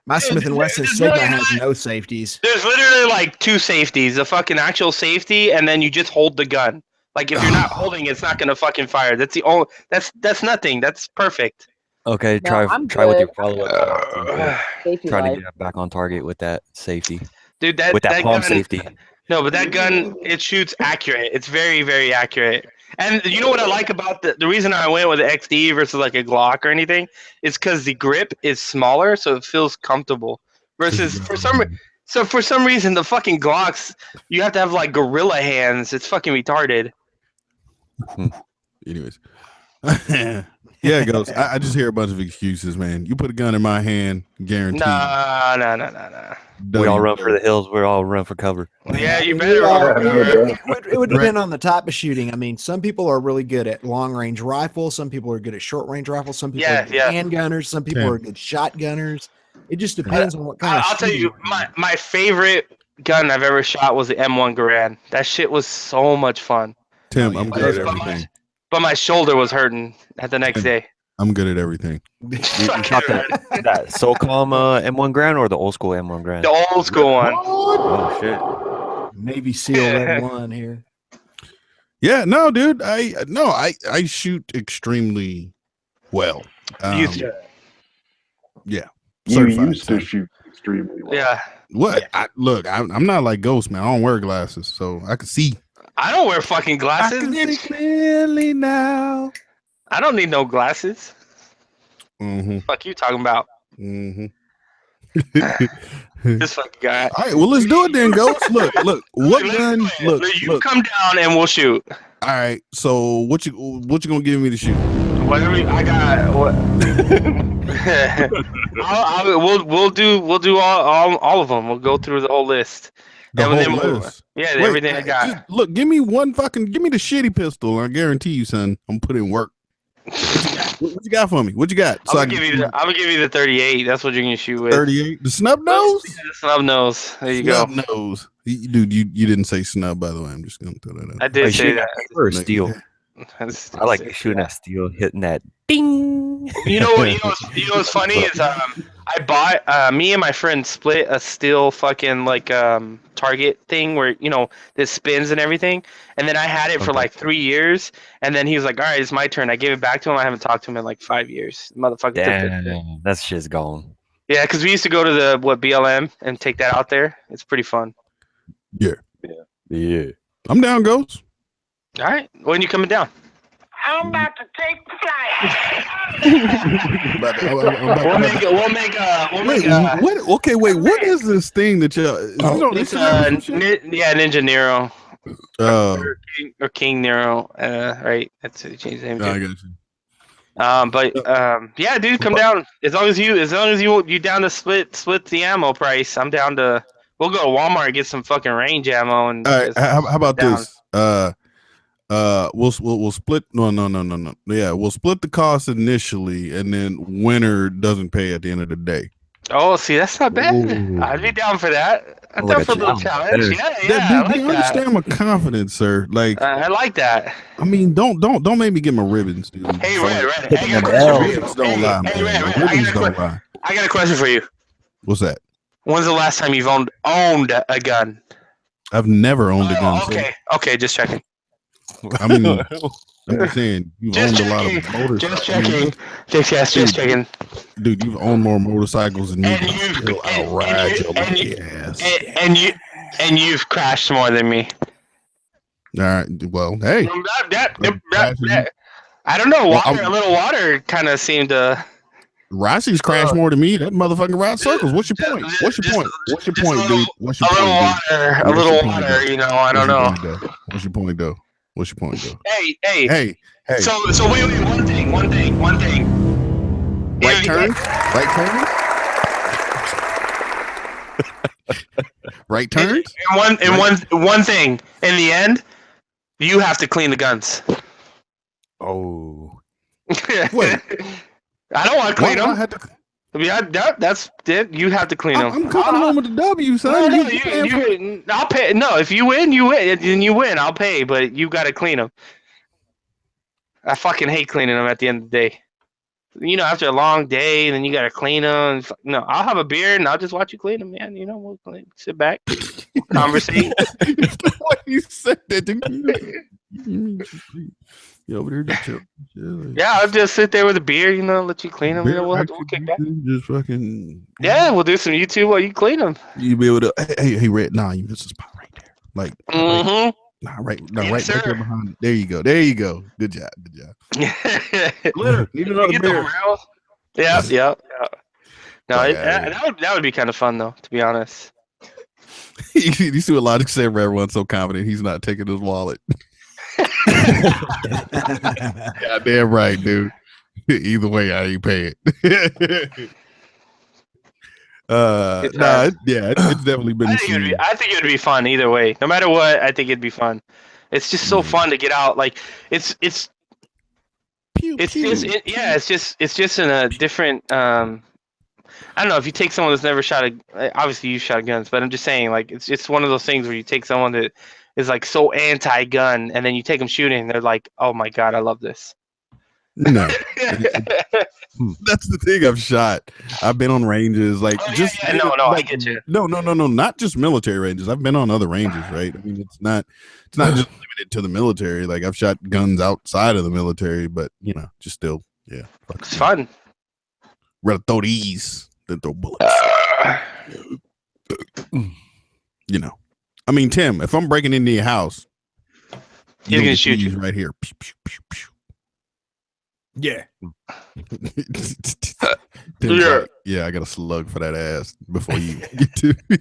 My Smith & Wesson Sigma has no safeties. There's literally like 2 safeties: the fucking actual safety, and then you just hold the gun. Like if you're not holding, it's not gonna fucking fire. That's the only. That's nothing. That's perfect. Okay, try with your follow-up. Trying to get back on target with that safety. Dude, with that palm gun, safety. No, but that gun, it shoots accurate. It's very, very accurate. And you know what I like about the reason I went with the XD versus like a Glock or anything is because the grip is smaller, so it feels comfortable. Versus for some reason the fucking Glocks, you have to have like gorilla hands. It's fucking retarded. Anyways, yeah, it goes. I just hear a bunch of excuses, man. You put a gun in my hand, guaranteed. No. We all run for the hills. We all run for cover. Yeah, you better. It would depend on the type of shooting. I mean, some people are really good at long range rifles. Some people are good at short range rifles. Some people are good handgunners. Some people are good shotgunners. It just depends on what kind of. I'll tell you, my favorite gun I've ever shot was the M1 Garand. That shit was so much fun. Tim, I'm good at everything. But my shoulder was hurting at the next day. I'm good at everything. You shot that SOCOM M1 Garand or the old school M1 Garand? The old school one. Oh shit. Navy SEAL Red One here. Yeah, no, dude. I shoot extremely well. Yeah. You used to shoot extremely well. Yeah. What? Look, I'm not like Ghost, man. I don't wear glasses, so I can see. I don't wear fucking glasses. I can see clearly now. I don't need no glasses. Mm-hmm. Fuck you talking about? Mm-hmm. This fucking guy. All right, well, let's do it then, Ghost. Look. What gun? Look. You come down and we'll shoot. All right. So what you gonna give me to shoot? Whatever I got. What? we'll do all of them. We'll go through the whole list. List. Yeah, wait, everything I got. Just, look, give me the shitty pistol. I guarantee you, son, I'm putting in work. What you got for me? What you got? I'm gonna give you the 38. That's what you're gonna shoot with. 38. The snub nose. The snub nose. There you snub go. Nose. Dude, you didn't say snub, by the way. I'm just gonna throw that out. I did say that. Or steel. I like shooting that steel, hitting that ding. You know what's funny is I bought me and my friend split a steel fucking like target thing where this spins and everything, and then I had it for like 3 years, and then he was like, all right, it's my turn. I gave it back to him. I haven't talked to him in like 5 years. Motherfucker. Damn, that shit's gone. Yeah, because we used to go to the BLM and take that out there. It's pretty fun. Yeah. I'm down, Ghost. All right, when you coming down? I'm about to take flight. What is this thing that y'all? It's Ninja Nero. Or King Nero. Right. That's it. Changed the name. I got you. Yeah, dude, come down. As long as you down to split the ammo price, I'm down to. We'll go to Walmart and get some fucking range ammo. And all right, how about this? We'll split. No. Yeah, we'll split the cost initially, and then winner doesn't pay at the end of the day. Oh, see, that's not bad. Ooh. I'd be down for that. I'm down for a little challenge. Yeah, do you understand my confidence, sir? Like, I like that. I mean, don't make me get my ribbons, dude. Hey, Red, ribbons don't lie, man. Ribbons don't lie. I got a question for you. What's that? When's the last time you've owned a gun? I've never owned a gun. Okay, just checking. I mean, I'm just saying you've owned a lot of motorcycles. Just checking. Just checking. Dude, you've owned more motorcycles than you can still outride your lucky ass. And you've crashed more than me. All right. Well, hey. I don't know. A little water kind of seemed to. Rossi's crashed more than me. That motherfucking ride circles. What's your point? Dude? What's your point, dude? A little water. I don't know. What's your point, though? Hey. So wait, one thing. Right turn. Right turn. And one thing. In the end, you have to clean the guns. Oh. Wait. I don't want to clean them. That's it. You have to clean them. I'm coming home with the W, son. I'll pay. No, if you win, you win. And you win, I'll pay. But you got to clean them. I fucking hate cleaning them at the end of the day. After a long day, then you got to clean them. No, I'll have a beer and I'll just watch you clean them, man. We'll sit back, conversate. You said that. You over there to chill. Yeah, I'll just sit there with a beer, let you clean them. We'll kick back. Just fucking. Yeah, we'll do some YouTube while you clean them. You be able to. Hey, Red. Nah, you missed a spot right there. Like. Right there behind it. There you go. Good job. Need another beer. Yeah. No, that would be kind of fun though, to be honest. You see what Logic said. Everyone's so confident he's not taking his wallet. Goddamn right, dude. Either way, I ain't pay it. It's definitely been. I think it'd be fun either way. No matter what, I think it'd be fun. It's just so fun to get out. Like it's just in a different. I don't know if you take someone that's never shot obviously you shot guns, but I'm just saying like it's one of those things where you take someone that is like so anti-gun, and then you take them shooting, and they're like, "Oh my god, I love this." No, that's the thing. I've shot. I've been on ranges, like I get you. No, not just military ranges. I've been on other ranges, right? I mean, it's not just limited to the military. Like I've shot guns outside of the military, but just still, yeah, it's fun. Rather throw these than throw bullets. I mean, Tim, if I'm breaking into your house, he's gonna shoot you right here. Pew, pew, pew, pew. Yeah. Yeah, I got a slug for that ass before you get to me.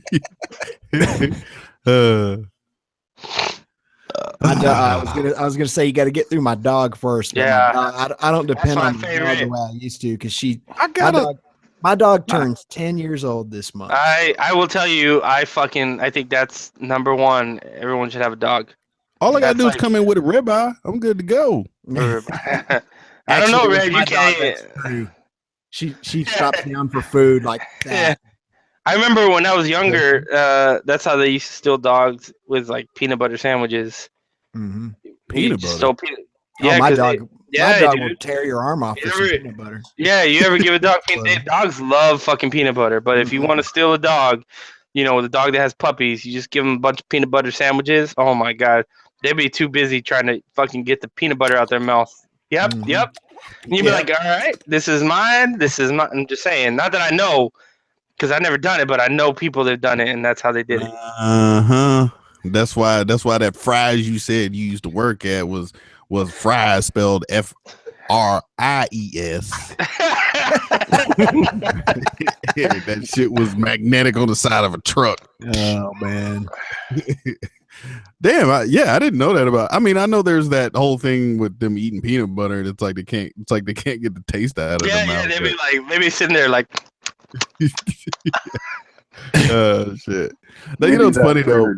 I was gonna say you got to get through my dog first. Yeah, I don't depend on my dog the way I used to because my dog turns 10 years old this month. I will tell you, I think that's number one. Everyone should have a dog. All I gotta do is come in with a ribeye. I'm good to go. I don't know, Actually, Red. my You dog, can't. that's true. She stops down for food like that. I remember when I was younger, that's how they used to steal dogs with like peanut butter sandwiches. Mm-hmm. Peanut butter. Yeah, my 'cause dog. yeah, my dog dude. will tear your arm off for some peanut butter. Yeah, you ever give a dog dogs love fucking peanut butter, but if you want to steal a dog, the dog that has puppies, you just give them a bunch of peanut butter sandwiches. Oh my god, they'd be too busy trying to fucking get the peanut butter out their mouth. Yep. And you'd be like, all right, this is mine. This is mine. I'm just saying, not that I know, because I never done it, but I know people that have done it, and that's how they did it. That's why that Fry's you said you used to work at was Fry's spelled FRIES. That shit was magnetic on the side of a truck. Oh man. Damn, I didn't know that about. I mean, I know there's that whole thing with them eating peanut butter. It's like they can't get the taste out of their mouth. They'd be sitting there like. Shit. Now, it's funny though.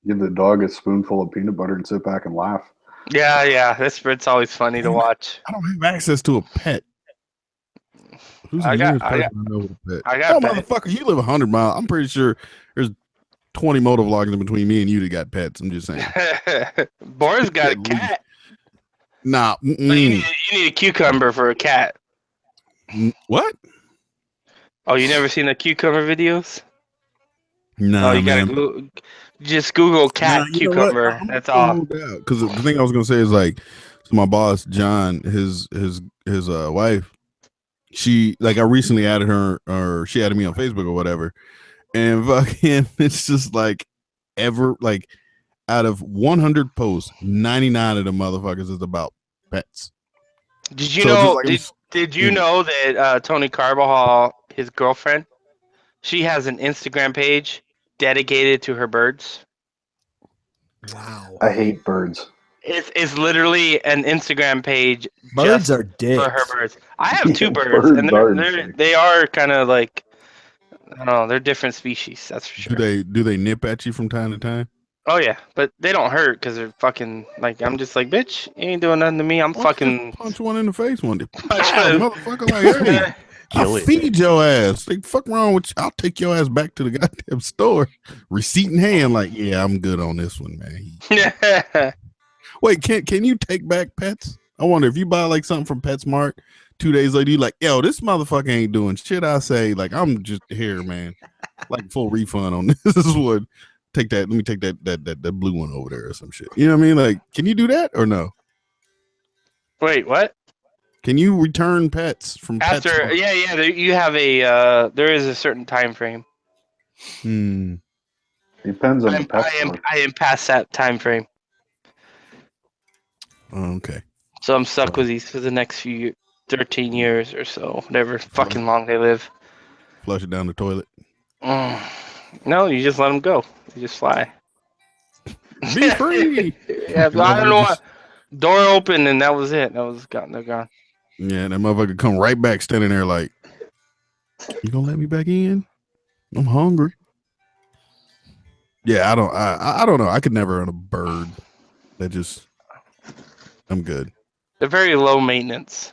Give the dog a spoonful of peanut butter and sit back and laugh. Yeah, it's always funny to watch. I don't have access to a pet. Who's the nearest person I know with a pet? I got motherfucker, you live 100 miles. I'm pretty sure there's 20 motovlogs in between me and you that got pets. I'm just saying. Boris got a cat. Nah. You need a cucumber for a cat. What? Oh, you never seen the cucumber videos? No, you gotta just Google cat cucumber. That's all. Because the thing I was gonna say is like, so my boss John, his wife, she I recently added her, or she added me on Facebook or whatever, and fucking it's just like out of 100 posts, 99 of the motherfuckers is about pets. Did you know? Did you know that Tony Carbajal, his girlfriend, she has an Instagram page dedicated to her birds? Wow. I hate birds. It's literally an Instagram page. Birds are dicks. For her birds. I have two birds, and they are kind of like, I don't know, they're different species. That's for sure. Do they nip at you from time to time? Oh yeah, but they don't hurt because they're fucking I'm just like, bitch, you ain't doing nothing to me. I'm fucking punch one in the face one day. Motherfucker, like, hey, I'll feed your ass. Like, fuck wrong with you? I'll take your ass back to the goddamn store, receipt in hand. Like, yeah, I'm good on this one, man. Wait, can you take back pets? I wonder if you buy something from PetSmart, 2 days later, you like, yo, this motherfucker ain't doing shit. I say, I'm just here, man. Full refund on this one. Take that. Let me take that blue one over there or some shit. You know what I mean? Can you do that or no? Wait, what? Can you return pets from after? PetSmart? Yeah. You have there is a certain time frame. Depends on the pet store. I am past that time frame. Okay. So I'm stuck with these for the next 13 years or so, whatever fucking long they live. Flush it down the toilet. No, you just let them go. You just fly. Be free. Yeah, I don't know what. Door open and that was it. That was gone. They're gone. Yeah, that motherfucker come right back standing there like, you gonna let me back in? I'm hungry. Yeah, I don't know. I could never own a bird. I'm good. They're very low maintenance.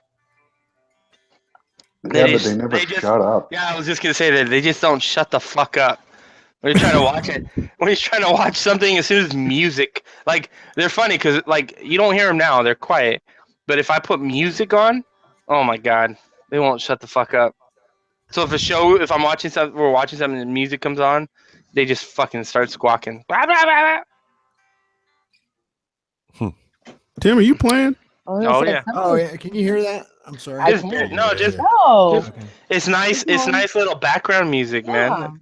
Yeah, but they never shut up. Yeah, I was just gonna say that they just don't shut the fuck up. When you're trying to watch it, when you're trying to watch something, as soon as music, they're funny because you don't hear them now, they're quiet. But if I put music on, oh my god, they won't shut the fuck up. So if I'm watching something, we're watching something, and music comes on, they just fucking start squawking. Blah, blah, blah, blah. Tim, are you playing? Oh yeah. Oh yeah. Can you hear that? I'm sorry. It's nice. It's nice little background music, man.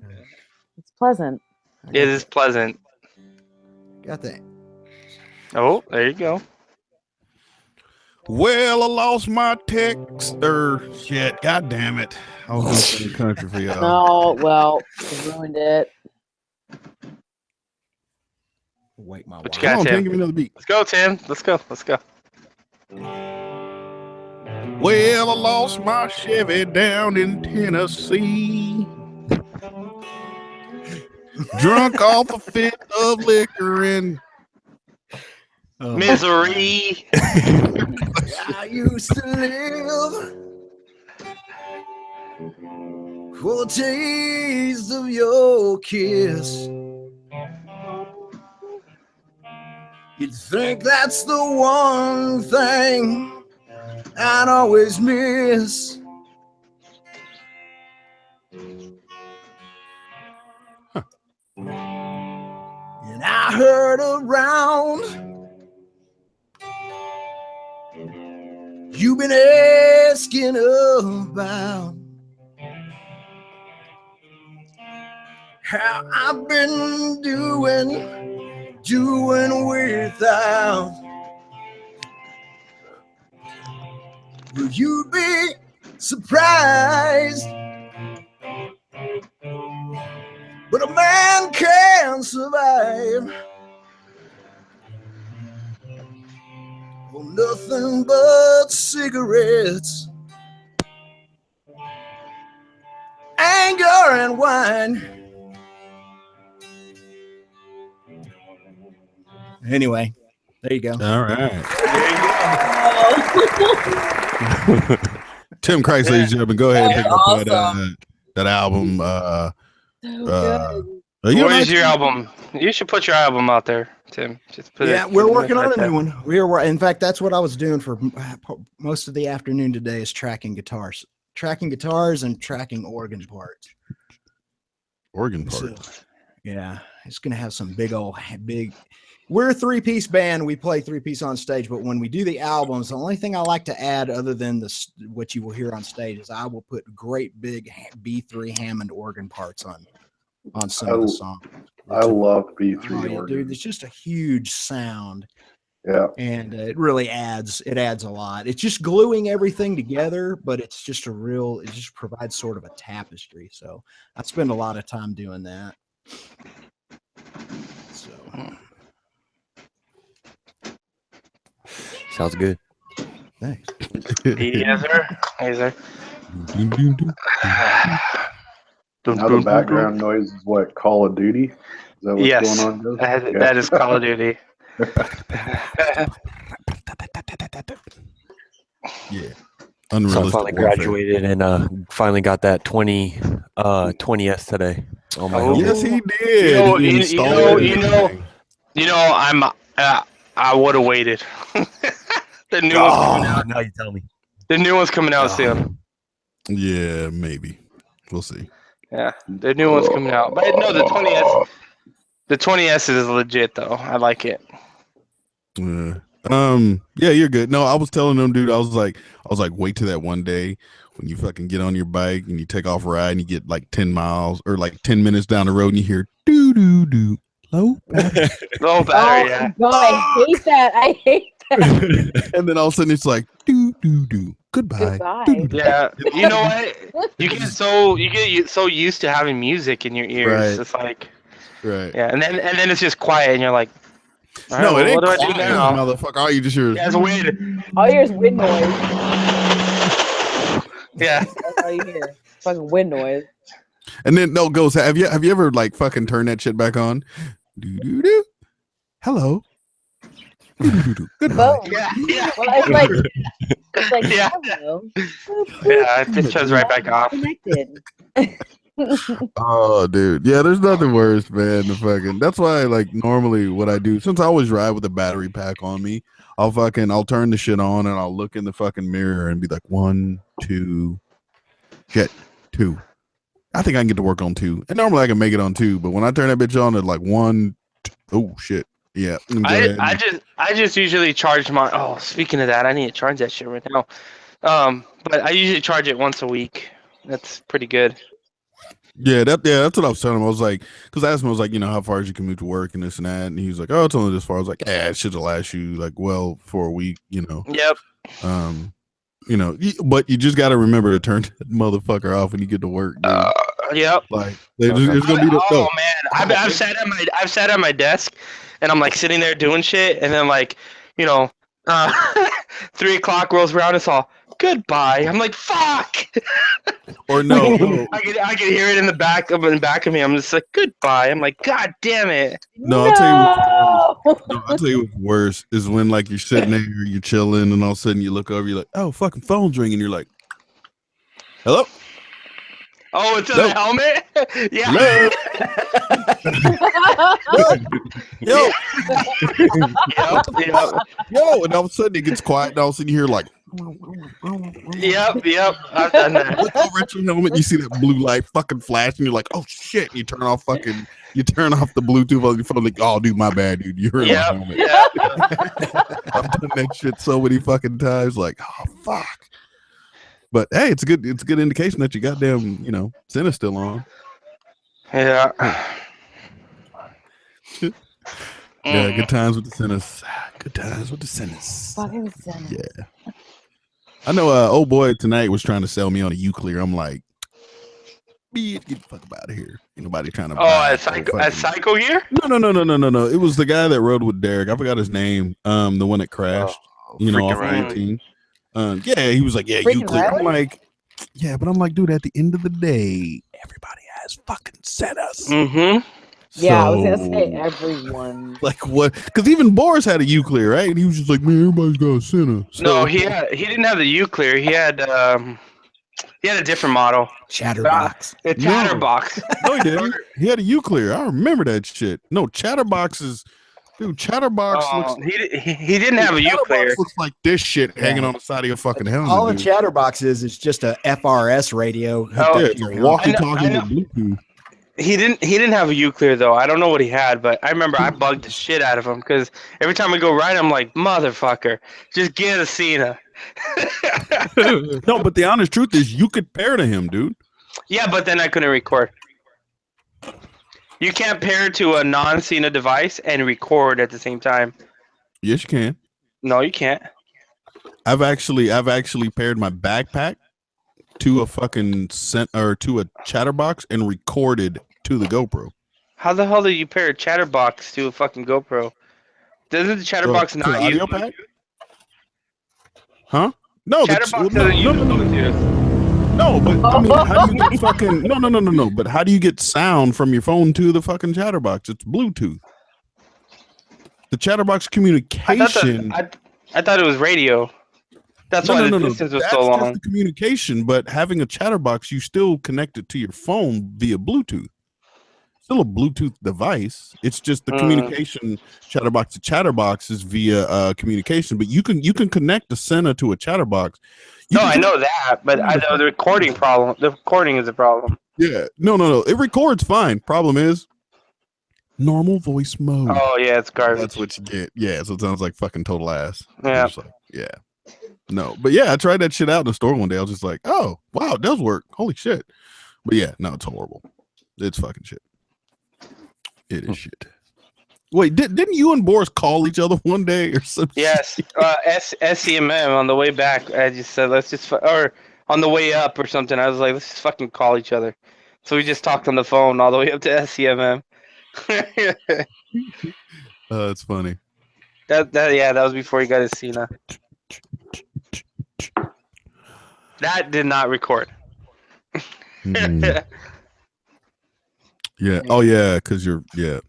It's pleasant. It is pleasant. Got that. Oh, there you go. Well, I lost my text. Shit, god damn it. I was going to the country for y'all. No, well, you ruined it. Wait, my what you got, Tim? Give me another beat. Let's go, Tim. Let's go. Well, I lost my Chevy down in Tennessee. Drunk off a fit of liquor and Misery. I used to live for a taste of your kiss. You'd think that's the one thing I'd always miss. And I heard around you've been asking about how I've been doing without. Well, you'd be surprised, but a man can survive on nothing but cigarettes, anger, and wine. Anyway, there you go. All right. Tim Christ, ladies and gentlemen, go ahead and pick up that album. What is your album? You should put your album out there, Tim. Just put it. We're working on a new one. In fact, that's what I was doing for most of the afternoon today, is tracking guitars and tracking organ parts. So, yeah, it's gonna have some big. We're a 3-piece band. We play 3-piece on stage, but when we do the albums, the only thing I like to add, other than what you will hear on stage, is I will put great big B3 Hammond organ parts on some of the songs. I love B3 organ. Dude, it's just a huge sound. Yeah. And it really adds a lot. It's just gluing everything together, but it just provides sort of a tapestry. So I spend a lot of time doing that. So sounds good. Thanks. Yes, sir. Yes, sir. Now the background noise is what, Call of Duty? Is that what's going on? That is Call of Duty. Yeah. So I finally graduated and finally got that 20S today. Oh my God. Yes, he did. I would have waited. The new one's coming out. Now you tell me. The new one's coming out soon. Yeah, maybe. We'll see. Yeah, the new one's coming out. But no, the 20S. The 20S is legit though. I like it. Yeah, you're good. No, I was telling them, dude, I was like, wait till that one day when you fucking get on your bike and you take off a ride and you get like 10 miles or like 10 minutes down the road and you hear doo doo doo low battery. Low battery, yeah. God, I hate that. And then all of a sudden it's like doo doo doo. Goodbye. Yeah, you know what? You get so used to having music in your ears. Right. It's like, right. Yeah, and then it's just quiet, and you're like, all right, no, well, it ain't what do quiet, I do now? motherfucker. All you just hear is it's wind. All you hear is wind noise. Yeah, that's all you hear. Fucking wind noise. And then no, Ghost, have you ever like fucking turned that shit back on? Doo doo doo. Hello. Goodbye. Yeah. Well, it's like Yeah. hello. Yeah, it just turns right back off. Connected. Oh, dude. Yeah, there's nothing worse, man. That's why, like, normally what I do, since I always ride with a battery pack on me, I'll turn the shit on and I'll look in the fucking mirror and be like, 1, 2, shit, 2. I think I can get to work on 2. And normally I can make it on 2, but when I turn that bitch on, it's like 1, 2, oh shit. Yeah. I just usually charge my. Oh, speaking of that, I need to charge that shit right now. But I usually charge it once a week. That's pretty good. Yeah, that's what I was telling him. I was like, because I asked him, I was like, how far you commute to work and this and that, and he was like, oh, it's only this far. I was like, it should last you like for a week, Yep. But you just got to remember to turn that motherfucker off when you get to work. Dude. Yep. Like, there's gonna be oh man, I've sat at my desk, and I'm like sitting there doing shit, and then like, 3 o'clock rolls around, it's all goodbye. I'm like, fuck. Or no, I can hear it in the back of me. I'm just like, goodbye. I'm like, god damn it. no, I'll tell you what's worse. No, I'll tell you what's worse is when like you're sitting there, you're chilling, and all of a sudden you look over, you're like, oh, fucking phone's ringing. You're like, hello? Oh, it's in the helmet? Yeah. Yo. Yep. Yo, and all of a sudden it gets quiet, and all of a sudden you hear like, Yep. I've done that. look over at your helmet, you see that blue light fucking flash, and you're like, oh shit. And you turn off the Bluetooth on your phone, like, oh, dude, my bad, dude. You're in my helmet. I've done that shit so many fucking times, like, oh, fuck. But hey, it's a good indication that you goddamn, Sena's still on. Yeah. Yeah, good times with the Senas. Good times with the Senas. Fucking Sena. Yeah. I know old boy tonight was trying to sell me on a Uclear. I'm like, get the fuck out of here. Ain't nobody trying to buy a Psycho here? No. It was the guy that rode with Derek. I forgot his name. The one that crashed. Off 19. Yeah, he was like, yeah, Uclear. I'm like, yeah, but I'm like, dude, at the end of the day, everybody has fucking Senas. Mm-hmm. Yeah, I was gonna say everyone. Like what? Because even Boris had a Uclear, right? And he was just like, man, everybody's got a Sena. So, no, he didn't have the Uclear. He had a different model. Chatterbox. A Chatterbox. No, he didn't. He had a Uclear. I remember that shit. No, Chatterbox is. Dude, Chatterbox looks. He didn't have a Uclear. Looks like this shit hanging on the side of your fucking helmet. All a Chatterbox is just a FRS radio. Walkie-talkie with Bluetooth. He didn't have a Uclear though. I don't know what he had, but I remember I bugged the shit out of him because every time I go ride, I'm like, motherfucker, just get a Sena. No, but the honest truth is, you could pair to him, dude. Yeah, but then I couldn't record. You can't pair to a non-Sena device and record at the same time. Yes, you can. No, you can't. I've actually paired my backpack to a fucking to a Chatterbox and recorded to the GoPro. How the hell do you pair a Chatterbox to a fucking GoPro? Doesn't the Chatterbox not use audio pack? Huh? No, Chatterbox doesn't use Bluetooth. No, but I mean, how do you get fucking no? But how do you get sound from your phone to the fucking Chatterbox? It's Bluetooth. The Chatterbox communication. I thought it was radio. That's why the distance was so long. That's the communication, but having a Chatterbox, you still connect it to your phone via Bluetooth. Still a Bluetooth device. It's just the communication Chatterbox to Chatterbox is via communication, but you can connect the Sena to a Chatterbox. I know that, but I know the recording problem. The recording is a problem. Yeah, no. It records fine. Problem is normal voice mode. Oh yeah, it's garbage. That's what you get. Yeah, so it sounds like fucking total ass. Yeah. Yeah. No, but yeah, I tried that shit out in the store one day. I was just like, oh, wow, it does work. Holy shit. But yeah, no, it's horrible. It's fucking shit. It is shit. Wait, didn't you and Boris call each other one day or something? Yes. SCMM on the way back. I just said, or on the way up or something. I was like, let's just fucking call each other. So we just talked on the phone all the way up to SCMM. That's funny. That was before he got his Sena. That did not record. Yeah. Oh yeah, because you're your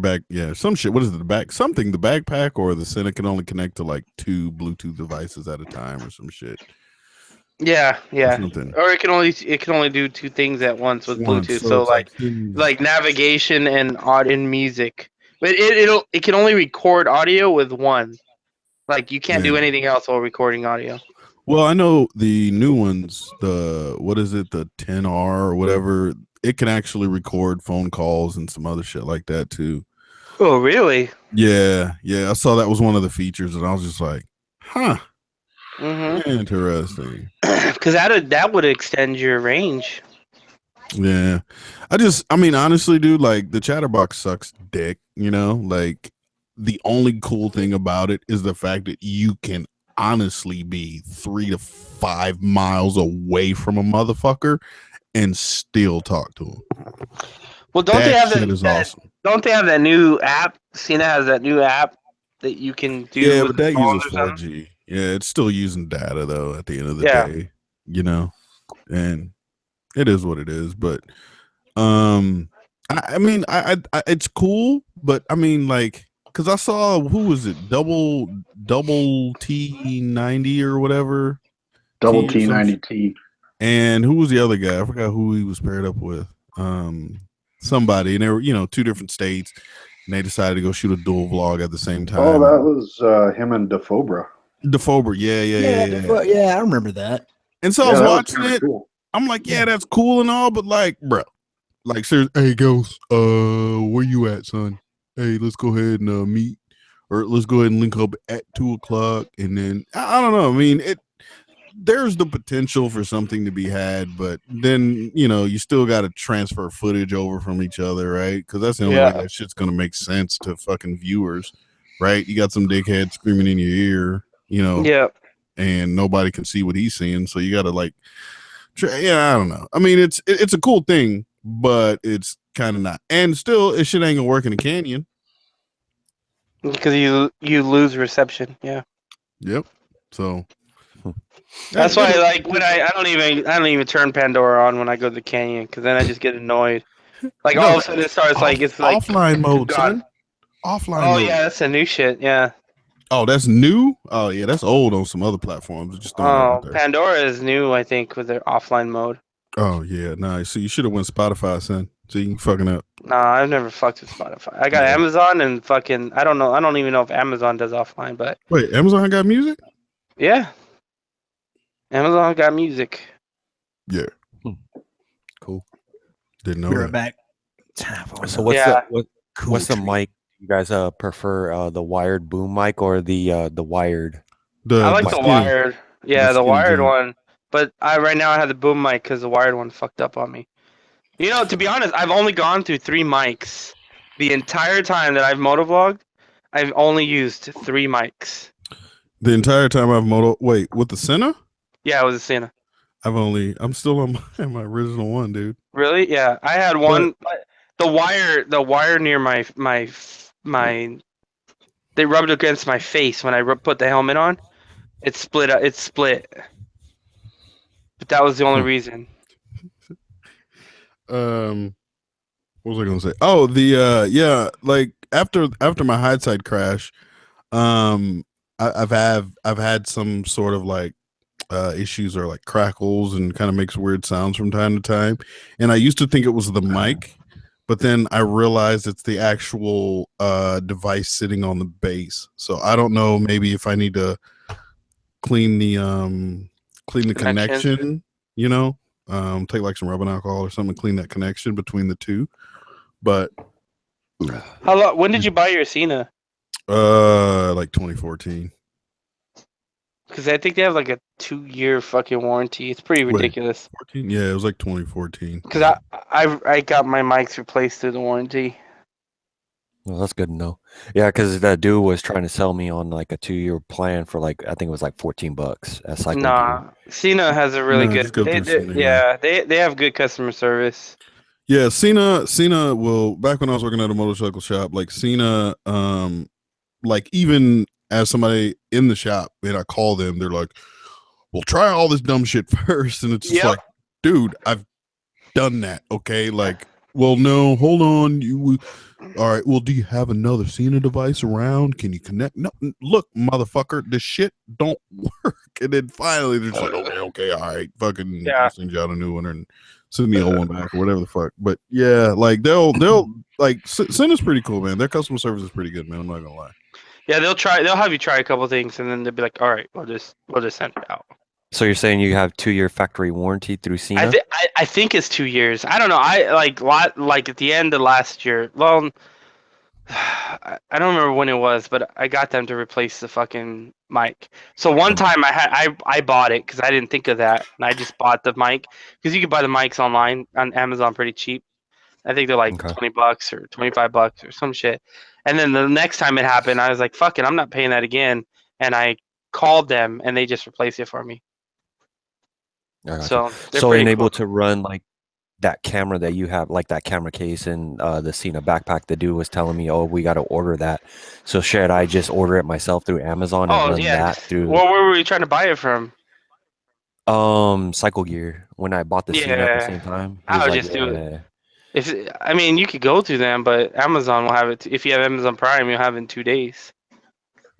back. Yeah, some shit. What is it? The backpack or the Sena can only connect to like 2 Bluetooth devices at a time or some shit. Yeah. Or it can only do 2 things at once with Bluetooth. So like navigation and audio and music. But it can only record audio with one. Like you can't do anything else while recording audio. Well, I know the new ones, the 10R or whatever, it can actually record phone calls and some other shit like that too. Oh, really? Yeah. I saw that was one of the features, and I was just like, huh. Mm-hmm. Interesting. Because that would extend your range. Yeah. I mean, honestly, dude, like the Chatterbox sucks dick, like the only cool thing about it is the fact that you can honestly be 3 to 5 miles away from a motherfucker and still talk to him. Well, don't they have awesome. Don't they have that new app? Sena has that new app that you can do. Yeah, but that uses 4G. Yeah, it's still using data though. At the end of the day, you know, and it is what it is. But I mean, I it's cool, but I mean, like, because I saw who was it, double T90 or whatever, double T90T, and who was the other guy? I forgot who he was paired up with. Somebody, and they were two different states, and they decided to go shoot a dual vlog at the same time. Oh, that was him and DeFobra. Yeah, I remember that. And so I was watching it. Cool. I'm like, yeah, that's cool and all, but like, bro, like, seriously, hey, Ghost, where you at, son? Hey, let's go ahead and meet, or let's go ahead and link up at 2:00, and then I don't know. I mean, there's the potential for something to be had, but then you still got to transfer footage over from each other, right? Because that's the only way that shit's gonna make sense to fucking viewers, right? You got some dickhead screaming in your ear, and nobody can see what he's seeing, so you got to like, I don't know. I mean, it's a cool thing, but it's kind of not, and still, it shit ain't gonna work in a canyon because you lose reception. Yeah. Yep. So. That's why, like, when I don't even turn Pandora on when I go to the canyon, because then I just get annoyed. Like all of a sudden it starts it's like offline mode, son. Offline mode. Oh yeah, that's a new shit. Yeah. Oh, that's new. Oh yeah, that's old on some other platforms. Just Pandora is new, I think, with their offline mode. Oh yeah, nice. So you should have went Spotify, son. So you fucking up. Nah, I've never fucked with Spotify. I got Amazon and fucking I don't know. I don't even know if Amazon does offline, but wait, Amazon got music? Yeah. Amazon got music. Yeah. Cool. Didn't know We're that. back. So what's the mic you guys prefer, the wired boom mic or the wired? I like the wired. Yeah, the wired one. But right now I have the boom mic because the wired one fucked up on me. To be honest, I've only gone through 3 mics. The entire time that I've motovlogged, I've only used 3 mics. The entire time wait, with the Sena? Yeah, it was a Sena. I'm still on my original one, dude. Really? Yeah, I had one. The wire near my they rubbed against my face when I put the helmet on. It split. But that was the only reason. What was I gonna say? Oh, like after my hindsight crash, I've had some sort of like issues or like crackles and kind of makes weird sounds from time to time. And I used to think it was the mic, but then I realized it's the actual device sitting on the base. So I don't know, maybe if I need to clean the connection, take like some rubbing alcohol or something, clean that connection between the two. But how long? When did you buy your Sena? Like 2014. Because I think they have like a 2-year fucking warranty. It's pretty ridiculous. 14? Yeah, it was like 2014. Because I got my mics replaced through the warranty. Well, that's good to know. Yeah, because that dude was trying to sell me on like a 2-year plan for like, I think it was like $14 at Cycle Nah, Sena has a really good. They have good customer service. Yeah, Sena will. Back when I was working at a motorcycle shop, like Sena, like even as somebody in the shop, and I call them, they're like, "Well, try all this dumb shit first," and it's just like, dude, I've done that. Okay, like, well, no, hold on, all right. Well, do you have another Sena device around? Can you connect? No, look, motherfucker, this shit don't work. And then finally, they're just like, okay, all right, fucking send you out a new one and send me the old one back or whatever the fuck. But yeah, like they'll like Sena's pretty cool, man. Their customer service is pretty good, man. I'm not gonna lie. Yeah, they'll have you try a couple things and then they'll be like, all right, we'll just send it out. So you're saying you have 2-year factory warranty through Sena? I think it's 2 years. I don't know. I like at the end of last year. Well, I don't remember when it was, but I got them to replace the fucking mic. So one time I bought it because I didn't think of that, and I just bought the mic because you can buy the mics online on Amazon pretty cheap. I think they're like $20 or $25 or some shit. And then the next time it happened, I was like, "Fuck it, I'm not paying that again." And I called them, and they just replaced it for me. So you're able to run like that camera that you have, like that camera case and the Sena backpack, the dude was telling me, oh, we got to order that. So should I just order it myself through Amazon and run that through? Well, where were you trying to buy it from? Cycle Gear. When I bought the Sena at the same time, he I was would like, just do it. I mean, you could go through them, but Amazon will have it. If you have Amazon Prime, you'll have it in 2 days.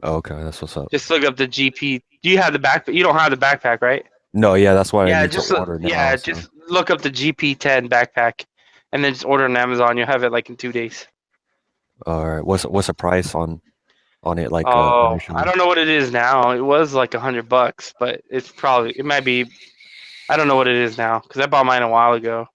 Oh, okay, that's what's up. Just look up the GP. Do you have the backpack? You don't have the backpack, right? No, yeah, that's why I need just to order now. yeah, so. just look up the GP10 backpack, and then just order on Amazon. You'll have it like in 2 days. All right, what's the price on it? Like, I don't know what it is now. It was like $100, but it might be. I don't know what it is now because I bought mine a while ago.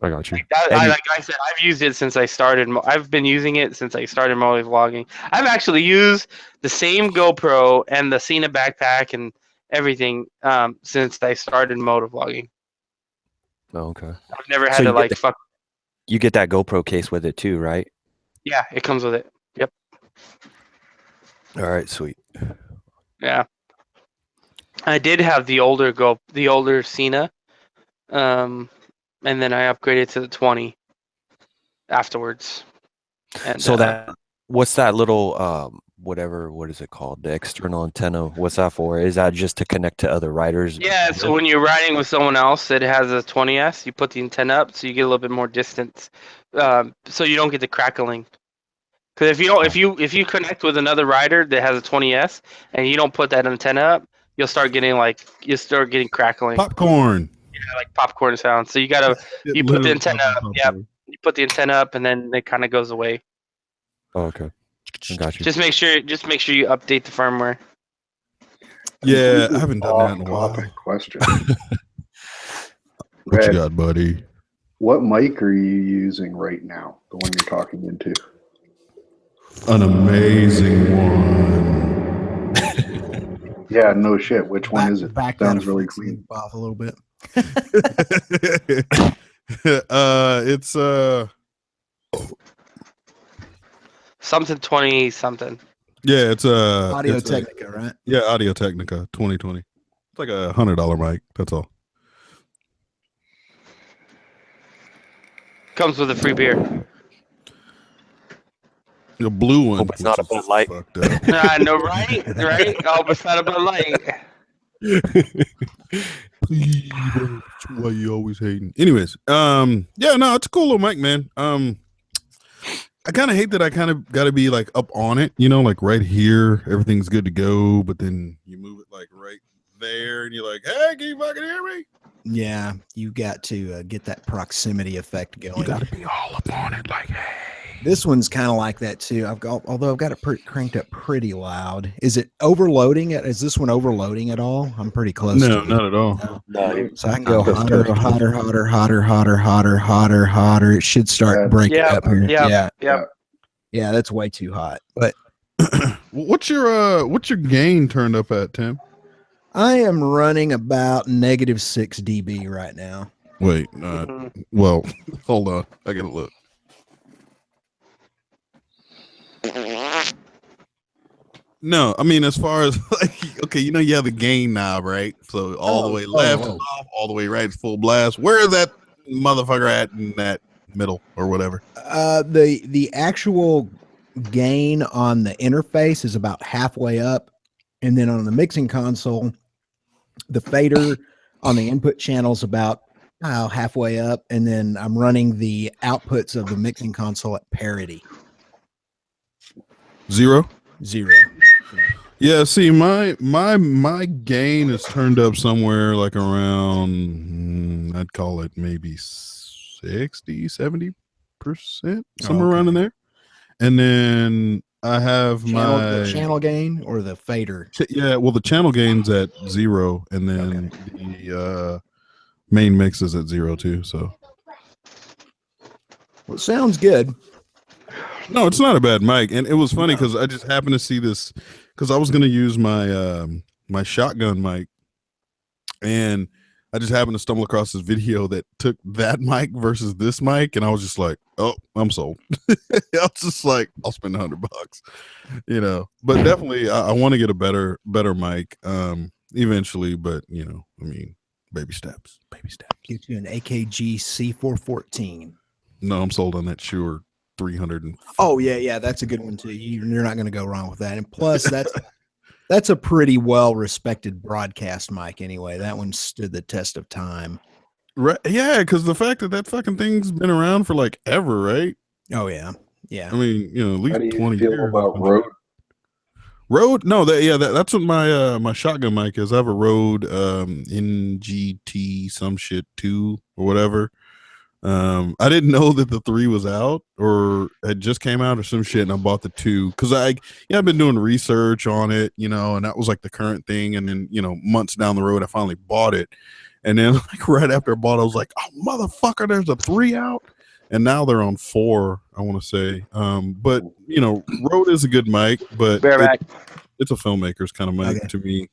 I got you. Like I said, I've used it since I started. I've been using it since I started motor vlogging. I've actually used the same GoPro and the Sena backpack and everything since I started motor vlogging. Oh, okay. I've never had to like fuck. You get that GoPro case with it too, right? Yeah, it comes with it. Yep. All right, sweet. Yeah. I did have the older Sena, and then I upgraded to the 20 afterwards. And, so what's that little what is it called? The external antenna. What's that for? Is that just to connect to other riders? Yeah, so when you're riding with someone else that has a 20S, you put the antenna up so you get a little bit more distance, so you don't get the crackling. Because if you connect with another rider that has a 20S and you don't put that antenna up, you'll start getting crackling. Popcorn. Yeah, like popcorn sound. So you put the antenna up. Yeah, you put the antenna up, and then it kind of goes away. Oh, okay. Got you. Just make sure you update the firmware. Yeah, I haven't done that in a while. Question. What you got, buddy? What mic are you using right now? The one you're talking into? An amazing one. Yeah, no shit. Which one is it? Sounds really clean. Off a little bit. It's something 20 something. Yeah, it's Audio Technica, right? Yeah, Audio Technica 2020. It's like $100 mic. That's all. Comes with a free beer. The blue one. Hope it's not a Bud Light. No, right? Right? Oh, it's not a Bud Light. Please, that's why you always hating. Anyways, yeah, no, it's a cool little mic, man. I kind of hate that I kind of got to be like up on it, like right here, everything's good to go, but then you move it like right there, and you're like, hey, can you fucking hear me? Yeah, you got to get that proximity effect going. You got to be all up on it, like, hey. This one's kind of like that too. Although I've got it cranked up pretty loud. Is it overloading it? Is this one overloading at all? I'm pretty close. No, not at all. No. So I can go hotter. It should start breaking up here. Yeah, that's way too hot. But what's your gain turned up at, Tim? I am running about -6 dB right now. Wait, well, hold on. I gotta look. No, I mean, as far as like, okay, you have the gain knob, right? So all the way left, off, all the way right is full blast. Where is that motherfucker at in that middle or whatever? The actual gain on the interface is about halfway up, and then on the mixing console, the fader on the input channel is about halfway up, and then I'm running the outputs of the mixing console at parity. 0. Yeah, see, my gain is turned up somewhere like around, I'd call it maybe 60-70%, somewhere around in there. And then I have the channel gain or the fader. Yeah, well, the channel gain's at 0, and then the main mix is at 0 too. So, well, it sounds good. No, it's not a bad mic, and it was funny because I just happened to see this because I was going to use my my shotgun mic, and I just happened to stumble across this video that took that mic versus this mic, and I was just like, "Oh, I'm sold." I was just like, "I'll spend $100," But definitely, I want to get a better mic eventually. But I mean, Baby steps. Get you an AKG C414. No, I'm sold on that Shure 300. Oh yeah, that's a good one too. You're not going to go wrong with that. And plus, that's a pretty well respected broadcast mic anyway. That one stood the test of time. Right? Yeah, because the fact that fucking thing's been around for like ever, right? Oh yeah. I mean, you know, at least How do you 20 feel years. about Rode? Rode? No, that's what my shotgun mic is. I have a Rode NGT some shit 2 or whatever. I didn't know that the 3 was out or it just came out or some shit, and I bought the 2 because I've been doing research on it, you know, and that was like the current thing. And then, you know, months down the road, I finally bought it, and then like right after I bought it, I was like, oh motherfucker, there's a 3 out, and now they're on 4. I want to say, but you know, Rode is a good mic, but it's a filmmaker's kind of mic to me.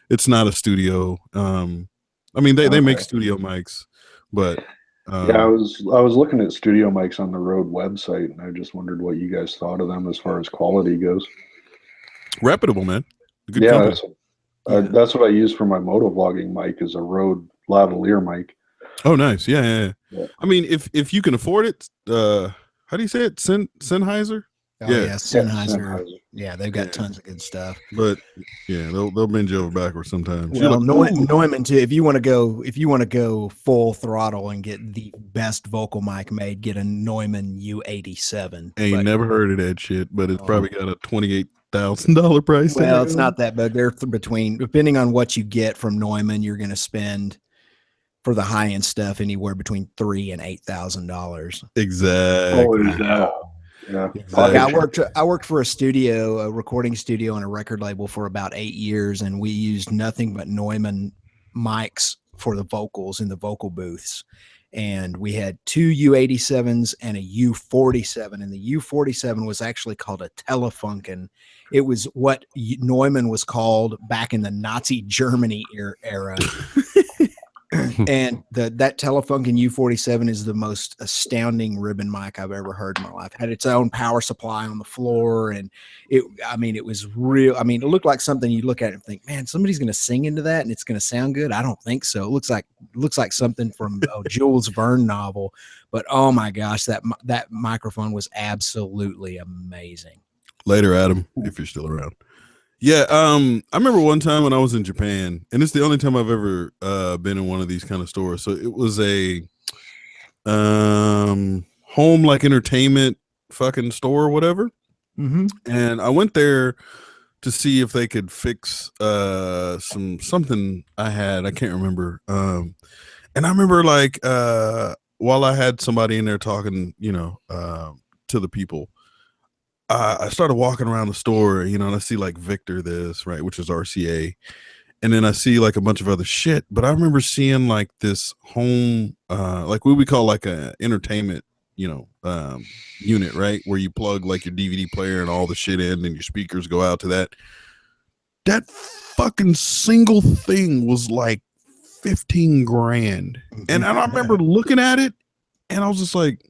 It's not a studio. I mean, they make studio mics, but. Yeah, I was looking at studio mics on the Rode website, and I just wondered what you guys thought of them as far as quality goes. Reputable, man. Good yeah, that's what I use for my motovlogging mic is a Rode lavalier mic. Oh, nice. Yeah. I mean, if you can afford it, how do you say it? Sennheiser? Oh, yeah, Sennheiser. Yeah, they've got tons of good stuff. But yeah, they'll bend you over backwards sometimes. Well, Neumann too. If you want to go full throttle and get the best vocal mic made, get a Neumann U87. Ain't never heard of that shit, but it's probably got a $28,000 price. Well, it's not that big. They're depending on what you get from Neumann, you're going to spend for the high end stuff anywhere between $3,000 and $8,000. Exactly. Yeah. I worked for a recording studio and a record label for about 8 years, and we used nothing but Neumann mics for the vocals in the vocal booths. And we had 2 U87s and a U47, and the U47 was actually called a Telefunken. It was what Neumann was called back in the Nazi Germany era. And that Telefunken U47 is the most astounding ribbon mic I've ever heard in my life. It had its own power supply on the floor, and it was real. I mean, it looked like something you look at it and think, man, somebody's going to sing into that and it's going to sound good. I don't think so. It looks like something from a Jules Verne novel. But oh my gosh, that microphone was absolutely amazing. Later, Adam, if you're still around. Yeah, I remember one time when I was in Japan, and it's the only time I've ever been in one of these kind of stores. So it was a home like entertainment fucking store or whatever. Mm-hmm. And I went there to see if they could fix something I had. I can't remember. And I remember like while I had somebody in there talking, you know, to the people. I started walking around the store, you know, and I see like Victor this, right, which is RCA. And then I see like a bunch of other shit. But I remember seeing like this home, like what we call like a entertainment, you know, unit, right, where you plug like your DVD player and all the shit in and your speakers go out to that. That fucking single thing was like 15 grand. And I remember looking at it and I was just like,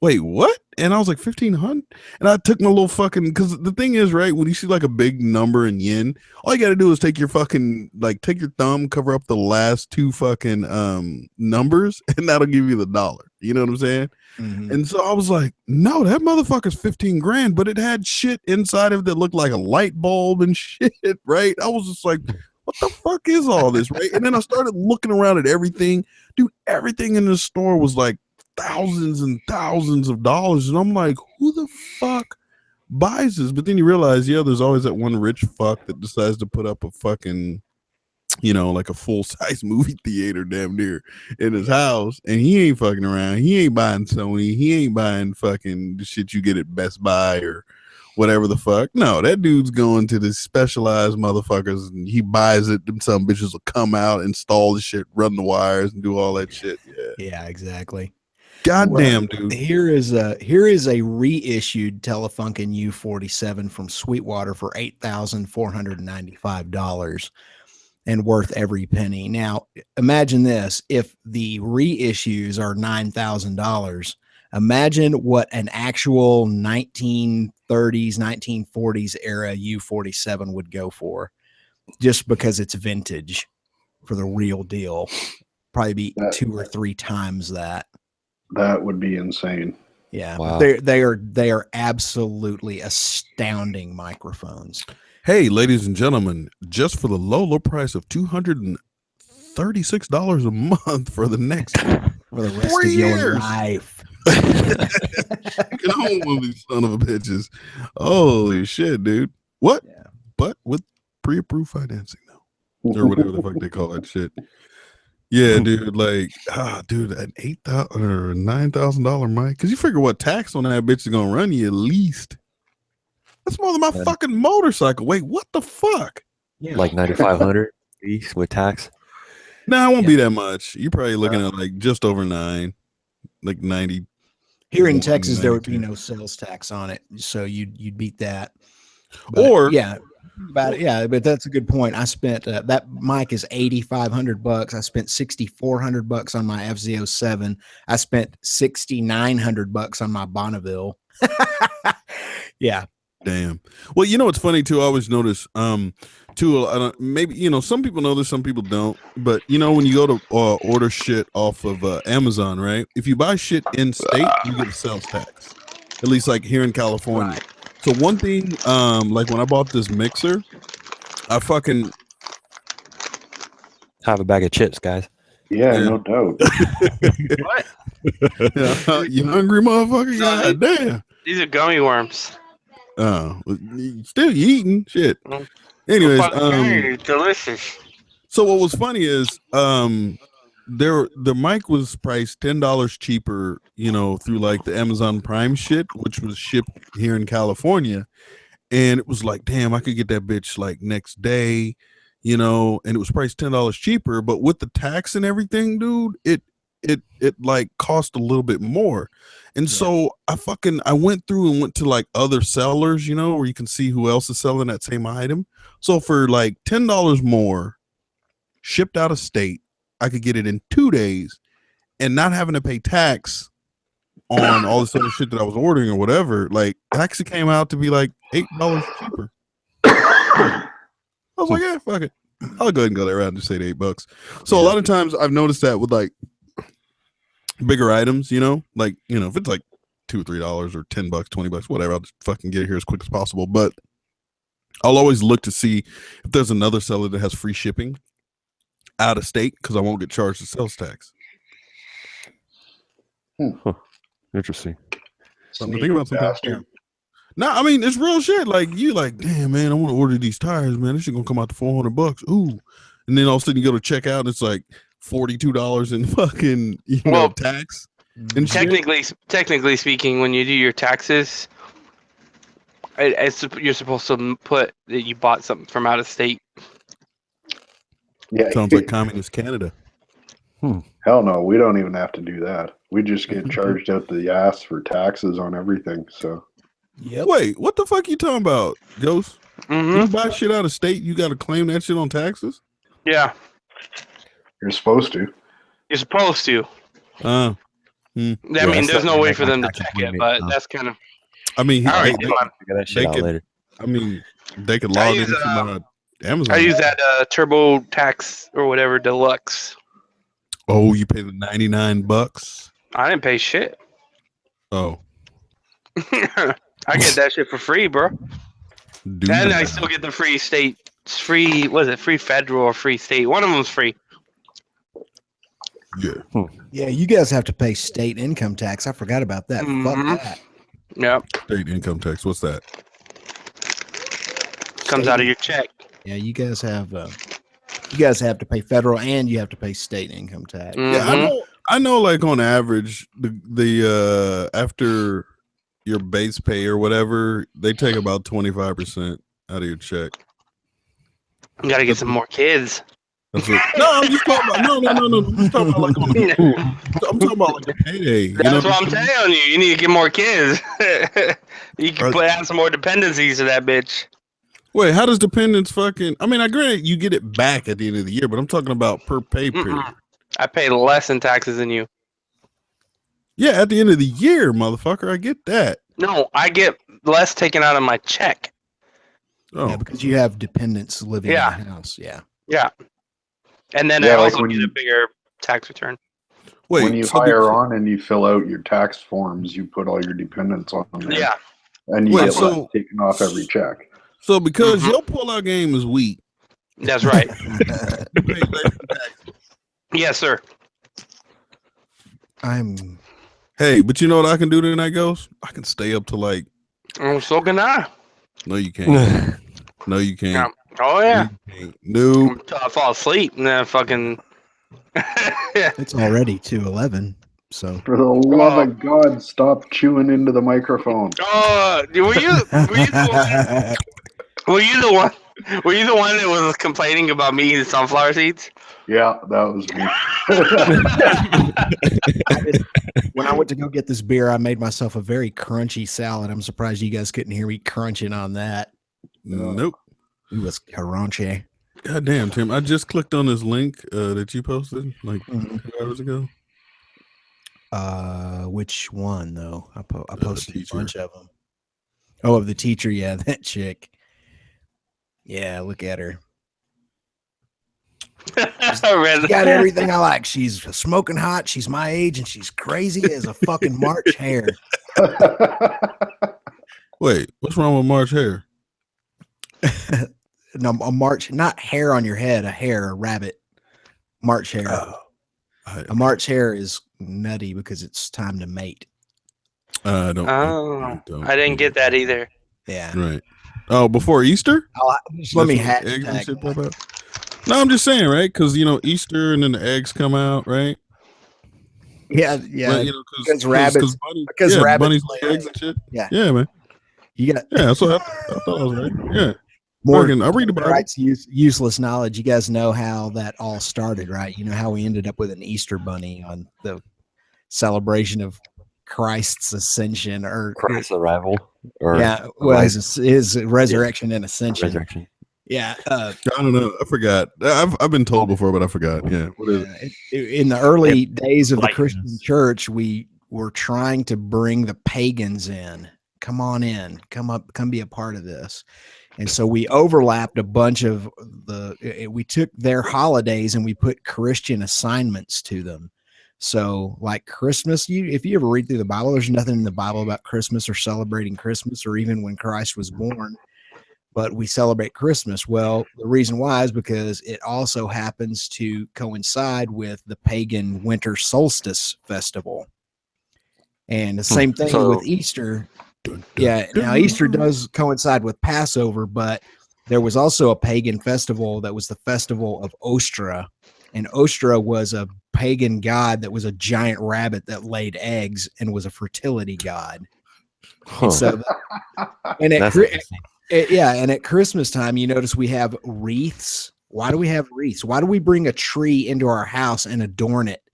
wait, what? And I was like 1,500, and I took my little fucking, because the thing is, right, when you see like a big number in yen, all you got to do is take your thumb, cover up the last 2 fucking numbers, and that'll give you the dollar. You know what I'm saying? Mm-hmm. And so I was like, no, that motherfucker's 15 grand, but it had shit inside of it that looked like a light bulb and shit, right? I was just like, what the fuck is all this, right? And then I started looking around at everything. Dude, everything in the store was like thousands and thousands of dollars, and I'm like, who the fuck buys this? But then you realize, yeah, there's always that one rich fuck that decides to put up a fucking, you know, like a full-size movie theater damn near in his house, and he ain't fucking around. He ain't buying Sony. He ain't buying fucking the shit you get at Best Buy or whatever the fuck. No, that dude's going to the specialized motherfuckers, and he buys it. Them some bitches will come out, install the shit, run the wires, and do all that shit. Yeah, exactly. Goddamn, dude. Here is a reissued Telefunken U47 from Sweetwater for $8,495 and worth every penny. Now, imagine this. If the reissues are $9,000, imagine what an actual 1930s, 1940s era U47 would go for, just because it's vintage. for the real deal. Probably be 2 or 3 times that. That would be insane. Yeah, Wow. they are absolutely astounding microphones. Hey, ladies and gentlemen, just for the low price of $236 a month for the next for the rest 4 of your years. life. You can own one of these son of a bitches. Holy shit, dude. What? Yeah. But with pre-approved financing though. Or whatever the fuck they call that shit. Yeah, dude, like, dude, an $8,000 or $9,000 mic. Cause you figure what tax on that bitch is gonna run you at least. That's more than my fucking motorcycle. Wait, what the fuck? Yeah. Like 9,500 with tax. Nah, it won't be that much. You're probably looking at like just over 9, like 90. Here in Texas, there would be no sales tax on it, so you'd beat that. But, or yeah, about it. Yeah, but that's a good point. I spent that mic is $8,500. I spent $6,400 on my FZ07. I spent $6,900 on my Bonneville. Yeah. Damn. Well, you know what's funny too? I always notice, too. Maybe some people know this, some people don't. But when you go to order shit off of Amazon, right? If you buy shit in state, you get a sales tax. At least like here in California. Right. So one thing, like when I bought this mixer, I fucking have a bag of chips, guys. Yeah, no doubt. What? You hungry, motherfucker? God damn. These are gummy worms. Oh, still you eating shit. Anyways, delicious. So what was funny is the mic was priced $10 cheaper, through like the Amazon Prime shit, which was shipped here in California, and it was like, damn, I could get that bitch like next day, and it was priced $10 cheaper, but with the tax and everything, dude, it like cost a little bit more. And so I went through and went to like other sellers, where you can see who else is selling that same item. So for like $10 more shipped out of state, I could get it in 2 days and not having to pay tax on all this other shit that I was ordering or whatever. Like it actually came out to be like $8 cheaper. I was like, yeah, fuck it. I'll go ahead and go there around and just say $8. So a lot of times I've noticed that with like bigger items, like if it's like $2 or $3 or $10, $20, whatever, I'll just fucking get it here as quick as possible. But I'll always look to see if there's another seller that has free shipping out of state, because I won't get charged the sales tax. Huh. Interesting. Something to think about sometimes. No, I mean it's real shit. Like you, like, damn man, I want to order these tires, man. This shit gonna come out to $400. Ooh, and then all of a sudden you go to check out, and it's like $42 in fucking tax. And technically speaking, when you do your taxes, you're supposed to put that you bought something from out of state. Yeah, sounds like communist Canada. Hell no, we don't even have to do that. We just get charged out the ass for taxes on everything. So, wait, what the fuck you talking about, Ghost? You buy shit out of state, you got to claim that shit on taxes? Yeah, you're supposed to. You're supposed to. I mean, there's no way for them to check it, but that's kind of. I mean, they could log into my Amazon. I use that TurboTax or whatever Deluxe. Oh, you pay the $99? I didn't pay shit. Oh. I get that shit for free, bro. And I still get the free state, free federal or free state? One of them's free. Yeah. Yeah, you guys have to pay state income tax. I forgot about that. Fuck that. Yep. State income tax. What's that? Comes out of your check. Yeah, you guys have to pay federal and you have to pay state income tax. Yeah, I know. Like on average, the after your base pay or whatever, they take about 25% out of your check. You gotta get some more kids. That's it. No, I'm just talking about no. I'm talking about like I'm talking about like a payday. That's what I'm telling you. You need to get more kids. You can add some more dependencies to that bitch. Wait, how does dependents fucking? I mean, I agree you get it back at the end of the year, but I'm talking about per pay period. I pay less in taxes than you. Yeah, at the end of the year, motherfucker. I get that. No, I get less taken out of my check. Oh, yeah, because you have dependents living in the house. Yeah. Yeah. And then I also get a bigger tax return. Wait, when you hire on and you fill out your tax forms, you put all your dependents on there. Yeah. And you get taken off every check. So because your pull-out game is weak. That's right. Yes, sir. Hey, but you know what I can do tonight, Ghost? I can stay up to like. Oh, so can I. No, you can't. No, you can't. Oh yeah. No. Until I fall asleep and then fucking. It's already 2:11. So for the love of God, stop chewing into the microphone. Oh, were you the one? Were you the one that was complaining about me eating sunflower seeds? Yeah, that was me. When I went to go get this beer, I made myself a very crunchy salad. I'm surprised you guys couldn't hear me crunching on that. Nope. It was crunchy. God damn, Tim. I just clicked on this link that you posted like 2 hours ago. Which one though? I posted a bunch of them. Oh, of the teacher, yeah, that chick. Yeah, look at her. She's got everything I like. She's smoking hot. She's my age, and she's crazy as a fucking March hare. Wait, what's wrong with March hare? No, a March, not hair on your head. A hare, a rabbit. March hare. A March hare is nutty because it's time to mate. I didn't get that either. Yeah. Right. Oh, before Easter? Let me eggs and shit pop out. No, I'm just saying, right? Because Easter and then the eggs come out, right? Yeah. Right, because rabbits, bunnies lay eggs and shit. Yeah, man. You got that's what I thought I was right. Yeah. More. I read about it. Useless knowledge. You guys know how that all started, right? You know how we ended up with an Easter bunny on the celebration of Christ's ascension or Christ's arrival, or his resurrection and ascension. Resurrection. Yeah, I don't know. I forgot. I've been told before, but I forgot. Yeah, what is it? In the early days of the Christian church, we were trying to bring the pagans in. Come on in, come be a part of this. And so we overlapped a bunch of we took their holidays and we put Christian assignments to them. So like Christmas, if you ever read through the Bible, there's nothing in the Bible about Christmas or celebrating Christmas or even when Christ was born, but we celebrate Christmas. Well, the reason why is because it also happens to coincide with the pagan winter solstice festival. And the same thing with Easter. Yeah, now Easter does coincide with Passover, but there was also a pagan festival that was the festival of Ostra, and Ostra was a pagan god that was a giant rabbit that laid eggs and was a fertility god. And so, and at Christmas time, you notice we have wreaths. Why do we have wreaths? Why do we bring a tree into our house and adorn it?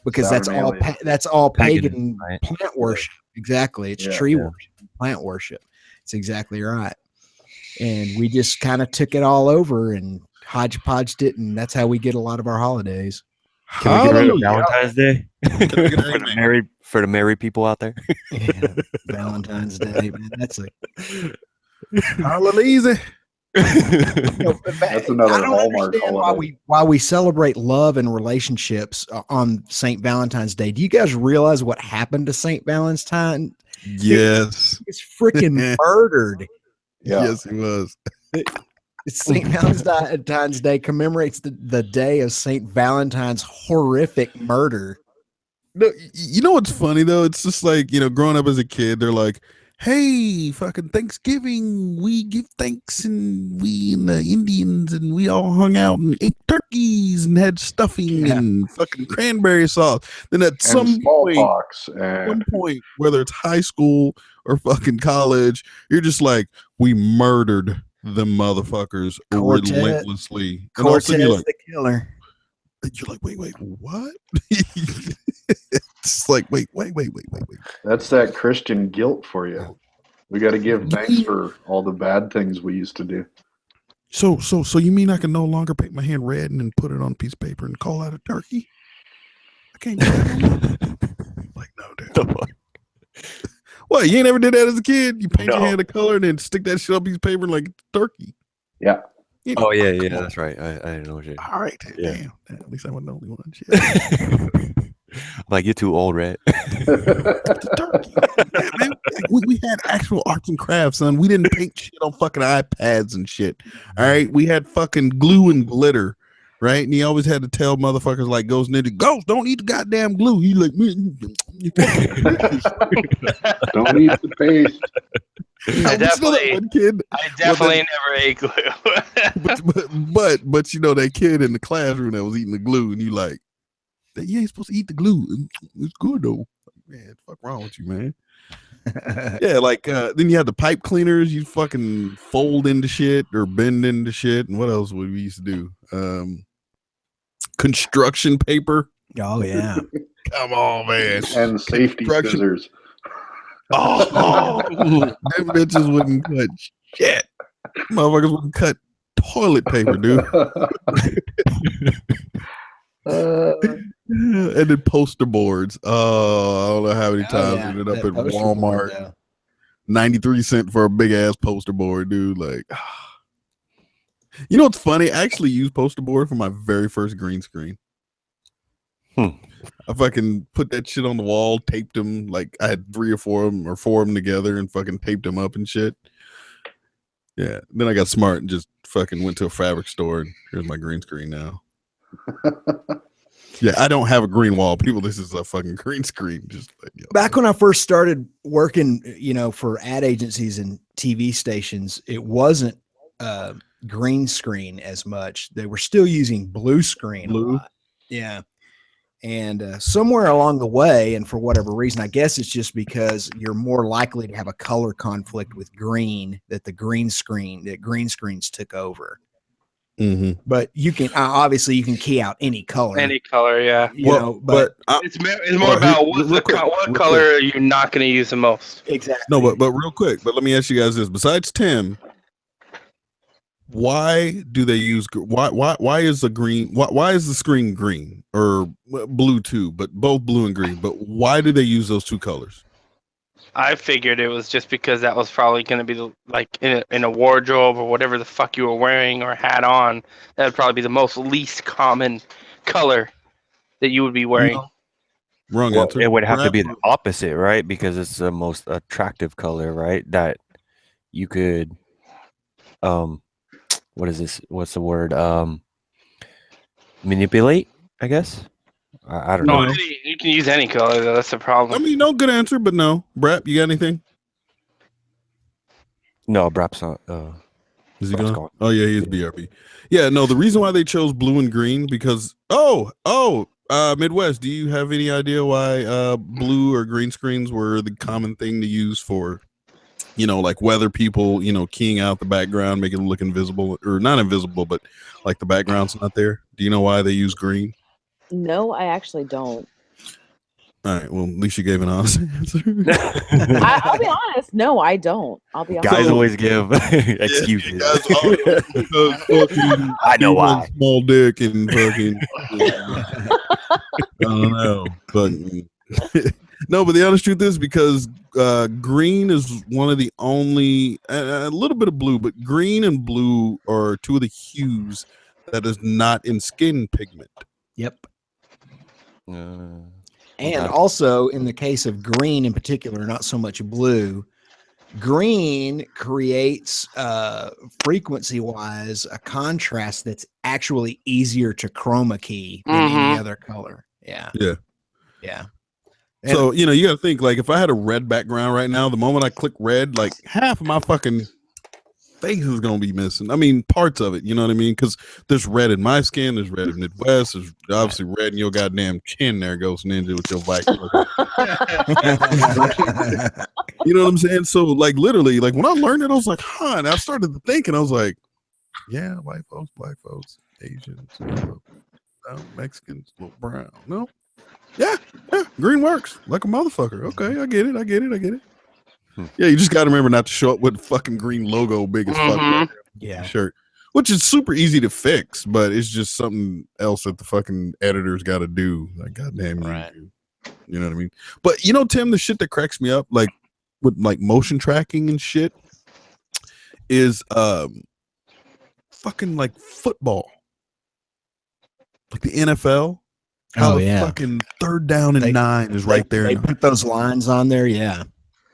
Because that's all pagan plant worship. Exactly. It's tree worship, plant worship. It's exactly right. And we just kind of took it all over and hodgepodged it, and that's how we get a lot, of our holidays. Can we get rid of Valentine's Day? for the married people out there? Yeah, Valentine's Day, man. That's a holiday. That's another Hallmark holiday. Why we celebrate love and relationships on St. Valentine's Day. Do you guys realize what happened to St. Valentine? Yes. He's freaking murdered. Yeah. Yes, he was. St. Valentine's Day commemorates the day of St. Valentine's horrific murder. No, you know what's funny though? It's just like, growing up as a kid, they're like, hey, fucking Thanksgiving, we give thanks, and we and the Indians, and we all hung out and ate turkeys and had stuffing and fucking cranberry sauce. Then at some point, whether it's high school or fucking college, you're just like, we murdered them motherfuckers relentlessly. And Cortez the killer. You're like, wait, what? It's like, wait. That's that Christian guilt for you. We got to give thanks for all the bad things we used to do. So you mean I can no longer paint my hand red and then put it on a piece of paper and call out a turkey? I can't do that. Like, no, dude. What? You ain't ever did that as a kid? You paint your hand a color and then stick that shit on a piece of paper like turkey. Yeah. Oh yeah, that's right. I didn't know shit. All right, Yeah. damn. At least I wasn't the only one. Shit. Like you're too old, Red. Man, we had actual arts and crafts, son. We didn't paint shit on fucking iPads and shit. All right, we had fucking glue and glitter, right? And he always had to tell motherfuckers like GhostNinja, Ghost, don't eat the goddamn glue. He like, man, you don't eat the paste. I definitely never ate glue. but you know that kid in the classroom that was eating the glue, and you like, you ain't supposed to eat the glue. It's good though. Man, fuck wrong with you, man? Yeah, like then you have the pipe cleaners. You fucking fold into shit or bend into shit. And what else would we used to do? Construction paper. Oh yeah. Come on, man. And safety scissors. Oh, them bitches wouldn't cut shit. Motherfuckers wouldn't cut toilet paper, dude. And then poster boards. Oh, I don't know how many times I ended up at Walmart. 93 cents for a big ass poster board, dude. Like, you know what's funny? I actually used poster board for my very first green screen. I fucking put that shit on the wall, taped them. Like I had 3 or 4 of them or 4 of them together and fucking taped them up and shit. Yeah. Then I got smart and just fucking went to a fabric store and here's my green screen now. Yeah, I don't have a green wall. People, this is a fucking green screen. Just like, back when I first started working, for ad agencies and TV stations, it wasn't green screen as much. They were still using blue screen a lot. Yeah. And somewhere along the way, and for whatever reason, I guess it's just because you're more likely to have a color conflict with green, that green screens took over. Mm-hmm. But you can obviously key out any color. Any color, yeah. But it's more about what color are you not going to use the most. Exactly. No, but real quick. But let me ask you guys this: besides Tim, why do they use? Why is the green? Why is the screen green or blue too? But both blue and green. But why do they use those 2 colors? I figured it was just because that was probably going to be like in a wardrobe or whatever the fuck you were wearing or had on. That would probably be the most least common color that you would be wearing. Wrong answer. It would have to be the opposite, right? Because it's the most attractive color, right? That you could, what is this? What's the word? Manipulate, I guess. I don't know. You can use any color, though. That's the problem. I mean, no good answer, but no. Brap, you got anything? No, Brap's not. Is he gone? Oh yeah, he is BRB. Yeah, no. The reason why they chose blue and green because Midwest. Do you have any idea why blue or green screens were the common thing to use for, like weather people, keying out the background, making it look invisible or not invisible, but like the background's not there? Do you know why they use green? No, I actually don't. All right. Well, at least you gave an honest answer. I'll be honest. No, I don't. I'll be honest. Guys always give excuses. I know why. Small dick and fucking. I don't know, but no. But the honest truth is because green is one of the only a little bit of blue, but green and blue are 2 of the hues that is not in skin pigment. Yep. And also in the case of green in particular, not so much blue, green creates frequency wise a contrast that's actually easier to chroma key than any other color. Yeah. So you got to think, like, if I had a red background right now, the moment I click red, like half of my fucking face is gonna be missing. I mean, parts of it, you know what I mean? Because there's red in my skin, there's red in Midwest, there's obviously red in your goddamn chin there, GhostNinja, with your Viking. You know what I'm saying? So, like, literally, like when I learned it, I was like, huh, and I started to think, and I was like, yeah, white folks, black folks, Asians, Mexicans, little brown. No, yeah, green works like a motherfucker. Okay, I get it. Yeah, you just got to remember not to show up with the fucking green logo big as fuck. Yeah, shirt, which is super easy to fix, but it's just something else that the fucking editors got to do. Like, goddamn, right? You know what I mean? But Tim, the shit that cracks me up, like with like motion tracking and shit, is for fucking like football, like the NFL. How the fucking 3rd down and 9 is right there. They put those lines on there, yeah.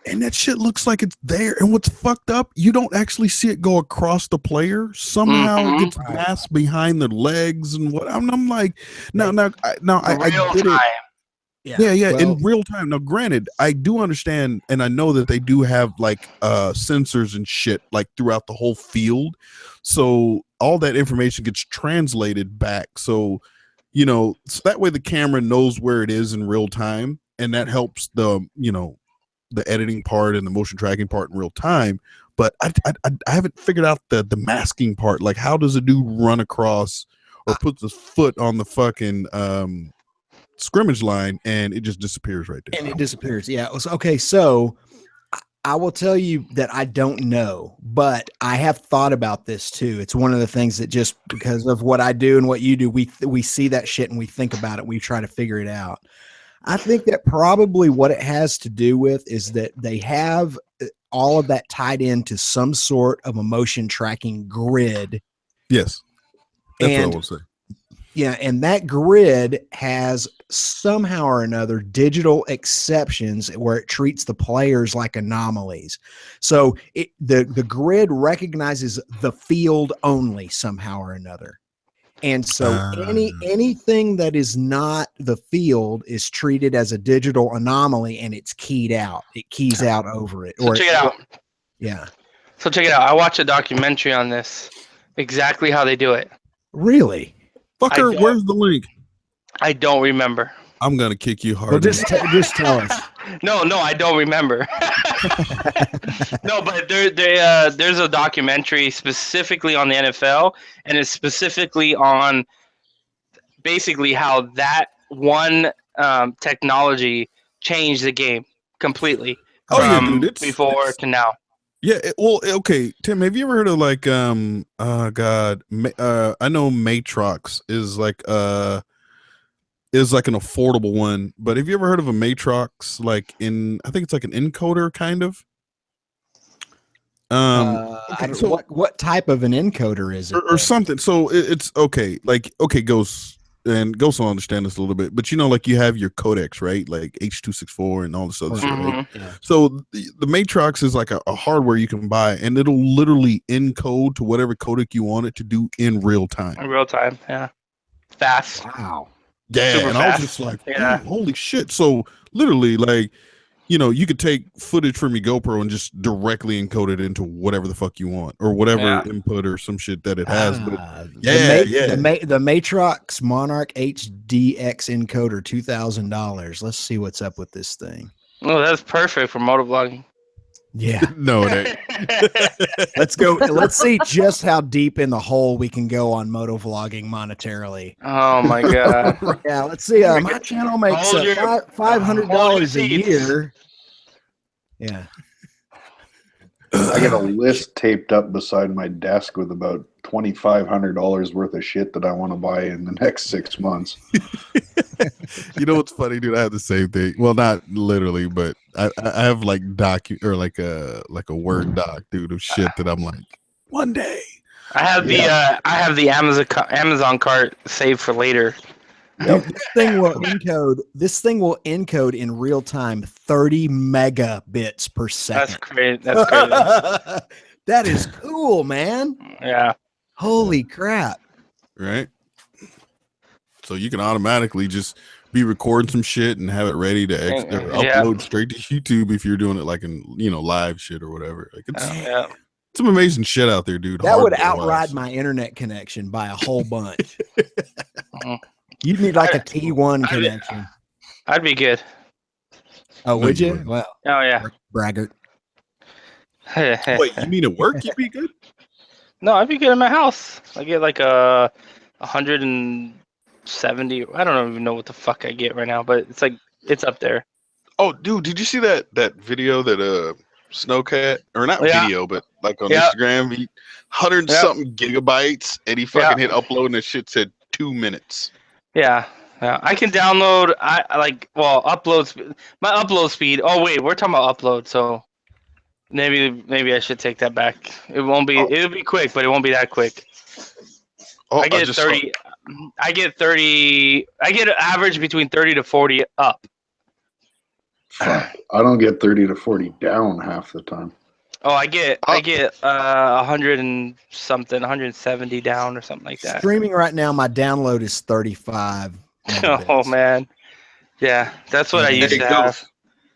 And that shit looks like it's there. And what's fucked up, you don't actually see it go across the player. Somehow it gets masked behind their legs and what. I'm like, I get it. Yeah. Well, in real time. Now, granted, I do understand, and I know that they do have like sensors and shit like throughout the whole field. So all that information gets translated back. So so that way the camera knows where it is in real time, and that helps the editing part and the motion tracking part in real time. But I haven't figured out the masking part. Like, how does a dude run across or puts his foot on the fucking scrimmage line and it just disappears right there? And it disappears. Yeah. Okay. So I will tell you that I don't know, but I have thought about this too. It's one of the things that just because of what I do and what you do, we see that shit and we think about it. We try to figure it out. I think that probably what it has to do with is that they have all of that tied into some sort of a motion tracking grid. Yes. That's what I will say. Yeah, and that grid has somehow or another digital exceptions where it treats the players like anomalies. So the grid recognizes the field only somehow or another. And so anything that is not the field is treated as a digital anomaly and it's keyed out. It keys out over it. So check it out. Yeah. So check it out. I watched a documentary on this, exactly how they do it. Really? Fucker, where's the link? I don't remember. I'm gonna kick you hard. Well, just tell us. No, I don't remember. No, but there's a documentary specifically on the NFL, and it's specifically on basically how that one technology changed the game completely. Oh yeah, dude! It's before to now. Yeah, okay, Tim. Have you ever heard of like I know Matrox is like an affordable one, but have you ever heard of a Matrox like I think it's like an encoder kind of? Okay, so what type of an encoder is it? Or something. So it's okay. Like, okay, Ghost will understand this a little bit, but like you have your codecs, right? Like H.264 and all this other shit, right? Yeah. So the Matrox is like a hardware you can buy, and it'll literally encode to whatever codec you want it to do in real time. In real time, yeah. Fast. Wow. Yeah, Super and fast. I was just like, holy shit. So literally, like, you could take footage from your GoPro and just directly encode it into whatever the fuck you want, or whatever input or some shit that it has. But the Matrox Monarch HDX encoder, $2,000. Let's see what's up with this thing. Oh, that's perfect for motovlogging. Yeah. No, it ain't. Let's go. Let's see just how deep in the hole we can go on motovlogging monetarily. Oh my god. Yeah, let's see. My channel makes $500 a year. Yeah. I got a list taped up beside my desk with about $2,500 worth of shit that I want to buy in the next 6 months. You know what's funny, dude? I have the same thing. Well, not literally, but I have like like a Word doc, dude, of shit that I'm like, one day. I have the Amazon cart saved for later. This thing will encode in real time 30 megabits per second. That's crazy. That's crazy. That is cool, man. Yeah. Holy crap. Right? So you can automatically just be recording some shit and have it ready to upload straight to YouTube if you're doing it like in live shit or whatever. Like it's some amazing shit out there, dude. That would outride my internet connection by a whole bunch. You'd need like a T1 connection. I'd be good. Oh, would you? Well, oh yeah, braggart. Wait, you mean at work? You'd be good? No, I'd be good in my house. I get like 170. I don't even know what the fuck I get right now, but it's up there. Oh, dude, did you see that video that Snowcat, or not video, but like on Instagram, he 100 something gigabytes, and he fucking hit upload, and the shit said 2 minutes. Yeah. I can download. Upload speed. My upload speed. Oh wait, we're talking about upload. So Maybe I should take that back. It won't be. It'll be quick, but it won't be that quick. I get 30. I get 30. I get an average between 30 to 40 up. Fuck. I don't get 30 to 40 down half the time. Oh, I get 100 and something, 170 down or something like that. Streaming right now, my download is 35. Oh man, yeah, that's what I used to have.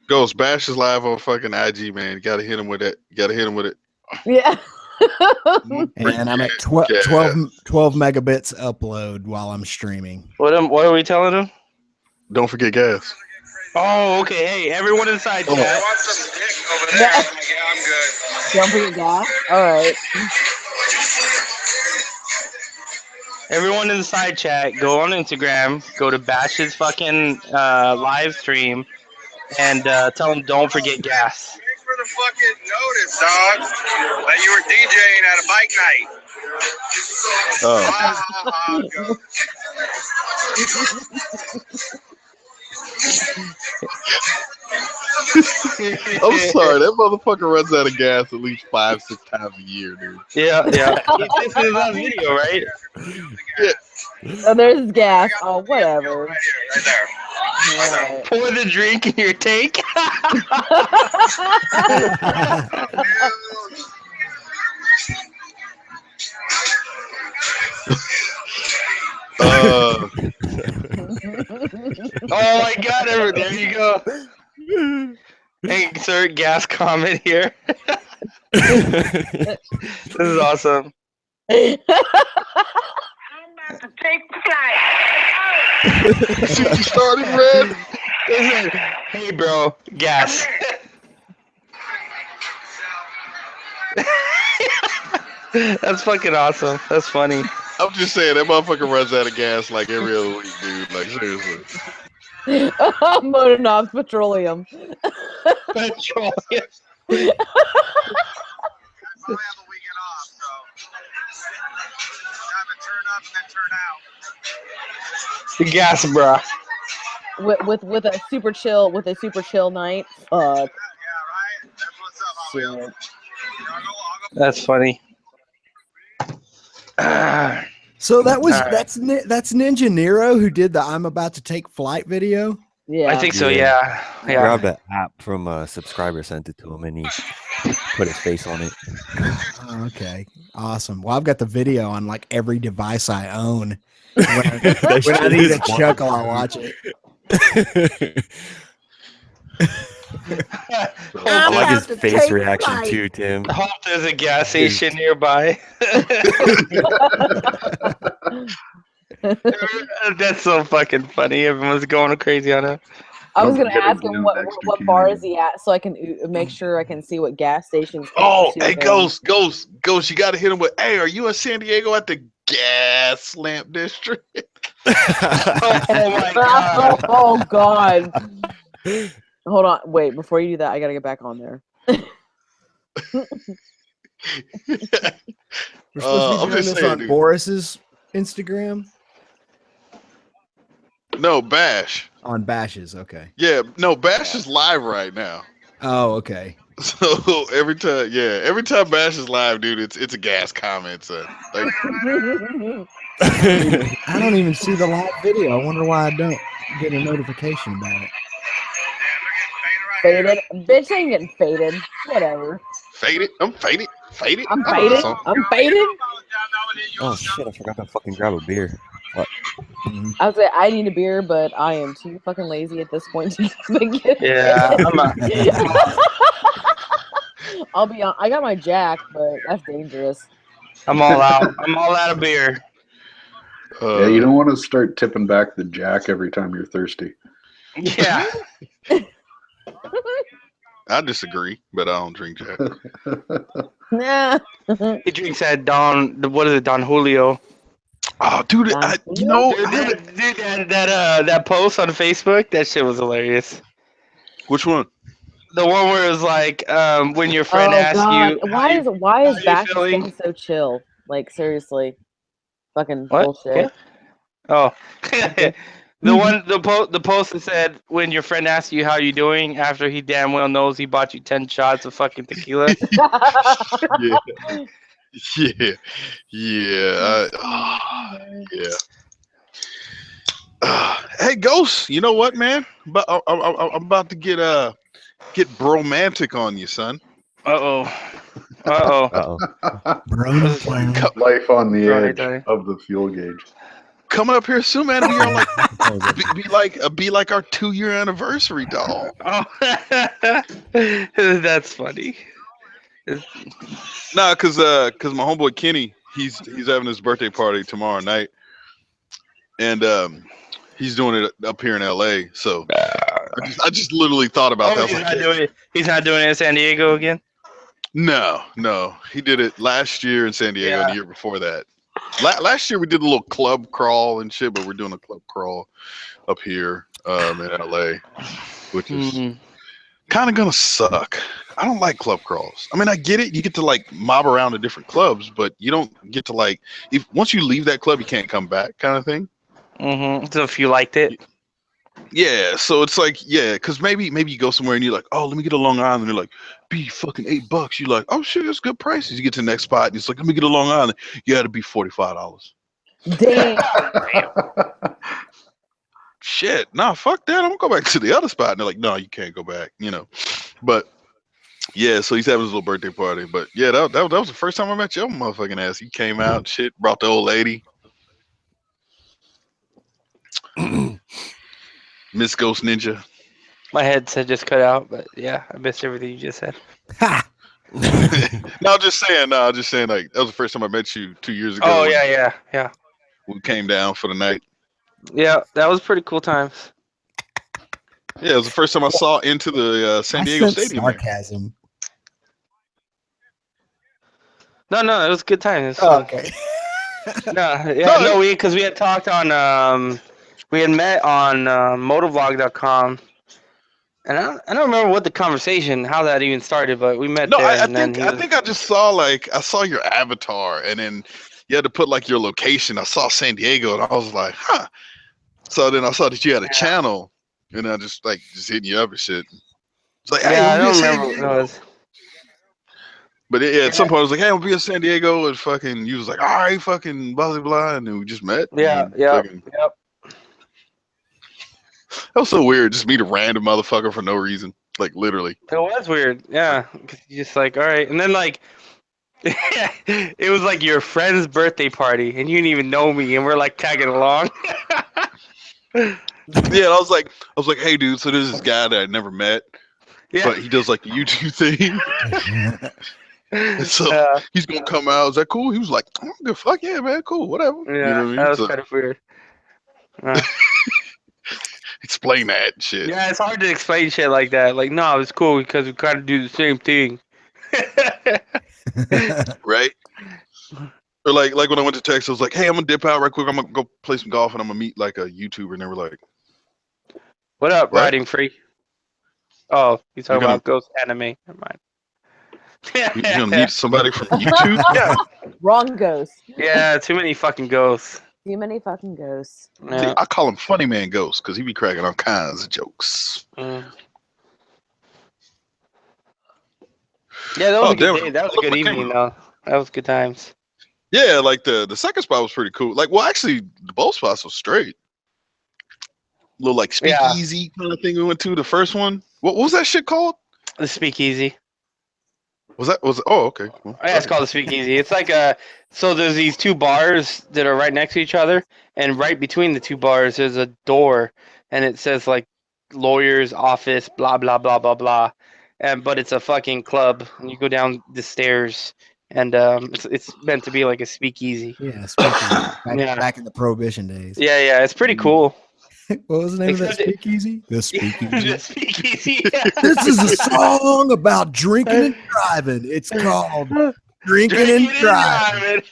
Ghost, Bash is live on fucking IG, man. You gotta hit him with it. You gotta hit him with it. Yeah. And I'm at 12 megabits upload while I'm streaming. What are we telling him? Don't forget gas. Oh, okay. Hey, everyone inside chat. I want some dick over there. Yeah, I'm good. Don't forget gas. All right. Everyone in the side chat, go on Instagram, go to Bash's fucking live stream, and tell him don't forget gas. Thanks for the fucking notice, dog. That you were DJing at a bike night. I'm sorry, that motherfucker runs out of gas at least 5-6 times a year, dude. Yeah. This is a video, right? Yeah. Oh, there's gas. Oh, whatever. Right there. Right. Pour the drink in your tank. Oh my god, there you go. Insert gas comment here. This is awesome. I'm about to take flight. You started, Red? Listen, hey bro, gas. That's fucking awesome. That's funny. I'm just saying, that motherfucker runs out of gas like every other week, dude. Like, seriously. Motorknobs Petroleum. Petroleum. The gas, bruh. With a super chill night. Fuck. Shit. That's funny. So that's Ninja Nero who did the "I'm about to take flight" video. Yeah, I think so. Yeah. He grabbed an app from a subscriber, sent it to him, and he put his face on it. Okay, awesome. Well, I've got the video on like every device I own. When I need a chuckle, I watch it. I like his face reaction too, Tim. I hope there's a gas station nearby. That's so fucking funny. Everyone's going crazy on it. I was gonna ask him what bar is he at, so I can make sure I can see what gas stations. Oh, hey, Ghost, you gotta hit him with, hey, are you in San Diego at the gas lamp district? Oh my god. Oh god. Hold on, wait, before you do that, I gotta get back on there. We're supposed to be doing this on dude. Boris's Instagram? No, Bash. On Bash's, okay. Yeah, no, Bash is live right now. Oh, okay. So every time Bash is live, dude, it's a gas comment. So, like, I don't even see the live video. I wonder why I don't get a notification about it. Faded. Bitch ain't getting faded. Whatever. Faded? I'm faded. Faded? I'm faded. I'm faded. Oh shit! I forgot to fucking grab a beer. What? I was like, I need a beer, but I am too fucking lazy at this point to even get it. Yeah, I'll be on. I got my Jack, but that's dangerous. I'm all out. I'm all out of beer. Yeah, you don't want to start tipping back the Jack every time you're thirsty. Yeah. I disagree, but I don't drink Jack. Nah. He drinks that Don. What is it, Don Julio? Oh, dude, that post on Facebook, that shit was hilarious. Which one? The one where it was like, when your friend asks you, why is Bash staying so chill? Like seriously, fucking what? bullshit. Oh, The post that said when your friend asks you how you doing after he damn well knows he bought you 10 shots of fucking tequila. Yeah. Yeah. Yeah. Yeah. Hey, Ghost. You know what, man? But I'm about to get bromantic on you, son. Uh-oh. Life on the edge of the fuel gauge. Coming up here soon, man. We are be like our 2-year anniversary, dog. Oh, that's funny. Nah, cause my homeboy Kenny, he's having his birthday party tomorrow night, and he's doing it up here in LA. So I just literally thought about that. He's not doing it in San Diego again. No, he did it last year in San Diego and the year before that. Last year we did a little club crawl and shit, but we're doing a club crawl up here in LA, which is kind of gonna suck. I don't like club crawls. I mean, I get it. You get to like mob around to different clubs, but you don't get to like once you leave that club, you can't come back, kind of thing. So if you liked it. Yeah, so it's like, because maybe you go somewhere and you're like, oh, let me get a Long Island. And they're like, be fucking $8. You're like, oh shit, that's good prices. You get to the next spot and it's like, let me get a Long Island. You got to be $45. Damn. Shit, nah, fuck that. I'm gonna go back to the other spot. And they're like, no, you can't go back. But yeah, so he's having his little birthday party. But yeah, that was the first time I met your motherfucking ass. He came out, and shit, brought the old lady. Miss GhostNinja. My headset just cut out, but yeah, I missed everything you just said. No, I'm just saying, like, that was the first time I met you 2 years ago. Oh, yeah. We came down for the night. Yeah, that was pretty cool times. Yeah, it was the first time I saw into the San Diego Stadium. Sarcasm. No, it was a good time. Okay. Because we had talked on, we had met on motovlog.com. And I don't remember what the conversation, how that even started, but we met there. I think I just saw I saw your avatar, and then you had to put like your location. I saw San Diego, and I was like, huh. So then I saw that you had a channel, and I just hitting you up and shit. It's like, hey, I don't remember what it was. But at some point I was like, hey, I'll be in San Diego, and fucking you was like, all right, fucking blah blah blah, and then we just met. Yep. That was so weird. Just meet a random motherfucker for no reason. Like, literally. It was weird. Yeah. Cause you're just like, all right. And then, like, it was like your friend's birthday party, and you didn't even know me, and we're, like, tagging along. Yeah, and I was like, hey, dude, so there's this guy that I never met, but he does, like, the YouTube thing. And so he's going to come out. Is that cool? He was like, oh, good fuck yeah, man. Cool, whatever. Yeah, you know what I mean? That was kind of weird. Explain that shit. Yeah, it's hard to explain shit like that. Like, no, it's cool because we kind of do the same thing. Right? Or like when I went to Texas, I was like, hey, I'm going to dip out right quick. I'm going to go play some golf, and I'm going to meet like a YouTuber. And they were like, what up, Riding Free? Oh, he's talking about Ghost Anime. Never mind. You're going to meet somebody from YouTube? Yeah. Wrong ghost. Yeah, too many fucking ghosts. Too many fucking ghosts. Yeah. See, I call him Funny Man Ghost because he be cracking all kinds of jokes. Yeah, that was a good day. That was a good evening, though. That was good times. Yeah, like the second spot was pretty cool. Like, well, actually, both spots was straight. Little like speakeasy kind of thing we went to. The first one. What was that shit called? The speakeasy. Was it? Oh, okay. Well, yeah, it's called the speakeasy. It's like so there's these two bars that are right next to each other, and right between the two bars there's a door, and it says like lawyer's office, blah blah blah blah blah, but it's a fucking club. And you go down the stairs, and it's meant to be like a speakeasy. Yeah, speakeasy. Back in the Prohibition days. Yeah, it's pretty cool. What was the name of that speakeasy? The Speakeasy. The Speakeasy. This is a song about drinking and driving. It's called Drinking and Driving.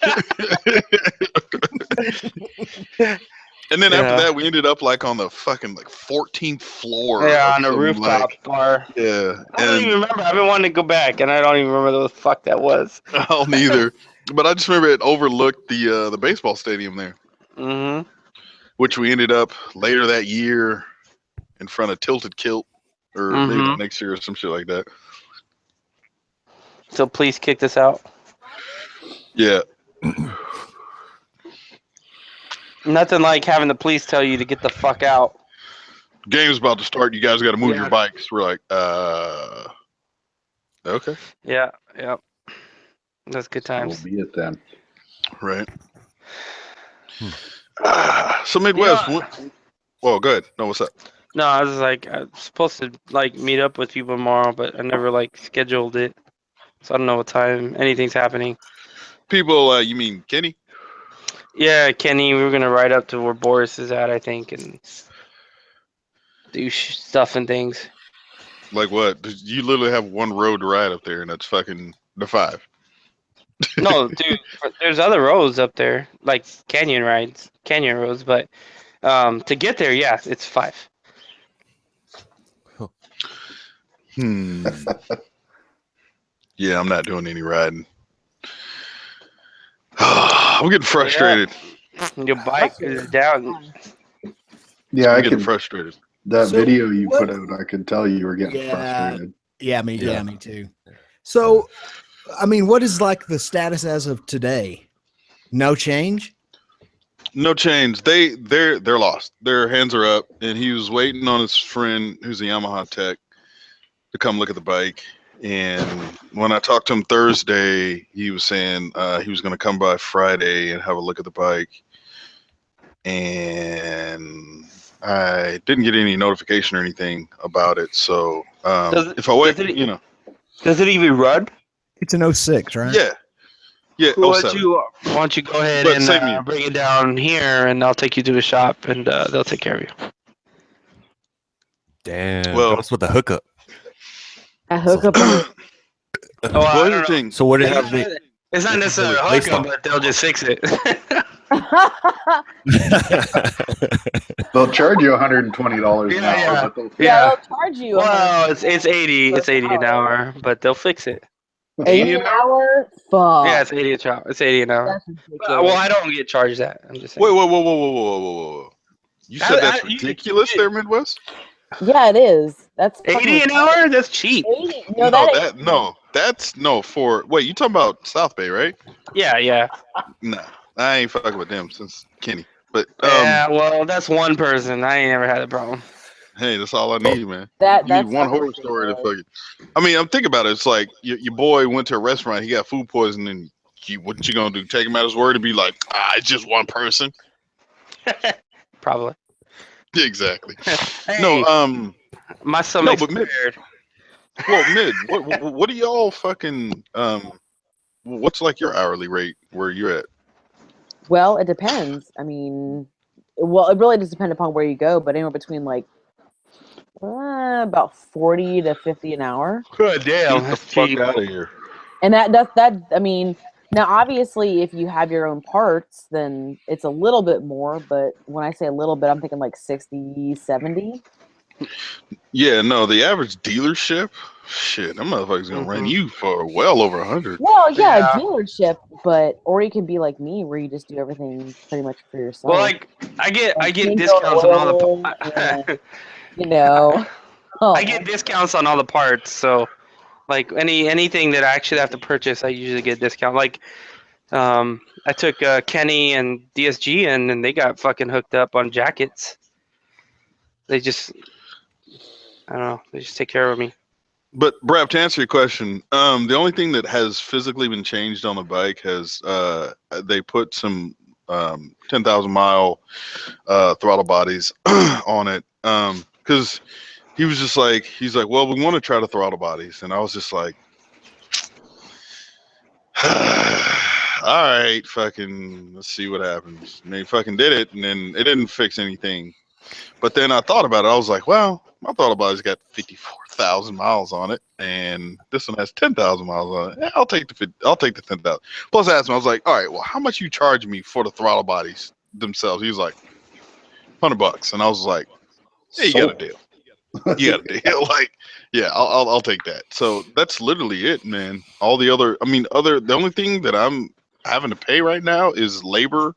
And then after that, we ended up like on the fucking like 14th floor. Yeah, on a rooftop bar. Yeah. I don't even remember. I've been wanting to go back, and I don't even remember what the fuck that was. I don't either. But I just remember it overlooked the baseball stadium there. Mm-hmm. which we ended up later that year in front of Tilted Kilt, or maybe the next year or some shit like that. So please kick this out. Yeah. Nothing like having the police tell you to get the fuck out. Game's about to start. You guys got to move your bikes. We're like, okay. Yeah. That's good times. So be it then. Right. So Midwest. Well, go ahead. No, what's up? No, I was like, I'm supposed to like meet up with people tomorrow, but I never like scheduled it, so I don't know what time anything's happening. People, you mean Kenny? Yeah, Kenny. We were gonna ride up to where Boris is at, I think, and do stuff and things. Like what? You literally have one road to ride up there, and that's fucking the 5. No, dude, there's other roads up there, like canyon roads, but to get there, yeah, it's 5. Yeah, I'm not doing any riding. I'm getting frustrated. Yeah. Your bike is down. Yeah, I'm I getting can. frustrated. That video you put out, I could tell you were getting frustrated. Yeah, me too. So, I mean, what is like the status as of today? No change? No change. They're lost. Their hands are up, and he was waiting on his friend who's a Yamaha tech to come look at the bike. And when I talked to him Thursday, he was saying he was going to come by Friday and have a look at the bike. And I didn't get any notification or anything about it. So if I wait, Does it even run? It's an 06, right? Yeah. Yeah. Why don't you go ahead and bring it down here, and I'll take you to a shop, and they'll take care of you. Damn. Well, that's with the hookup. A hookup. So what did have the? It's not necessarily a hookup, but they'll just fix it. They'll charge you $120 an hour. They'll charge you. Well, it's 80. It's 80 an hour, but they'll fix it. 80 an hour? Fuck. Yeah, it's 80 an hour. It's 80 an hour. Well, I don't get charged that. I'm just saying. Whoa. You said that's ridiculous there, Midwest? Yeah, it is. That's 80 an hour? That's cheap. 80? Wait, you talking about South Bay, right? Yeah. No, I ain't fucking with them since Kenny. But yeah, well, that's one person. I ain't never had a problem. Hey, that's all I need, man. You need one horror story to fucking. I mean, I'm thinking about it. It's like your boy went to a restaurant, he got food poisoning. What you gonna do? Take him at his word and be like, it's just one person? Probably. Exactly. Hey, no, my stomach's prepared. Mid, what do y'all fucking what's like your hourly rate where you're at? Well, it depends. I mean, it really does depend upon where you go, but anywhere between like about 40 to 50 an hour. Good damn. Get the fuck out of here. And that I mean, now obviously if you have your own parts, then it's a little bit more, but when I say a little bit, I'm thinking like 60, 70. Yeah, no, the average dealership, shit, that motherfucker's gonna run you for well over 100. Well, yeah, dealership, or you can be like me where you just do everything pretty much for yourself. Well, like I get discounts on all the I get discounts on all the parts, so like anything that I actually have to purchase, I usually get a discount. Like I took Kenny and DSG and they got fucking hooked up on jackets. They just I don't know, they just take care of me. But Brad, to answer your question, the only thing that has physically been changed on the bike has they put some 10,000 mile throttle bodies on it, because he was just like, he's like, well, we want to try the throttle bodies, and I was just like, all right, fucking, let's see what happens. And they fucking did it, and then it didn't fix anything. But then I thought about it. I was like, well, my throttle body's got 54,000 miles on it, and this one has 10,000 miles on it. Yeah, I'll take the 10,000. Plus, I asked him, I was like, all right, well, how much you charge me for the throttle bodies themselves? He was like, $100, and I was like, yeah, you got a deal. You got a deal. Like, yeah, I'll take that. So that's literally it, man. All the other, the only thing that I'm having to pay right now is labor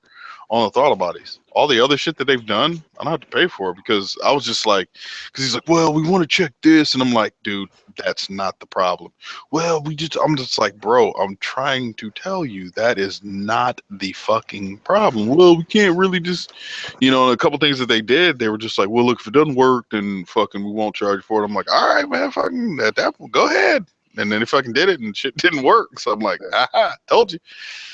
on the throttle bodies. All the other shit that they've done, I don't have to pay for because I was just like, because he's like, well, we want to check this, and I'm like, dude, that's not the problem. Well, I'm just like, bro, I'm trying to tell you that is not the fucking problem. Well, we can't really just, you know, a couple things that they did, they were just like, well, look, if it doesn't work, then fucking we won't charge you for it. I'm like, all right, man, fucking at that point, go ahead. And then if I fucking did it and shit didn't work, so I'm like, aha, told you.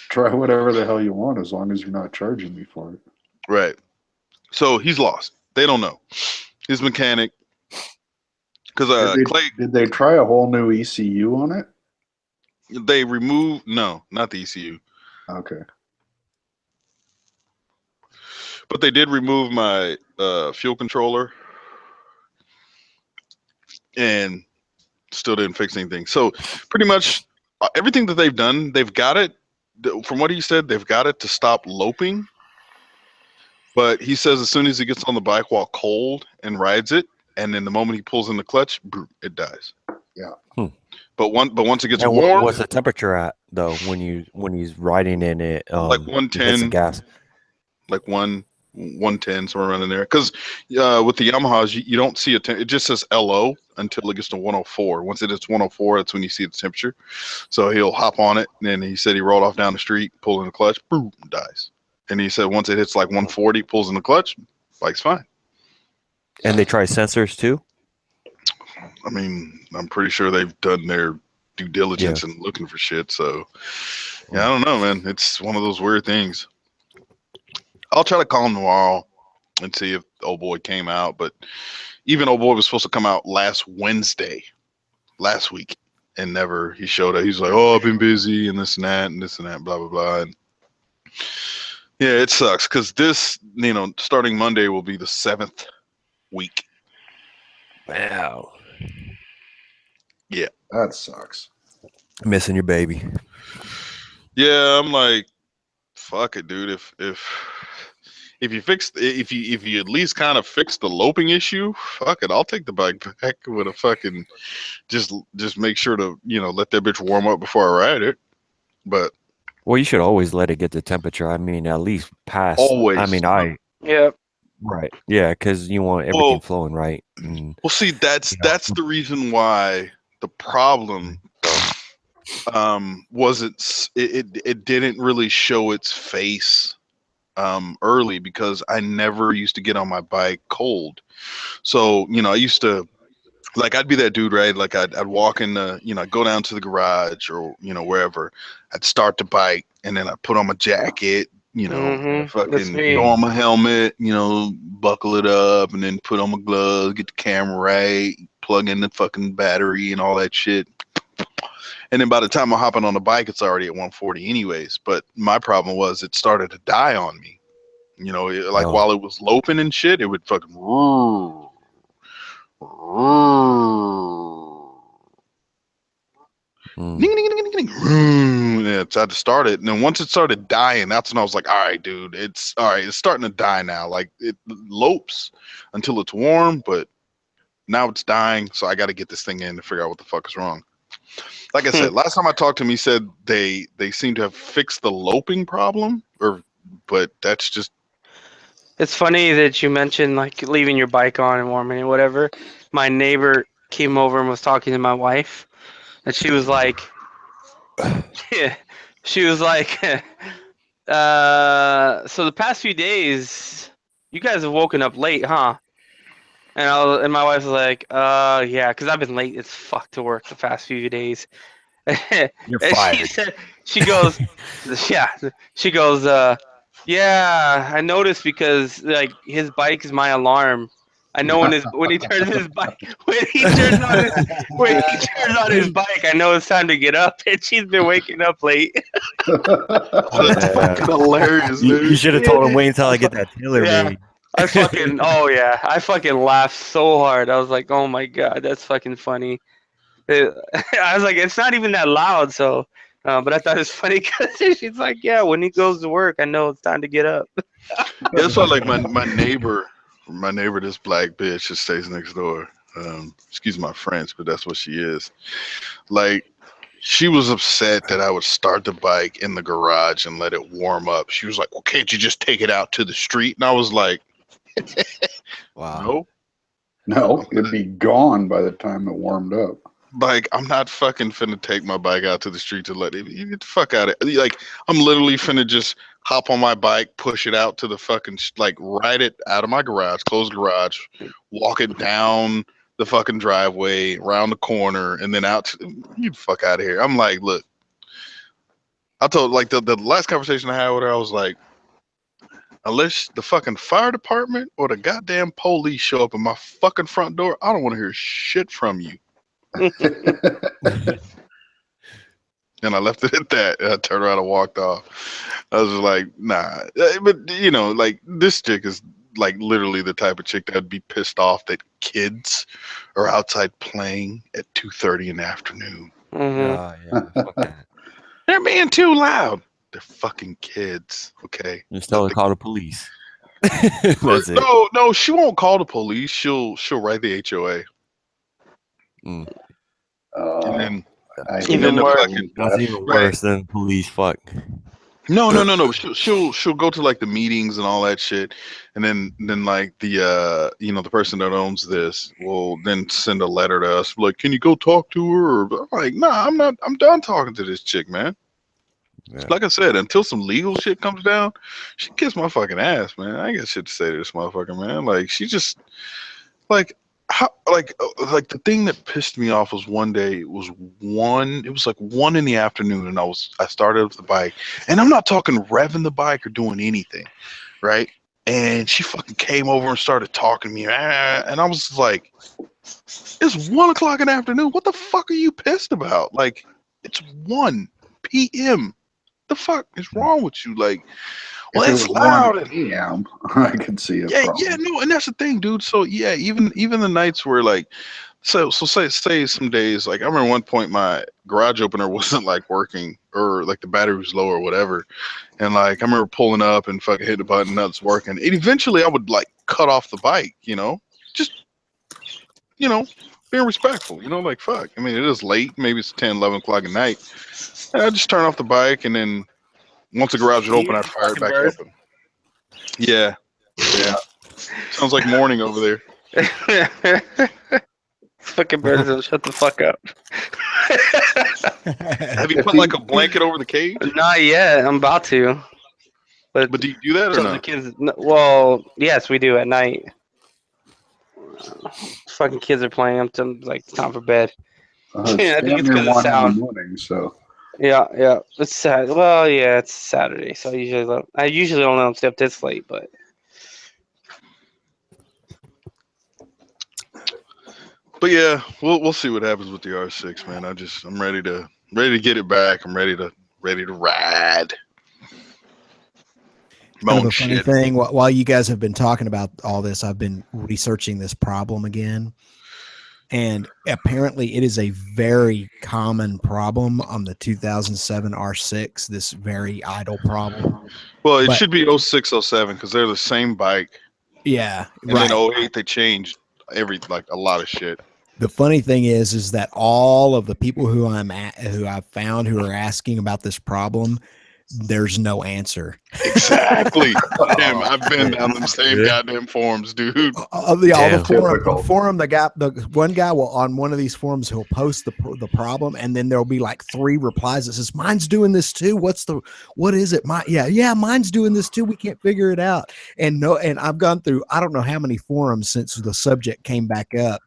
Try whatever the hell you want as long as you're not charging me for it. Right. So he's lost. They don't know. His mechanic, because Clay. Did they try a whole new ECU on it? They removed no, not the ECU. Okay. But they did remove my fuel controller, and still didn't fix anything. So pretty much everything that they've done, they've got it. From what he said, they've got it to stop loping. But he says as soon as he gets on the bike while cold and rides it, and then the moment he pulls in the clutch, it dies. Yeah. But once it gets warm, what's the temperature at though when he's riding in it? Like 110 gas, like 110 somewhere around in there. Because with the Yamahas, you don't see it just says LO until it gets to 104. Once it hits 104, that's when you see the temperature. So he'll hop on it, and then he said he rolled off down the street, pulled in the clutch, boom, dies. And he said once it hits like 140, pulls in the clutch, bike's fine. And they try sensors too? I mean, I'm pretty sure they've done their due diligence and looking for shit. So, yeah, I don't know, man. It's one of those weird things. I'll try to call him tomorrow and see if old boy came out. But even old boy was supposed to come out last week, and never he showed up. He's like, oh, I've been busy and this and that, blah, blah, blah. And yeah, it sucks because this, starting Monday will be the 7th week. Wow. Yeah. That sucks. Missing your baby. Yeah, I'm like, fuck it, dude. If you at least kind of fix the loping issue, fuck it. I'll take the bike back with a fucking just make sure to, let that bitch warm up before I ride it. But well, you should always let it get the temperature. I mean, at least past. Always. I mean, yeah. Right. Yeah, because you want everything flowing right. And, well, see, that's the reason why the problem wasn't it didn't really show its face early because I never used to get on my bike cold. So, I used to, like, I'd be that dude, right? Like I'd walk in the, I'd go down to the garage or, wherever. I'd start the bike and then I'd put on my jacket, fucking throw on my helmet, buckle it up and then put on my gloves, get the camera right, plug in the fucking battery and all that shit. And then by the time I'm hopping on the bike, it's already at 140 anyways. But my problem was it started to die on me. While it was loping and shit, it would fucking yeah, so I had to start it. And then once it started dying, that's when I was like, all right, dude, it's starting to die now. Like, it lopes until it's warm, but now it's dying, so I got to get this thing in to figure out what the fuck is wrong. Like I said, last time I talked to him, he said they seem to have fixed the loping problem, but that's just. It's funny that you mentioned like leaving your bike on and warming and whatever. My neighbor came over and was talking to my wife, and she was like, yeah, she was like, so the past few days, you guys have woken up late, huh? And my wife was like, yeah, because I've been late as fuck to work the past few days. You're fired. She goes, yeah, I noticed because like his bike is my alarm. I know when he turns his bike when he turns on his bike, I know it's time to get up. And she's been waking up late. That's fucking hilarious, dude. You should have told him wait until I get that tailor made. I fucking laughed so hard. I was like, oh my god, that's fucking funny. I was like, it's not even that loud, so. But I thought it was funny because she's like, yeah, when he goes to work, I know it's time to get up. That's why, like, my neighbor, this black bitch that stays next door. Excuse my French, but that's what she is. Like, She was upset that I would start the bike in the garage and let it warm up. She was like, "Well, can't you just take it out to the street?" And I was like, Wow. No, it'd be gone by the time it warmed up. Like, I'm not fucking finna take my bike out to the street to let it. You get the fuck out of it. Like, I'm literally finna just hop on my bike, push it out to the fucking, like, ride it out of my garage, close the garage, walk it down the fucking driveway, around the corner, and then out. You the fuck out of here. I'm like, look, I told, like, the last conversation I had with her, I was like, unless the fucking fire department or the goddamn police show up at my fucking front door, I don't want to hear shit from you. And I left it at that. I turned around and walked off. I was just like, nah. But, you know, like, this chick is, like, literally the type of chick that'd be pissed off that kids are outside playing at 2:30 in the afternoon. Yeah, fuck that. They're being too loud. They're fucking kids, okay? Just tell her to call the police. That's it. No, she won't call the police. She'll write the HOA. Mm. And then Even worse. That's even worse than police. Fuck. No. She'll go to like the meetings and all that shit, and then like the the person that owns this will then send a letter to us like, can you go talk to her? Or, I'm like, nah, I'm not. I'm done talking to this chick, man. Yeah. Like I said, until some legal shit comes down, she kiss my fucking ass, man. I ain't got shit to say to this motherfucker, man. Like, she just like. How, like the thing that pissed me off was one day it was like 1 in the afternoon, and I started with the bike, and I'm not talking revving the bike or doing anything, right? And she fucking came over and started talking to me, and I was like, it's 1 o'clock in the afternoon. What the fuck are you pissed about? Like, it's 1 p.m. The fuck is wrong with you? Like, well, it's loud. Yeah, I can see it. Yeah, no, and that's the thing, dude. So yeah, even the nights where like, so say some days, like I remember one point my garage opener wasn't like working, or like the battery was low or whatever, and like I remember pulling up and fucking hit the button, that's working. And eventually I would like cut off the bike, just being respectful, like fuck. I mean, it is late, maybe it's 10, 11 o'clock at night. And I just turn off the bike, and then once the garage would open, I'd fire it back open. Yeah. Sounds like morning over there. Fucking birds will shut the fuck up. Have you put like a blanket over the cage? Not yet. I'm about to. But do you do that or the not? kids, well, yes, we do at night. Fucking kids are playing. I'm like, it's time for bed. Yeah, I think it's because of sound. Morning, so. Yeah, it's sad. Well, yeah, it's Saturday, so I usually don't let them stay up this late, but. But yeah, we'll see what happens with the R6, man. I'm ready to get it back. I'm ready to ride. Kind of a funny thing. While you guys have been talking about all this, I've been researching this problem again, and apparently it is a very common problem on the 2007 R6. This very idle problem. Well, it should be 06, 07 because they're the same bike. Yeah, and then 08 they changed a lot of shit. The funny thing is that all of the people who I've found who are asking about this problem, there's no answer. Exactly. Damn, I've been down them same goddamn forums, dude. The forum, the one guy will on one of these forums, he'll post the problem, and then there'll be like 3 replies that says, "Mine's doing this too. What is it? Mine's doing this too. We can't figure it out." And I've gone through I don't know how many forums since the subject came back up.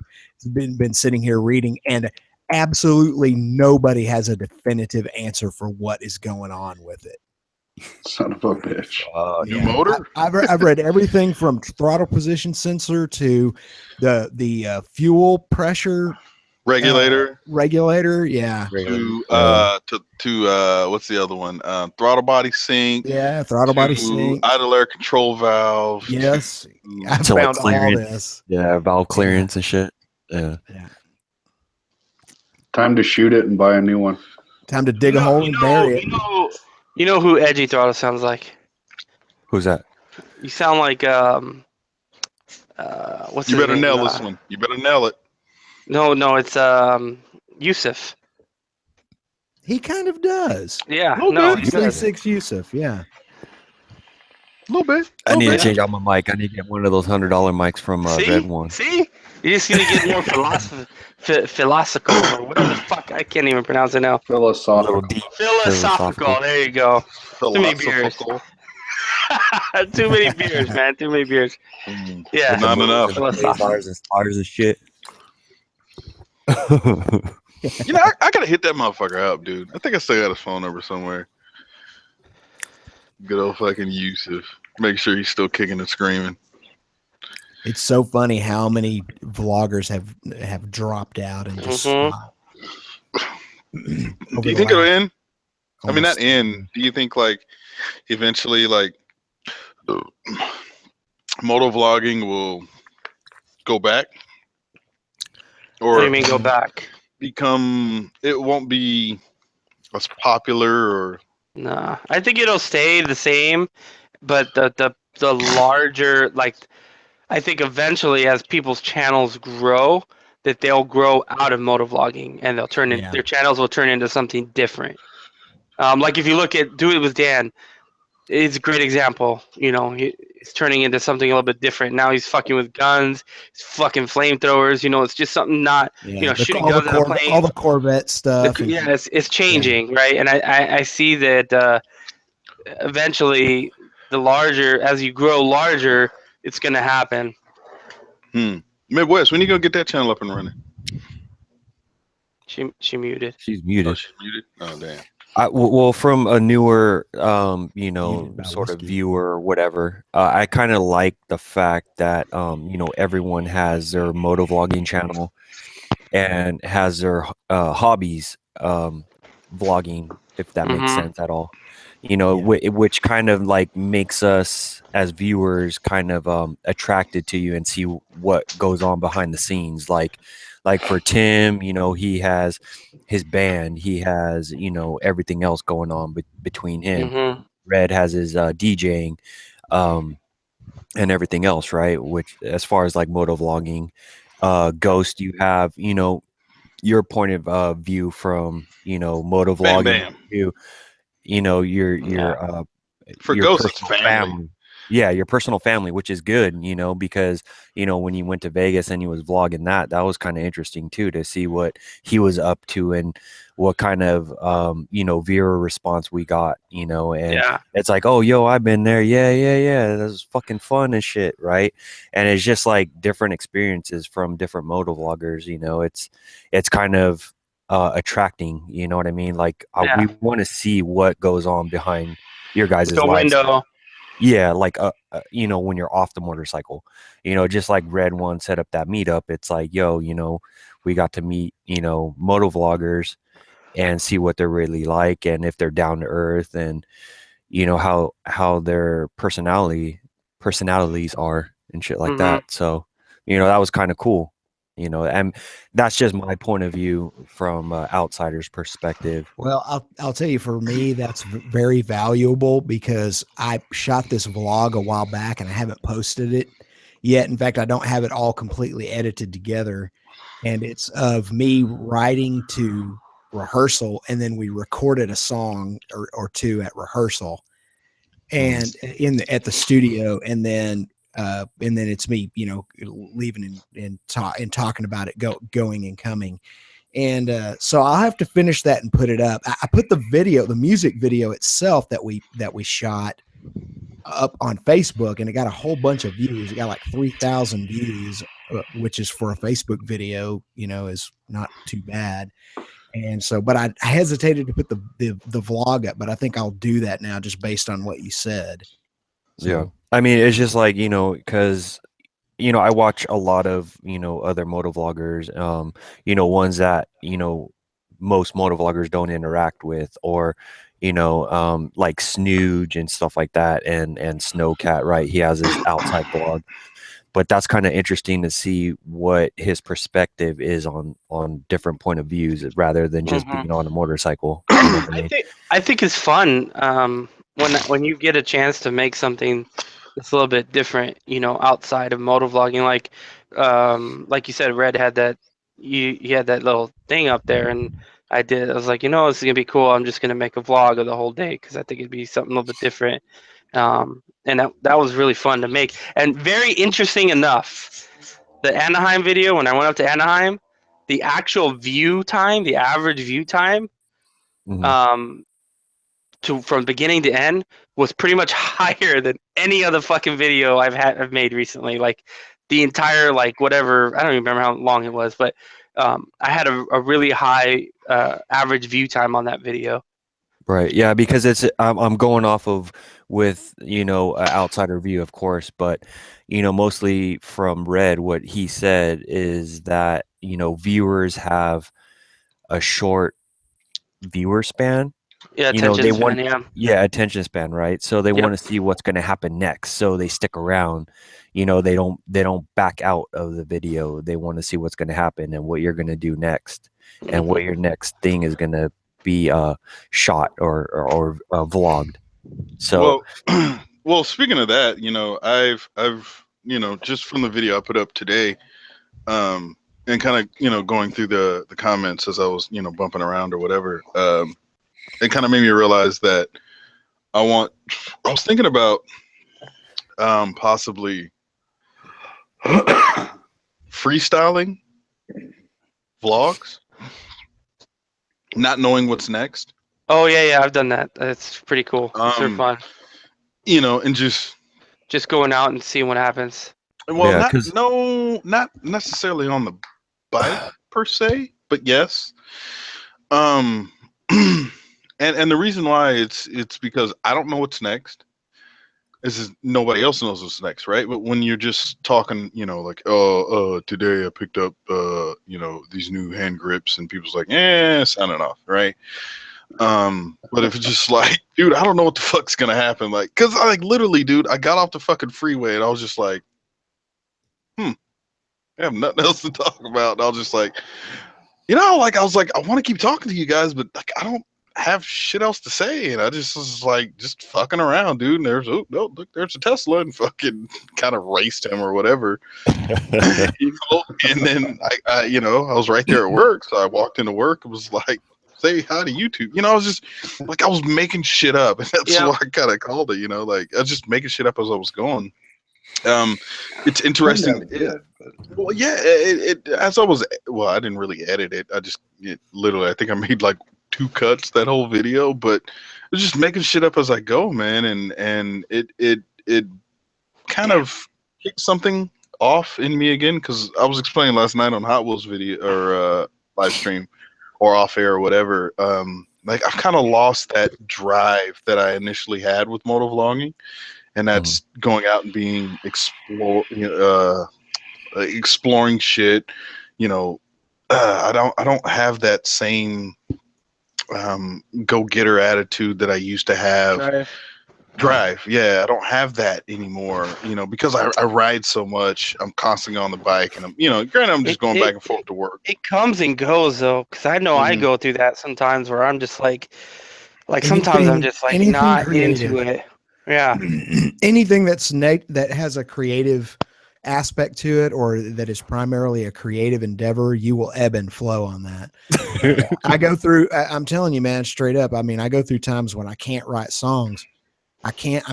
Been sitting here reading, and absolutely nobody has a definitive answer for what is going on with it. Son of a bitch. New motor? I've read everything from throttle position sensor to the fuel pressure regulator. Yeah. To what's the other one? Throttle body sync. Yeah, throttle body sync. Idle air control valve. Yes. I found all this. Yeah, valve clearance and shit. Yeah. Time to shoot it and buy a new one. Time to dig a hole and bury it. You know who Edgy Throttle sounds like? Who's that? You sound like what's you his better name? nail this one. You better nail it. No, it's Yusuf. He kind of does. Yeah, no, no, he's 36 Yusuf. Yeah, A little bit. I need to change out my mic. I need to get one of those $100 mics from Red One. See, you just need to get more philosophical or whatever the fuck. I can't even pronounce it now. Philosophical. Philosophical. There you go. Too many beers. Too many beers, man. Too many beers. Yeah, Not enough. Stars and shit. You know, I gotta hit that motherfucker up, dude. I think I still got his phone number somewhere. Good old fucking Yusuf. Make sure he's still kicking and screaming. it's so funny how many vloggers have dropped out and just stopped. Do you think it'll end? I mean, not end. Do you think like eventually like motovlogging will go back? Or what do you mean go back? Become it won't be as popular or Nah, I think it'll stay the same, but the larger like I think eventually as people's channels grow, that they'll grow out of motovlogging and they'll turn in, their channels will turn into something different. Like if you look at Do It With Dan, it's a great example. You know, he's turning into something a little bit different. Now he's fucking with guns, he's fucking flamethrowers. You know, it's just something not, you know, shooting guns at a plane. All the Corvette stuff. Yeah, it's changing, right? And I see that eventually, the larger, as you grow larger, it's going to happen. Midwest, when you gonna get that channel up and running? She muted. She's muted. Oh, she's muted? Oh, damn. Well, from a newer, you know, sort of viewer or whatever, I kind of like the fact that, you know, everyone has their motovlogging channel and has their hobbies vlogging, if that makes sense at all. You know, which kind of like makes us as viewers kind of attracted to you and see what goes on behind the scenes. Like for Tim, you know, he has his band, he has, you know, everything else going on between him. Red has his DJing and everything else, right? Which, as far as like motovlogging, Ghost, you have, you know, your point of view from, you know, motovlogging view. You know, your for your Ghost, it's family. Yeah, your personal family, which is good, you know, because, you know, when you went to Vegas and he was vlogging that was kind of interesting too, to see what he was up to and what kind of you know, viewer response we got, you know. And it's like, oh, yo, I've been there, yeah, that was fucking fun and shit, right? And it's just like different experiences from different motovloggers, you know. It's kind of attracting, you know what I mean? Like we want to see what goes on behind your guys' lives. Yeah, like you know, when you're off the motorcycle, you know, just like Red One set up that meetup, it's like, yo, you know, we got to meet, you know, motovloggers and see what they're really like and if they're down to earth and, you know, how their personalities are and shit like that. So, you know, that was kind of cool. You know, and that's just my point of view from outsider's perspective. Well, I'll tell you, for me, that's very valuable because I shot this vlog a while back and I haven't posted it yet. In fact, I don't have it all completely edited together, and it's of me riding to rehearsal, and then we recorded a song or two at rehearsal and at the studio, and then it's me, you know, leaving and talking about it, going and coming. And so I'll have to finish that and put it up. I put the music video itself that we shot up on Facebook, and it got a whole bunch of views. It got like 3,000 views, which is for a Facebook video, you know, is not too bad. And so, but I hesitated to put the vlog up, but I think I'll do that now just based on what you said. So. Yeah. I mean, it's just like, you know, because, you know, I watch a lot of, you know, other motovloggers, you know, ones that, you know, most motovloggers don't interact with, or, you know, like Snooge and stuff like that, and Snowcat, right? He has his outside blog. But that's kind of interesting to see what his perspective is on different point of views rather than just being on a motorcycle. You know what I mean? I think it's fun when you get a chance to make something that's a little bit different, you know, outside of motovlogging. Like you said, Red had that. You had that little thing up there, and I did. I was like, this is gonna be cool. I'm just gonna make a vlog of the whole day because I think it'd be something a little bit different. And that was really fun to make and very interesting enough. The Anaheim video, when I went up to Anaheim, the actual view time, the average view time, from beginning to end was pretty much higher than any other fucking video I've made recently. Like the entire whatever, I don't even remember how long it was, but I had a really high average view time on that video. Right. Yeah, because I'm going off of with an outsider view, of course, but mostly from Red, what he said is that viewers have a short viewer span. Yeah, attention span. Attention span, right? So they want to see what's going to happen next, so they stick around. They don't back out of the video. They want to see what's going to happen and what you're going to do next, and what your next thing is going to be shot or vlogged. So well, speaking of that, I've just from the video I put up today, and kind of going through the comments as I was bumping around or whatever, it kind of made me realize that I was thinking about possibly freestyling vlogs, not knowing what's next. Oh yeah, I've done that. It's pretty cool. It's super fun. And just going out and seeing what happens. Well, not necessarily on the bike per se, but yes. And the reason why it's because I don't know what's next. Nobody else knows what's next, right? But when you're just talking, today I picked up these new hand grips, and people's like, sounding off, right? But if it's just like, dude, I don't know what the fuck's gonna happen, cause literally, dude, I got off the fucking freeway and I was just like, I have nothing else to talk about. And I was just like, I was like, I want to keep talking to you guys, but I don't have shit else to say, and I just was just fucking around, dude. And look, there's a Tesla, and fucking kind of raced him or whatever. And then I was right there at work, so I walked into work and was like, say hi to YouTube. I was just I was making shit up, and that's why I kind of called it. I was just making shit up as I was going. It's interesting. As I was, I didn't really edit it. Literally, I think I made 2 cuts that whole video, but I was just making shit up as I go, man. And it kind of kicked something off in me again, because I was explaining last night on Hot Wheels video or live stream or off air or whatever. I've kind of lost that drive that I initially had with motovlogging, and that's going out and being exploring shit. I don't have that same go-getter attitude that I used to have. Drive. Yeah, I don't have that anymore, because I ride so much. I'm constantly on the bike, and granted, I'm just going back and forth to work. It comes and goes, though, because I know I go through that sometimes where I'm just sometimes I'm just not creative. Into it. Yeah. Anything that has a creative aspect to it, or that is primarily a creative endeavor, you will ebb and flow on that. I go through, I'm telling you, man, straight up. I mean, I go through times when I can't write songs. I can't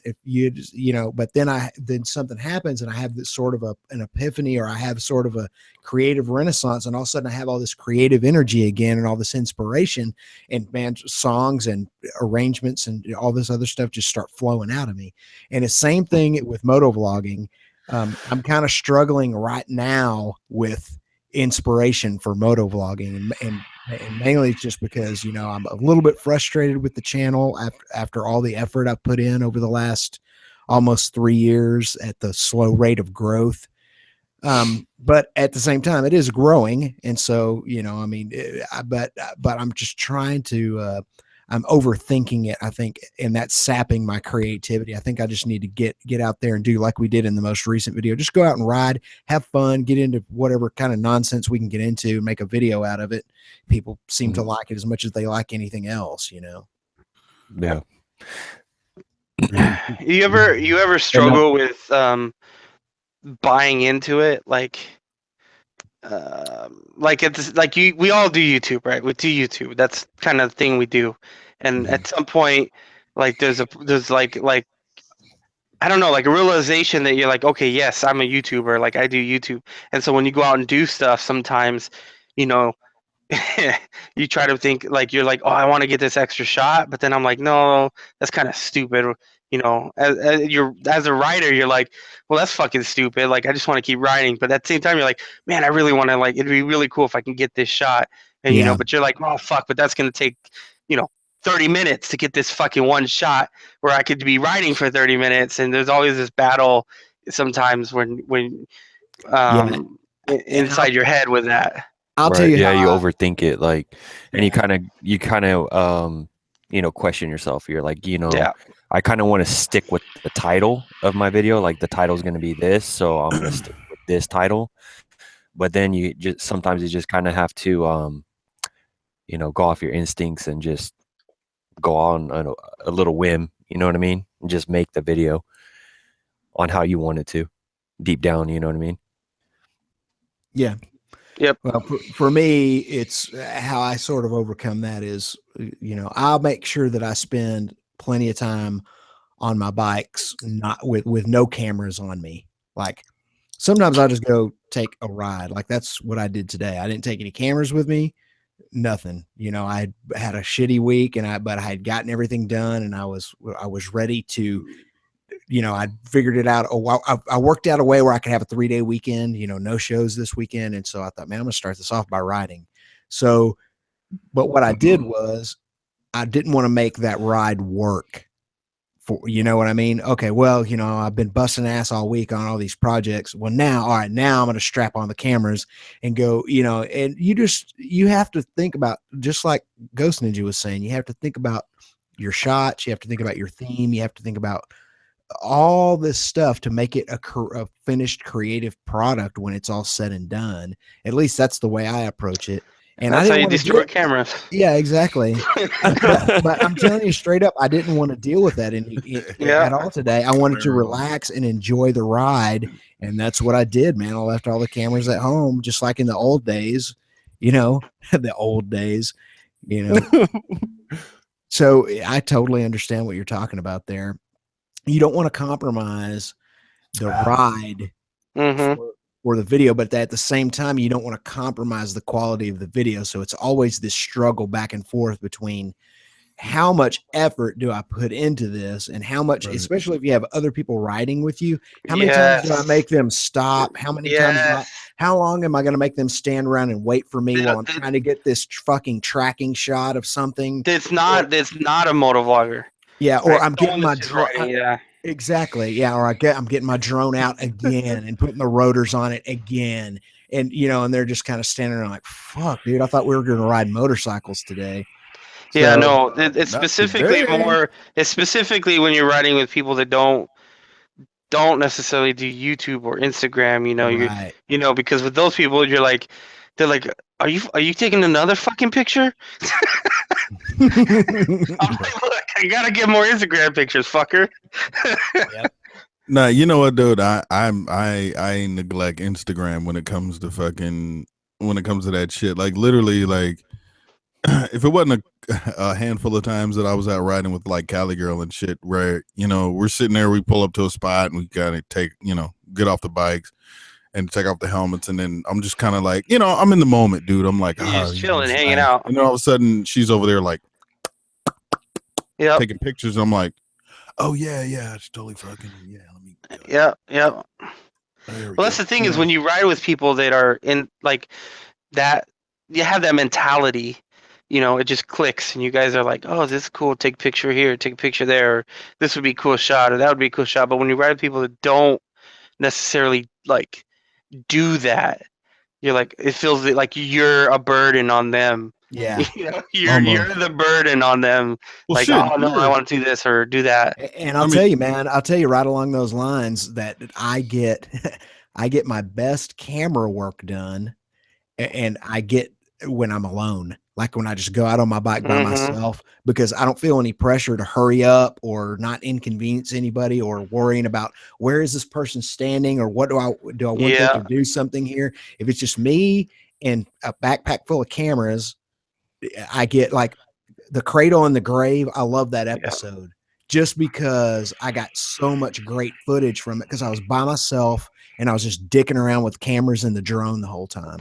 if you just, but then something happens and I have this sort of an epiphany, or I have sort of a creative renaissance, and all of a sudden I have all this creative energy again and all this inspiration, and man, songs and arrangements and all this other stuff just start flowing out of me. And the same thing with motovlogging. I'm kind of struggling right now with inspiration for motovlogging, and mainly it's just because I'm a little bit frustrated with the channel after all the effort I've put in over the last almost 3 years at the slow rate of growth. But at the same time, it is growing, and so but I'm just trying to. I'm overthinking it, I think, and that's sapping my creativity. I think I just need to get out there and do like we did in the most recent video. Just go out and ride, have fun, get into whatever kind of nonsense we can get into, and make a video out of it. People seem to like it as much as they like anything else, Yeah. You ever struggle with buying into it? like it's like we all do YouTube, right? We do YouTube. That's kind of the thing we do. And at some point, like there's like I don't know, like a realization that you're like, okay, yes, I'm a YouTuber, like I do YouTube. And so when you go out and do stuff, sometimes, you know, you try to think like you're like, oh, I want to get this extra shot, but then I'm like, no, that's kind of stupid. You know, as a writer, you're like, well, that's fucking stupid. Like I just want to keep writing, but at the same time, you're like, man, I really want to like. It'd be really cool if I can get this shot, and you know, Yeah. but you're like, oh fuck, but that's gonna take, you know, 30 minutes to get this fucking one shot where I could be writing for 30 minutes, and there's always this battle sometimes when inside your head with that. I'll tell you Yeah, how you overthink it, like, and you kind of you know, question yourself. You're like, you know, Yeah. I kind of want to stick with the title of my video. Like the title's going to be this, so I'm going to stick with this title. But then you just sometimes you just kind of have to, you know, go off your instincts and just go on a little whim. You know what I mean? And just make the video on how you want it to, deep down. You know what I mean? Yeah. Yep. Well, for me, it's how I sort of overcome that is, you know, I'll make sure that I spend plenty of time on my bikes, not with no cameras on me. Like sometimes I'll just go take a ride. Like that's what I did today. I didn't take any cameras with me, nothing. You know, I had a shitty week but I had gotten everything done and I was ready to, you know, I figured it out. I worked out a way where I could have a 3-day weekend, you know, no shows this weekend. And so I thought, man, I'm gonna start this off by riding. So, but what I did was I didn't want to make that ride work for, you know what I mean? Okay, well, you know, I've been busting ass all week on all these projects. Well, now I'm going to strap on the cameras and go, you know, and you have to think about, just like Ghost Ninja was saying, you have to think about your shots. You have to think about your theme. You have to think about all this stuff to make it a finished creative product when it's all said and done. At least that's the way I approach it. And that's I how didn't you want to destroy cameras. Yeah, exactly. but I'm telling you straight up, I didn't want to deal with that at all today. I wanted to relax and enjoy the ride, and that's what I did, man. I left all the cameras at home, just like in the old days, you know, the old days, you know. So I totally understand what you're talking about there. You don't want to compromise the ride or the video, but at the same time, you don't want to compromise the quality of the video. So it's always this struggle back and forth between how much effort do I put into this and how much, especially if you have other people riding with you, how many times do I make them stop? How many times, how long am I going to make them stand around and wait for me while I'm trying to get this fucking tracking shot of something? It's not a motovlogger. Yeah. Or right? I'm getting my drone. Yeah. Exactly. Yeah. Or I'm getting my drone out again and putting the rotors on it again. And, you know, and they're just kind of standing there like, fuck, dude, I thought we were going to ride motorcycles today. Yeah, So, no, it's specifically more, it's specifically when you're riding with people that don't necessarily do YouTube or Instagram, you know, you know, because with those people, they're like, are you taking another fucking picture? I'm like, look, I gotta get more Instagram pictures, fucker. Yep. Nah, you know what, dude? I neglect Instagram when it comes to that shit. Like literally, like if it wasn't a handful of times that I was out riding with like Cali Girl and shit, where you know we're sitting there, we pull up to a spot and we gotta get off the bikes and take off the helmets, and then I'm just kind of like, you know, I'm in the moment, dude. I'm like, just chilling, hanging out, and then all of a sudden she's over there like, taking pictures. I'm like, oh yeah, it's totally fucking Let me. Yeah. Well, that's the thing is when you ride with people that are in like that, you have that mentality. You know, it just clicks, and you guys are like, "Oh, this is cool. Take a picture here. Take a picture there. Or, this would be a cool shot, or that would be a cool shot." But when you ride with people that don't necessarily like do that, you're like, it feels like you're a burden on them. Yeah, you know, you're the burden on them. Well, like, shit, oh no, I want to do this or do that. And I'll tell you, man, right along those lines that I get my best camera work done, and I get when I'm alone. like when I just go out on my bike by myself, because I don't feel any pressure to hurry up or not inconvenience anybody or worrying about where is this person standing or what do I want them to do something here. If it's just me and a backpack full of cameras, I get like the cradle and the grave. I love that episode just because I got so much great footage from it because I was by myself and I was just dicking around with cameras and the drone the whole time.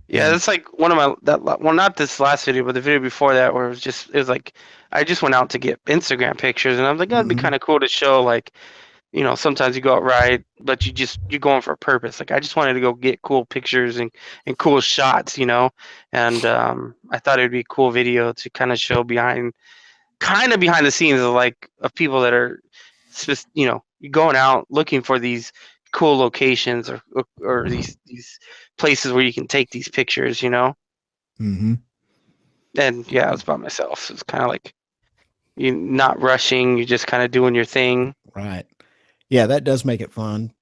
Yeah, that's like one of well, not this last video, but the video before that, where it was like, I just went out to get Instagram pictures, and I was like, that'd be kind of cool to show, like, you know, sometimes you go out ride, but you're going for a purpose. Like, I just wanted to go get cool pictures and cool shots, you know, and I thought it'd be a cool video to kind of show behind the scenes of people that are just, you know, going out looking for these cool locations or these places where you can take these pictures, you know. And yeah, I was by myself, so it's kind of like you're not rushing, you're just kind of doing your thing. Right. Yeah, that does make it fun.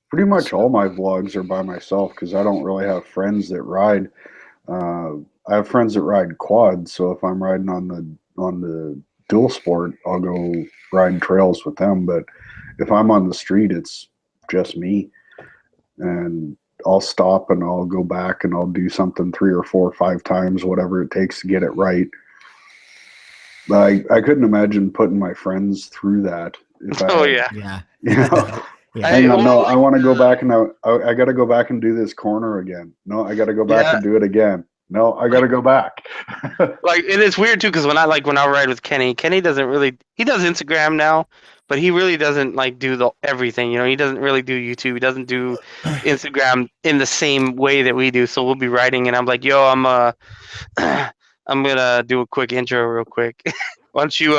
Pretty much all my vlogs are by myself because I don't really have friends that ride. I have friends that ride quads, so if I'm riding on the dual sport, I'll go ride trails with them. But if I'm on the street, it's just me, and I'll stop and I'll go back and I'll do something 3 or 4 or 5 times, whatever it takes to get it right. But I couldn't imagine putting my friends through that. If I yeah. You know, hang on, no, I want to go back and I got to go back and do this corner again. No, I got to go back and do it again. No, I got to go back. Like, and it's weird too, because when I ride with Kenny doesn't really, he does Instagram now, but he really doesn't like do everything. You know, he doesn't really do YouTube. He doesn't do Instagram in the same way that we do. So we'll be riding, and I'm like, yo, I'm gonna do a quick intro real quick. Why don't you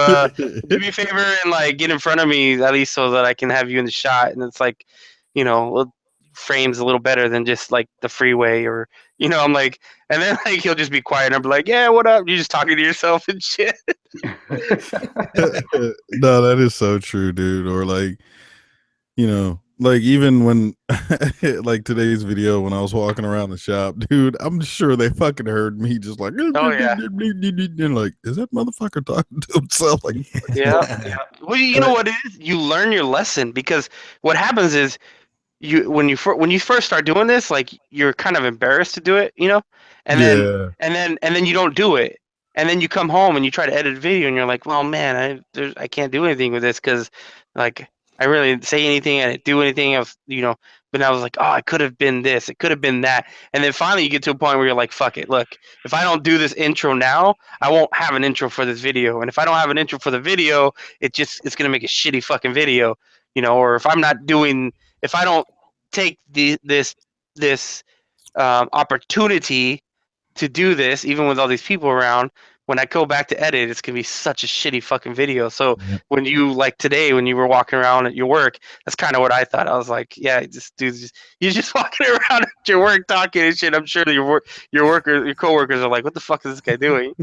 do me a favor and like get in front of me at least so that I can have you in the shot? And it's like, you know, frames a little better than just like the freeway or, you know, I'm like, and then like he'll just be quiet and I'll be like, yeah, what up? You're just talking to yourself and shit. No, that is so true, dude. Or like, you know, like even when like today's video when I was walking around the shop, dude, I'm sure they fucking heard me just like, oh yeah, and like, is that motherfucker talking to himself? Like, yeah. Well, you know what it is? You learn your lesson, because what happens is when you first start doing this, like, you're kind of embarrassed to do it, you know, and then you don't do it, and then you come home and you try to edit a video and you're like, well, man, I can't do anything with this because like I really didn't say anything, I didn't do anything else, you know. But I was like, oh, I could have been this, it could have been that, and then finally you get to a point where you're like, fuck it, look, if I don't do this intro now, I won't have an intro for this video, and if I don't have an intro for the video, it's gonna make a shitty fucking video, you know. Or if I don't take this opportunity to do this, even with all these people around, when I go back to edit, it's gonna be such a shitty fucking video. So when you, like today, when you were walking around at your work, that's kind of what I thought. I was like, yeah, you're just walking around at your work talking and shit. I'm sure your coworkers are like, what the fuck is this guy doing? I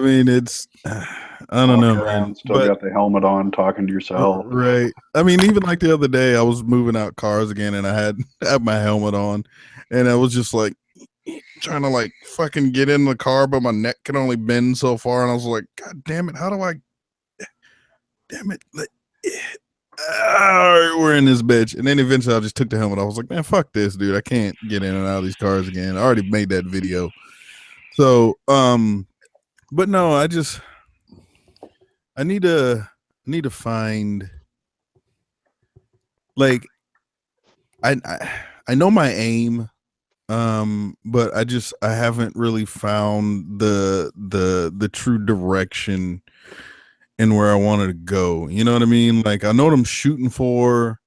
mean, it's I don't know, man. Still got the helmet on, talking to yourself. Right. I mean, even like the other day, I was moving out cars again, and I had my helmet on, and I was just like trying to like fucking get in the car, but my neck can only bend so far, and I was like, God damn it, how do I? Damn it! Like, all right, we're in this bitch, and then eventually I just took the helmet. I was like, man, fuck this, dude. I can't get in and out of these cars again. I already made that video, so but no, I need to find, like, I know my aim, but I haven't really found the true direction and where I wanted to go. You know what I mean? Like, I know what I'm shooting for,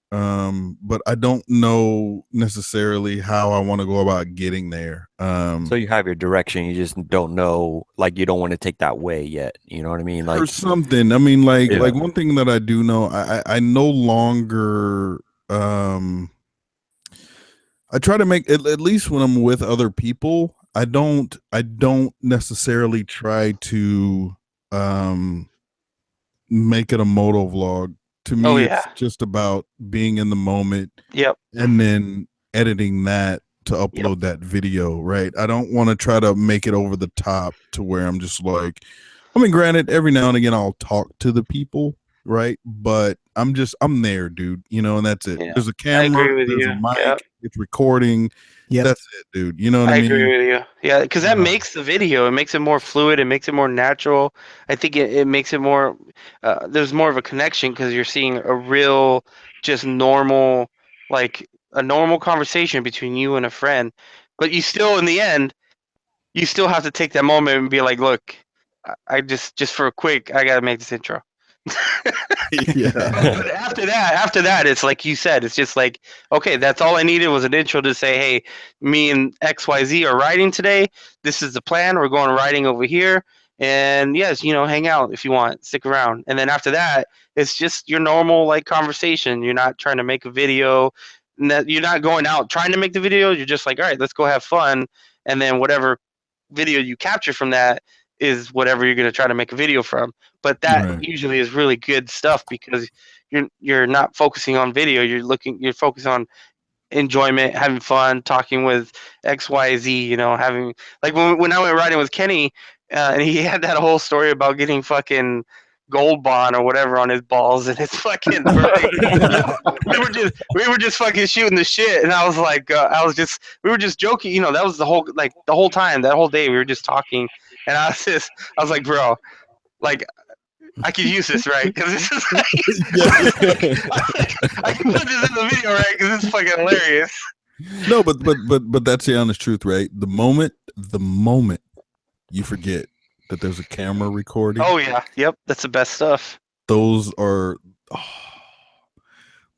but I don't know necessarily how I want to go about getting there. So you have your direction, you just don't know, like, you don't want to take that way yet. You know what I mean? Like, or something. I mean, like one thing that I do know, I no longer I try to make at least when I'm with other people, I don't necessarily try to make it a moto vlog. To me, it's just about being in the moment. Yep. And then editing that to upload that video, right? I don't want to try to make it over the top to where I'm just like, I mean, granted, every now and again I'll talk to the people, right? But I'm there, dude, you know, and that's it. Yeah. There's a I camera, agree with there's you. a mic, Yep. it's recording. Yep. That's it, dude. You know what I I mean? agree with you. Yeah, because that makes the video. It makes it more fluid. It makes it more natural. I think it makes it more. There's more of a connection because you're seeing a real, just normal, like a normal conversation between you and a friend. But you still, in the end, you still have to take that moment and be like, "Look, I just for a quick, I gotta make this intro." Yeah. But after that, it's like you said, it's just like, okay, that's all I needed was an intro to say, hey, me and XYZ are riding today. This is the plan. We're going riding over here. And yes, you know, hang out if you want, stick around. And then after that, it's just your normal like conversation. You're not trying to make a video. You're not going out trying to make the video. You're just like, all right, let's go have fun. And then whatever video you capture from that is whatever you're going to try to make a video from. But that usually is really good stuff because you're not focusing on video. You're focused on enjoyment, having fun, talking with XYZ. You know, having like when I went riding with Kenny, and he had that whole story about getting fucking Gold Bond or whatever on his balls and his fucking birthday. we were just fucking shooting the shit, and I was like, we were just joking. You know, that was the whole time, that whole day we were just talking, and I was like, bro, like I could use this, right? Because this is I can put this in the video, right? Because it's fucking hilarious. No, but that's the honest truth, right? The moment you forget that there's a camera recording. Oh yeah, yep, that's the best stuff. Those are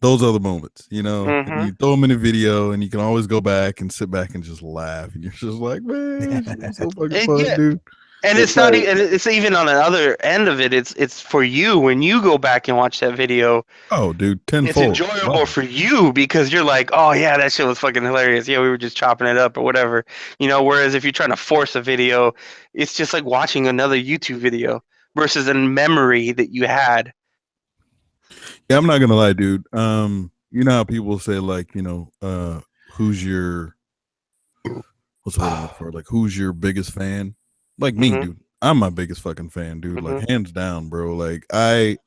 the moments, you know. And you throw them in a video, and you can always go back and sit back and just laugh, and you're just like, man, it's so fucking fun, dude. And it's not. It's even on the other end of it. It's for you when you go back and watch that video. Oh, dude, tenfold. It's enjoyable for you because you're like, oh yeah, that shit was fucking hilarious. Yeah, we were just chopping it up or whatever, you know. Whereas if you're trying to force a video, it's just like watching another YouTube video versus a memory that you had. Yeah, I'm not gonna lie, dude. You know how people say like, you know, who's your what's the word I'm looking for? Like, who's your biggest fan? Like me, dude. I'm my biggest fucking fan, dude. Like hands down, bro. Like I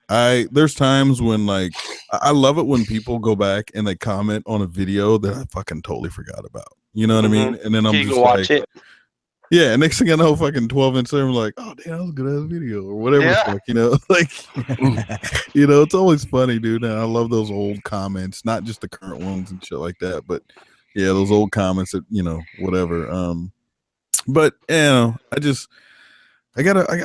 there's times when like I love it when people go back and they comment on a video that I fucking totally forgot about. You know what I mean? And then I'm just watch it. Yeah, next thing I know, fucking 12 inch I'm like, oh damn, that was a good ass video or whatever the fuck, you know. Like you know, it's always funny, dude. And I love those old comments, not just the current ones and shit like that, but yeah, those old comments that, you know, whatever. But you know, I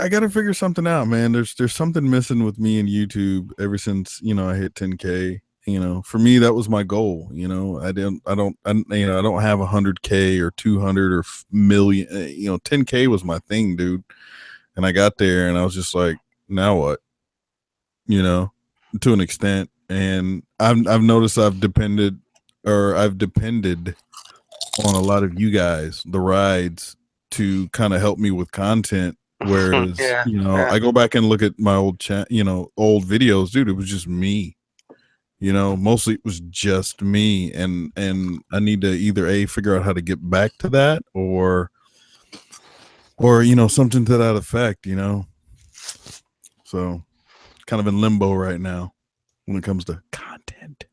gotta figure something out, man. There's something missing with me and YouTube ever since, you know, I hit 10K. You know, for me that was my goal. You know, I don't have 100K or 200 or million. You know, 10K was my thing, dude. And I got there, and I was just like, now what? You know, to an extent. And I've noticed I've depended on a lot of you guys, the rides, to kind of help me with content. Whereas, you know, I go back and look at my old old videos, dude, it was just me. You know, mostly it was just me, and I need to either figure out how to get back to that or you know, something to that effect, you know. So kind of in limbo right now when it comes to content.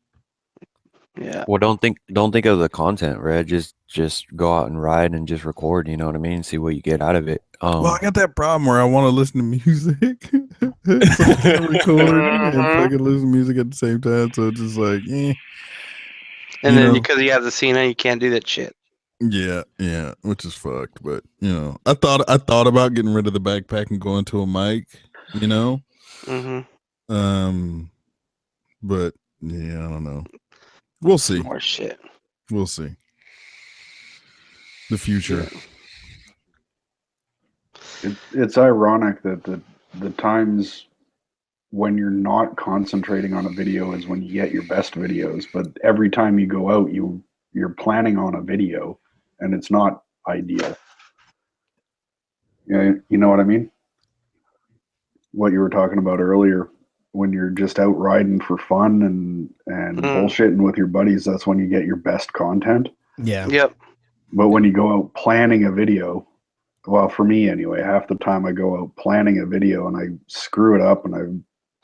Yeah. Well, don't think of the content, Red. Just go out and ride and just record. You know what I mean? See what you get out of it. Well, I got that problem where I want to listen to music, so I can't record and fucking listen to music at the same time. So it's just like, And then because you have the Sena, you can't do that shit. Yeah, which is fucked. But you know, I thought about getting rid of the backpack and going to a mic. You know, but yeah, I don't know. We'll see. More shit. We'll see. The future. It's ironic that the times when you're not concentrating on a video is when you get your best videos. But every time you go out, you're planning on a video, and it's not ideal. Yeah, you know what I mean? What you were talking about earlier, when you're just out riding for fun and bullshitting with your buddies, that's when you get your best content. Yeah. Yep. But when you go out planning a video, well, for me anyway, half the time I go out planning a video and I screw it up and I've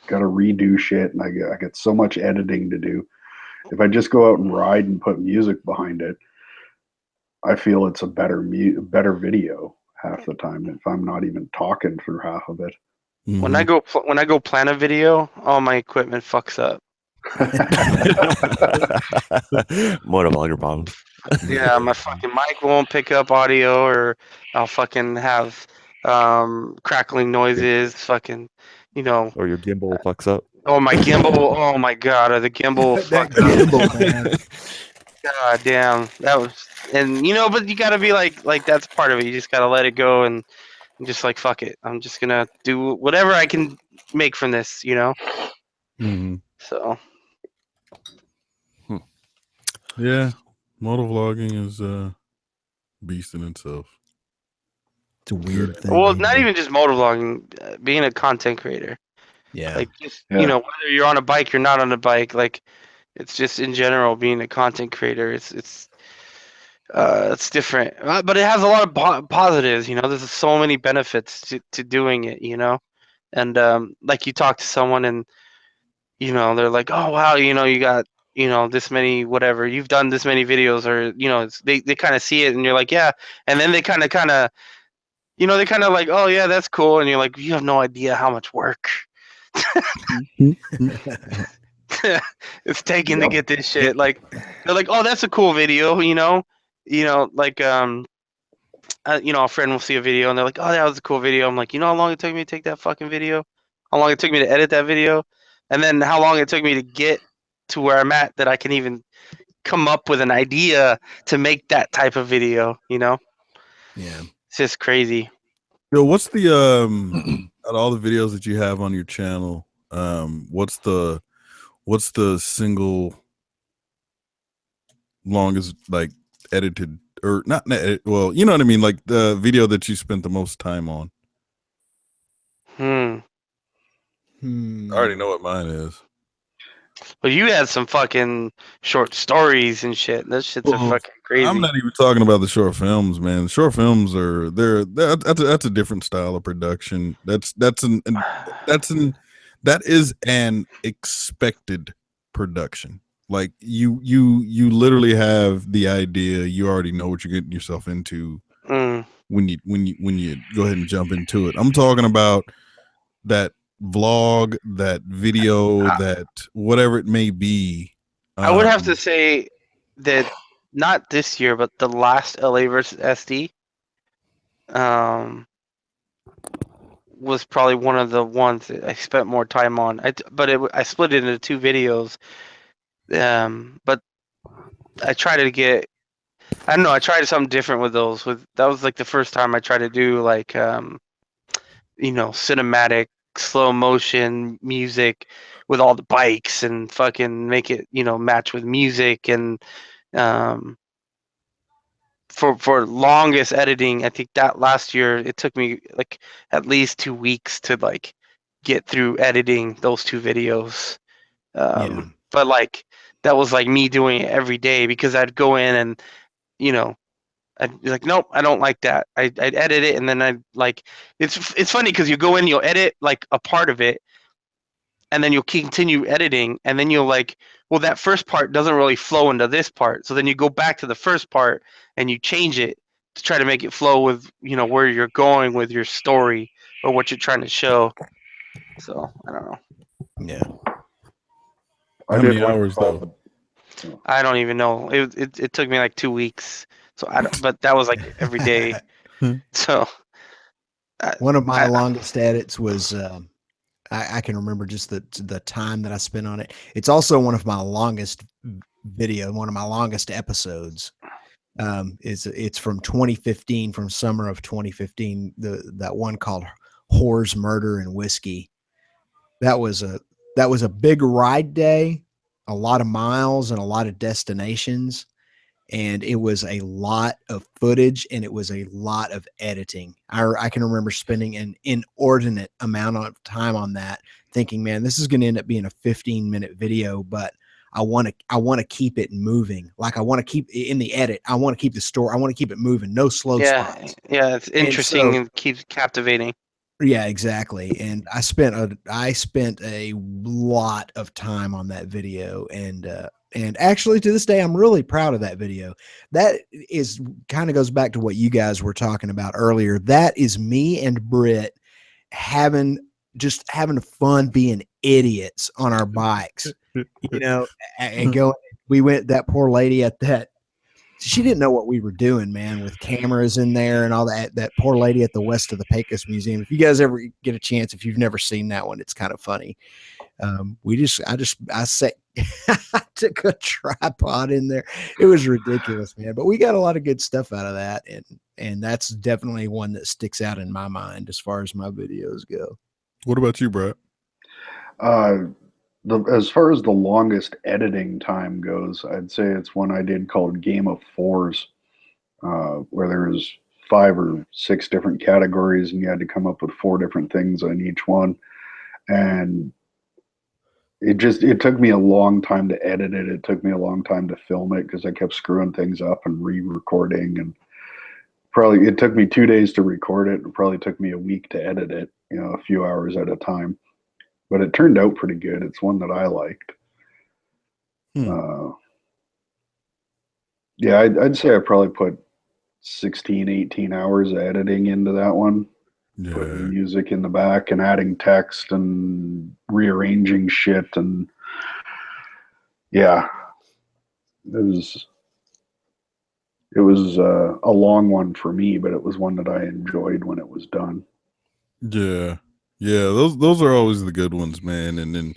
got to redo shit and I get so much editing to do. If I just go out and ride and put music behind it, I feel it's a better video half the time if I'm not even talking through half of it. When I go plan a video, all my equipment fucks up. Motovlogger problems. Yeah, my fucking mic won't pick up audio, or I'll fucking have crackling noises, fucking, Or your gimbal fucks up. Oh, my gimbal! Oh my god, the gimbal fucked up. Man. God damn, that was, and but you gotta be like that's part of it. You just gotta let it go and just like fuck it. I'm just gonna do whatever I can make from this, Mm-hmm. So. Yeah, motovlogging is a beast in itself. It's a weird thing. Well, not even just motovlogging, being a content creator. Yeah. Like just whether you're on a bike, you're not on a bike. Like it's just in general being a content creator. It's different, but it has a lot of positives. There's so many benefits to doing it. And like you talk to someone and they're like, oh wow, you got this many whatever, you've done this many videos, or they kind of see it and you're like, yeah, and then they kind of they kind of like, oh yeah, that's cool, and you're like, you have no idea how much work it's taking to get this shit. Like they're like, oh, that's a cool video, like a friend will see a video and they're like, oh, that was a cool video. I'm like, you know how long it took me to take that fucking video, how long it took me to edit that video, and then how long it took me to get to where I'm at, that I can even come up with an idea to make that type of video. Yeah, it's just crazy. Yo, what's the out of all the videos that you have on your channel, what's the single longest like edited, or not edit, well, you know what I mean, like the video that you spent the most time on? I already know what mine is. Well, you had some fucking short stories and shit. Those shits are fucking crazy. I'm not even talking about the short films, man. Short films are that's a different style of production. That is an expected production. Like you literally have the idea. You already know what you're getting yourself into when you go ahead and jump into it. I'm talking about that vlog, that video, that whatever it may be. I would have to say that not this year, but the last LA versus SD was probably one of the ones that I spent more time on. I split it into 2 videos. But I tried to get, I don't know, I tried something different with those. That was like the first time I tried to do like cinematic slow motion music with all the bikes and fucking make it match with music. And for longest editing, I think that last year it took me like at least 2 weeks to like get through editing those 2 videos. But like that was like me doing it every day, because I'd go in and I'd be like, nope, I don't like that. I'd edit it, and then I'd like, it's funny because you go in, you'll edit like a part of it, and then you'll continue editing, and then you'll like, well, that first part doesn't really flow into this part, so then you go back to the first part and you change it to try to make it flow with where you're going with your story or what you're trying to show. So I don't know. Yeah. How many hours though? I don't even know. It took me like 2 weeks. So but that was like every day. So one of my longest edits was I can remember just the time that I spent on it. It's also one of my longest one of my longest episodes. It's from 2015, from summer of 2015. That one called Whores, Murder, and Whiskey. That was a big ride day, a lot of miles and a lot of destinations. And it was a lot of footage and it was a lot of editing. I can remember spending an inordinate amount of time on that, thinking, man, this is going to end up being a 15-minute video, but I want to keep it moving. Like I want to keep in the edit. I want to keep the story. I want to keep it moving. No slow spots. Yeah, it's interesting and keeps captivating. Yeah, exactly. And I spent a lot of time on that video, and actually to this day I'm really proud of that video. That is kind of goes back to what you guys were talking about earlier. That is me and Britt having fun being idiots on our bikes. You know, and we went, that poor lady at that, she didn't know what we were doing, man, with cameras in there and all that. That poor lady at the West of the Pecos Museum. If you guys ever get a chance, if you've never seen that one, it's kind of funny. I took a tripod in there. It was ridiculous, man. But we got a lot of good stuff out of that, and that's definitely one that sticks out in my mind as far as my videos go. What about you, Brett? As far as the longest editing time goes, I'd say it's one I did called Game of Fours, where there's 5 or 6 different categories, and you had to come up with 4 different things on each one. And it took me a long time to edit it. It took me a long time to film it because I kept screwing things up and re-recording. And probably it took me 2 days to record it. It probably took me a week to edit it, a few hours at a time. But it turned out pretty good. It's one that I liked. Yeah, I'd say I probably put 16, 18 hours of editing into that one. Yeah. Putting music in the back and adding text and rearranging shit. And yeah, it was a long one for me, but it was one that I enjoyed when it was done. Yeah. Yeah, those are always the good ones, man. And then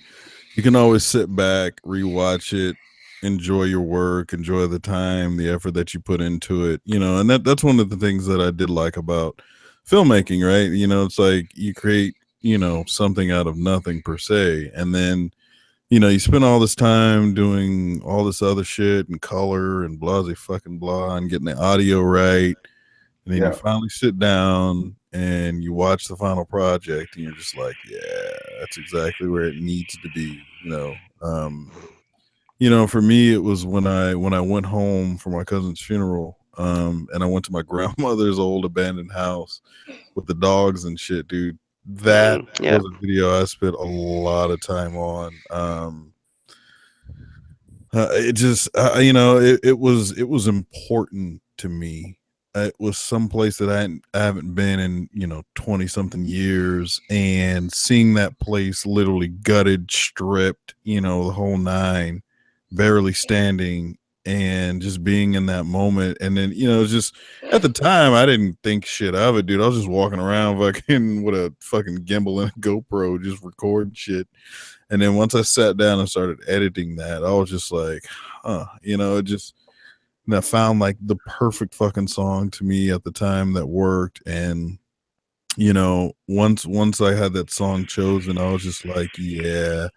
you can always sit back, rewatch it, enjoy your work, enjoy the time, the effort that you put into it, and that's one of the things that I did like about filmmaking, right? It's like you create, something out of nothing per se. And then, you spend all this time doing all this other shit and color and blah, fucking blah, and getting the audio right. And then you finally sit down and you watch the final project and you're just like, yeah, that's exactly where it needs to be. For me, it was when I went home for my cousin's funeral, and I went to my grandmother's old abandoned house with the dogs and shit, dude. That was a video I spent a lot of time on. It was important to me. It was someplace that I haven't been in, 20 something years, and seeing that place literally gutted, stripped, the whole 9, barely standing, and just being in that moment. And then, just at the time I didn't think shit of it, dude. I was just walking around fucking with a fucking gimbal and a GoPro, just recording shit. And then once I sat down and started editing that, I was just like, it just, and I found like the perfect fucking song to me at the time that worked. And once I had that song chosen, I was just like, yeah,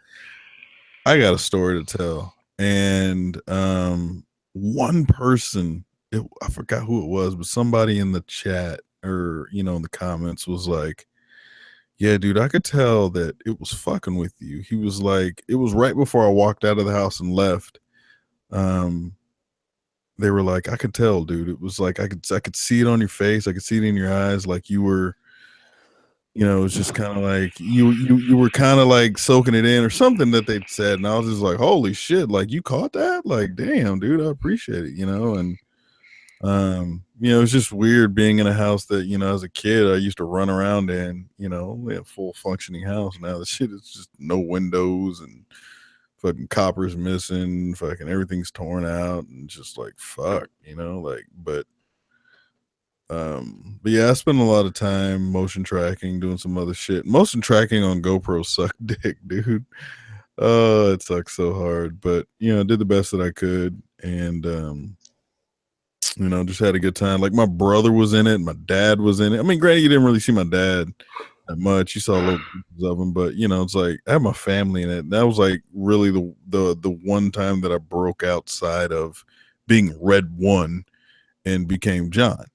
I got a story to tell. And one person, I forgot who it was, but somebody in the chat or in the comments was like, yeah, dude, I could tell that it was fucking with you. He was like, it was right before I walked out of the house and left. They were like, I could tell, dude. It was like I could see it on your face. I could see it in your eyes, like you were, it was just kind of like you were kind of like soaking it in or something that they said. And I was just like, holy shit, like you caught that? Like, damn, dude, I appreciate it, and it's just weird being in a house that, as a kid I used to run around in, we have full functioning house. Now the shit is just no windows and fucking copper's missing, fucking everything's torn out, and just like fuck, but yeah, I spent a lot of time motion tracking, doing some other shit. Motion tracking on GoPro sucked dick, dude. Oh, it sucks so hard, but I did the best that I could, and just had a good time. Like my brother was in it, my dad was in it. I mean, granted, you didn't really see my dad that much. You saw little pieces of him, but it's like I had my family in it. And that was like really the one time that I broke outside of being Red One and became John,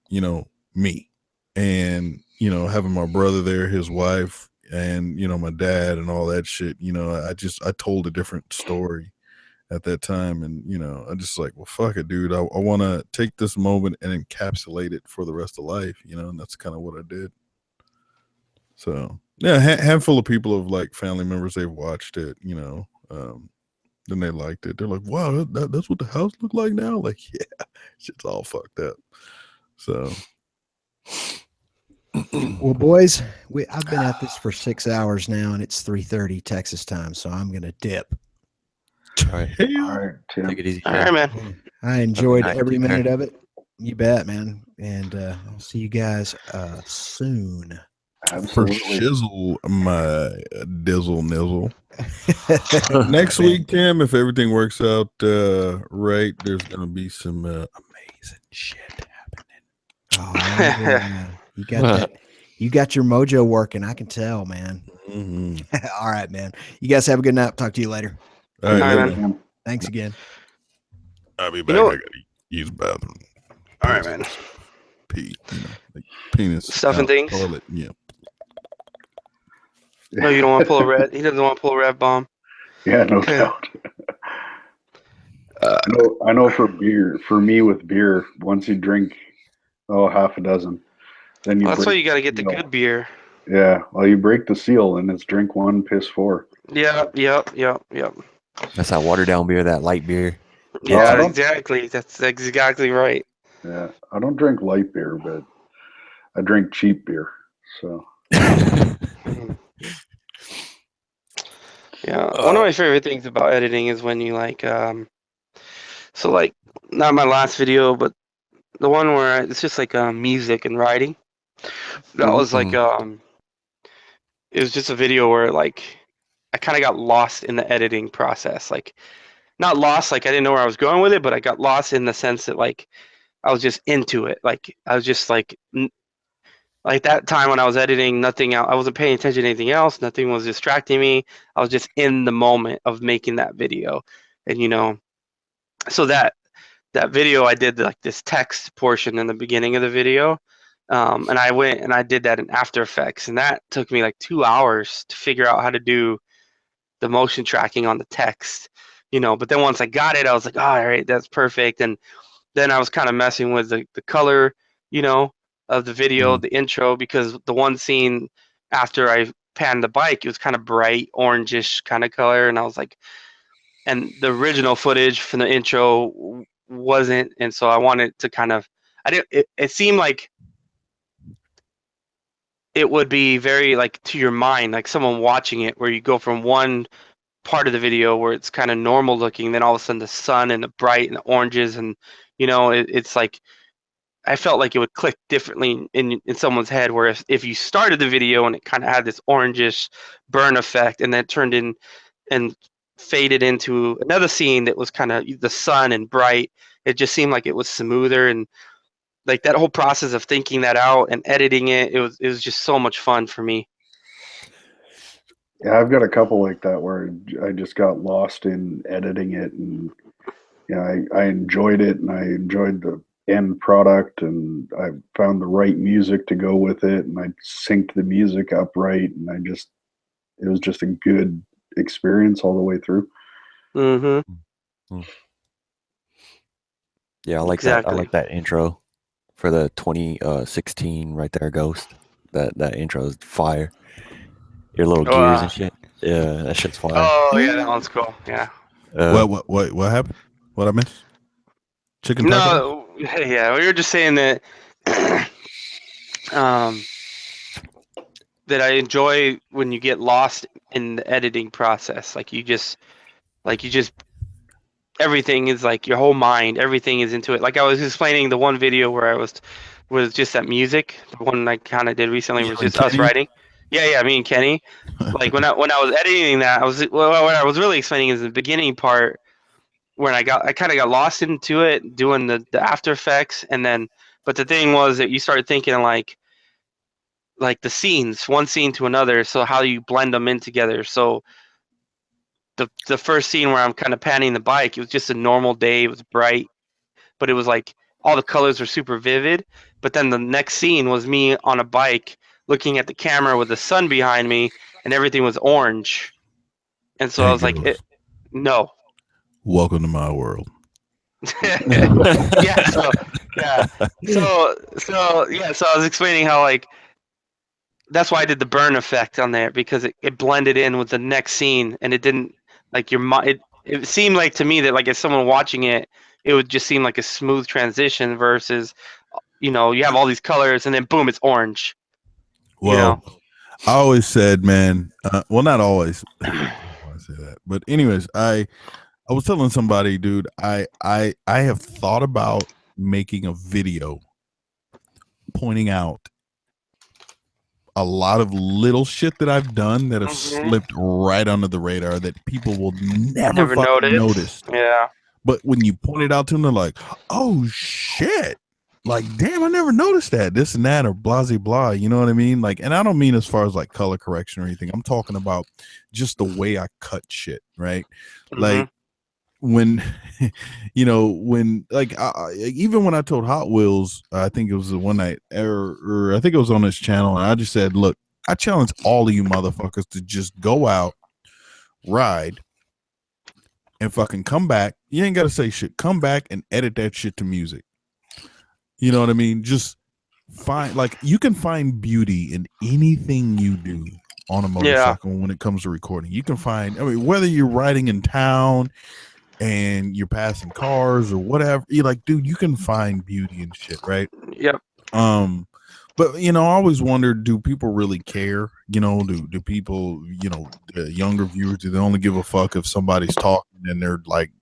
me. And, having my brother there, his wife, and, my dad and all that shit, I told a different story. at that time, and I just like, well, fuck it, dude. I want to take this moment and encapsulate it for the rest of life, and that's kind of what I did. So yeah, handful of people of like family members, they've watched it, then they liked it. They're like, wow, that's what the house looked like now. Like, yeah, shit's all fucked up. So. Well, boys, I've been at this for 6 hours now, and it's 3:30 Texas time, so I'm gonna dip. All right, Tim. take it easy. All right, man. I enjoyed night. every Take care. minute of it. You bet, man. And I'll see you guys soon. Absolutely. For shizzle, my dizzle nizzle. Next week, Tim, if everything works out right, there's gonna be some amazing shit happening. Oh, yeah. You got that. You got your mojo working. I can tell, man. Mm-hmm. All right, man. You guys have a good night. Talk to you later. All right, man. Thanks again. I'll be back. I gotta use the bathroom. All right, man. Pee, like penis Stuff and out, things. toilet, yeah. No, you don't want to pull a red. He doesn't want to pull a red bomb. Yeah, no doubt. I know for me with beer, once you drink half a dozen, then you Well, that's why break you got to get the seal. good beer. Yeah, well, you break the seal and it's drink 1, piss 4. Yep. That's that watered down beer, that light beer. Yeah, exactly. That's exactly right. Yeah, I don't drink light beer, but I drink cheap beer. So. Yeah, one of my favorite things about editing is when you so like not my last video, but the one where it's just like music and writing. That was like it was just a video where like I kind of got lost in the editing process. Like not lost, like I didn't know where I was going with it, but I got lost in the sense that like I was just into it. Like I was just like that time when I was editing, nothing else. I wasn't paying attention to anything else. Nothing was distracting me. I was just in the moment of making that video, and so that video I did like this text portion in the beginning of the video, and I went and I did that in After Effects, and that took me like 2 hours to figure out how to do the motion tracking on the text, But then once I got it, I was like, oh, all right, that's perfect. And then I was kind of messing with the color, of the video, the intro, because the one scene after I panned the bike, it was kind of bright orangish kind of color, and I was like, and the original footage from the intro wasn't, and so I wanted to kind of, it seemed like it would be very like to your mind, like someone watching it, where you go from one part of the video where it's kind of normal looking, then all of a sudden the sun and the bright and the oranges, and it's like I felt like it would click differently in someone's head, where if you started the video and it kind of had this orangish burn effect, and then it turned in and faded into another scene that was kind of the sun and bright, it just seemed like it was smoother. And like that whole process of thinking that out and editing it, it was just so much fun for me. Yeah, I've got a couple like that where I just got lost in editing it, and I enjoyed it, and I enjoyed the end product, and I found the right music to go with it, and I synced the music up right, and it was just a good experience all the way through. Mm-hmm. Yeah, I like that. I like that intro for the 2016 right there, Ghost. That intro is fire. Your little gears and shit. Yeah, that shit's fire. Oh yeah, that one's cool. Yeah. What happened? What I missed? Chicken taco? No, yeah, we were just saying that that I enjoy when you get lost in the editing process. Like you just everything is like your whole mind, everything is into it. Like I was explaining the one video where I was just that music. The one I kind of did recently was just us writing. Yeah, me and Kenny. Like when I was editing that, what I was really explaining is the beginning part, when I kind of got lost into it, doing the After Effects, and then, but the thing was that you started thinking like the scenes, one scene to another, so how you blend them in together. So the first scene where I'm kind of panning the bike, it was just a normal day, it was bright, but it was like all the colors were super vivid. But then the next scene was me on a bike looking at the camera with the sun behind me, and everything was orange. And so I was like, no. Welcome to my world. yeah. So I was explaining how like that's why I did the burn effect on there, because it blended in with the next scene, and it didn't like it seemed like to me that like if someone watching it, it would just seem like a smooth transition versus you have all these colors and then boom, it's orange. Well, I always said, man, well, not always. I say that, but anyways, I was telling somebody, dude, I have thought about making a video pointing out a lot of little shit that I've done that have slipped right under the radar that people will never fucking notice. Yeah. But when you point it out to them, they're like, oh shit. Like, damn, I never noticed that. This and that, or blah, blah, blah. You know what I mean? Like, and I don't mean as far as like color correction or anything. I'm talking about just the way I cut shit, right? Like, when when like even when I told Hot Wheels, I think it was the one night, or I think it was on this channel, and I just said, look, I challenge all of you motherfuckers to just go out, ride, and fucking come back. You ain't gotta say shit. Come back and edit that shit to music. You know what I mean? Just find, like, you can find beauty in anything you do on a motorcycle when it comes to recording. You can find, I mean, whether you're riding in town and you're passing cars or whatever, you're like, dude, you can find beauty and shit, right? Yep. But I always wondered, do people really care? Do people, the younger viewers, do they only give a fuck if somebody's talking and they're like,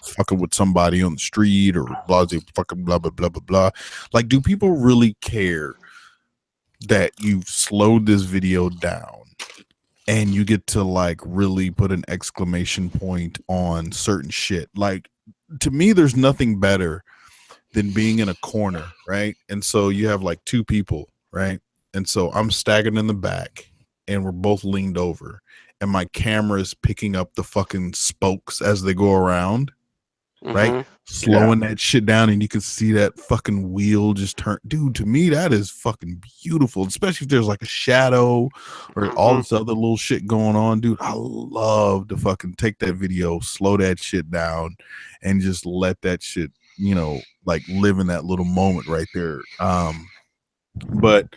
fucking with somebody on the street, or blah, fucking blah, blah, blah, blah, blah. Like, do people really care that you've slowed this video down and you get to like really put an exclamation point on certain shit? Like, to me, there's nothing better than being in a corner, right? And so you have like two people, right? And so I'm staggered in the back and we're both leaned over, and my camera is picking up the fucking spokes as they go around, right? Slowing that shit down, and you can see that fucking wheel just turn. Dude, to me, that is fucking beautiful, especially if there's like a shadow or all this other little shit going on. Dude, I love to fucking take that video, slow that shit down, and just let that shit, like live in that little moment right there. But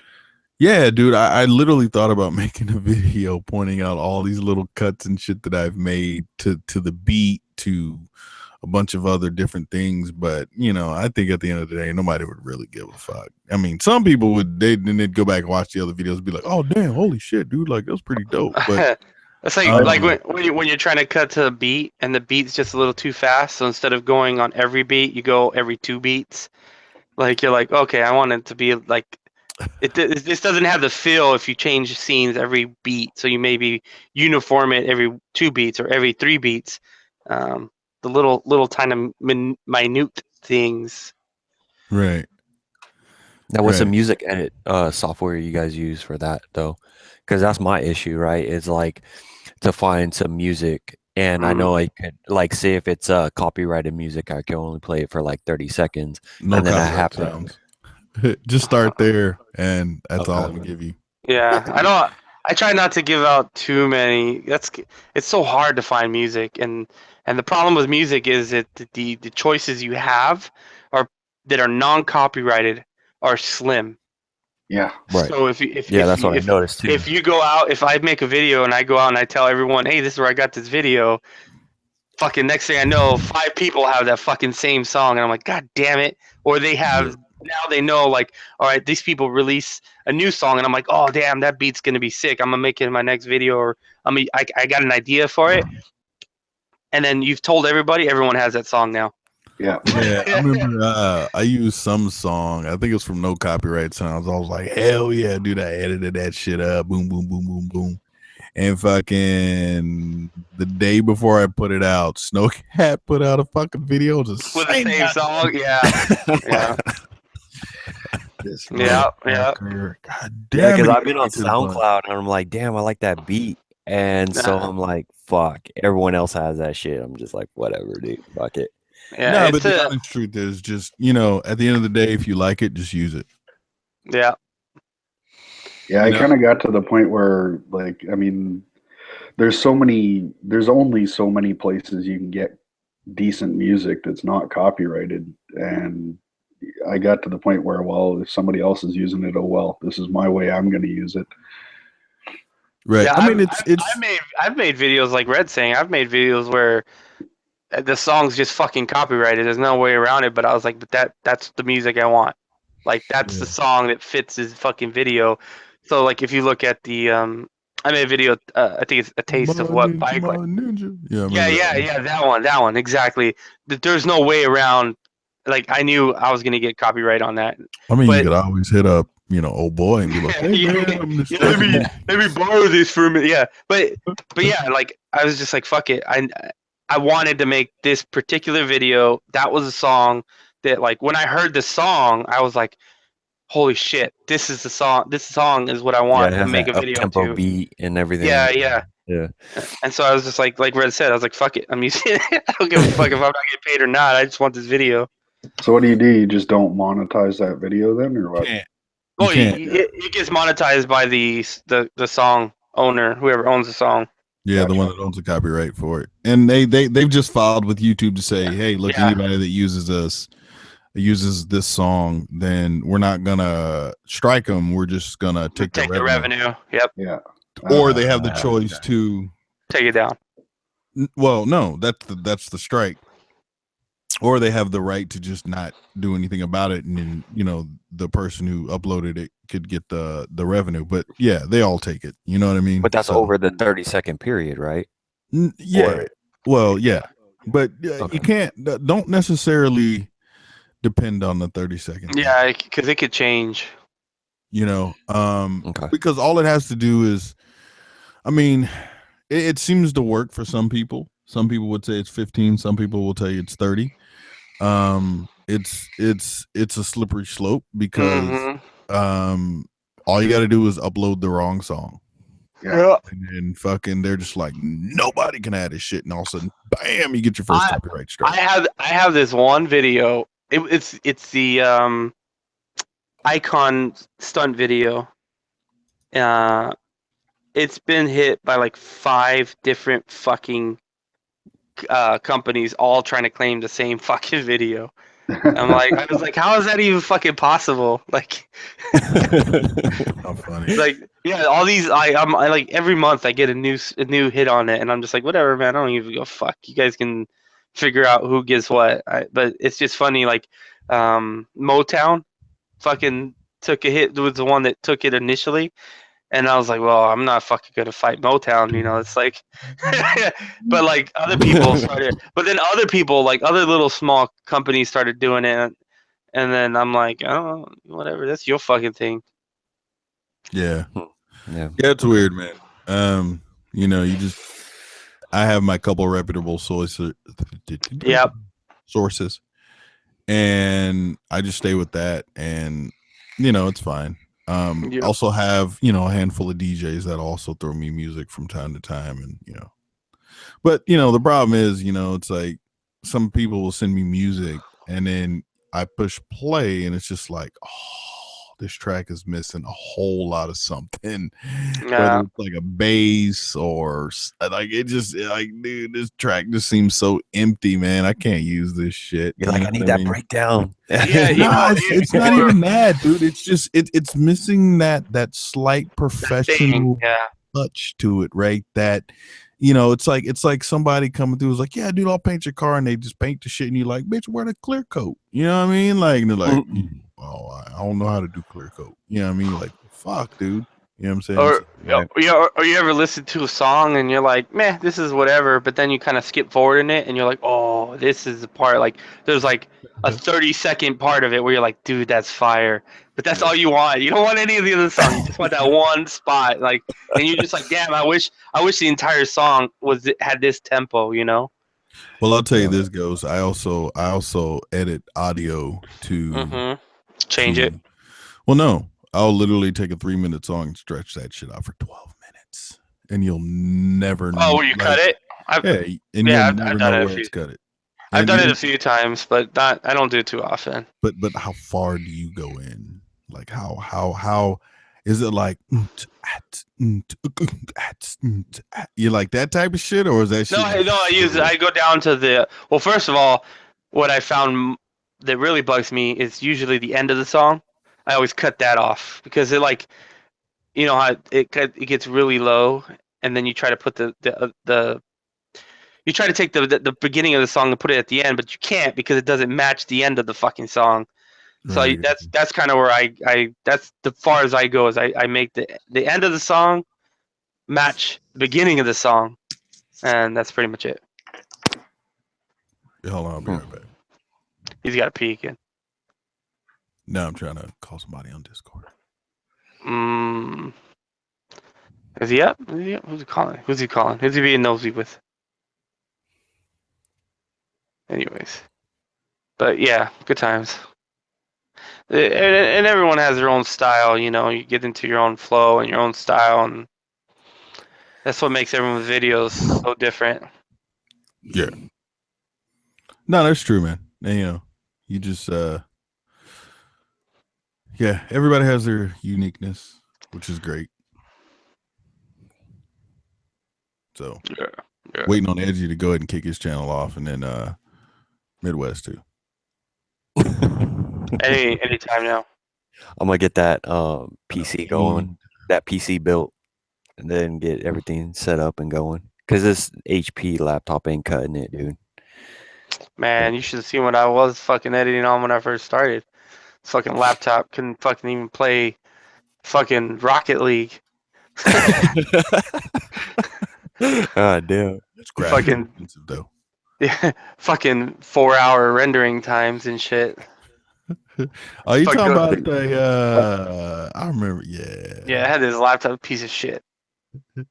yeah, dude, I literally thought about making a video pointing out all these little cuts and shit that I've made to the beat, to a bunch of other different things. But I think at the end of the day, nobody would really give a fuck. I mean, some people would, they'd go back and watch the other videos and be like, oh damn, holy shit, dude, like, that was pretty dope. But it's like when you're trying to cut to a beat and the beat's just a little too fast, so instead of going on every beat, you go every 2 beats. Like, you're like, okay, I want it to be like, this doesn't have the feel if you change scenes every beat, so you maybe uniform it every 2 beats or every 3 beats. The little tiny minute things. Right. Now, what's the music edit software you guys use for that, though? Because that's my issue, right? It's like to find some music, and I know I could, like, say if it's copyrighted music, I can only play it for like 30 seconds, and then I have to just start there, and that's all I'm gonna give you. Yeah, I try not to give out too many. It's so hard to find music, and the problem with music is that the choices you have that are non-copyrighted are slim. Yeah. Right. So if that's what I noticed too. If you go out, if I make a video and I go out and I tell everyone, hey, this is where I got this video, fucking next thing I know, 5 people have that fucking same song, and I'm like, god damn it. Or they have, now they know, like, all right, these people release a new song, and I'm like, oh damn, that beat's gonna be sick, I'm gonna make it in my next video, or I got an idea for it, and then you've told everybody, everyone has that song now. Yeah. I remember I used some song, I think it was from No Copyright Sounds. I was like, hell yeah, dude, I edited that shit up, boom, boom, boom, boom, boom. And fucking the day before I put it out, Snowcat put out a fucking video with the same song. God damn. Yeah, because I've been on SoundCloud and I'm like, damn, I like that beat. And so I'm like, fuck, everyone else has that shit. I'm just like, whatever, dude, fuck it. Yeah, no, but the honest truth is just, at the end of the day, if you like it, just use it. Yeah. Yeah, I kind of got to the point where, like, I mean, there's only so many places you can get decent music that's not copyrighted. And I got to the point where, well, if somebody else is using it, oh well, this is my way. I'm going to use it. Right. Yeah, I mean, I've made videos like Red saying. I've made videos where the song's just fucking copyrighted. There's no way around it. But I was like, but that's the music I want. Like that's the song that fits his fucking video. So like if you look at the I made a video. I think it's a taste of what bike. Ninja. Yeah, that one exactly. There's no way around. Like I knew I was gonna get copyright on that. I mean, but, you could always hit up, old boy and be like, hey, man, I'm just let me borrow this for a minute. Yeah, but yeah, like I was just like, fuck it. I wanted to make this particular video. That was a song that, like, when I heard the song, I was like, holy shit, this is the song. This song is what I want it to has make a that video up-tempo to. beat and everything. Yeah. And so I was just like Red said, I was like, fuck it. I'm using it. I don't give a fuck if I'm not getting paid or not. I just want this video. So what do? You just don't monetize that video then, or what? Oh, it gets monetized by the song owner, whoever owns the song. Yeah, the one that owns the copyright for it. And they've just filed with YouTube to say, hey, look, anybody that uses this song, then we're not gonna strike them. We're just gonna take the revenue. Yep. Yeah. Or they have the choice to take it down. Well, no, that's the strike. Or they have the right to just not do anything about it, and then the person who uploaded it could get the revenue. But yeah, they all take it. You know what I mean? But that's over the 30-second period, right? Yeah. Well, yeah, but you can't. Don't necessarily depend on the 30 seconds. Yeah, because it could change. Because all it has to do is, I mean, it seems to work for some people. Some people would say it's 15. Some people will tell you it's 30. It's a slippery slope because all you got to do is upload the wrong song. Yeah. And then fucking they're just like, nobody can add this shit, and all of a sudden, bam, you get your first copyright strike. I have this one video. It's the icon stunt video. It's been hit by like 5 different fucking companies, all trying to claim the same fucking video. I was like, how is that even fucking possible? Like, how funny. Like, yeah, all these. I like every month I get a new hit on it, and I'm just like, whatever, man. I don't even go fuck. You guys can figure out who gets what. But it's just funny. Like, Motown, fucking took a hit. Was the one that took it initially. And I was like, well, I'm not fucking gonna fight Motown, it's like, but like other people started, but then other people, like other little small companies started doing it, and then I'm like, oh, whatever, that's your fucking thing. Yeah, it's weird, man. I have my couple reputable sources, and I just stay with that, and it's fine. Also have a handful of DJs that also throw me music from time to time, and but the problem is it's like some people will send me music and then I push play and it's just like, oh, this track is missing a whole lot of something. Whether it's like a bass or like it just like, dude, this track just seems so empty, man. I can't use this shit. You're like, I need that breakdown. It's not even that, dude. It's just it's missing that slight professional touch to it, right? That it's like somebody coming through is like, yeah, dude, I'll paint your car, and they just paint the shit, and you're like, bitch, wear the clear coat. You know what I mean? Like, and they're like, oh, I don't know how to do clear coat. You know what I mean? Like, fuck, dude. You know what I'm saying? Or you ever listen to a song and you're like, meh, this is whatever, but then you kind of skip forward in it and you're like, oh, this is the part, like there's like a 30-second part of it where you're like, dude, that's fire. But that's all you want. You don't want any of the other songs. You just want that one spot. Like, and you're just like, damn, I wish the entire song had this tempo, Well, I'll tell you this goes. I also edit audio to change it. Well, no. I'll literally take a 3-minute song and stretch that shit out for 12 minutes, and you'll never know. Oh, where you cut it? I've done it. I've done it a few times, but I don't do it too often. But how far do you go in? Like how Is it like you like that type of shit, or is that shit? No, I go down to the. Well, first of all, what I found that really bugs me is usually the end of the song. I always cut that off because it like, how it gets really low, and then you try to put you try to take the beginning of the song and put it at the end, but you can't because it doesn't match the end of the fucking song. So Right. that's kind of where I that's the far as I go is I make the end of the song match the beginning of the song, and that's pretty much it. Hold on, I'll be right back. He's got to pee again. No, I'm trying to call somebody on Discord. Is he up? Who's he calling? Who's he being nosy with? Anyways, but yeah, good times. And everyone has their own style, you get into your own flow and your own style, and that's what makes everyone's videos so different. Yeah. No, that's true, man. And, you just, yeah, everybody has their uniqueness, which is great. So, yeah. Waiting on Edgy to go ahead and kick his channel off, and then Midwest too. Anytime now. I'm gonna get that PC going, that PC built, and then get everything set up and going. Cause this HP laptop ain't cutting it, dude. Man, you should have seen what I was fucking editing on when I first started. This fucking laptop couldn't fucking even play fucking Rocket League. God damn. It's fucking expensive though. Yeah, fucking 4-hour rendering times and shit. Oh, you talking about the? I remember. Yeah. Yeah, I had this laptop piece of shit. Yeah.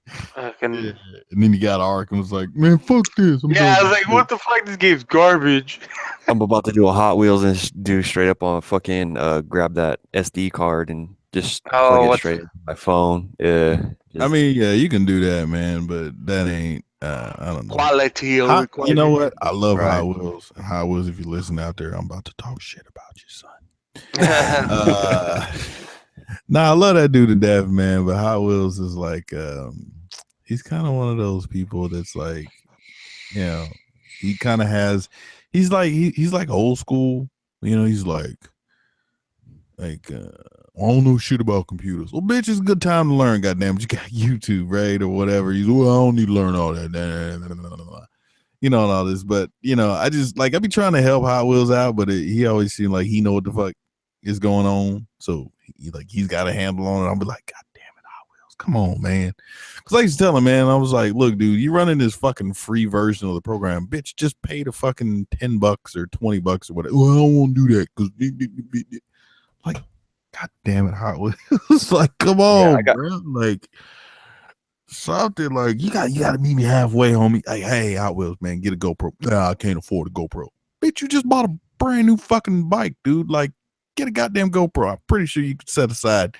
And then you got Ark and was like, man, fuck this. I was like, what the fuck? This game's garbage. I'm about to do a Hot Wheels and do straight up on fucking grab that SD card and just plug it straight into my phone. Yeah. I mean, yeah, you can do that, man, but that ain't. I don't know. Quality. You know what? I love Hot Wheels. Hot Wheels, if you listen out there, I'm about to talk shit about you, son. Nah, I love that dude to death, man. But Hot Wheels is like, he's kind of one of those people that's like, he kind of has. He's like old school. He's like, I don't know shit about computers. Well, bitch, it's a good time to learn. Goddamn, you got YouTube, right, or whatever. He's I don't need to learn all that. And all this. But I just I be trying to help Hot Wheels out, but he always seemed like he know what the fuck is going on. So he's got a handle on it. I'll be like, God damn it, Hot Wheels, come on, man. Because I used to tell him, man, I was like, look, dude, you running this fucking free version of the program, bitch. Just pay the fucking $10 or $20 or whatever. Well, I don't want to do that because like. God damn it, Hot Wheels. Like, come on, bro. Like, something like you gotta meet me halfway, homie. Like, hey, Hot Wheels, man, get a GoPro. Nah, I can't afford a GoPro. Bitch, you just bought a brand new fucking bike, dude. Like, get a goddamn GoPro. I'm pretty sure you could set aside a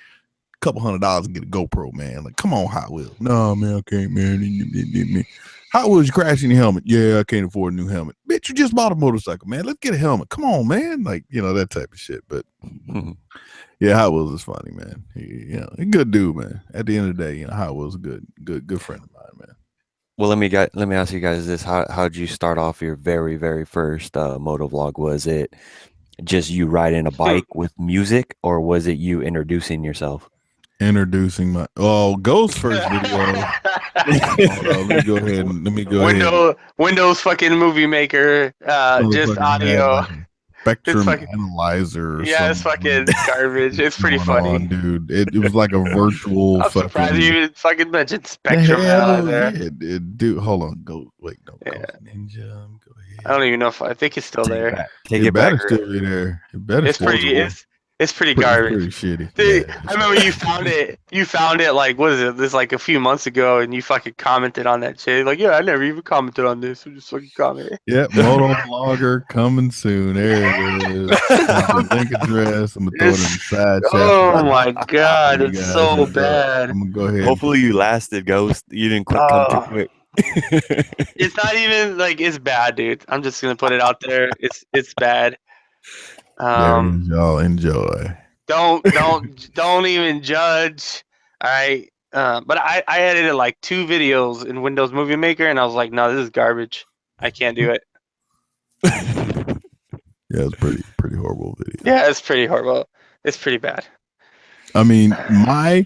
couple $100 and get a GoPro, man. Like, come on, Hot Wheels. No, man, I can't, man. Hot Wheels, you crashing your helmet. Yeah, I can't afford a new helmet. Bitch, you just bought a motorcycle, man. Let's get a helmet. Come on, man. Like, that type of shit. But yeah, Hot Wheels is funny, man. A good dude, man. At the end of the day, Hot Wheels is a good friend of mine, man. Well, let me ask you guys this: how'd you start off your very, very first motovlog? Was it just you riding a bike with music, or was it you introducing yourself? Introducing Ghost first video. Let me go ahead. Windows fucking movie maker. Just audio. Spectrum analyzer. It's fucking garbage. It's pretty funny, dude. It was like a virtual. I'm surprised you even fucking mentioned Spectrum analyzer. Dude, hold on. GhostNinja. Go ahead. I don't even know if I think it's still there. It better still be there. It better. It's pretty garbage. Pretty shitty. Dude, I remember you found it. You found it like, what is it? This like a few months ago, and you fucking commented on that shit. Like, I never even commented on this. I just fucking commented. Yep, Moto Vlogger coming soon. There it is. Link address. I'm gonna throw it in the side chat. Oh my god, it's so bad. I'm gonna go ahead. Hopefully you lasted, Ghost. You didn't come too quick. It's not even like it's bad, dude. I'm just gonna put it out there. It's bad. Y'all enjoy. Don't even judge. All right. But I edited like 2 videos in Windows Movie Maker, and I was like, no, this is garbage. I can't do it. Yeah, it's pretty horrible video. Yeah, it's pretty horrible. It's pretty bad. I mean, my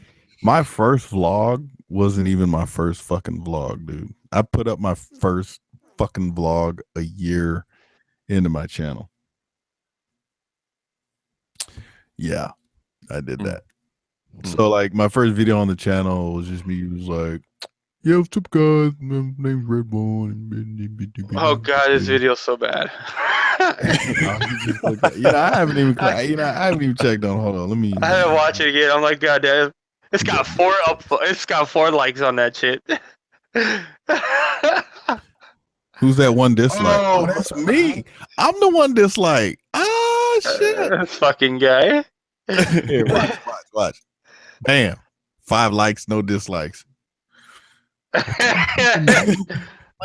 first vlog wasn't even my first fucking vlog, dude. I put up my first fucking vlog a year into my channel. Yeah, I did that. So like my first video on the channel was just me. It was like, yeah, what's up, guys? My name's Redbone. Oh god, this video's so bad. I haven't even checked on. Hold on, let me. I had to watch it again. I'm like, god damn, it's got 4 It's got 4 likes on that shit. Who's that one dislike? Oh, that's me. I'm the one dislike. Ah, shit. This fucking guy. Here, watch. Bam. 5 likes, no dislikes. Oh.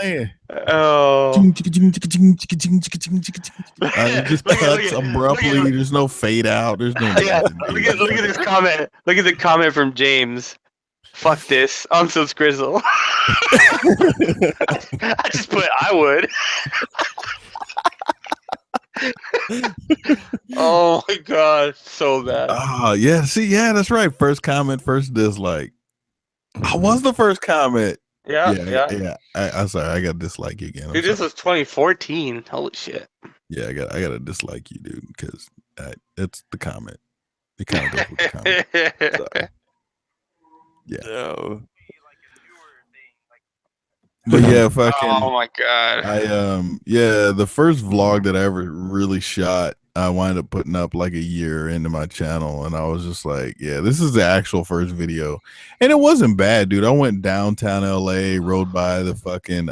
It just cuts abruptly. There's no fade out. There's no. Yeah, look at this comment. Look at the comment from James. Fuck this. I'm so Scrizzle. I just put I would. Oh my god, so bad. Oh yeah, see, yeah, that's right. First comment, first dislike. I was the first comment. Yeah. I'm sorry, I got to dislike you again. Dude, this was 2014. Holy shit. Yeah, I got to dislike you, dude, because it's the comment. It kind of goes with the comment. Sorry. Yeah. No. But yeah, fucking. Oh my god. The first vlog that I ever really shot, I wound up putting up like a year into my channel, and I was just like, yeah, this is the actual first video. And it wasn't bad, dude. I went downtown LA, rode by the fucking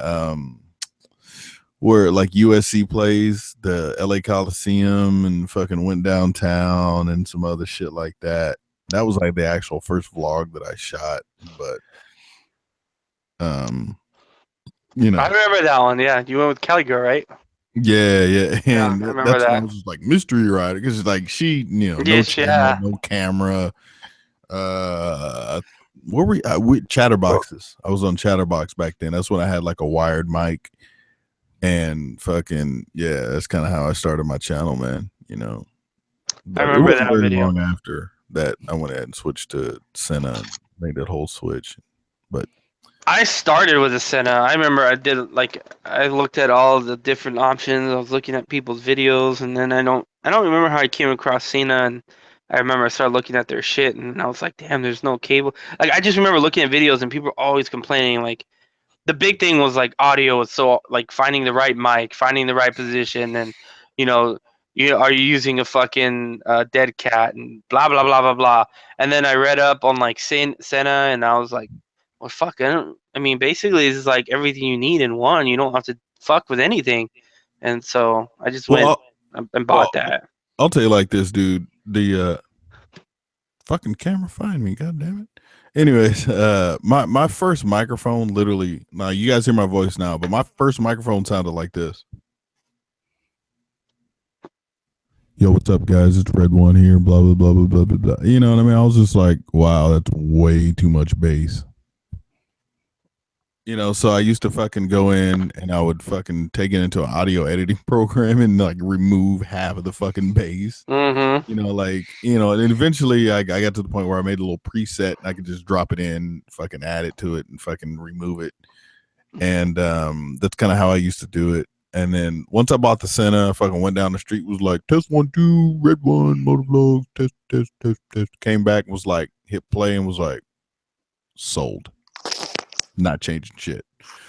where like USC plays, the LA Coliseum, and fucking went downtown and some other shit like that. That was like the actual first vlog that I shot, but you know, I remember that one. Yeah, you went with Kelly Girl, right? Yeah, and I remember that's that. when I was just like mystery rider because like she, no camera, no camera. Where we Chatterboxes. I was on Chatterbox back then. That's when I had like a wired mic, and fucking yeah, that's kind of how I started my channel, man. But I remember it wasn't that very video. long after that I went ahead and switched to Sena and made that whole switch, but. I started with a Sena. I remember I looked at all the different options. I was looking at people's videos, and then I don't remember how I came across Sena. And I remember I started looking at their shit, and I was like, damn, there's no cable. Like I just remember looking at videos, and people were always complaining. Like the big thing was like audio was so like finding the right mic, finding the right position, and are you using a fucking dead cat and blah blah blah blah blah. And then I read up on like Sena, and I was like, well, fuck, I mean, basically, it's like everything you need in one. You don't have to fuck with anything. And so I just went and bought that. I'll tell you like this, dude. The fucking camera find me, god damn it. Anyways, my first microphone literally, now you guys hear my voice now, but my first microphone sounded like this. Yo, what's up, guys? It's Red One here, blah, blah, blah, blah, blah, blah, blah. You know what I mean? I was just like, wow, that's way too much bass. So I used to fucking go in and I would fucking take it into an audio editing program and like remove half of the fucking bass. Mm-hmm. And eventually I got to the point where I made a little preset and I could just drop it in, fucking add it to it and fucking remove it. And that's kind of how I used to do it. And then once I bought the Sena, I fucking went down the street, was like, test 1, 2, Red One, motovlogs, test. Came back and was like, hit play and was like, sold. Not changing shit.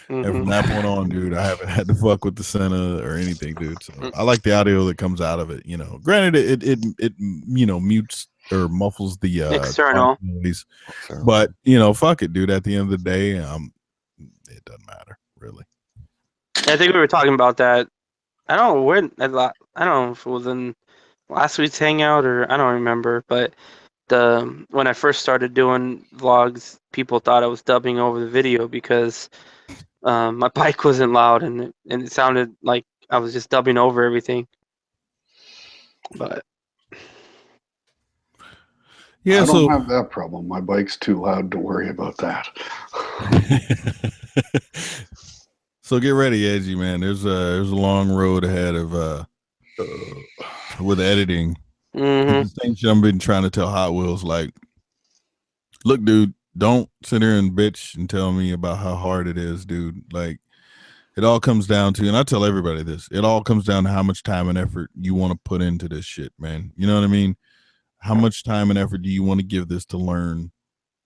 Mm-hmm. And from that point on, dude, I haven't had to fuck with the Sena or anything, dude. So I like the audio that comes out of it. Granted, it mutes or muffles the external noise, but fuck it, dude. At the end of the day, it doesn't matter really. I think we were talking about that. I don't know if it was in last week's hangout or I don't remember, but when I first started doing vlogs, people thought I was dubbing over the video because my mic wasn't loud and it sounded like I was just dubbing over everything. But Yeah, I don't so have that problem. My bike's too loud to worry about that. so get ready, Edgy man. There's a long road ahead of with editing. It's the same shit I've been trying to tell Hot Wheels. Like, look, dude, don't sit here and bitch and tell me about how hard it is, dude. Like, it all comes down to, and I tell everybody this, it all comes down to how much time and effort you want to put into this shit, man. You know what I mean? How much time and effort do you want to give this to learn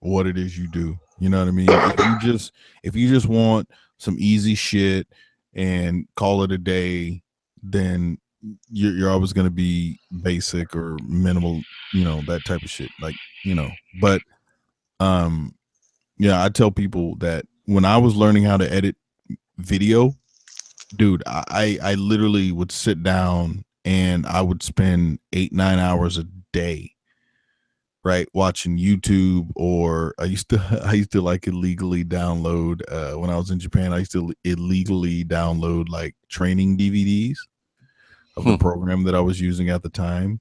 what it is you do? You know what I mean? If you just want some easy shit and call it a day, then you're always going to be basic or minimal, you know, that type of shit. Like, you know, but yeah, I tell people that when I was learning how to edit video, dude, I literally would sit down and I would spend 8-9 hours a day, right, watching YouTube. Or I used to like illegally download when I was in Japan. I used to illegally download like training DVDs of the program that I was using at the time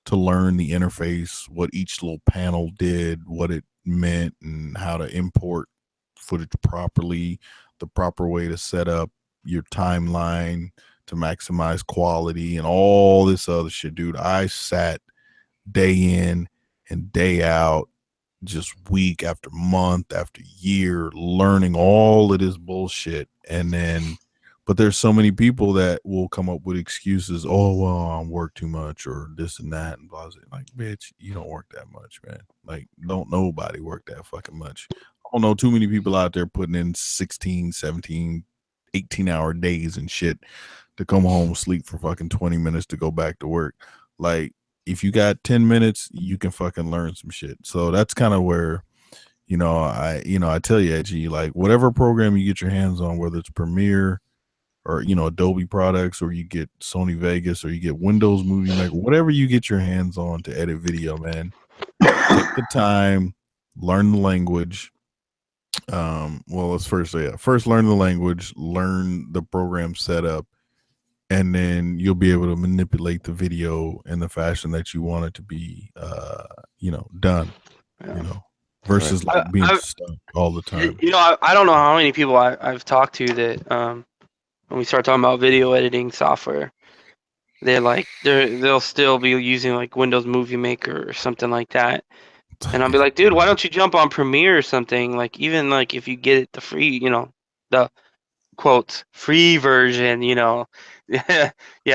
to learn the interface, what each little panel did, what it meant, and how to import footage properly, the proper way to set up your timeline to maximize quality, and all this other shit, dude. I sat day in and day out, just week after month after year, learning all of this bullshit. And then, but there's so many people that will come up with excuses. Oh, well, I work too much or this and that and blah, blah. Like, bitch, you don't work that much, man. Like, don't nobody work that fucking much. I don't know too many people out there putting in 16, 17, 18-hour days and shit to come home, sleep for fucking 20 minutes to go back to work. Like, if you got 10 minutes, you can fucking learn some shit. So that's kind of where, I tell you, Edgy, like, whatever program you get your hands on, whether it's Premiere or, Adobe products, or you get Sony Vegas, or you get Windows Movie Maker, whatever you get your hands on to edit video, man, take the time, learn the language. Well, let's first learn the language, learn the program setup, and then you'll be able to manipulate the video in the fashion that you want it to be, done, versus like being stuck all the time. I don't know how many people I've talked to that when we start talking about video editing software, they'll still be using like Windows Movie Maker or something like that. And I'll be like, dude, why don't you jump on Premiere or something? Like, even like if you get it the free, the quotes free version, yeah,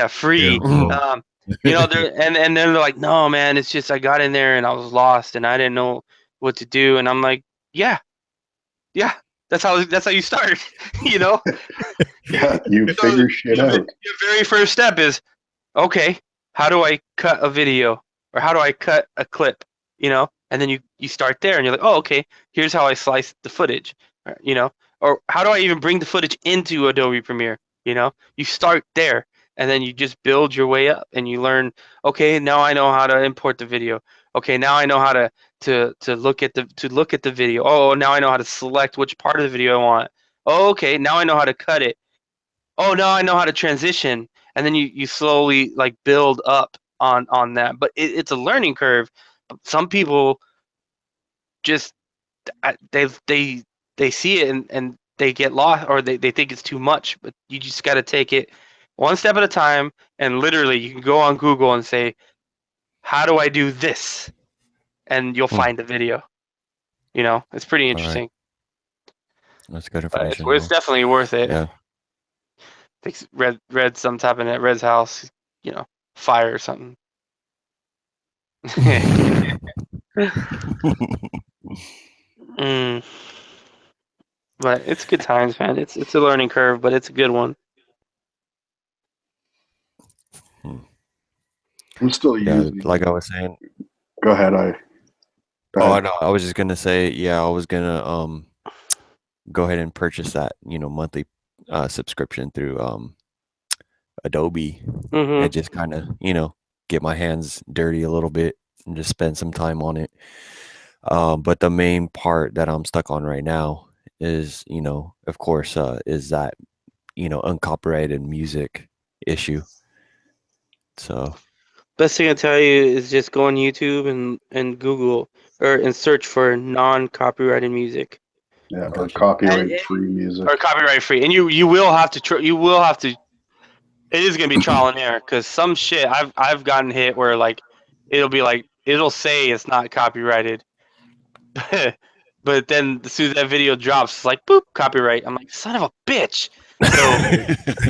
free. And then they're like, no, man, it's just I got in there and I was lost and I didn't know what to do. And I'm like, yeah, that's how you start, Yeah, you figure shit out. Your very first step is, okay, how do I cut a video, or how do I cut a clip, and then you start there and you're like, oh, okay, here's how I slice the footage, or how do I even bring the footage into Adobe Premiere, you start there and then you just build your way up and you learn, okay, now I know how to import the video. Okay, now I know how to look at the video. Oh, now I know how to select which part of the video I want. Oh, okay, now I know how to cut it. Oh, now I know how to transition. And then you slowly like build up on that. But it's a learning curve. Some people just they see it and they get lost, or they think it's too much. But you just got to take it one step at a time. And literally, you can go on Google and say, how do I do this? And you'll find the video. It's pretty interesting. That's good information. It's definitely worth it. Yeah. Thinks Red some tapping at Red's house, fire or something. But it's good times, man. It's a learning curve, but it's a good one. I'm still using. Like I was saying. Go ahead. Oh no, I was just gonna say, I was gonna go ahead and purchase that monthly subscription through Adobe, and just kind of get my hands dirty a little bit and just spend some time on it. But the main part that I'm stuck on right now is, of course, is that uncopyrighted music issue. So Best thing I tell you is just go on YouTube and Google and search for non-copyrighted music. Yeah, or copyright-free music. Or copyright-free, and you will have to you will have to. It is gonna be trial and error because some shit I've gotten hit where like it'll say it's not copyrighted, but then as soon as that video drops, it's like boop copyright. I'm like son of a bitch. So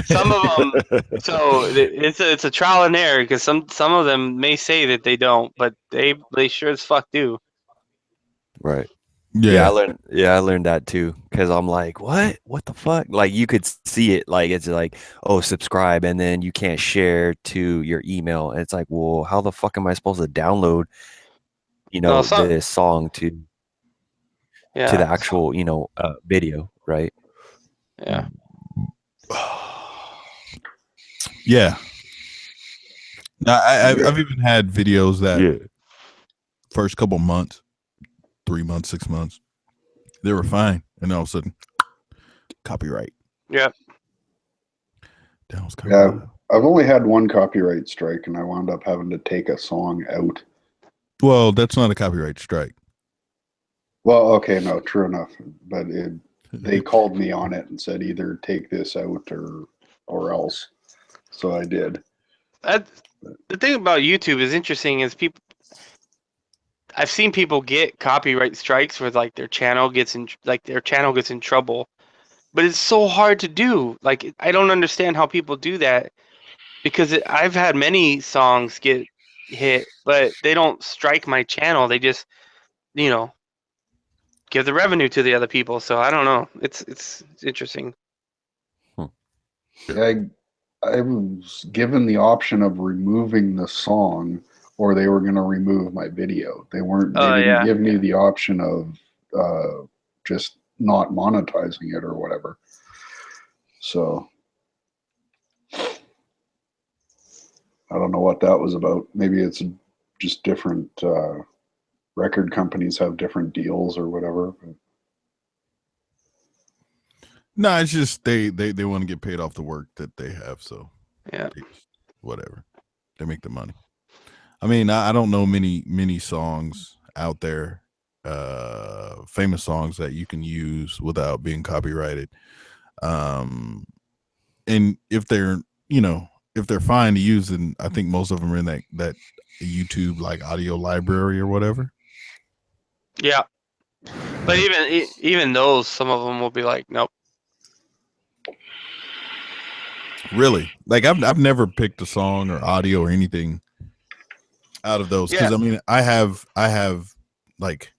some of them, it's a trial and error because some of them may say that they don't, but they sure as fuck do. Right. Yeah. I learned that too because I'm like, what the fuck? Like you could see it, like it's like, oh, subscribe, and then you can't share to your email, and it's like, well, how the fuck am I supposed to download, this song to the actual, video, right? Yeah. Yeah. Now, I've even had videos that first couple months, 3 months, 6 months, they were fine, and all of a sudden, copyright. Yep. Yeah, I've only had one copyright strike, and I wound up having to take a song out. Well, that's not a copyright strike. Well, okay, no, true enough, but they called me on it and said either take this out or else. So I did. The thing about YouTube is interesting is I've seen people get copyright strikes where like their channel gets in trouble, but it's so hard to do. Like I don't understand how people do that because I've had many songs get hit, but they don't strike my channel. They just give the revenue to the other people. So I don't know. It's interesting. I was given the option of removing the song, or they were going to remove my video. They didn't give me the option of just not monetizing it or whatever. So I don't know what that was about. Maybe it's just different record companies have different deals or whatever. But. No, it's just they want to get paid off the work that they have, so whatever. They make the money. I mean, I don't know many songs out there, famous songs that you can use without being copyrighted. And if they're fine to use, then I think most of them are in that YouTube like audio library or whatever. Yeah, but even those, some of them will be like, nope. Really? Like I've never picked a song or audio or anything out of those because I mean I have like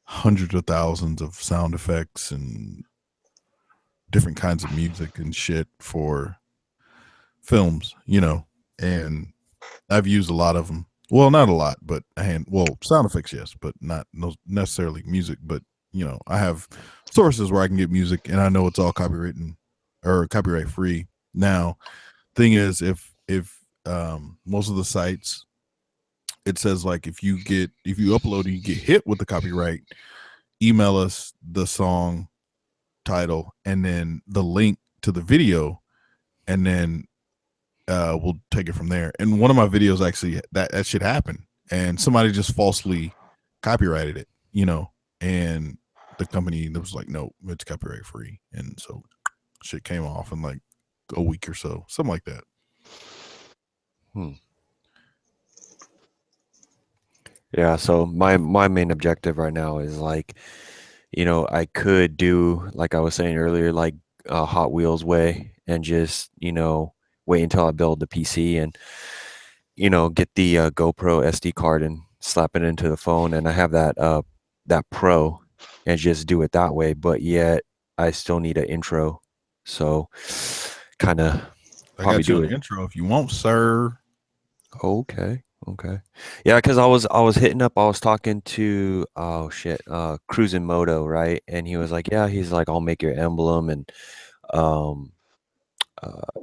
hundreds of thousands of sound effects and different kinds of music and shit for films, and I've used a lot of them. Well, not a lot, but sound effects, yes, but not necessarily music. But I have sources where I can get music, and I know it's all copywritten or copyright free. Now, thing is, if most of the sites, it says like if you upload and you get hit with the copyright, email us the song title and then the link to the video, and then we'll take it from there. And one of my videos actually that shit happened, and somebody just falsely copyrighted it, and the company was like, no, it's copyright free, and so shit came off in like a week or so, something like that. Yeah, so my main objective right now is like, I could do like I was saying earlier, like Hot Wheels way, and just wait until I build the PC and get the GoPro SD card and slap it into the phone, and I have that Pro, and just do it that way. But yet I still need an intro, so kind of probably do an intro if you want, sir. Okay. Yeah, because I was hitting up. I was talking to Cruising Moto, right? And he was like, yeah, he's like, I'll make your emblem and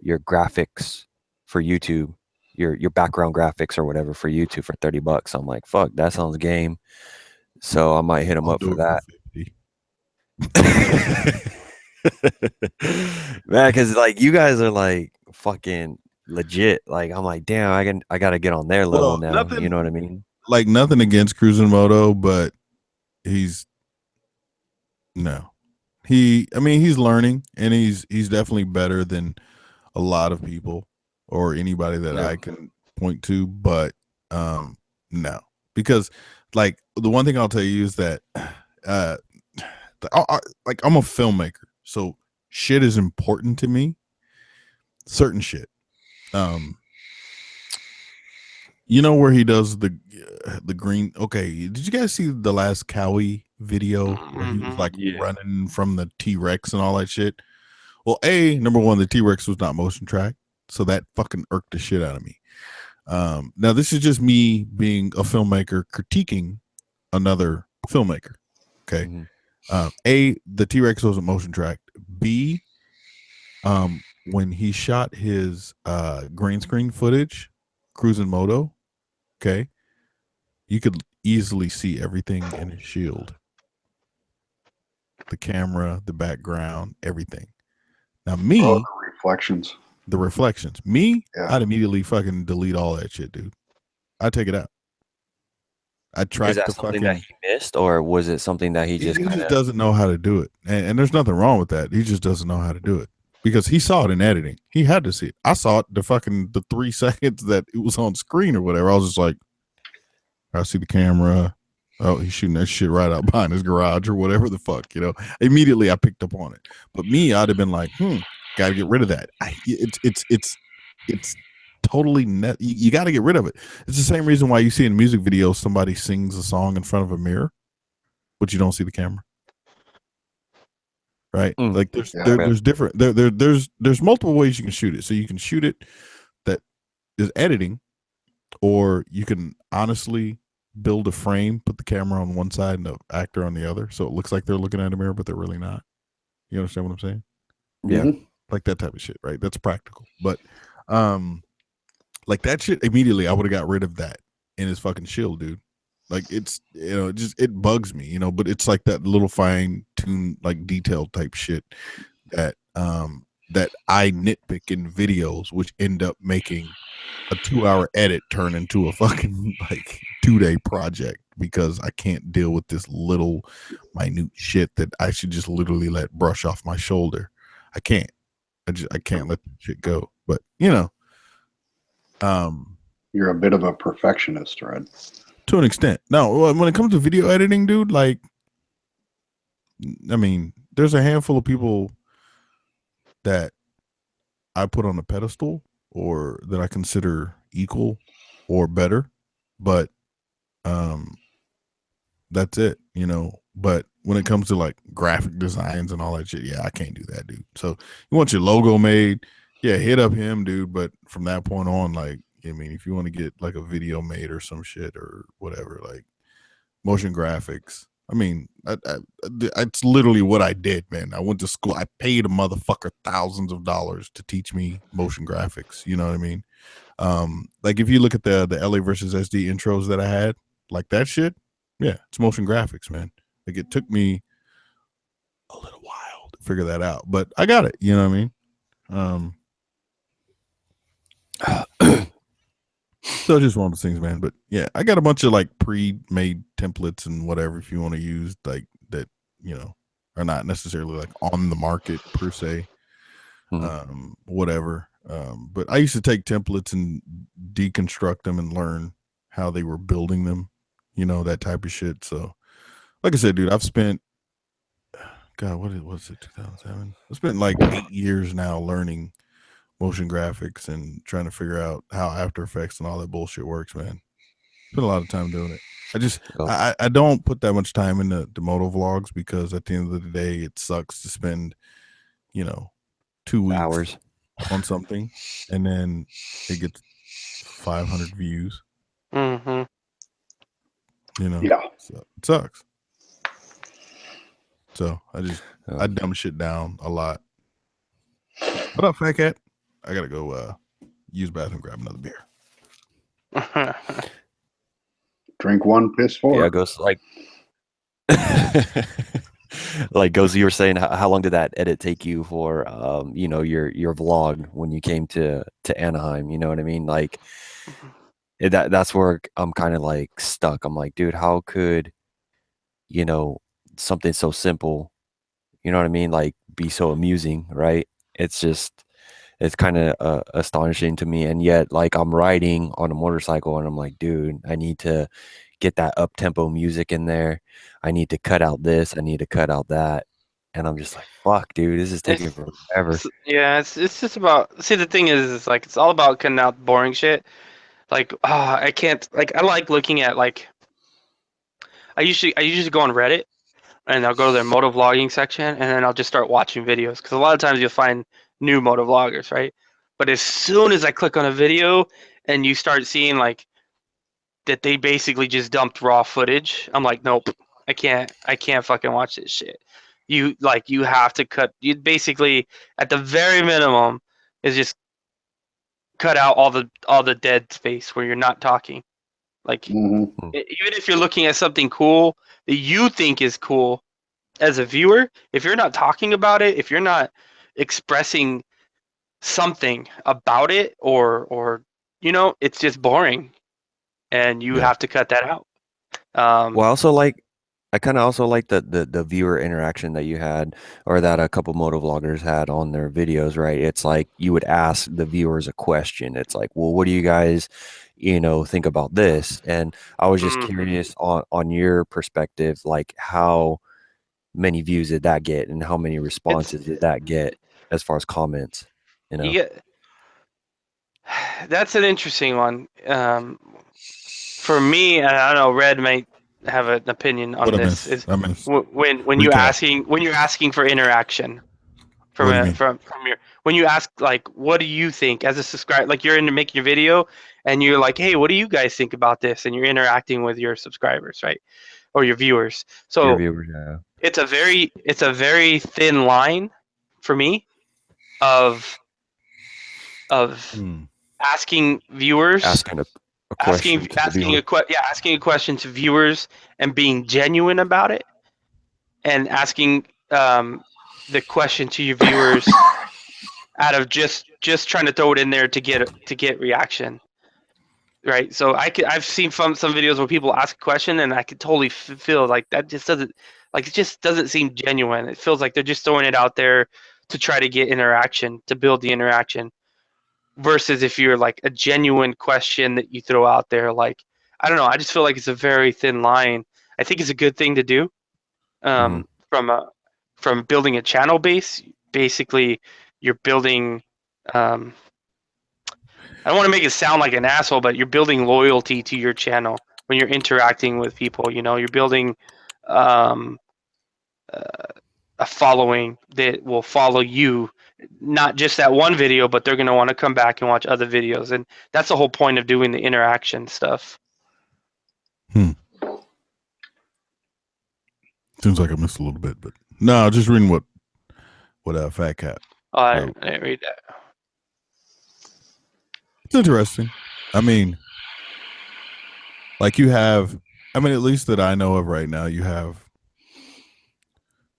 your graphics for YouTube, your background graphics or whatever for YouTube for $30. I'm like, fuck, that sounds game. So I might hit him up for that. Man, because like you guys are like fucking legit. Like I'm like, damn, I gotta get on their level now. nothing, you know what I mean? Like nothing against Cruising Moto, but he's he's learning, and he's definitely better than a lot of people or anybody that I can point to. But no, because like the one thing I'll tell you is that like I'm a filmmaker, so shit is important to me. Certain shit. You know where he does the green? Okay, did you guys see the last Cowie video where he was like running from the T-Rex and all that shit? Well, number one, the T-Rex was not motion tracked, so that fucking irked the shit out of me. Now this is just me being a filmmaker critiquing another filmmaker. Okay. The T-Rex wasn't motion tracked. B, when he shot his green screen footage, Cruising Moto, okay, you could easily see everything in his shield. The camera, the background, everything. Now me, the reflections. Me, I'd immediately fucking delete all that shit, dude. I'd take it out. I tried Is that something that he missed, or was it something that he just doesn't know how to do it? And there's nothing wrong with that. He just doesn't know how to do it because he saw it in editing. He had to see it. I saw it the 3 seconds that it was on screen or whatever. I was just like, I see the camera. Oh, he's shooting that shit right out behind his garage or whatever the fuck, you know. Immediately I picked up on it. But me, I'd have been like, got to get rid of that. It's totally net. You got to get rid of it. It's the same reason why you see in music videos somebody sings a song in front of a mirror, but you don't see the camera. Right? Like there's different there's multiple ways you can shoot it. So you can shoot it that is editing, or you can honestly build a frame, put the camera on one side and the actor on the other, so it looks like they're looking at a mirror, but they're really not. You understand what I'm saying? Yeah. Like that type of shit, right? That's practical. But like that shit, immediately I would have got rid of that in his fucking shield, dude. Like it's, you know, it bugs me, you know, but it's like that little fine tune, like detail type shit that that I nitpick in videos, which end up making a 2-hour edit turn into a fucking like 2-day project because I can't deal with this little minute shit that I should just literally let brush off my shoulder. I can't. I can't let the shit go. But you know, you're a bit of a perfectionist, right? To an extent. No, when it comes to video editing, dude, like, I mean, there's a handful of people that I put on a pedestal or that I consider equal or better, but that's it, you know. But when it comes to like graphic designs and all that shit, yeah, I can't do that, dude. So you want your logo made, yeah, hit up him, dude. But from that point on, like, I mean, if you want to get like a video made or some shit or whatever, like motion graphics, I mean, it's literally what I did, man. I went to school. I paid a motherfucker thousands of dollars to teach me motion graphics. You know what I mean? Like if you look at the LA versus SD intros that I had, like that shit, yeah, it's motion graphics, man. Like it took me a little while to figure that out, but I got it. You know what I mean? So just one of those things, man. But yeah, I got a bunch of like pre-made templates and whatever if you want to use, like that, you know, are not necessarily like on the market per se. Whatever. But I used to take templates and deconstruct them and learn how they were building them, you know, that type of shit. So like I said, dude, I've spent, God, what was it, 2007? I spent like 8 years now learning motion graphics and trying to figure out how After Effects and all that bullshit works, man. Spent a lot of time doing it. I just, I don't put that much time into the moto vlogs because at the end of the day, it sucks to spend, you know, 2 weeks on something and then it gets 500 views. You know, yeah, so it sucks. So I dumb shit down a lot. What up, fat cat? I gotta go use the bathroom, grab another beer. Drink one, piss four. Yeah, Ghost, like Like Ghost, you were saying, how long did that edit take you for, you know, your vlog when you came to Anaheim? You know what I mean? Like that's where I'm kind of like stuck. I'm like, dude, how could, you know, something so simple, you know what I mean, like be so amusing, right? It's just it's kind of astonishing to me. And yet, like, I'm riding on a motorcycle and I'm like, dude, I need to get that up tempo music in there. I need to cut out this. I need to cut out that. And I'm just like, fuck, dude, this is taking forever. Yeah, it's just about. See, the thing is like it's all about cutting out boring shit. Like, I can't. Like, I like looking at like. I usually go on Reddit and I'll go to their moto vlogging section and then I'll just start watching videos because a lot of times you'll find new moto vloggers, right? But as soon as I click on a video and you start seeing like that they basically just dumped raw footage, I'm like, nope, I can't fucking watch this shit. You have to cut. You basically at the very minimum is just cut out all the dead space where you're not talking. Like even if you're looking at something cool that you think is cool as a viewer, if you're not talking about it, if you're not expressing something about it, or you know, it's just boring, and you have to cut that out. Well, I kind of also like the viewer interaction that you had, or that a couple moto vloggers had on their videos, right? It's like you would ask the viewers a question. It's like, well, what do you guys, you know, think about this? And I was just curious on your perspective, like how many views did that get, and how many responses did that get as far as comments? You know, that's an interesting one. For me, and I don't know, Red might have an opinion on this. Is when you're asking for interaction from your, when you ask like, what do you think as a subscriber? Like you're into making your video, and you're like, hey, what do you guys think about this? And you're interacting with your subscribers, right, or your viewers. So your viewers, yeah. It's a very thin line for me of asking viewers, asking a question to viewers and being genuine about it, and asking the question to your viewers out of just trying to throw it in there to get reaction. Right, so I've seen some videos where people ask a question, and I could totally feel like that just doesn't, like, it just doesn't seem genuine. It feels like they're just throwing it out there to try to get interaction, to build the interaction. Versus if you're like a genuine question that you throw out there, like, I don't know, I just feel like it's a very thin line. I think it's a good thing to do. From building a channel base, basically, you're building. I don't want to make it sound like an asshole, but you're building loyalty to your channel when you're interacting with people. You know, you're building a following that will follow you, not just that one video, but they're going to want to come back and watch other videos. And that's the whole point of doing the interaction stuff. Seems like I missed a little bit, but no, just reading what Fat Cat. I didn't read that. It's interesting. I mean, like you have, I mean, at least that I know of right now, you have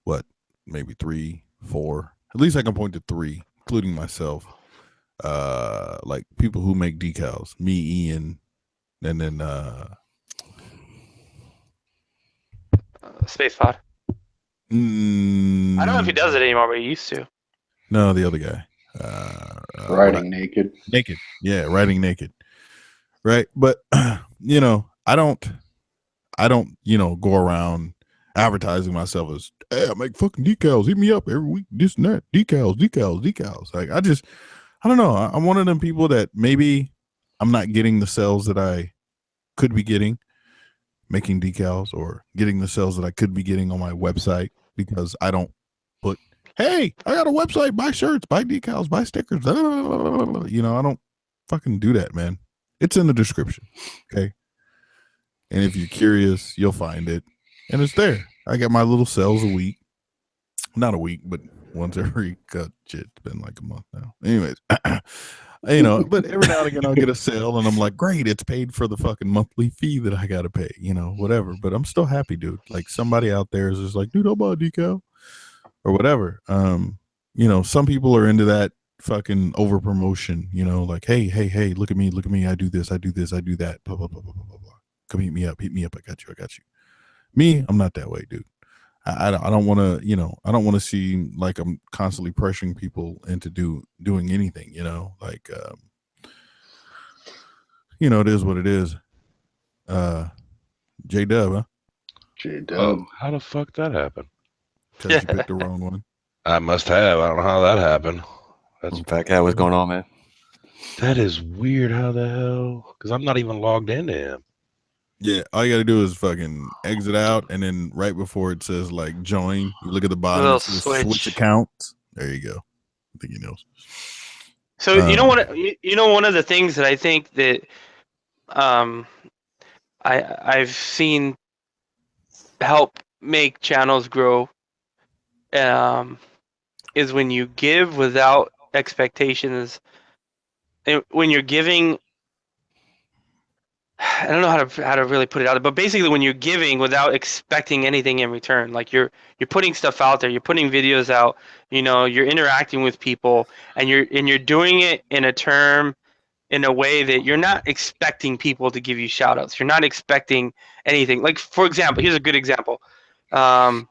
what, maybe 3, 4. At least I can point to 3, including myself. Like people who make decals, me, Ian, and then Space Pod. I don't know if he does it anymore, but he used to. No, the other guy. Riding naked. Yeah, riding naked. Right. But you know, I don't, you know, go around advertising myself as, hey, I make fucking decals, hit me up every week, this and that, decals. Like I don't know. I'm one of them people that maybe I'm not getting the sales that I could be getting making decals, or getting the sales that I could be getting on my website, because I don't put, hey, I got a website, buy shirts, buy decals, buy stickers. Blah, blah, blah, blah. You know, I don't fucking do that, man. It's in the description. Okay. And if you're curious, you'll find it. And it's there. I got my little sales a week. Not a week, but once every, God, shit, it's been like a month now. Anyways, You know, but every now and again I'll get a sale and I'm like, great, it's paid for the fucking monthly fee that I gotta pay, you know, whatever. But I'm still happy, dude. Like somebody out there is just like, dude, I'll buy a decal or whatever. You know, some people are into that fucking over promotion, you know, like, hey, look at me, I do this, I do that, blah, blah, blah, blah, blah, blah. Come hit me up, I got you. Me, I'm not that way, dude. I don't want to, you know, I don't want to seem like I'm constantly pressuring people into doing anything, you know, like, you know, it is what it is. J-Dub, huh? J-Dub. How the fuck that happened? Because you picked the wrong one. I must have. I don't know how that happened. That's Fat Cat, what's going on, man? That is weird. How the hell? Because I'm not even logged into him. Yeah, all you got to do is fucking exit out, and then right before it says like join, you look at the bottom, it says switch accounts. There you go. I think he knows. So you know what? You know, one of the things that I think that I've seen help make channels grow is when you give without expectations. When you're giving, I don't know how to really put it out there, but basically when you're giving without expecting anything in return, like you're putting stuff out there, you're putting videos out, you know, you're interacting with people, and you're doing it in a way that you're not expecting people to give you shout outs. You're not expecting anything. Like, for example, here's a good example. I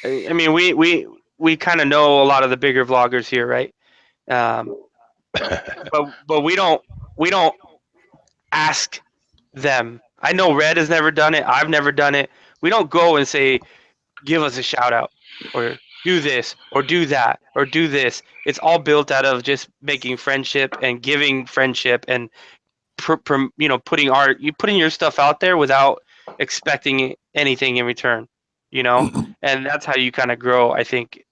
mean, we kind of know a lot of the bigger vloggers here, right? But we don't ask them. I know Red has never done it. I've never done it. We don't go and say, give us a shout out or do this or do that or do this. It's all built out of just making friendship and giving friendship and you know, putting your stuff out there without expecting anything in return, you know. And that's how you kind of grow, I think.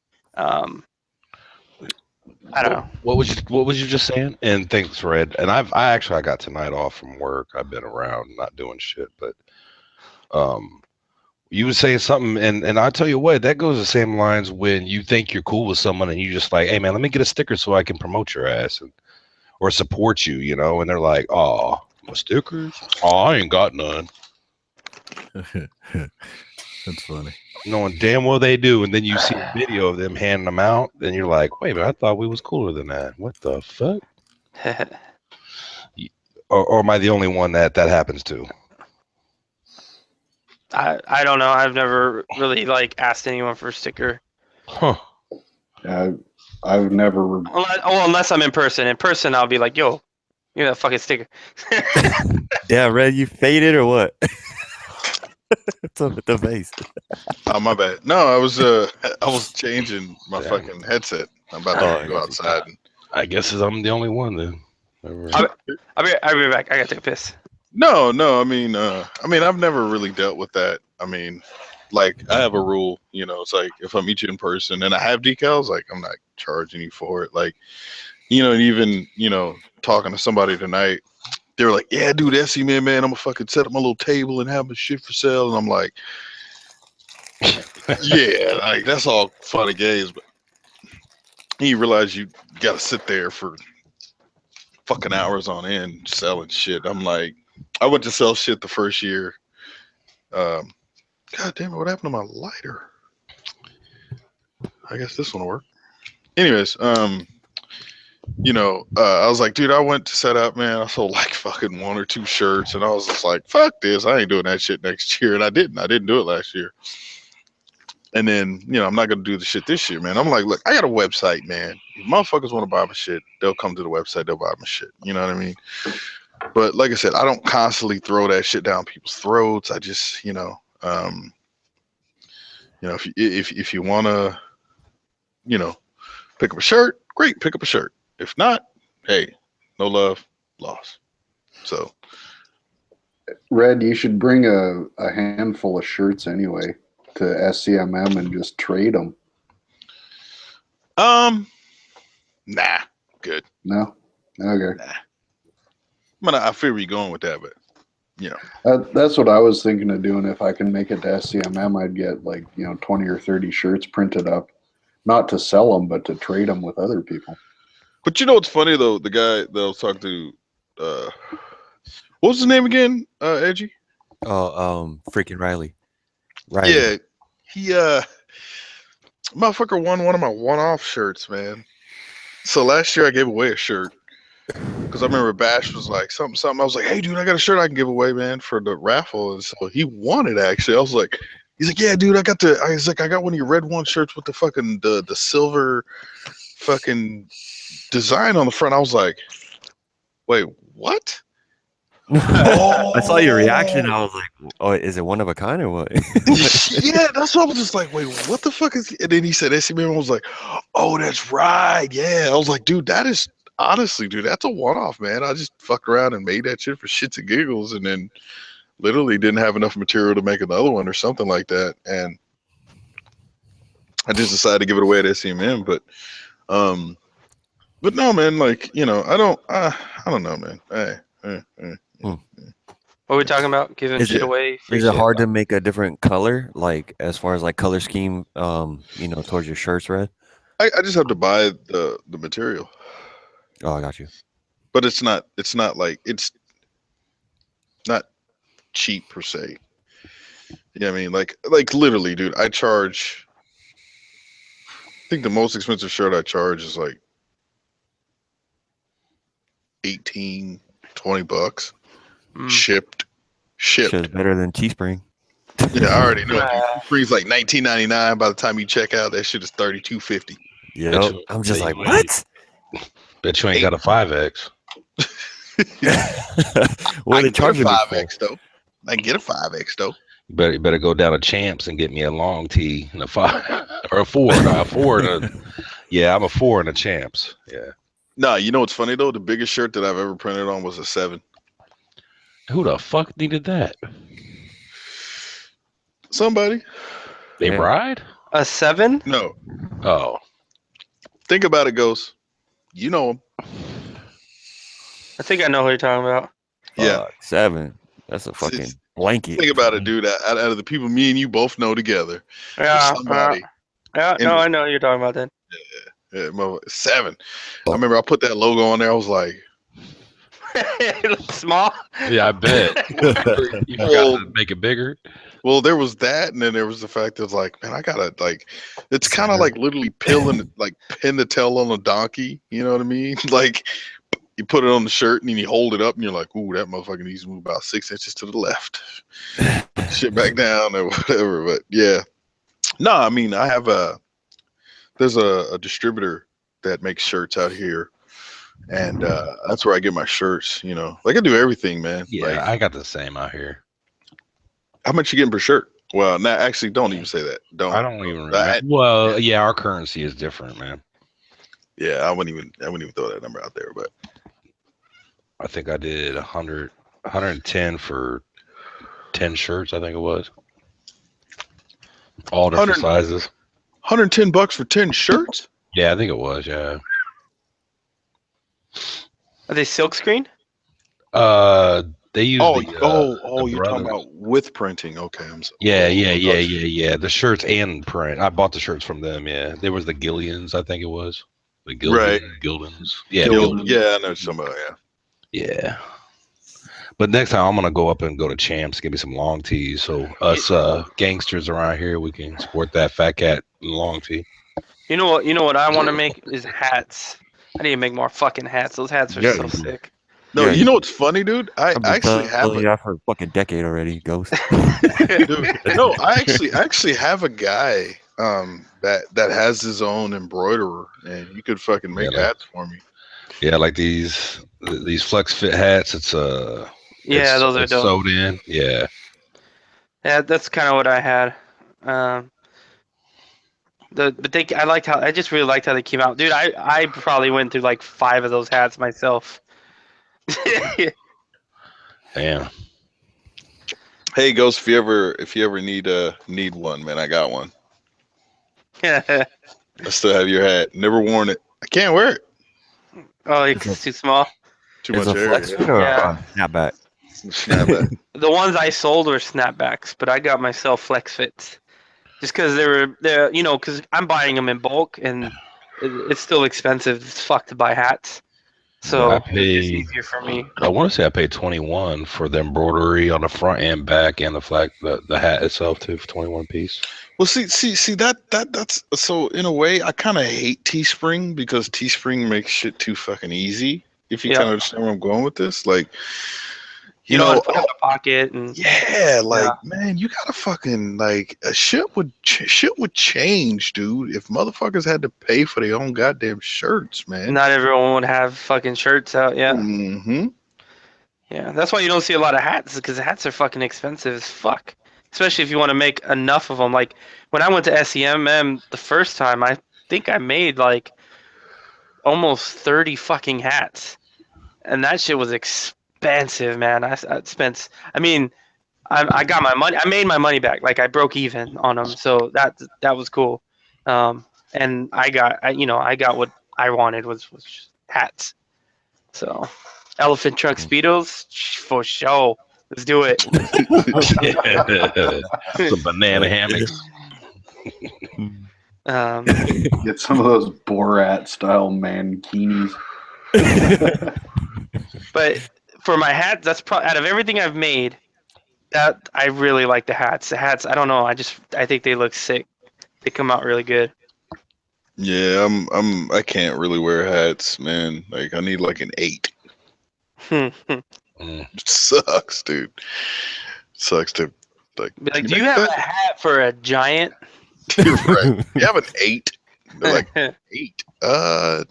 I don't know. What was you just saying? And thanks, Red. And I got tonight off from work. I've been around not doing shit, but you were saying something, and I tell you what, that goes the same lines when you think you're cool with someone and you just like, hey man, let me get a sticker so I can promote your ass or support you, you know, and they're like, oh, my stickers? Oh, I ain't got none. That's funny. Knowing damn well they do, and then you see a video of them handing them out, then you're like, wait a minute, I thought we was cooler than that. What the fuck? or am I the only one that happens to? I don't know. I've never really like asked anyone for a sticker. Huh. I've never. Unless I'm in person. In person, I'll be like, yo, give me that fucking sticker. Yeah, Red, you faded or what? What's up with the face? Oh, my bad. No, I was changing my fucking headset. I'm about to go outside. I guess I'm the only one then. I'll be right back. I gotta take a piss. No. I mean, I've never really dealt with that. I mean, like, I have a rule. You know, it's like if I meet you in person and I have decals, like I'm not charging you for it. Like, you know, and even talking to somebody tonight. They were like, yeah, dude, SE man, I'm gonna fucking set up my little table and have my shit for sale. And I'm like, yeah, like that's all fun and games, but you realize you gotta sit there for fucking hours on end selling shit. I'm like, I went to sell shit the first year. God damn it, what happened to my lighter? I guess this one will work. Anyways, I was like, dude, I went to set up, man. I sold like fucking 1 or 2 shirts, and I was just like, fuck this. I ain't doing that shit next year. And I didn't do it last year. And then, I'm not going to do the shit this year, man. I'm like, look, I got a website, man. If motherfuckers want to buy my shit, they'll come to the website, they'll buy my shit. You know what I mean? But like I said, I don't constantly throw that shit down people's throats. I just, if you want to, pick up a shirt, great, pick up a shirt. If not, hey, no love, loss. So, Red, you should bring a handful of shirts anyway to SCMM and just trade them. Nah, good. No, okay. Nah. I feel where you're going with that, but that's what I was thinking of doing. If I can make it to SCMM, I'd get 20 or 30 shirts printed up, not to sell them, but to trade them with other people. But you know what's funny though? The guy that I was talking to, what was his name again? Edgy. Oh, freaking Riley. Yeah, he motherfucker won one of my one-off shirts, man. So last year I gave away a shirt because I remember Bash was like something. I was like, hey dude, I got a shirt I can give away, man, for the raffle. And so he won it actually. I was like, he's like, yeah, dude, I got one of your red one shirts with the fucking the silver fucking design on the front. I was like, wait, what? I saw your reaction. I was like, "Oh, is it one of a kind or what?" Yeah, that's what I was just like. Wait, what the fuck is? And then he said, "SCM." I was like, "Oh, that's right. Yeah." I was like, "Dude, that is honestly, dude, that's a one-off, man. I just fucked around and made that shit for shits and giggles, and then literally didn't have enough material to make another one or something like that, and I just decided to give it away at SCM. But no, man. Like, you know, I don't know, man. What are we talking about? Giving shit away? Is it hard to make a different color, like as far as like color scheme, you know, towards your shirts, Red? I just have to buy the material. Oh, I got you. But it's not like it's not cheap per se. Yeah, I mean, like literally, dude. I think the most expensive shirt I charge is like $18, $20. Shipped. Shit's better than Teespring. Yeah, I already know. Teespring's like $19.99. By the time you check out, that shit is $32.50. Yeah, I'm just like, what? Bet you ain't got a 5X. What I are they can get a charging me 5X though. I can get a 5X though. You better go down to Champs and get me a long tee and a 5 or a 4. A 4 and a, yeah, I'm a 4 in the Champs. Yeah. No, you know what's funny though? The biggest shirt that I've ever printed on was a 7. Who the fuck needed that? Somebody. A bride? A 7? No. Oh. Think about it, Ghost. You know him. I think I know who you're talking about. Yeah. 7. That's a fucking blanket. Think about it, dude. Out of the people me and you both know together. Yeah. Somebody. Yeah. No, I know who you're talking about then. Yeah, 7. I remember I put that logo on there. I was like, it looks small. Yeah, I bet. You forgot to make it bigger. Well, there was that, and then there was the fact that like, man, I gotta like, it's kind of like literally pin the tail on a donkey. You know what I mean? Like, you put it on the shirt and then you hold it up, and you're like, ooh, that motherfucker needs to move about 6 inches to the left, shit back down or whatever. But yeah, no, I mean, there's a distributor that makes shirts out here. And that's where I get my shirts, you know. Like I do everything, man. Yeah, like, I got the same out here. How much you getting per shirt? Well, now actually, don't even say that. I don't even remember. Well, yeah, our currency is different, man. Yeah, I wouldn't even throw that number out there, but I think I did 110 for 10 shirts. I think it was all different sizes. $110 for 10 shirts? Yeah, I think it was. Yeah. Are they silkscreen? They use you're talking about with printing. Okay, I'm sorry. Yeah. The shirts and print. I bought the shirts from them. Yeah, there was the Gillians. I think it was the Gildens. Yeah, yeah, I know somebody. Yeah. But next time I'm gonna go up and go to Champs, give me some long tees. So us gangsters around here, we can support that fat cat long tee. You know what I want to make is hats. I need to make more fucking hats. Those hats are so sick. No, you know what's funny, dude? I actually have for a fucking decade already, Ghost. Dude, no, I actually have a guy that has his own embroiderer, and you could fucking make hats for me. Yeah, like these flex fit hats. It's those are dope. Sewed in. Yeah. Yeah, that's kind of what I had. I just really liked how they came out, dude. I probably went through like 5 of those hats myself. Damn. Hey, Ghost, if you ever need one, man, I got one. I still have your hat. Never worn it. I can't wear it. Oh, it's too small. Too much hair. Snapback. Snapback. The ones I sold were snapbacks, but I got myself flex fits, just because they're because I'm buying them in bulk, and it's still expensive as fuck to buy hats. So I it's paid. easier for me. I want to say I paid 21 for the embroidery on the front and back, and the flag, the hat itself too, for 21 piece. Well, see that's so in a way I kind of hate Teespring because Teespring makes shit too fucking easy. If you kind of understand where I'm going with this, like, you know, put it in the pocket and man, you gotta fucking like shit would change, dude. If motherfuckers had to pay for their own goddamn shirts, man. Not everyone would have fucking shirts out. Yeah. Mm-hmm. Yeah, that's why you don't see a lot of hats because hats are fucking expensive as fuck. Especially if you want to make enough of them. Like when I went to SEMM the first time, I think I made like almost 30 fucking hats, and that shit was expensive, man. I spent. I mean, I got my money. I made my money back. Like I broke even on them, so that was cool. And I got what I wanted was hats. So, elephant trunk speedos for sure. Let's do it. Some banana hammocks. Get some of those Borat style mankinis. But for my hats, that's probably out of everything I've made. That I really like the hats. The hats, I don't know. I think they look sick. They come out really good. Yeah, I can't really wear hats, man. Like I need like an 8. Sucks, dude. Sucks to like. Like, do you have a hat for a giant? You're right. You have an 8. They're like 8.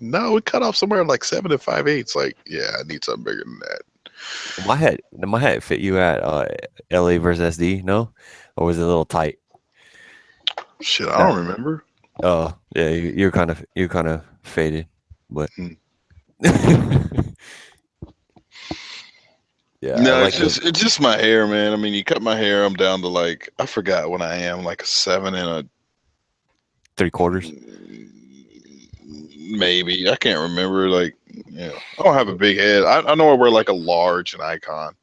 No, we cut off somewhere like 7 5/8. Like, yeah, I need something bigger than that. My hat fit you at LA versus SD, no? Or was it a little tight? Shit, I don't remember. Oh, yeah, you're kind of faded, but yeah. No, like it's just my hair, man. I mean, you cut my hair, I'm down to like I forgot what I am, like a 7 and a 3/4. Maybe I can't remember. Like, yeah, I don't have a big head. I know I wear like a large and icon,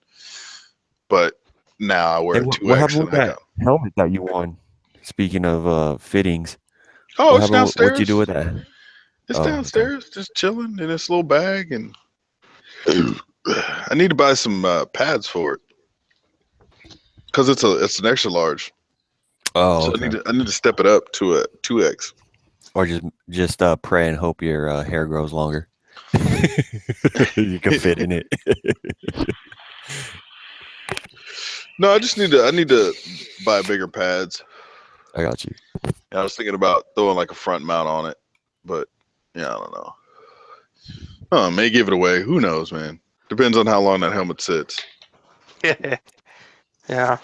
but now I wear a 2X. What happened with that helmet that you won? Speaking of fittings, oh, it's downstairs. What'd you do with that? It's downstairs, just chilling in this little bag, and I need to buy some pads for it because it's an extra large. Oh, so okay. I need to step it up to a 2X. Or just pray and hope your hair grows longer. You can fit in it. No, I need to buy bigger pads. I got you. I was thinking about throwing like a front mount on it, but yeah, I don't know. I may give it away. Who knows, man? Depends on how long that helmet sits. Yeah. I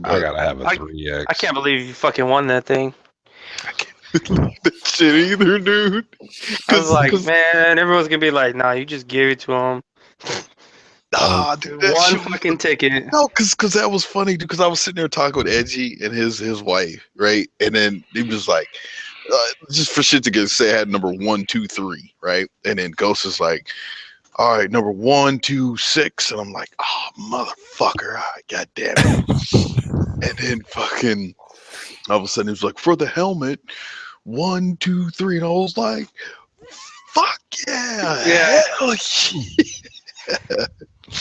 gotta have a 3X. I can't believe you fucking won that thing. I can't believe that shit either, dude. I was like, man, everyone's gonna be like, nah, you just give it to him. Nah, dude, one fucking ticket. No, because that was funny, because I was sitting there talking with Edgy and his wife, right? And then he was like, just for shit to get say, I had number 1, 2, 3, right? And then Ghost is like, all right, number 1, 2, 6, and I'm like, oh motherfucker, god damn it. And then fucking all of a sudden he was like, for the helmet, 1, 2, 3, and I was like, fuck yeah. Hell yeah.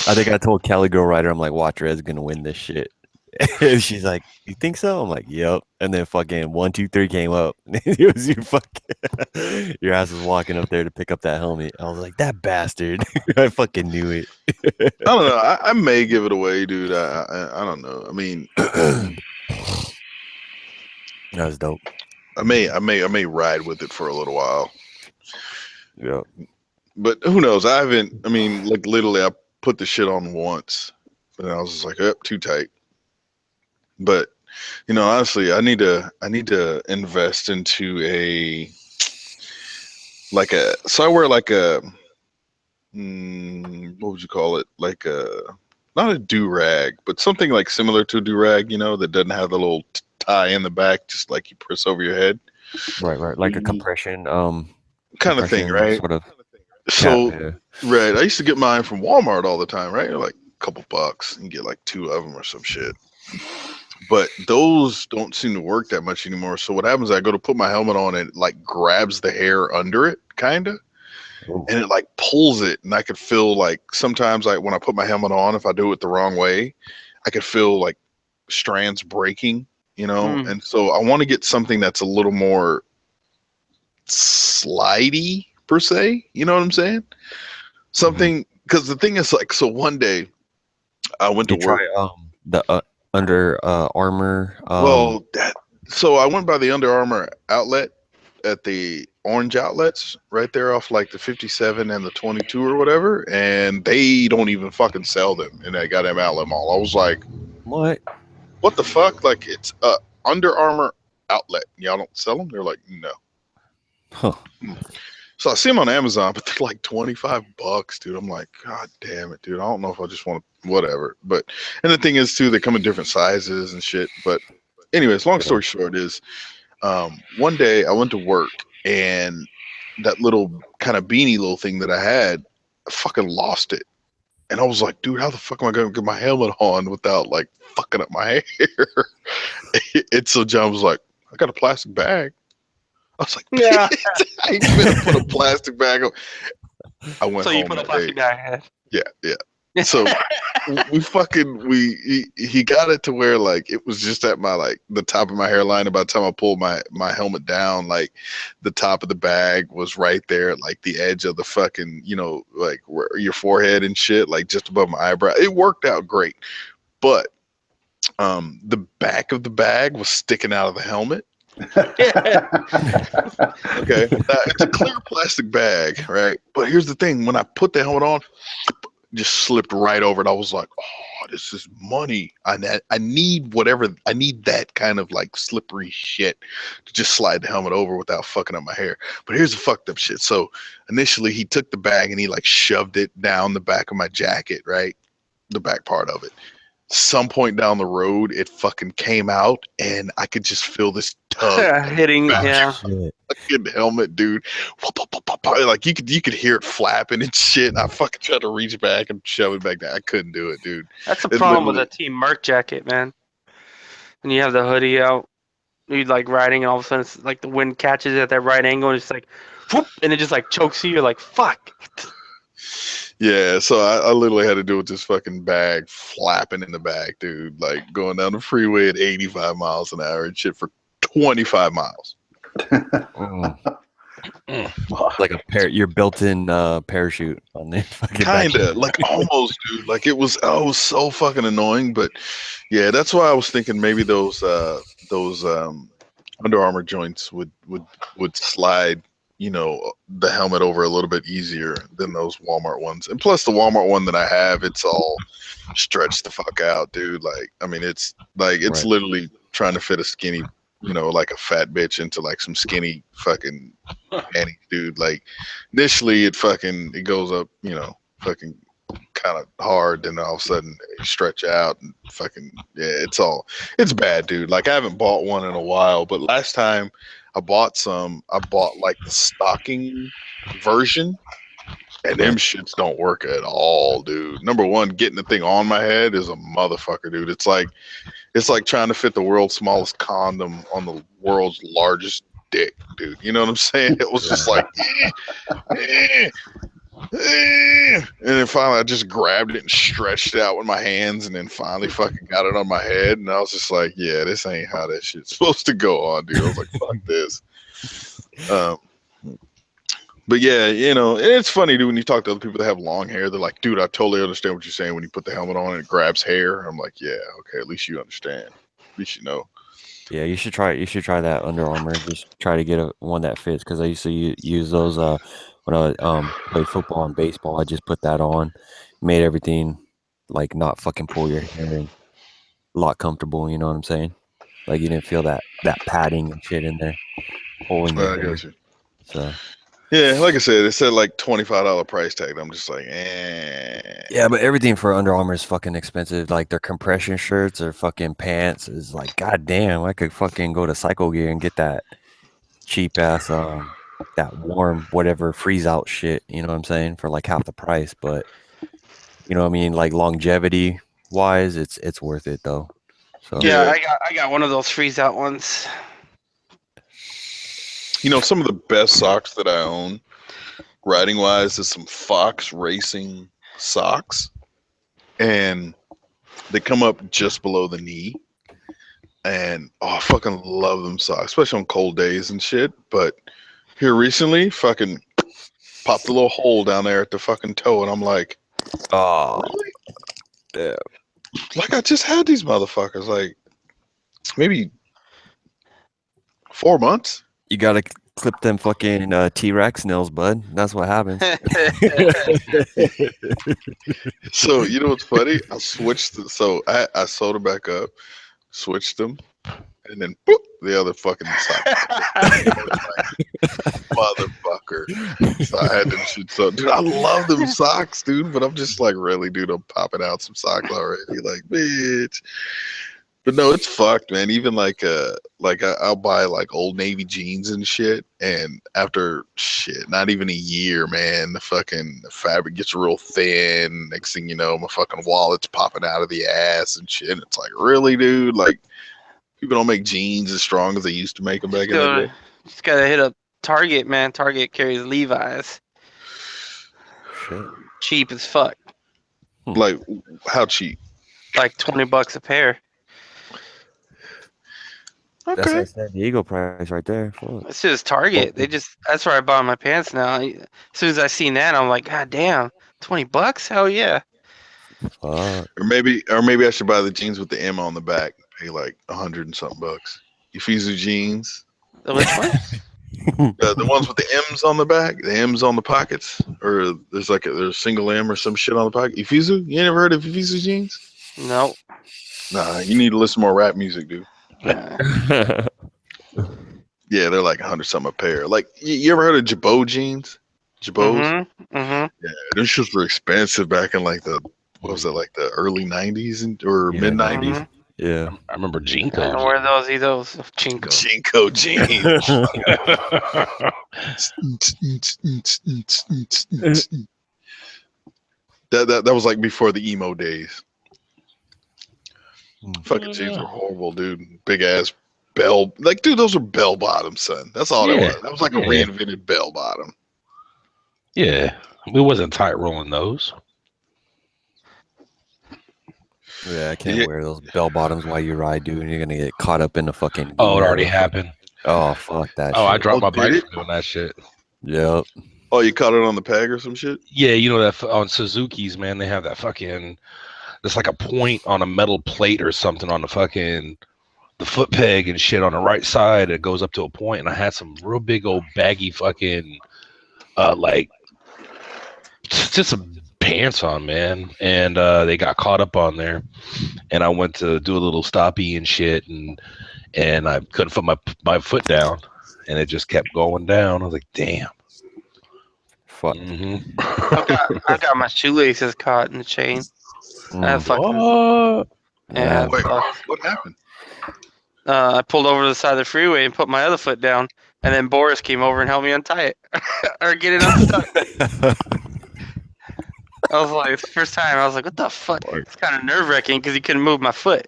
I think I told Kelly Girl Rider, I'm like, watch, Red's gonna win this shit. And she's like, you think so? I'm like, yep. And then fucking 1, 2, 3 came up. It was your ass was walking up there to pick up that helmet. I was like, that bastard. I fucking knew it. I don't know. I may give it away, dude. I don't know. I mean, that was dope. I may ride with it for a little while. Yeah. But who knows? I mean, like literally I put the shit on once, but I was just like, too tight. But honestly, I need to invest into so I wear like a what would you call it? Like not a do-rag, but something like similar to a do-rag, that doesn't have the little tie in the back, just like you press over your head. Right. Like a compression kind of thing, right? Sort of. So right, I used to get mine from Walmart all the time, right? Like a couple bucks and get like 2 of them or some shit. but those don't seem to work that much anymore. So what happens is I go to put my helmet on and it like grabs the hair under it, kind of, and it like pulls it. And I could feel like sometimes like when I put my helmet on, if I do it the wrong way, I could feel like strands breaking, you know? And so I want to get something that's a little more slidey per se. You know what I'm saying? Something, because the thing is like, so one day I went to work. Try the Under Armour. Well, so I went by the Under Armour outlet at the orange outlets right there off like the 57 and the 22 or whatever, and they don't even fucking sell them in that goddamn outlet mall. I was like, what the fuck? Like, it's Under Armour outlet. Y'all don't sell them? They're like, no. Huh. So I see them on Amazon, but they're like $25, dude. I'm like, God damn it, dude. I don't know if I just want to, whatever. But, and the thing is, too, they come in different sizes and shit. But anyways, long story short is, one day I went to work and that little kind of beanie little thing that I had, I fucking lost it. And I was like, dude, how the fuck am I going to get my helmet on without like fucking up my hair? And so John was like, I got a plastic bag. I was like, yeah, I ain't gonna put a plastic bag on. I went so home you put a that plastic day. bag. Yeah. So he got it to where like it was just at my like the top of my hairline. And by the time I pulled my helmet down, like the top of the bag was right there, like the edge of the fucking, you know, like where your forehead and shit, like just above my eyebrow. It worked out great, but the back of the bag was sticking out of the helmet. Okay, it's a clear plastic bag, right? But here's the thing: when I put the helmet on, it just slipped right over it. I was like, "Oh, this is money. I need whatever. I need that kind of like slippery shit to just slide the helmet over without fucking up my hair." But here's the fucked up shit. So initially, he took the bag and he like shoved it down the back of my jacket, right, the back part of it. Some point down the road, it fucking came out, and I could just feel this tug hitting, fucking helmet, dude. Like you could hear it flapping and shit. And I fucking tried to reach back and shove it back down. I couldn't do it, dude. That's the problem with a Team Merc jacket, man. When you have the hoodie out, you're like riding, and all of a sudden, it's like the wind catches it at that right angle, and it's like, whoop, and it just like chokes you. You're like, fuck. Yeah, so I literally had to do with this fucking bag flapping in the back, dude. Like going down the freeway at 85 miles an hour and shit for 25 miles. Like your built-in parachute on the fucking kinda like almost, dude. Like it was so fucking annoying. But yeah, that's why I was thinking maybe those Under Armour joints would slide, you know, the helmet over a little bit easier than those Walmart ones. And plus the Walmart one that I have, it's all stretched the fuck out, dude. Like, I mean, it's like, it's literally trying to fit a skinny, you know, like a fat bitch into like some skinny fucking panties, dude. Like initially it goes up, you know, fucking kind of hard, then all of a sudden it stretch out and fucking, yeah, it's bad, dude. Like I haven't bought one in a while, but last time I bought like the stocking version, and them shits don't work at all, dude. Number one, getting the thing on my head is a motherfucker, dude. It's like trying to fit the world's smallest condom on the world's largest dick, dude. You know what I'm saying? It was just like, and then finally I just grabbed it and stretched it out with my hands, and then finally fucking got it on my head, and I was just like, yeah, this ain't how that shit's supposed to go on, dude. I was like, fuck this. But yeah, you know, and it's funny, dude, when you talk to other people that have long hair, they're like, dude, I totally understand what you're saying when you put the helmet on and it grabs hair. I'm like, yeah, okay, at least you understand. At least you know. Yeah, you should try that Under Armour. Just try to get one that fits, because I used to use those when I played football and baseball. I just put that on, made everything like not fucking pull your hair in, a lot comfortable. You know what I'm saying? Like you didn't feel that padding and shit in there pulling your hair. Got you. So yeah, like I said, it said like $25 price tag. I'm just like, eh. Yeah, but everything for Under Armour is fucking expensive. Like their compression shirts or fucking pants is like, god damn, I could fucking go to Psycho Gear and get that cheap ass that warm whatever freeze out shit, you know what I'm saying, for like half the price. But you know what I mean, like longevity wise, it's worth it though. So Yeah, I got one of those freeze out ones. You know, some of the best socks that I own, riding wise, is some Fox Racing socks, and they come up just below the knee. And I fucking love them socks, especially on cold days and shit. But here recently, fucking popped a little hole down there at the fucking toe, and I'm like, oh, really? Yeah. Like I just had these motherfuckers, like maybe 4 months. You gotta clip them fucking T-Rex nails, bud. That's what happens. So you know what's funny? I switched. So I sewed them back up, switched them, and then boop, the other fucking sock. Motherfucker. So I had them shit. So dude, I love them socks, dude. But I'm just like, really, dude, I'm popping out some socks already. Like, bitch. But no, it's fucked, man. Even like I'll buy like Old Navy jeans and shit, and after shit, not even a year, man, the fabric gets real thin. Next thing you know, my fucking wallet's popping out of the ass and shit. It's like, really, dude? Like, people don't make jeans as strong as they used to make them back in the day. Just gotta hit up Target, man. Target carries Levi's. Shit. Cheap as fuck. Like, how cheap? Like $20 a pair. That's like San Diego price right there. Fuck. It's just Target. That's where I bought my pants now. As soon as I seen that, I'm like, God damn, $20? Hell yeah. Or maybe I should buy the jeans with the M on the back. Pay like $100 and something bucks. Efizu jeans. Which ones? The ones with the M's on the back, the M's on the pockets, or there's a single M or some shit on the pocket. Efizu? You ain't never heard of Efizu jeans? No. Nah, you need to listen to more rap music, dude. Yeah, they're like $100 something a pair. Like, you ever heard of Jabot jeans? Jabos? Yeah, those shits were expensive back in like the early '90s or mid '90s. Yeah, I remember Jinko. I don't wear those either. Jinko. Jinko jeans. that was like before the emo days. Fucking jeans were horrible, dude. Big ass bell. Like, dude, those were bell bottoms, son. That's all it was. That was like a reinvented bell bottom. Yeah, it wasn't tight rolling those. Yeah, I can't wear those bell bottoms while you ride, dude. You're gonna get caught up in the fucking. Oh, it already happened. Oh, fuck that. Oh, shit. I dropped my bike doing that shit. Yep. Oh, you caught it on the peg or some shit? Yeah, you know that on Suzuki's, man, they have that fucking. There's like a point on a metal plate or something on the foot peg and shit on the right side. It goes up to a point, and I had some real big old baggy fucking, like, just some pants on, man, and they got caught up on there, and I went to do a little stoppie and shit, and I couldn't put my foot down, and it just kept going down. I was like, damn. Fuck. I got my shoelaces caught in the chain. Wait, what happened? I pulled over to the side of the freeway and put my other foot down, and then Boris came over and helped me untie it or get it unstuck. I was like, it's the first time. I was like, what the fuck? It's kind of nerve wracking because he couldn't move my foot.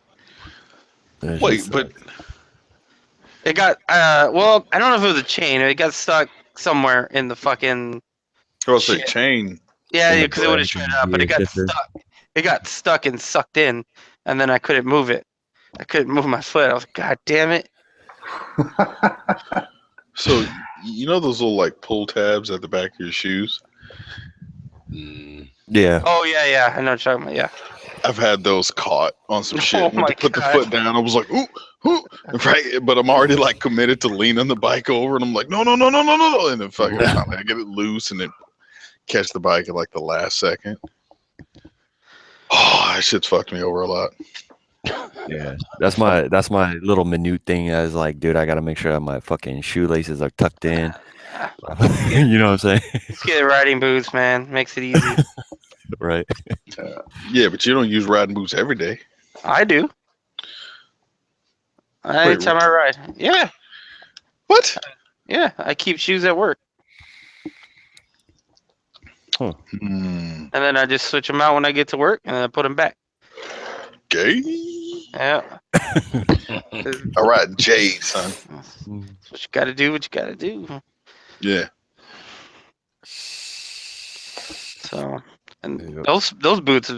Wait, but it got well, I don't know if it was a chain. It got stuck somewhere in the fucking. Oh, it's a chain. Yeah, because it would have shredded up, but it got stuck. It got stuck and sucked in, and then I couldn't move it. I couldn't move my foot. I was like, God damn it. So, you know those little like pull tabs at the back of your shoes? Yeah. Oh, yeah. I know what you're talking about, yeah. I've had those caught on some shit. Oh Went to put the foot down. I was like, ooh, right? But I'm already like committed to leaning the bike over, and I'm like, no. And then fucking I get it loose and then catch the bike at like the last second. Oh, that shit's fucked me over a lot. Yeah, that's my little minute thing. I was like, dude, I gotta make sure my fucking shoelaces are tucked in. You know what I'm saying? Just get riding boots, man. Makes it easy. Right. Yeah, but you don't use riding boots every day. I do. Anytime I ride. Yeah. What? Yeah, I keep shoes at work. Huh. And then I just switch them out when I get to work, and then I put them back. Gay? Yeah. All right, Jade, son. That's what you gotta do. What you gotta do. Yeah. So, and those boots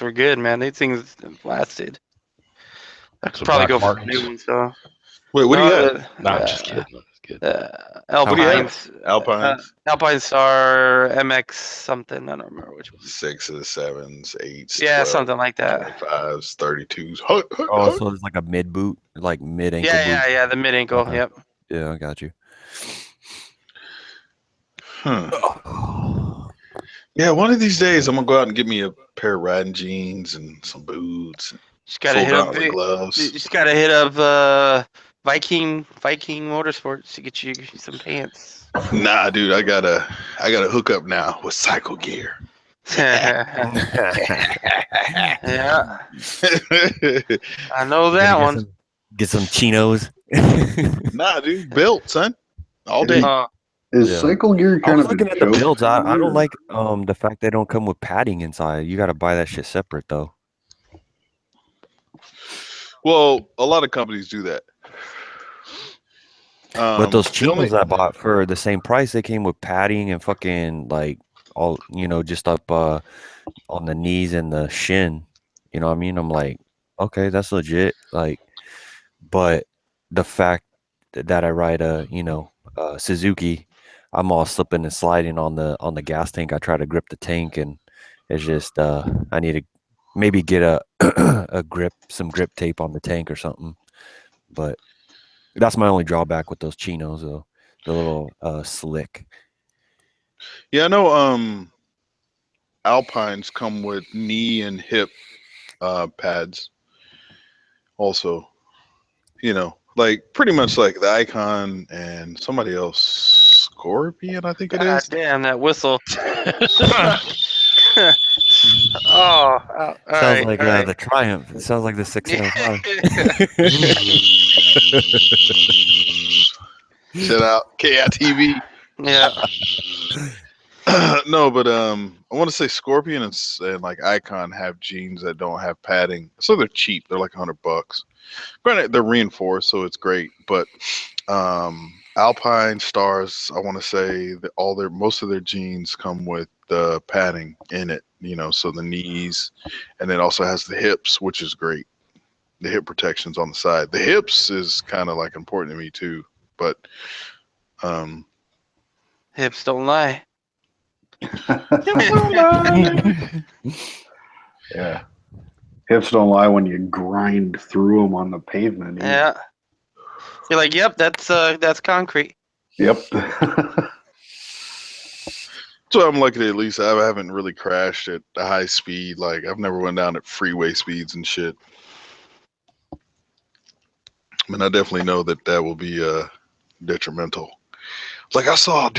were good, man. These things have lasted. I could Some probably Doc go for a Martens. new one. So. Wait, what do you have? Nah, I'm just kidding. I'm just kidding. What do you have? Alpines. Alpines. Alpine Star MX something. I don't remember which one. 6s, 7s, 8s, Yeah, 12s, something like that. 25s, 32s. Oh, so it's like a mid boot, like mid ankle boot. Yeah. The mid ankle. Okay. Yep. Yeah, I got you. Yeah, one of these days I'm gonna go out and get me a pair of riding jeans and some boots. Just gotta full hit up. gauntlet gloves. Just gotta hit up Viking Motorsports to get you some pants. Nah, dude, I gotta hook up now with Cycle Gear. Yeah. I know that one. Get some chinos. Nah, dude, built, son, all day. Is Cycle Gear I kind was of looking a at the joke builds. I to you, don't or- like the fact they don't come with padding inside. You got to buy that shit separate though. Well, a lot of companies do that. But those the chinos I bought for the same price, they came with padding and fucking like all just up on the knees and the shin. You know what I mean? I'm like, okay, that's legit. Like, but the fact that I ride a Suzuki, I'm all slipping and sliding on the gas tank. I try to grip the tank, and it's just I need to maybe get a some grip tape on the tank or something. But that's my only drawback with those chinos, though. The little slick. Yeah, I know. Alpines come with knee and hip pads. Also, like pretty much like the Icon and somebody else, Scorpion, I think it God is. damn that whistle. All Sounds right, like all right. the Triumph. It sounds like the 605. Shout out KITV. Yeah. No, but I want to say Scorpion and like Icon have jeans that don't have padding, so they're cheap. They're like $100. Granted, they're reinforced, so it's great. But Alpine Stars, I want to say that most of their jeans come with the padding in it. So the knees, and it also has the hips, which is great. The hip protections on the side. The hips is kind of like important to me too, but hips don't lie. Yeah. Hips don't lie when you grind through them on the pavement. either. Yeah. You're like, yep, that's concrete. Yep. so I'm lucky that at least I haven't really crashed at a high speed. Like I've never went down at freeway speeds and shit. I mean, I definitely know that will be detrimental. Like I saw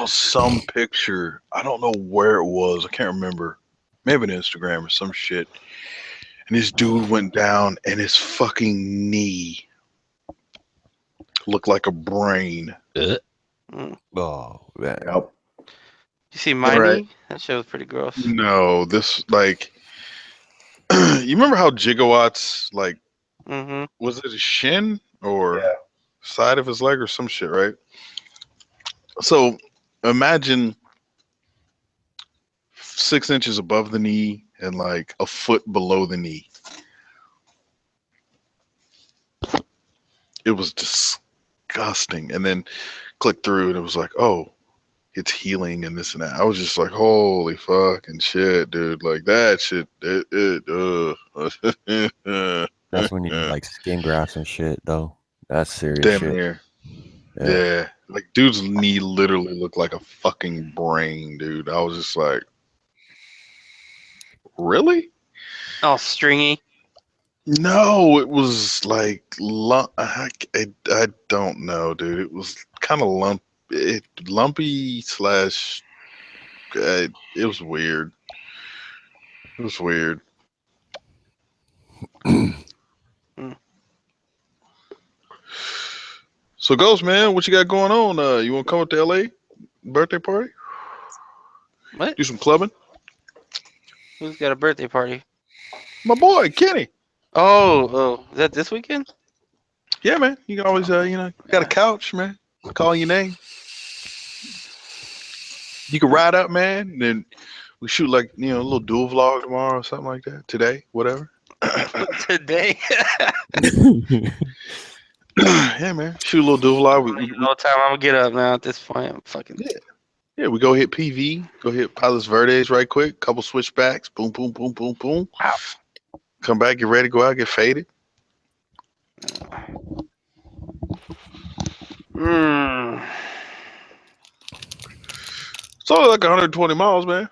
some picture. I don't know where it was. I can't remember. Maybe on Instagram or some shit. And this dude went down and his fucking knee looked like a brain. Oh, man. Yep. You see my knee? That shit was pretty gross. No, this like you remember how Gigawatts like was it a shin or side of his leg or some shit, right? So imagine 6 inches above the knee and like a foot below the knee. It was disgusting. And then clicked through and it was like, oh, it's healing and this and that. I was just like, holy fucking shit, dude. Like that shit. That's when you need, like skin grafts and shit, though. That's serious Damn shit. near. Yeah. Like dude's knee literally looked like a fucking brain, dude. I was just like, really? All stringy. No, it was like I don't know, dude. It was kind of lumpy slash. It was weird. It was weird. So, Ghost, man, what you got going on? You want to come up to LA birthday party? What? Do some clubbing? Who's got a birthday party? My boy Kenny. Oh, is that this weekend? Yeah, man. You can always, got a couch, man. Call your name. You can ride up, man. And then we shoot like, a little dual vlog tomorrow or something like that. Today, whatever. Today. Yeah, man. Shoot a little dual vlog. No time. I'm gonna get up now. At this point, I'm fucking. Yeah, we go hit PV. Go hit Palos Verdes right quick. Couple switchbacks. Boom, boom, boom, boom, boom. Ow. Come back. Get ready. Go out. Get faded. It's only like 120 miles, man.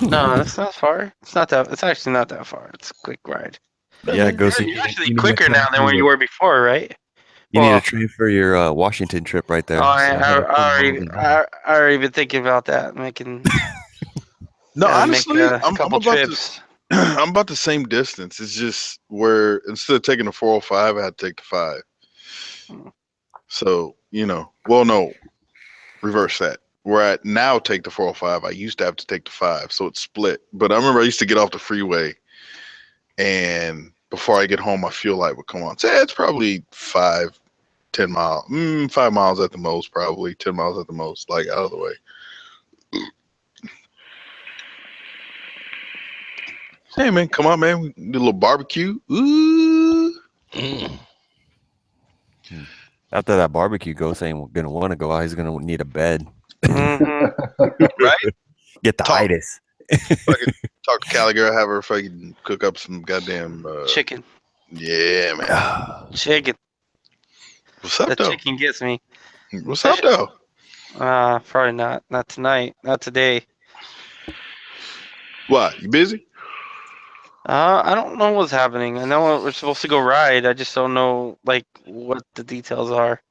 No, that's not far. It's not that. It's actually not that far. It's a quick ride. Yeah, go see. You're actually quicker now than when you were before, right? You need a train for your Washington trip right there. Oh, I already been thinking about that. Making. No, honestly, make a I'm couple about trips. I'm about the same distance. It's just where instead of taking the 405, I had to take the 5. So, well, no, reverse that. Where I now take the 405, I used to have to take the 5, so it's split. But I remember I used to get off the freeway, and before I get home, my fuel light would come on. So it's probably 10 miles, 5 miles at the most, probably 10 miles at the most, like out of the way. Hey man, come on, man. We do a little barbecue. Ooh. After that barbecue, Ghost ain't gonna want to go out. He's gonna need a bed. Right? Get the itis. Fucking talk to Cali girl, have her fucking cook up some goddamn chicken. Yeah, man. Chicken. What's up, that though? chicken gets me. What's up, though? Probably not. Not tonight. Not today. What? You busy? I don't know what's happening. I know we're supposed to go ride. I just don't know like what the details are.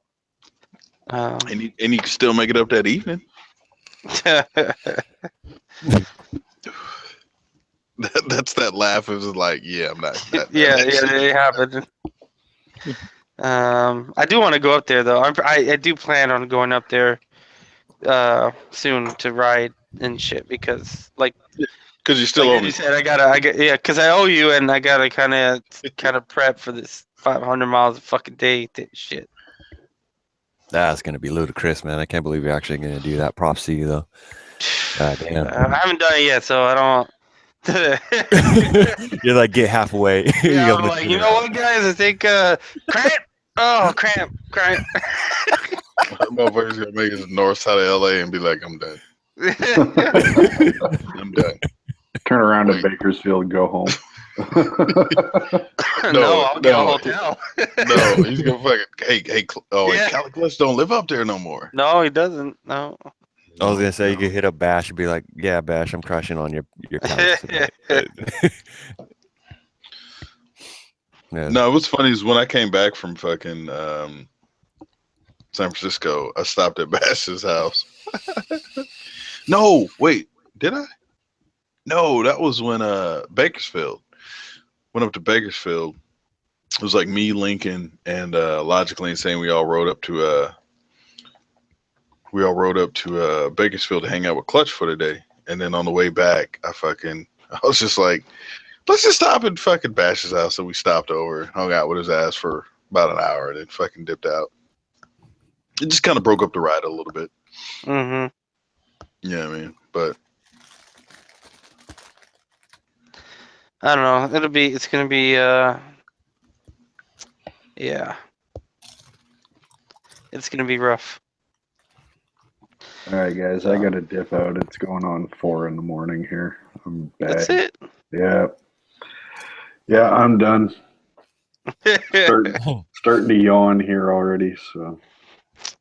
And you can still make it up that evening. That's that laugh. It was like, yeah, I'm not. Yeah, it happened. I do want to go up there though. I do plan on going up there soon to ride and shit because you're still owe me. You said because I owe you and I gotta kind of prep for this 500 miles a fucking day shit. That's gonna be ludicrous, man. I can't believe you're actually gonna do that. Props to you though. God damn. I haven't done it yet, so I don't. You're like get halfway. Yeah, I'm like, you know what, guys? I think cramp. Oh, cramp. Motherfucker's gonna make it to the north side of LA and be like, I'm done. I'm done. Turn around to Bakersfield and go home. No, I'll get a hotel. No, he's gonna fucking Cali Cliffs don't live up there no more. No, he doesn't. No. I was gonna say you could hit up Bash and be like, "Yeah, Bash, I'm crashing on your couch tonight." Yeah. No, what's funny is when I came back from fucking San Francisco, I stopped at Bash's house. No, wait, did I? No, that was when Bakersfield went up to Bakersfield. It was like me, Lincoln, and Logically Insane. We all rode up to Bakersfield to hang out with Clutch for the day. And then on the way back, I was just like, let's just stop at fucking Bash's house. So we stopped over and hung out with his ass for about an hour and then fucking dipped out. It just kind of broke up the ride a little bit. Mm-hmm. Yeah, I mean, but I don't know. It's gonna be yeah. It's gonna be rough. All right, guys, I got to dip out. It's going on 4 in the morning here. I'm back. That's it. Yeah, I'm done. Starting to yawn here already. So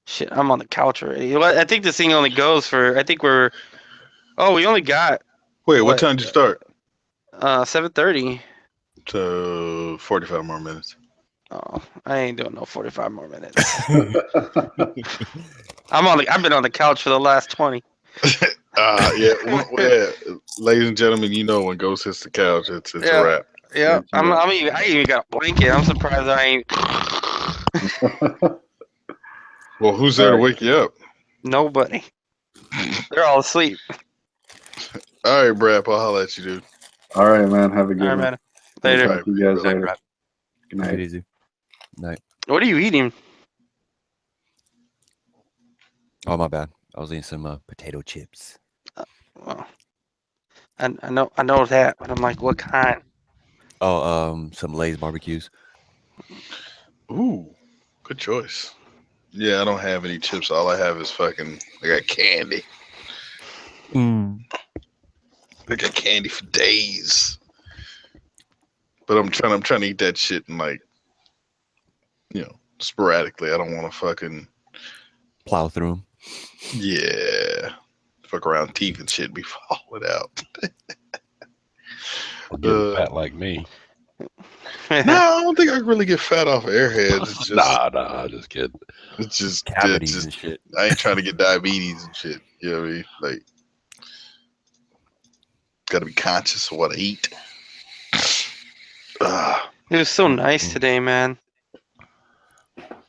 shit, I'm on the couch already. I think this thing only goes for. I think we're. Oh, we only got. Wait, what time did you start? 7:30. So 45 more minutes. Oh, I ain't doing no 45 more minutes. I've been on the couch for the last 20. Yeah. Ladies and gentlemen, you know when Ghost hits the couch, it's a wrap. Yeah, I even got a blanket. I'm surprised I ain't. Well, who's there to wake you up? Nobody. They're all asleep. All right, Brad. I'll holler at you, dude. All right, man. Have a good one. Man. Later. Talk to you guys later. Good Take it night. easy. Night. What are you eating? Oh, my bad. I was eating some potato chips. Well, I know that, but I'm like, what kind? Oh, some Lay's barbecues. Ooh, good choice. Yeah, I don't have any chips. All I have is fucking. I got candy. I got candy for days. But I'm trying to eat that shit in like, sporadically. I don't want to fucking plow through them. Yeah, fuck around teeth and shit be falling out. Or getting fat like me. No, I don't think I can really get fat off of Airheads. It's just nah, just kidding. It's just cavities and shit. I ain't trying to get diabetes and shit. You know what I mean? Like, got to be conscious of what I eat. It was so nice today, man.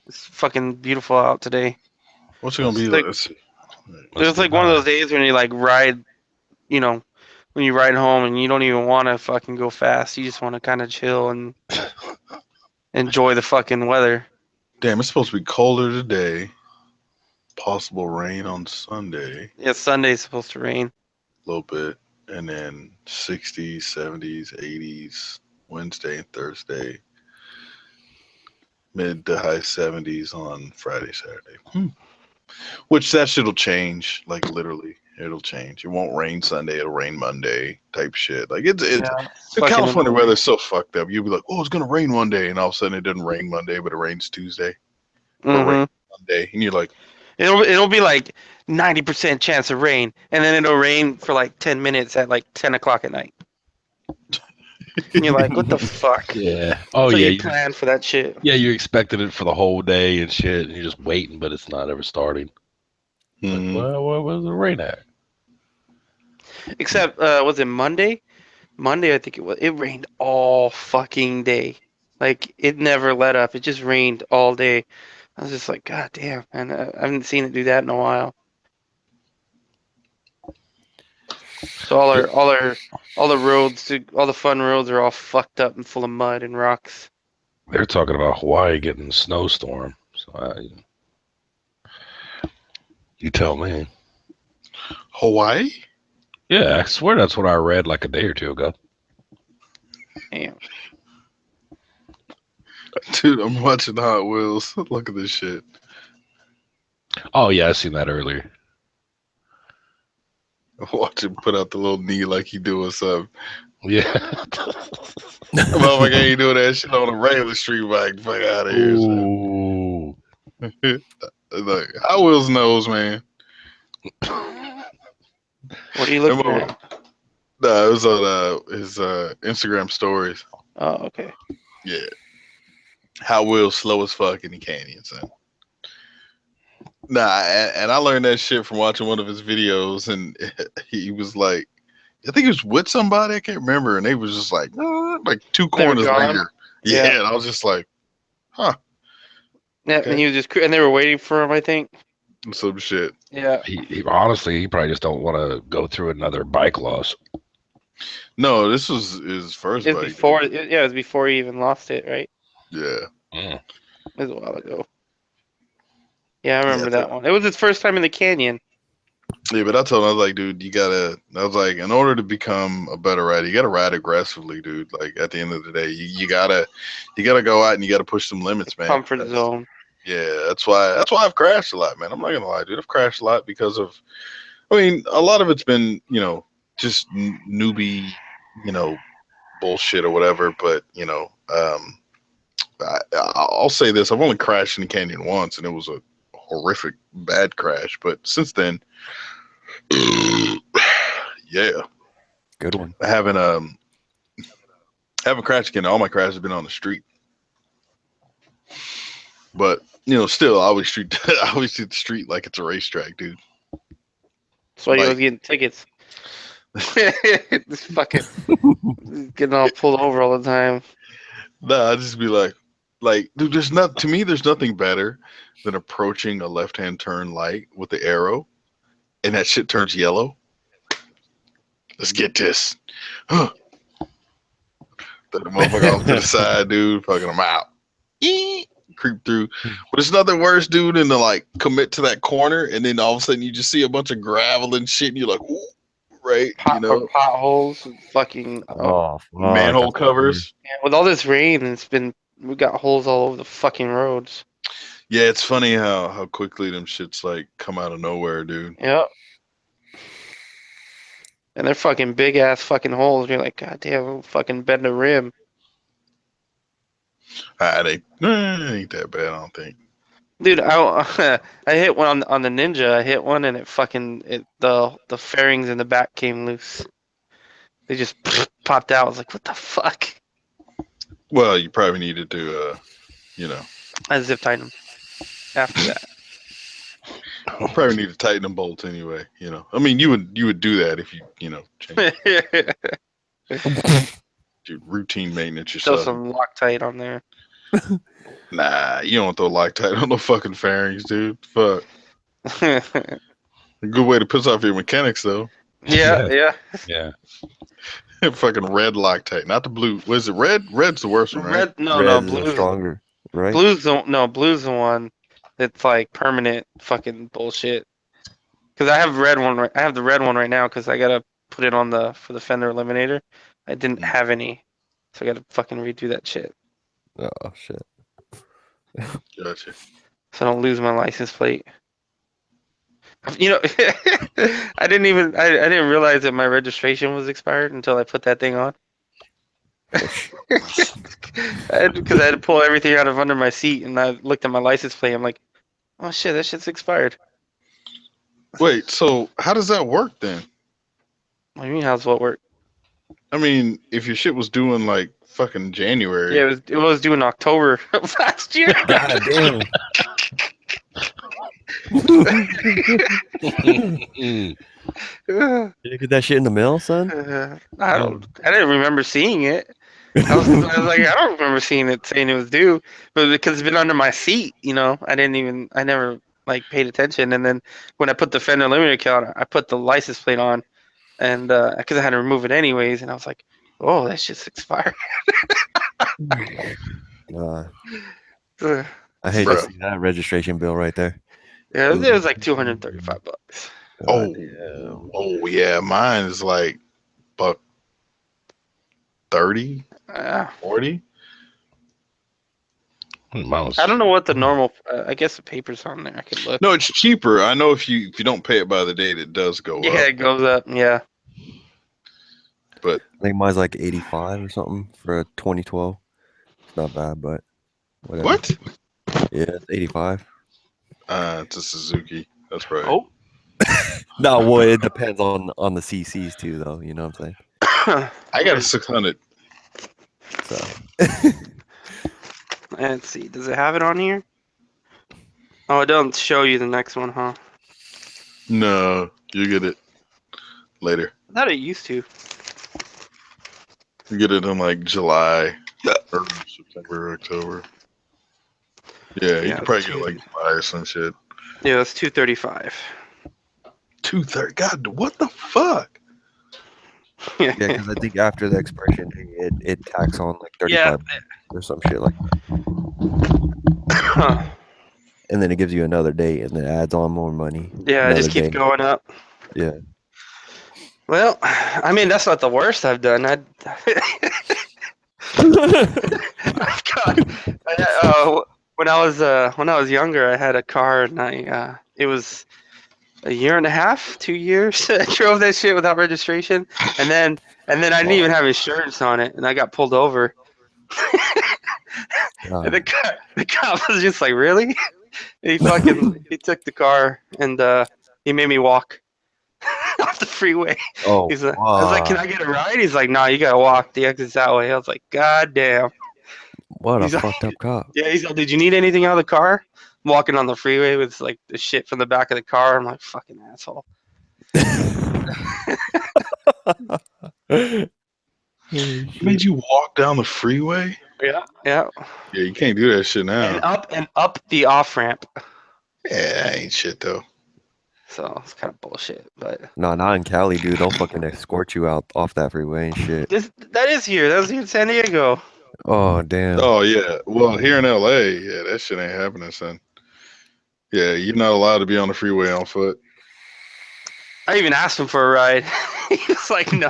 It's fucking beautiful out today. What's it gonna be like? It was like one of those days when you like ride, when you ride home and you don't even want to fucking go fast. You just want to kind of chill and enjoy the fucking weather. Damn, it's supposed to be colder today. Possible rain on Sunday. Yeah, Sunday's supposed to rain. A little bit. And then 60s, 70s, 80s Wednesday and Thursday. Mid to high 70s on Friday, Saturday. Which that shit'll change. Like literally, it'll change. It won't rain Sunday. It'll rain Monday. Type shit. Like it's the California weather's so fucked up. You'll be like, oh, it's gonna rain one day, and all of a sudden it doesn't rain Monday, but it rains Tuesday. Or rain Monday, and you're like, it'll be like 90% chance of rain, and then it'll rain for like 10 minutes at like 10 o'clock at night. And you're like, what the fuck? Yeah. Oh, so yeah. You planned for that shit. Yeah, you expected it for the whole day and shit, and you're just waiting, but it's not ever starting. Like, well, where's the rain at? Except, was it Monday? Monday, I think it was. It rained all fucking day. Like, it never let up. It just rained all day. I was just like, God damn, man. I haven't seen it do that in a while. So all the roads, all the fun roads are all fucked up and full of mud and rocks. They're talking about Hawaii getting a snowstorm. So you tell me. Hawaii? Yeah, I swear that's what I read like a day or two ago. Damn. Dude, I'm watching Hot Wheels. Look at this shit. Oh yeah, I seen that earlier. Watch him put out the little knee like he doing something. Yeah. Motherfucker ain't doing that shit on a regular street bike. Fuck out of here. Ooh. Like, Hot Wheels knows, man. What are you looking at? No, it was on his Instagram stories. Oh, okay. Yeah. Hot Wheels slow as fuck in the canyon, son. Nah, and I learned that shit from watching one of his videos, and he was like, I think he was with somebody, I can't remember, and they was just like 2 corners later. Yeah, and I was just like, huh. Yeah, Okay. and he was just, and they were waiting for him, I think. Some shit. Yeah. He honestly, he probably just don't want to go through another bike loss. No, this was his first It was bike. before, it was before he even lost it, right? Yeah. It was a while ago. Yeah, I remember that one. It was his first time in the canyon. Yeah, but I told him, I was like, dude, I was like, in order to become a better rider, you gotta ride aggressively, dude. Like at the end of the day, you gotta go out and you gotta push some limits, man. Comfort zone. Yeah, that's why I've crashed a lot, man. I'm not gonna lie, dude. I've crashed a lot because of, I mean, a lot of it's been, just newbie, bullshit or whatever. But I'll say this: I've only crashed in the canyon once, and it was a horrific bad crash. But since then, yeah, good one. I haven't crashed again. All my crashes have been on the street. But still, I always treat the street like it's a racetrack, dude. That's why you was getting tickets. This fucking getting all pulled over all the time. Nah, I just be like, dude, there's nothing better than approaching a left-hand turn light with the arrow, and that shit turns yellow. Let's get this. Throw the motherfucker off to the side, dude. Fucking I'm out. Creep through. But it's nothing worse, dude, than to like commit to that corner and then all of a sudden you just see a bunch of gravel and shit and you're like, ooh, right? You know, or potholes, fucking Oh, fuck, manhole that's weird. covers. yeah, with all this rain, we got holes all over the fucking roads. Yeah, it's funny how quickly them shits like come out of nowhere, dude. Yep. And they're fucking big ass fucking holes. You're like, God damn, we'll fucking bend a rim. It ain't that bad, I don't think. Dude, I hit one on the Ninja. I hit one and the fairings in the back came loose. They just popped out. I was like, what the fuck? Well, you probably needed to, I zip tightened them after that. Probably need to tighten them bolts anyway. You know, I mean, you would do that if you change. Do routine maintenance Throw yourself. some Loctite on there. Nah, you don't throw Loctite on no fucking fairings, dude. Fuck. A good way to piss off your mechanics, though. Yeah. Fucking red Loctite, not the blue. Was it red? Red's the worst one, right? Red is blue's stronger, right? Blue's the one that's like permanent fucking bullshit. Because I have I have the red one right now because I gotta put it on for the fender eliminator. I didn't have any, so I gotta fucking redo that shit. Oh shit. Gotcha. So I don't lose my license plate. You know, I didn't realize that my registration was expired until I put that thing on. Because I had to pull everything out of under my seat, and I looked at my license plate. I'm like, oh shit, that shit's expired. Wait, so how does that work then? What do you mean, how's what work? I mean, if your shit was due in like fucking January. Yeah, it was due in October of last year. God damn. Did you get that shit in the mail, son? I didn't remember seeing it. I was like, I don't remember seeing it saying it was due, but because it's been under my seat, I never like paid attention. And then when I put the fender eliminator count, I put the license plate on, and because I had to remove it anyways, and I was like, oh, that shit's expired. I hate to see that registration bill right there. Yeah, it was like $235. Oh yeah, mine is like $130, 40. I don't know what the normal. I guess the paper's on there. I could look. No, it's cheaper. I know if you don't pay it by the date, it does go up. Yeah, it goes up. Yeah. But I think mine's like 85 or something for a 2012. It's not bad, but whatever. What? Yeah, it's 85. It's a Suzuki. That's right. Oh. No, well, it depends on the CCs too, though. You know what I'm saying? I got a 600. So. Let's see. Does it have it on here? Oh, it doesn't show you the next one, huh? No, you get it later. I thought it used to. You get it in like July or September, October. Yeah, you can probably get it like July or some shit. Yeah, it's $235. $230. God, what the fuck? Yeah, because I think after the expiration date, it tacks on like 35 or some shit like. And then it gives you another date, and then it adds on more money. Yeah, it just keeps going up. Yeah. Well, I mean, that's not the worst I've done. When I was younger, I had a car, and it was a year and a half, 2 years. I drove that shit without registration, and then I didn't even have insurance on it, and I got pulled over. And the cop was just like, "Really?" And he took the car, and he made me walk off the freeway. Oh, I was like, "Can I get a ride?" He's like, "No, you gotta walk. The exit's that way." I was like, "God damn." What a fucked up cop. Yeah, he's like, "Did you need anything out of the car?" I'm walking on the freeway with like the shit from the back of the car. I'm like, fucking asshole. Made you walk down the freeway? Yeah. Yeah, you can't do that shit now. And up the off ramp. Yeah, that ain't shit though. So it's kind of bullshit. But No, not in Cali, dude. They'll fucking escort you out off that freeway and shit. that is here. That was here in San Diego. Oh damn. Oh yeah. Well, here in LA, yeah, that shit ain't happening, son. Yeah, you're not allowed to be on the freeway on foot. I even asked him for a ride. He was like, "No." I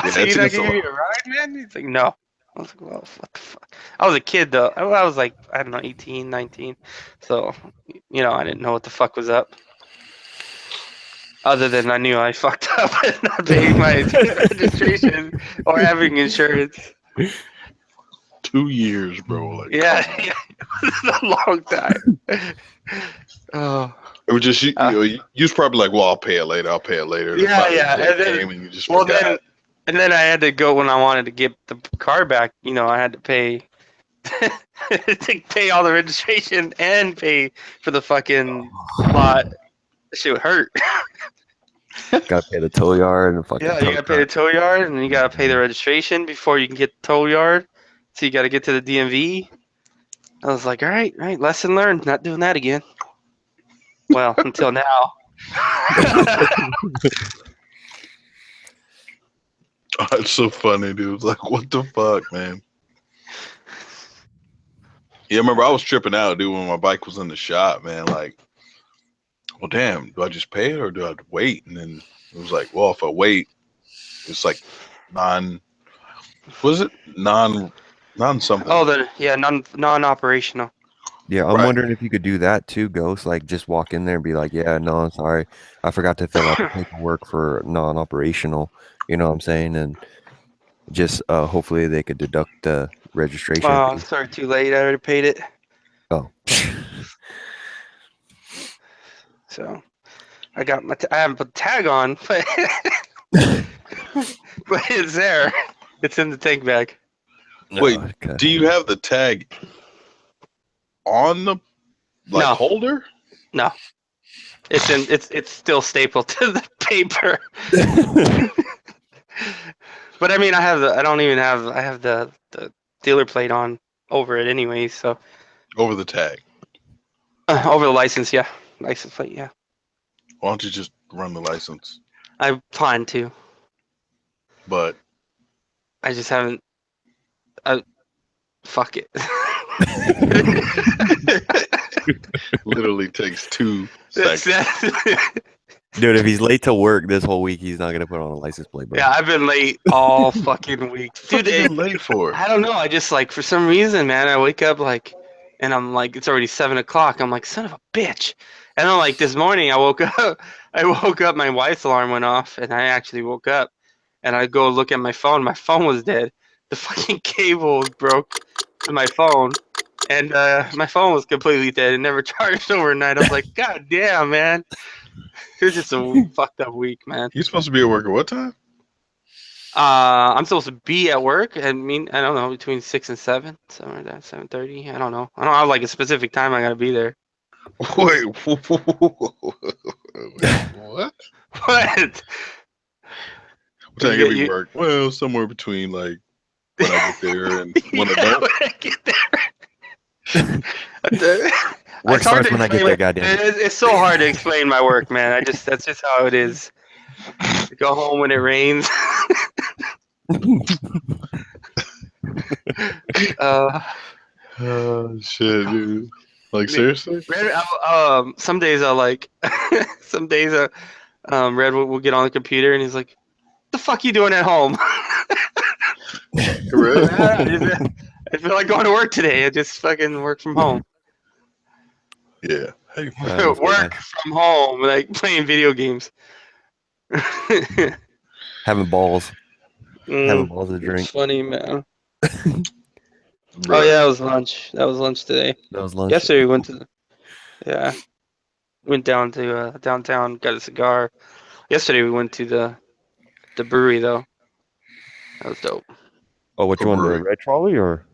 was like, "You're not gonna give me a ride, man?" He's like, "No." I was like, "Well, what the fuck?" I was a kid though. I was like, I don't know, 18, 19. So, I didn't know what the fuck was up. Other than I knew I fucked up and not paying my registration or having insurance. 2 years, bro. Like, yeah, it's a long time. Oh. It was just you was probably like, well, I'll pay it later. I'll pay it later. Yeah. And you just forgot. Then I had to go when I wanted to get the car back. I had to pay to pay all the registration and pay for the fucking lot. That shit would hurt. Gotta pay the tow yard and fucking. Yeah, you gotta pay the tow yard and you gotta pay the registration before you can get the tow yard. So you gotta get to the DMV. I was like, all right, lesson learned. Not doing that again. Well, until now. Oh, it's so funny, dude. It's like, what the fuck, man? Yeah, I remember I was tripping out, dude, when my bike was in the shop, man. Like, well, damn, do I just pay it or do I have to wait? And then it was like, well, if I wait, it's like non something. Oh, non-operational. Yeah, I'm wondering if you could do that too, Ghost. Like, just walk in there and be like, "Yeah, no, I'm sorry, I forgot to fill out the paperwork for non-operational." You know what I'm saying? And just hopefully they could deduct the registration. Oh, sorry, too late. I already paid it. Oh. So, I got I haven't put the tag on, but but it's there. It's in the tank bag. Wait, do you have the tag on the holder? No. It's still stapled to the paper. But I mean, I have the dealer plate on over it anyway, so over the tag. Over the license, yeah. License plate, yeah. Why don't you just run the license? I plan to. But I just haven't. Fuck it. Literally takes 2 seconds. Dude, if he's late to work this whole week, he's not gonna put on a license plate, bro. Yeah, I've been late all fucking week. Dude, What you been late for? I don't know. I just for some reason, man, I wake up and I'm like, it's already 7 o'clock. I'm like, son of a bitch. And then this morning, I woke up. My wife's alarm went off, and I actually woke up. And I go look at my phone. My phone was dead. The fucking cable was broke to my phone, and my phone was completely dead. It never charged overnight. I was like, God damn, man. It was just a fucked up week, man. You're supposed to be at work at what time? I'm supposed to be at work. I mean, I don't know, between 6 and 7, somewhere like that, 7:30. I don't know. I don't have a specific time I gotta be there. Wait, what? What? What time you be work? Well, somewhere between when I get there and when I don't. When I get there. Work starts when I get there, goddamn. It's so hard to explain my work, man. That's just how it is. I go home when it rains. Oh shit, dude! Seriously? Some days some days Red will get on the computer and he's like, "The fuck you doing at home?" Really? I feel like going to work today. I just fucking work from home. Yeah. Hey, work from home, playing video games. Having balls. Having balls to drink. It's funny, man. Oh yeah, that was lunch. That was lunch today. That was lunch. Yesterday we went down to downtown, got a cigar. Yesterday we went to the brewery though. That was dope. Oh, which one? The Red Trolley or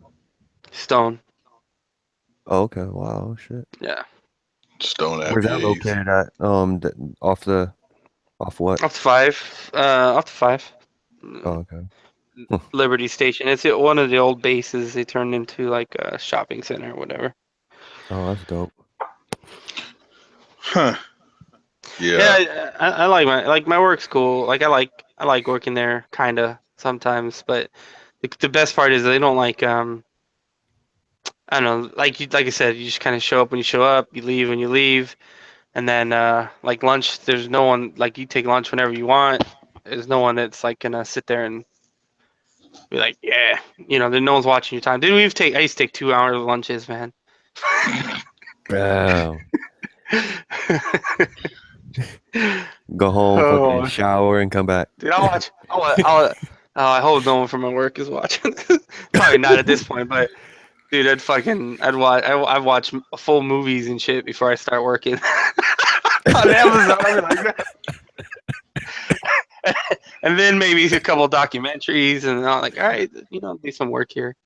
Stone? Oh, okay. Wow, shit. Yeah. Stone. Where's that located at? Off what? Off the 5. Off the 5. Oh, okay. Liberty Station. It's one of the old bases. They turned into a shopping center or whatever. Oh, that's dope. Huh. Yeah, I like my work's cool. Like I like working there kinda sometimes, but the best part is they don't like I don't know, like I said, you just kind of show up when you show up, you leave when you leave, and then like lunch, there's no one like you take lunch whenever you want. There's no one that's like gonna sit there and be like, yeah, then no one's watching your time. Dude, I used to take 2 hours lunches, man. Wow. Go home, fucking Oh, shower, and come back. dude, I'll watch. I hope no one from my work is watching. Probably not at this point, but dude, I'd watch full movies and shit before I start working on Amazon like that. And then maybe a couple documentaries, and I'm like, all right, do some work here.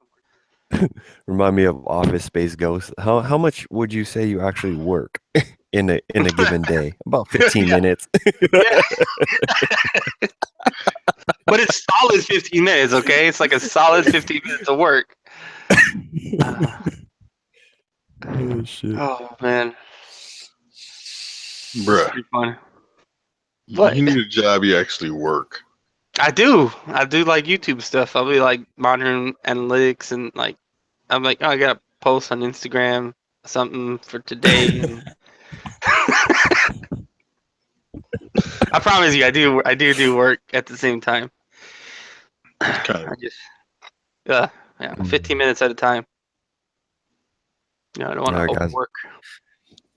Remind me of Office Space Ghost. How much would you say you actually work in a given day? About 15 minutes. Yeah. But it's solid 15 minutes, okay? It's like a solid 15 minutes of work. Oh shit. Oh man. Bruh. Pretty fun. What? You need a job you actually work. I do like YouTube stuff. I'll be like monitoring analytics and like I'm like, oh, I got a post on Instagram, something for today. And I promise you, I do work at the same time. I just, yeah, 15 minutes at a time. I don't want to overwork.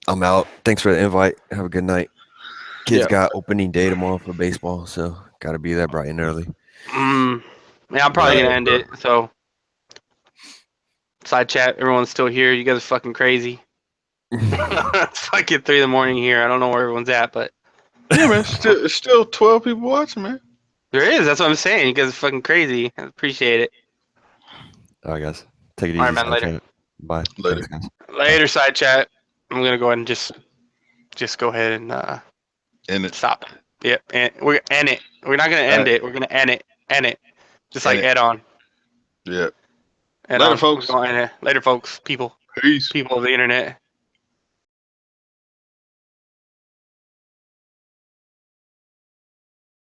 I'm out. Thanks for the invite. Have a good night. Kids got opening day tomorrow for baseball, so got to be there bright and early. Yeah, I'm probably gonna end it. So, side chat. Everyone's still here. You guys are fucking crazy. It's fucking 3 a.m. here. I don't know where everyone's at, but yeah, man, still 12 people watching, man. There is. That's what I'm saying. You guys are fucking crazy. I appreciate it. All right, guys. Take it easy. All right, man. Later. Chat. Bye. Later. Thanks, Later, side chat. I'm gonna go ahead and just go ahead and end it. Stop. Yep. And we're gonna end it. We're not gonna end it. We're gonna end it. End it. Just like Ed on. Yeah. Later, folks. Later, folks. People. Peace. People of the internet.